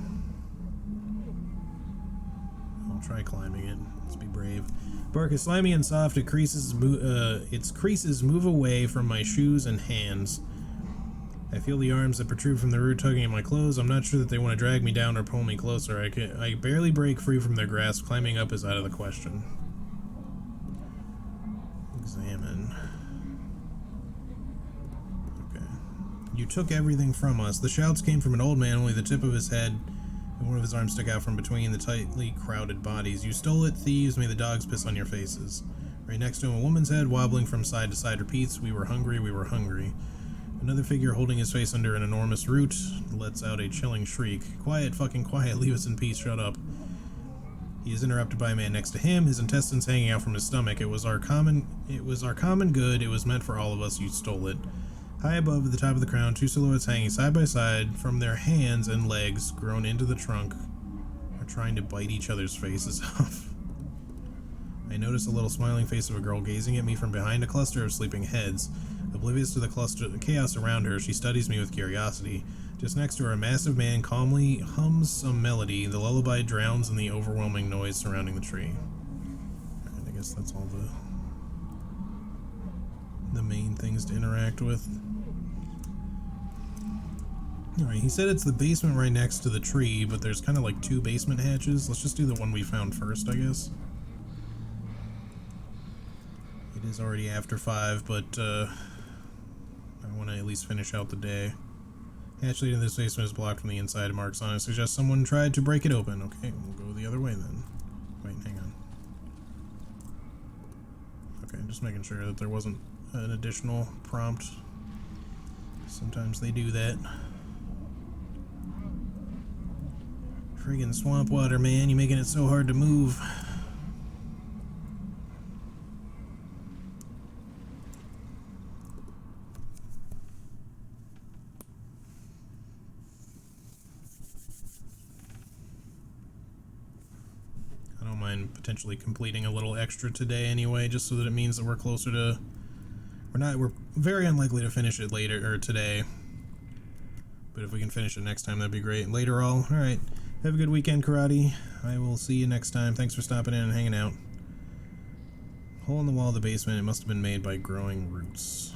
I'll try climbing it. Let's be brave. Bark is slimy and soft. Its creases move away from my shoes and hands. I feel the arms that protrude from the root tugging at my clothes. I'm not sure that they want to drag me down or pull me closer. I barely break free from their grasp. Climbing up is out of the question. Examine. Okay. You took everything from us. The shouts came from an old man, only the tip of his head and one of his arms stuck out from between the tightly crowded bodies. You stole it, thieves. May the dogs piss on your faces. Right next to him, a woman's head, wobbling from side to side, repeats, "We were hungry, we were hungry." Another figure holding his face under an enormous root lets out a chilling shriek. Quiet, fucking quiet, leave us in peace, shut up. He is interrupted by a man next to him, his intestines hanging out from his stomach. It was our common good, it was meant for all of us, you stole it. High above, at the top of the crown, 2 silhouettes hanging side by side from their hands and legs, grown into the trunk, are trying to bite each other's faces off. I notice a little smiling face of a girl gazing at me from behind a cluster of sleeping heads. Oblivious to the chaos around her, she studies me with curiosity. Just next to her, a massive man calmly hums some melody. The lullaby drowns in the overwhelming noise surrounding the tree. And I guess that's all the main things to interact with. Alright, he said it's the basement right next to the tree, but there's kind of like 2 basement hatches. Let's just do the one we found first, I guess. It is already after 5, but I want to at least finish out the day. Hatch leading to this basement is blocked from the inside. Marks on it suggest someone tried to break it open. Okay, we'll go the other way then. Wait, hang on. Okay, just making sure that there wasn't an additional prompt. Sometimes they do that. Friggin' swamp water, man. You're making it so hard to move. I don't mind potentially completing a little extra today anyway, just so that it means that we're closer to... We're very unlikely to finish it later, or today. But if we can finish it next time, that'd be great. Later all. Alright. Have a good weekend, Karate. I will see you next time. Thanks for stopping in and hanging out. Hole in the wall of the basement. It must have been made by growing roots.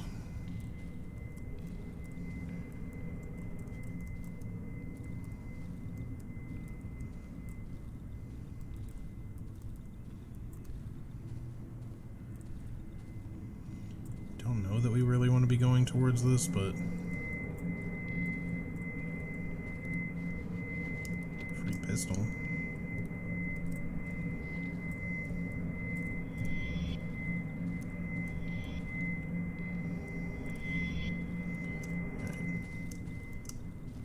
Don't know that we really want to be going towards this, but... Free pistol.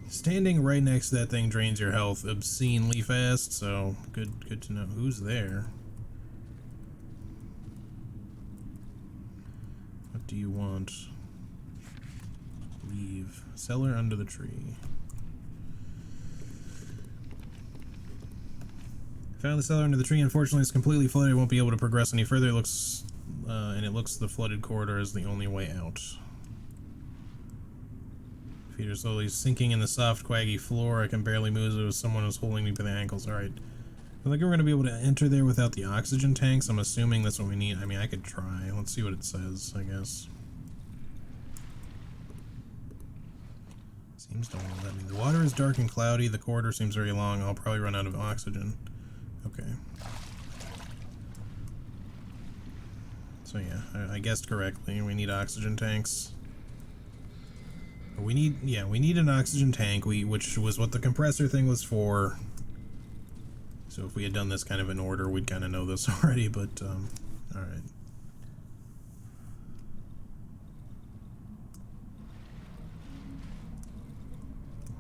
Standing right next to that thing drains your health obscenely fast, so good to know. Who's there? What do you want? Leave. Cellar under the tree. Found the cellar under the tree. Unfortunately, it's completely flooded. I won't be able to progress any further. It looks the flooded corridor is the only way out. Feet are slowly sinking in the soft, quaggy floor. I can barely move as if someone was holding me by the ankles. Alright. I think we're going to be able to enter there without the oxygen tanks. I'm assuming that's what we need. I mean, I could try. Let's see what it says, I guess. Seems to want to let me. The water is dark and cloudy. The corridor seems very long. I'll probably run out of oxygen. Okay. So yeah, I guessed correctly. We need oxygen tanks. We need an oxygen tank, which was what the compressor thing was for. So if we had done this kind of in order, we'd kind of know this already, but, alright.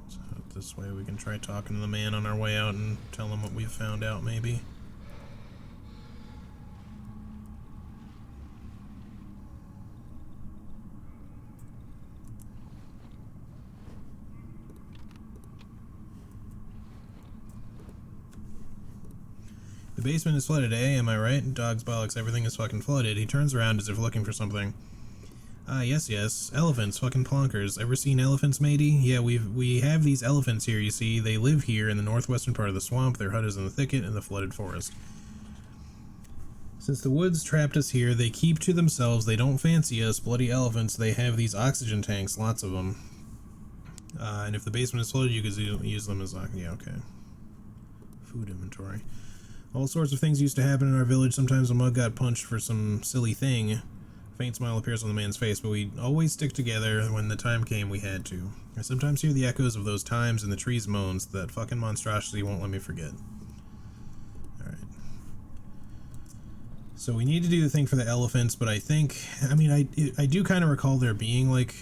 So this way we can try talking to the man on our way out and tell him what we've found out, maybe. The basement is flooded, eh? Am I right? Dog's bollocks, everything is fucking flooded. He turns around as if looking for something. Ah, yes. Elephants, fucking plonkers. Ever seen elephants, matey? Yeah, we have these elephants here, you see. They live here in the northwestern part of the swamp. Their hut is in the thicket in the flooded forest. Since the woods trapped us here, they keep to themselves. They don't fancy us, bloody elephants. They have these oxygen tanks, lots of them. And if the basement is flooded, you could use them as... yeah, okay. Food inventory. All sorts of things used to happen in our village. Sometimes a mug got punched for some silly thing. A faint smile appears on the man's face, but we'd always stick together. When the time came, we had to. I sometimes hear the echoes of those times and the trees' moans. That fucking monstrosity won't let me forget. Alright. So we need to do the thing for the elephants, but I think... I mean, I do kind of recall there being, like,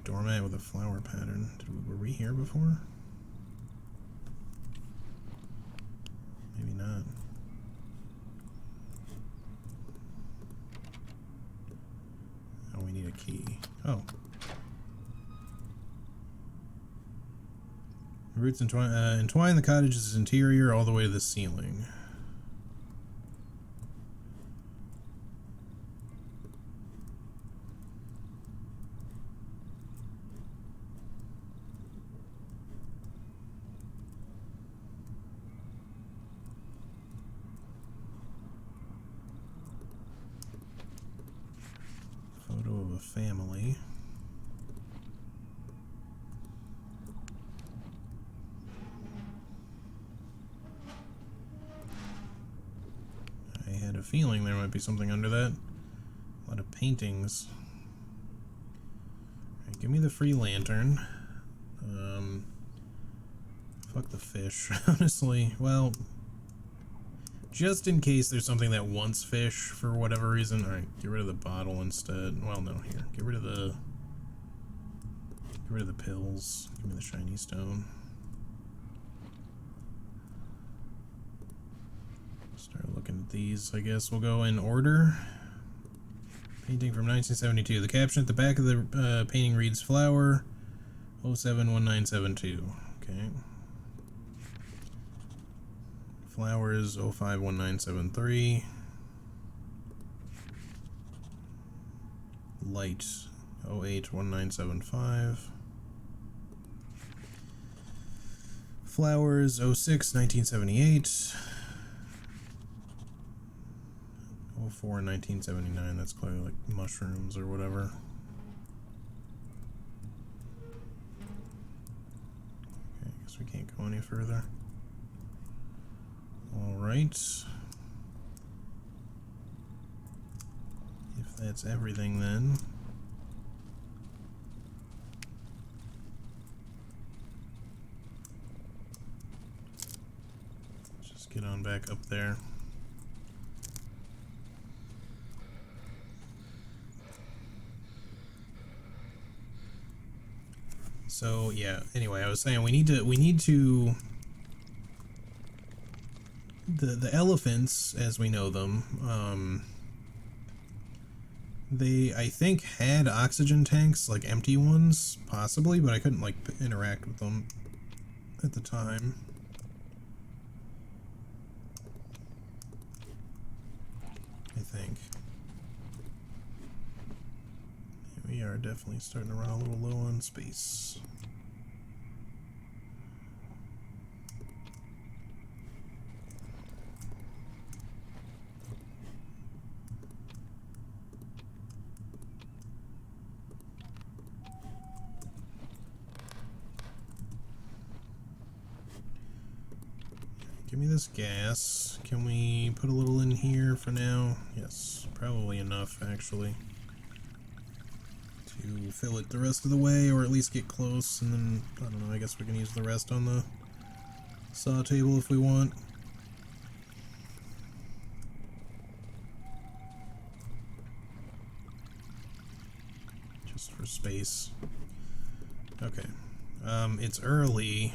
doormat with a flower pattern. Were we here before? Maybe not. We need a key. Oh. Roots entwine the cottage's interior all the way to the ceiling. Photo of a family. I had a feeling there might be something under that. A lot of paintings. Alright, give me the free lantern. Fuck the fish, honestly. Well, just in case there's something that wants fish for whatever reason. Alright, get rid of the bottle instead. Well, no, here. Get rid of the Get rid of the pills. Give me the shiny stone. Start looking at these. I guess we'll go in order. Painting from 1972. The caption at the back of the painting reads Flower 071972. Okay. Flowers 051973. Light 081975. Flowers 06 1978. 04 1979. That's clearly like mushrooms or whatever. Okay, I guess we can't go any further. Alright. If that's everything, then just get on back up there. So yeah, anyway, I was saying we need to the elephants as we know them, they I think had oxygen tanks, like empty ones, possibly, but I couldn't like interact with them at the time. I think. We are definitely starting to run a little low on space. Give me this gas. Can we put a little in here for now? Yes, probably enough actually to fill it the rest of the way, or at least get close, and then, I don't know, I guess we can use the rest on the saw table if we want. Just for space. Okay. It's early.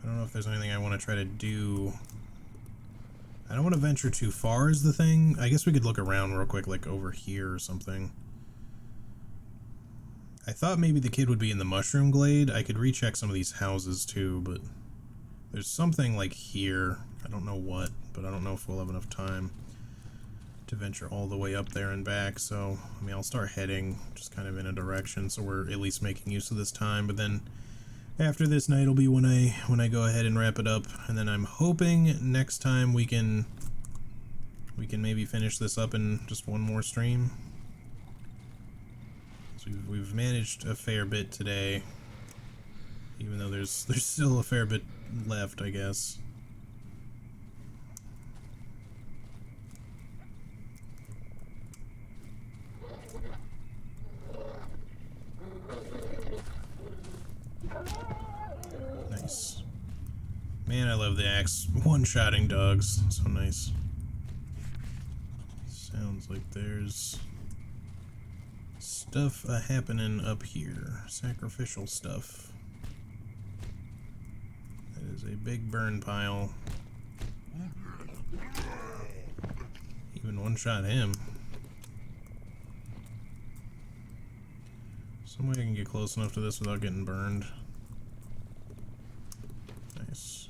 I don't know if there's anything I want to try to do. I don't want to venture too far is the thing. I guess we could look around real quick, like over here or something. I thought maybe the kid would be in the mushroom glade. I could recheck some of these houses too, but there's something like here. I don't know what, but I don't know if we'll have enough time to venture all the way up there and back. So, I mean, I'll start heading just kind of in a direction so we're at least making use of this time, but then after this night will be when I go ahead and wrap it up, and then I'm hoping next time we can maybe finish this up in just one more stream. So we've managed a fair bit today, even though there's still a fair bit left, I guess. Nice. Man, I love the axe one-shotting dogs. So nice. Sounds like there's stuff happening up here. Sacrificial stuff. That is a big burn pile. Even one-shot him. Some way I can get close enough to this without getting burned. Nice.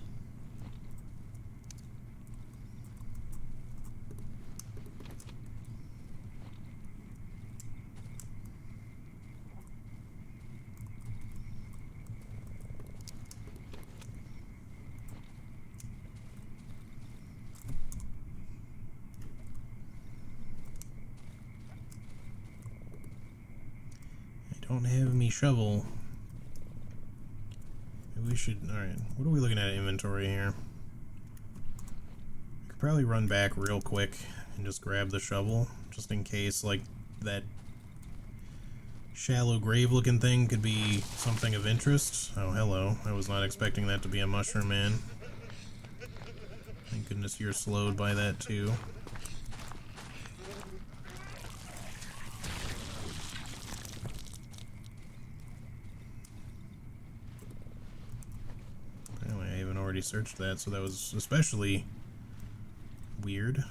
Don't have me shovel. Maybe we should. Alright, what are we looking at in inventory here? I could probably run back real quick and just grab the shovel, just in case, like, that shallow grave looking thing could be something of interest. Oh, hello. I was not expecting that to be a mushroom man. Thank goodness you're slowed by that too. researched that, so that was especially weird.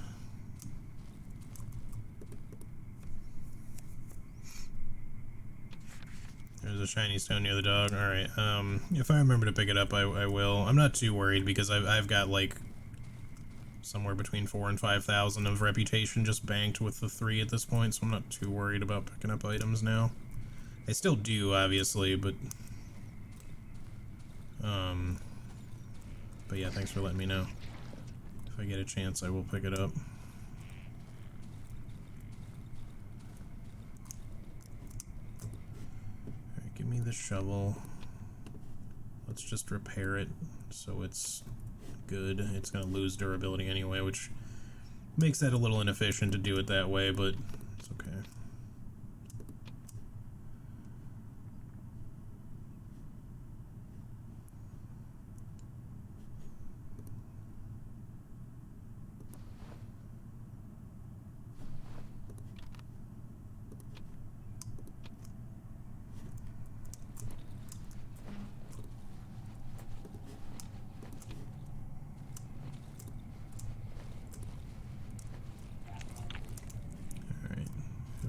There's a shiny stone near the dog. Alright, if I remember to pick it up, I will. I'm not too worried because I've got like somewhere between 4,000 and 5,000 of reputation just banked with the 3 at this point, so I'm not too worried about picking up items now. I still do, obviously, but yeah, thanks for letting me know. If I get a chance, I will pick it up. Alright, give me the shovel. Let's just repair it so it's good. It's gonna lose durability anyway, which makes that a little inefficient to do it that way, but it's okay.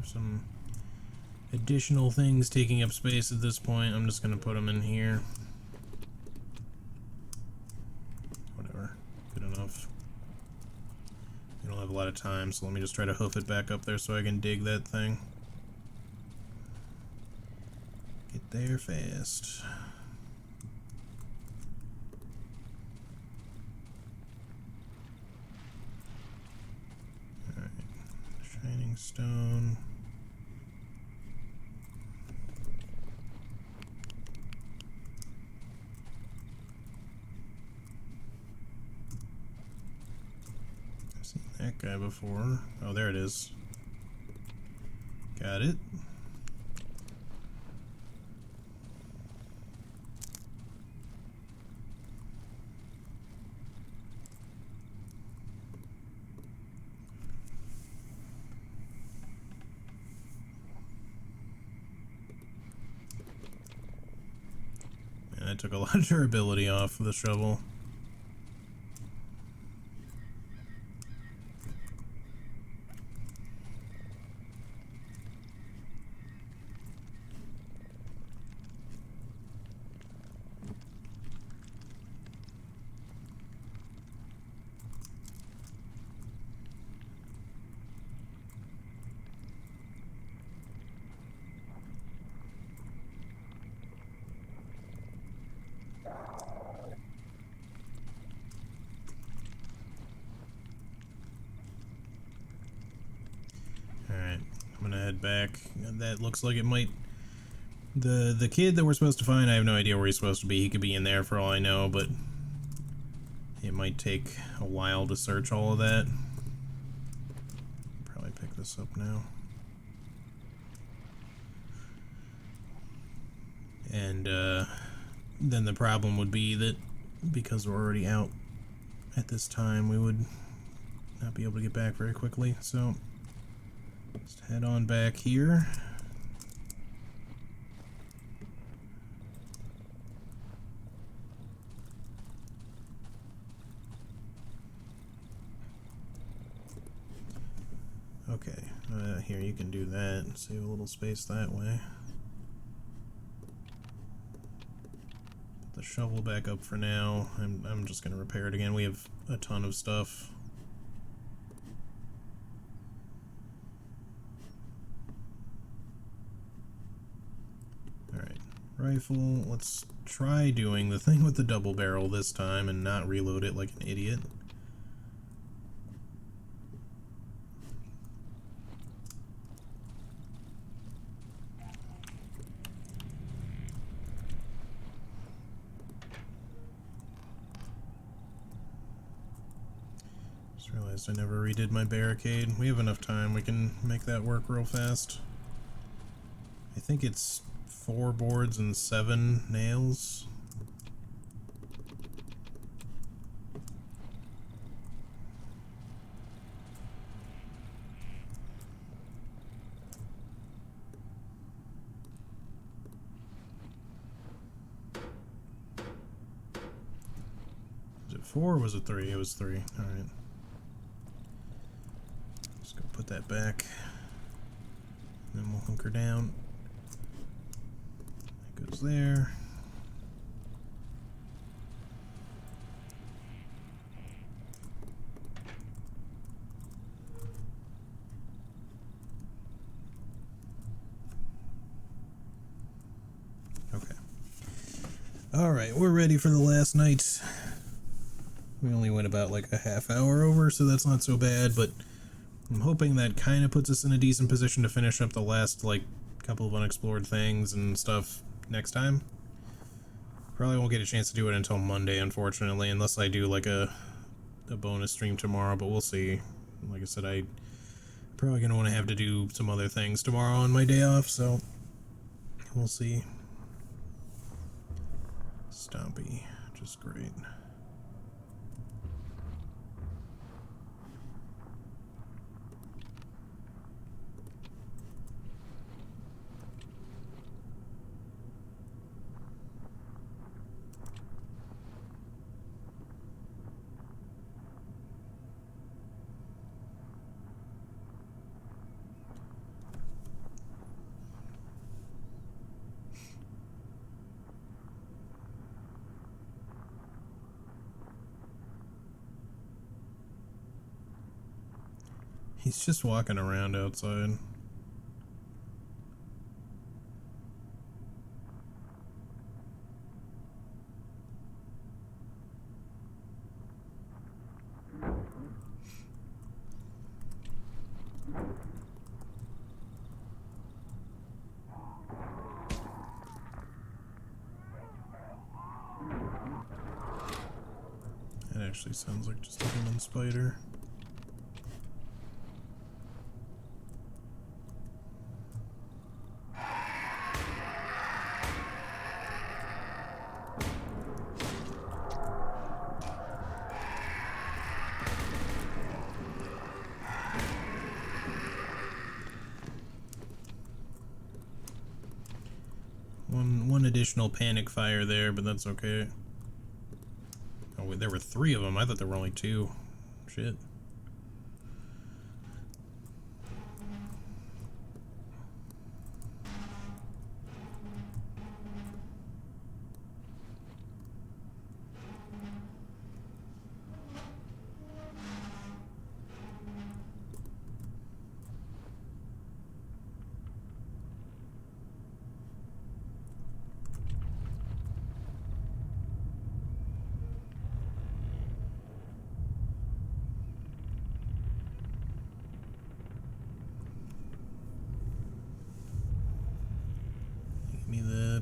Some additional things taking up space at this point. I'm just gonna put them in here. Whatever, good enough. We don't have a lot of time, so let me just try to hoof it back up there so I can dig that thing. Get there fast. Alright, shining stone. That guy before. Oh, there it is. Got it. And I took a lot of durability off of the shovel. I'm gonna head back. That looks like it might... The kid that we're supposed to find, I have no idea where he's supposed to be. He could be in there for all I know, but it might take a while to search all of that. Probably pick this up now. And then the problem would be that because we're already out at this time, we would not be able to get back very quickly, so just head on back here. Okay, here you can do that, save a little space that way. Put the shovel back up for now. I'm just gonna repair it again. We have a ton of stuff. Alright, rifle. Let's try doing the thing with the double barrel this time and not reload it like an idiot. Realized I never redid my barricade. We have enough time. We can make that work real fast. I think it's 4 boards and 7 nails. 4 or was it 3? It was 3. Alright. Just go put that back. Then we'll hunker down. That goes there. Okay. Alright, we're ready for the last night. We only went about like a half hour over, so that's not so bad, but I'm hoping that kind of puts us in a decent position to finish up the last, like, couple of unexplored things and stuff next time. Probably won't get a chance to do it until Monday, unfortunately, unless I do, like, a bonus stream tomorrow, but we'll see. Like I said, I probably gonna want to have to do some other things tomorrow on my day off, so we'll see. Stompy, just great. He's just walking around outside. That actually sounds like just a human spider. One additional panic fire there, but that's okay. Oh, wait, there were 3 of them. I thought there were only 2. Shit.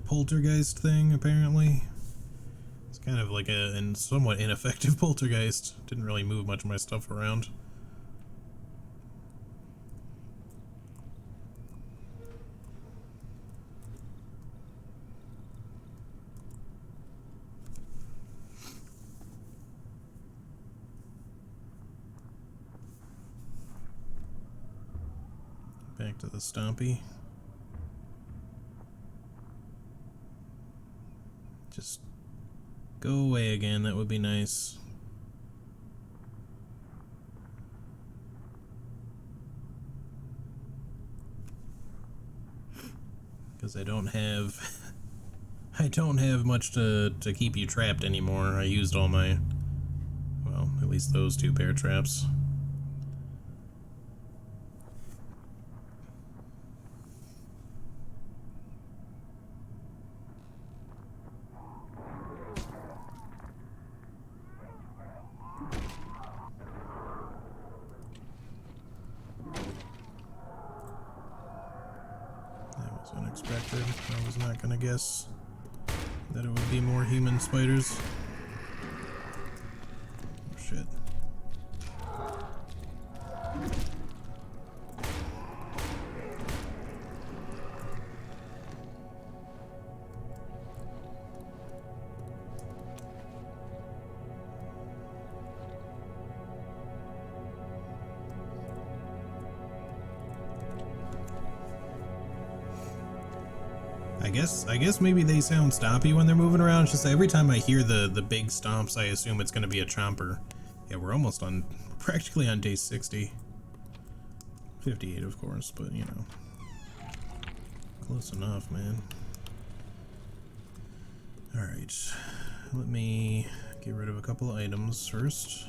Poltergeist thing, apparently. It's kind of like a somewhat ineffective poltergeist. Didn't really move much of my stuff around. Back to the Stompy. Just go away again, that would be nice. Because I don't have I don't have much to keep you trapped anymore. I used all my, well, at least those 2 bear traps. Unexpected. I was not gonna guess that it would be more human spiders. Oh shit. I guess maybe they sound stoppy when they're moving around. It's just every time I hear the big stomps, I assume it's going to be a chomper. Yeah, we're almost on, practically on day 60. 58, of course, but you know, close enough, man. All right, let me get rid of a couple of items first.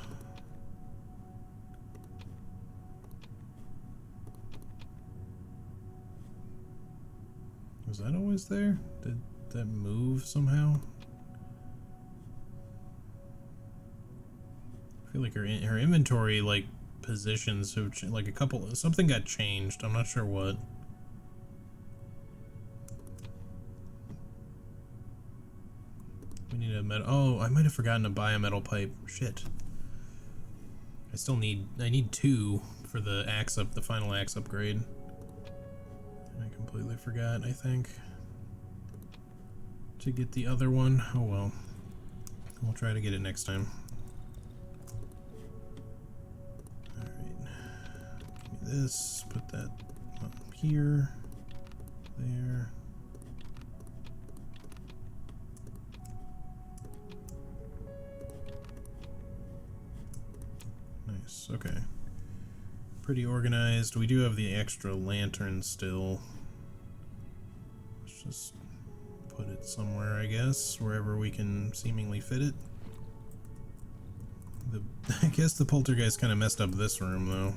Was that always there? Did that move somehow? I feel like her inventory, like, positions have like a couple, something got changed. I'm not sure what. We need a metal. Oh, I might have forgotten to buy a metal pipe. Shit. I need 2 for the axe up, the final axe upgrade. I completely forgot, I think, to get the other one. Oh well. We'll try to get it next time. Alright. Give me this. Put that up here. There. Nice. Okay. Pretty organized. We do have the extra lantern still. Let's just put it somewhere, I guess, wherever we can seemingly fit it. I guess the poltergeist kind of messed up this room, though.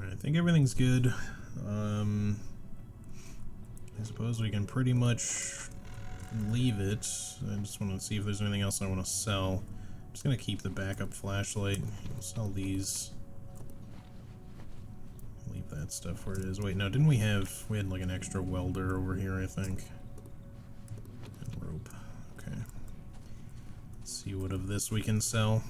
I think everything's good. I suppose we can pretty much leave it. I just want to see if there's anything else I want to sell. I'm just going to keep the backup flashlight. We'll sell these. Leave that stuff where it is. Wait, no, didn't we had like an extra welder over here, I think. And rope. Okay. Let's see what of this we can sell.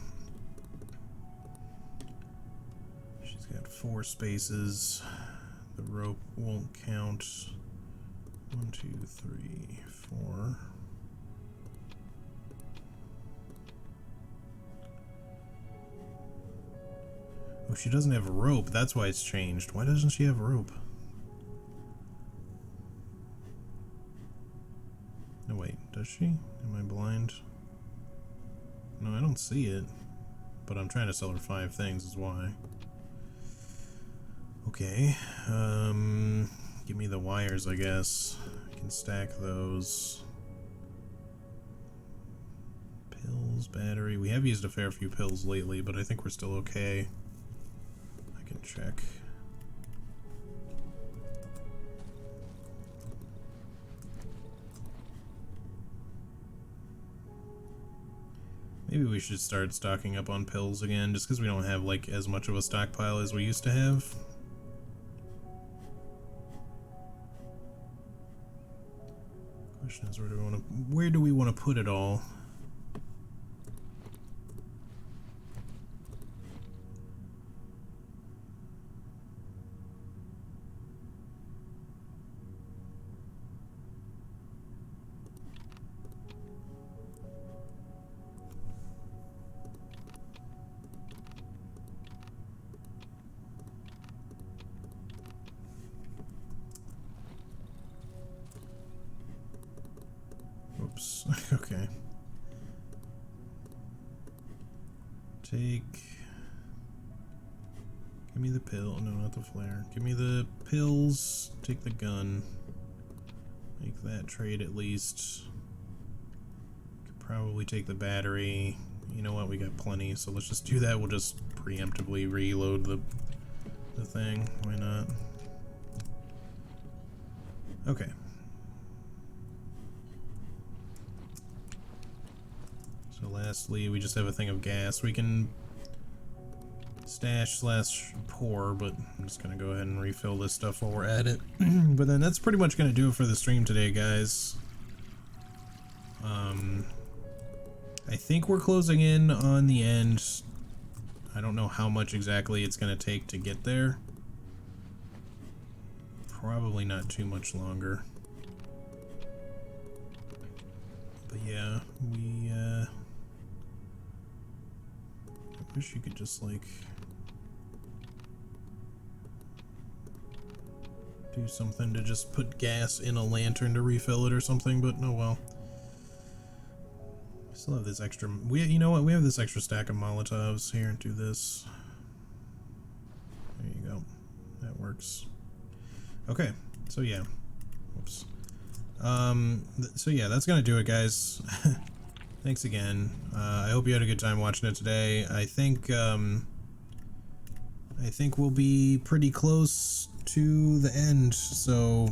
4 spaces. The rope won't count. 1, 2, 3, 4. Oh, she doesn't have a rope. That's why it's changed. Why doesn't she have a rope? No, wait. Does she? Am I blind? No, I don't see it. But I'm trying to sell her 5 things is why. Okay, give me the wires, I guess. I can stack those. Pills, battery. We have used a fair few pills lately, but I think we're still okay. I can check. Maybe we should start stocking up on pills again, just because we don't have, like, as much of a stockpile as we used to have. Question is, where do we want to put it all? Oops. Okay. Give me the pill. No, not the flare. Give me the pills. Take the gun. Make that trade at least. Could probably take the battery. You know what? We got plenty, so let's just do that. We'll just preemptively reload the thing. Why not? Okay. So lastly, we just have a thing of gas. We can stash / pour, but I'm just gonna go ahead and refill this stuff while we're at it. But then that's pretty much gonna do it for the stream today, guys. I think we're closing in on the end. I don't know how much exactly it's going to take to get there. Probably not too much longer. But yeah, I wish you could just, like, do something to just put gas in a lantern to refill it or something, but oh well. Still have this extra, you know what, we have this extra stack of Molotovs here. Do this. There you go. That works. Okay, so yeah. Whoops. So yeah, that's gonna do it, guys. Thanks again. I hope you had a good time watching it today. I think we'll be pretty close to the end, so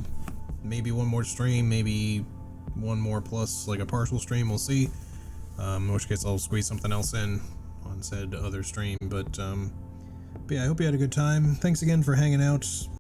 maybe one more stream, maybe one more plus like a partial stream, we'll see. In which case I'll squeeze something else in on said other stream, but yeah, I hope you had a good time. Thanks again for hanging out.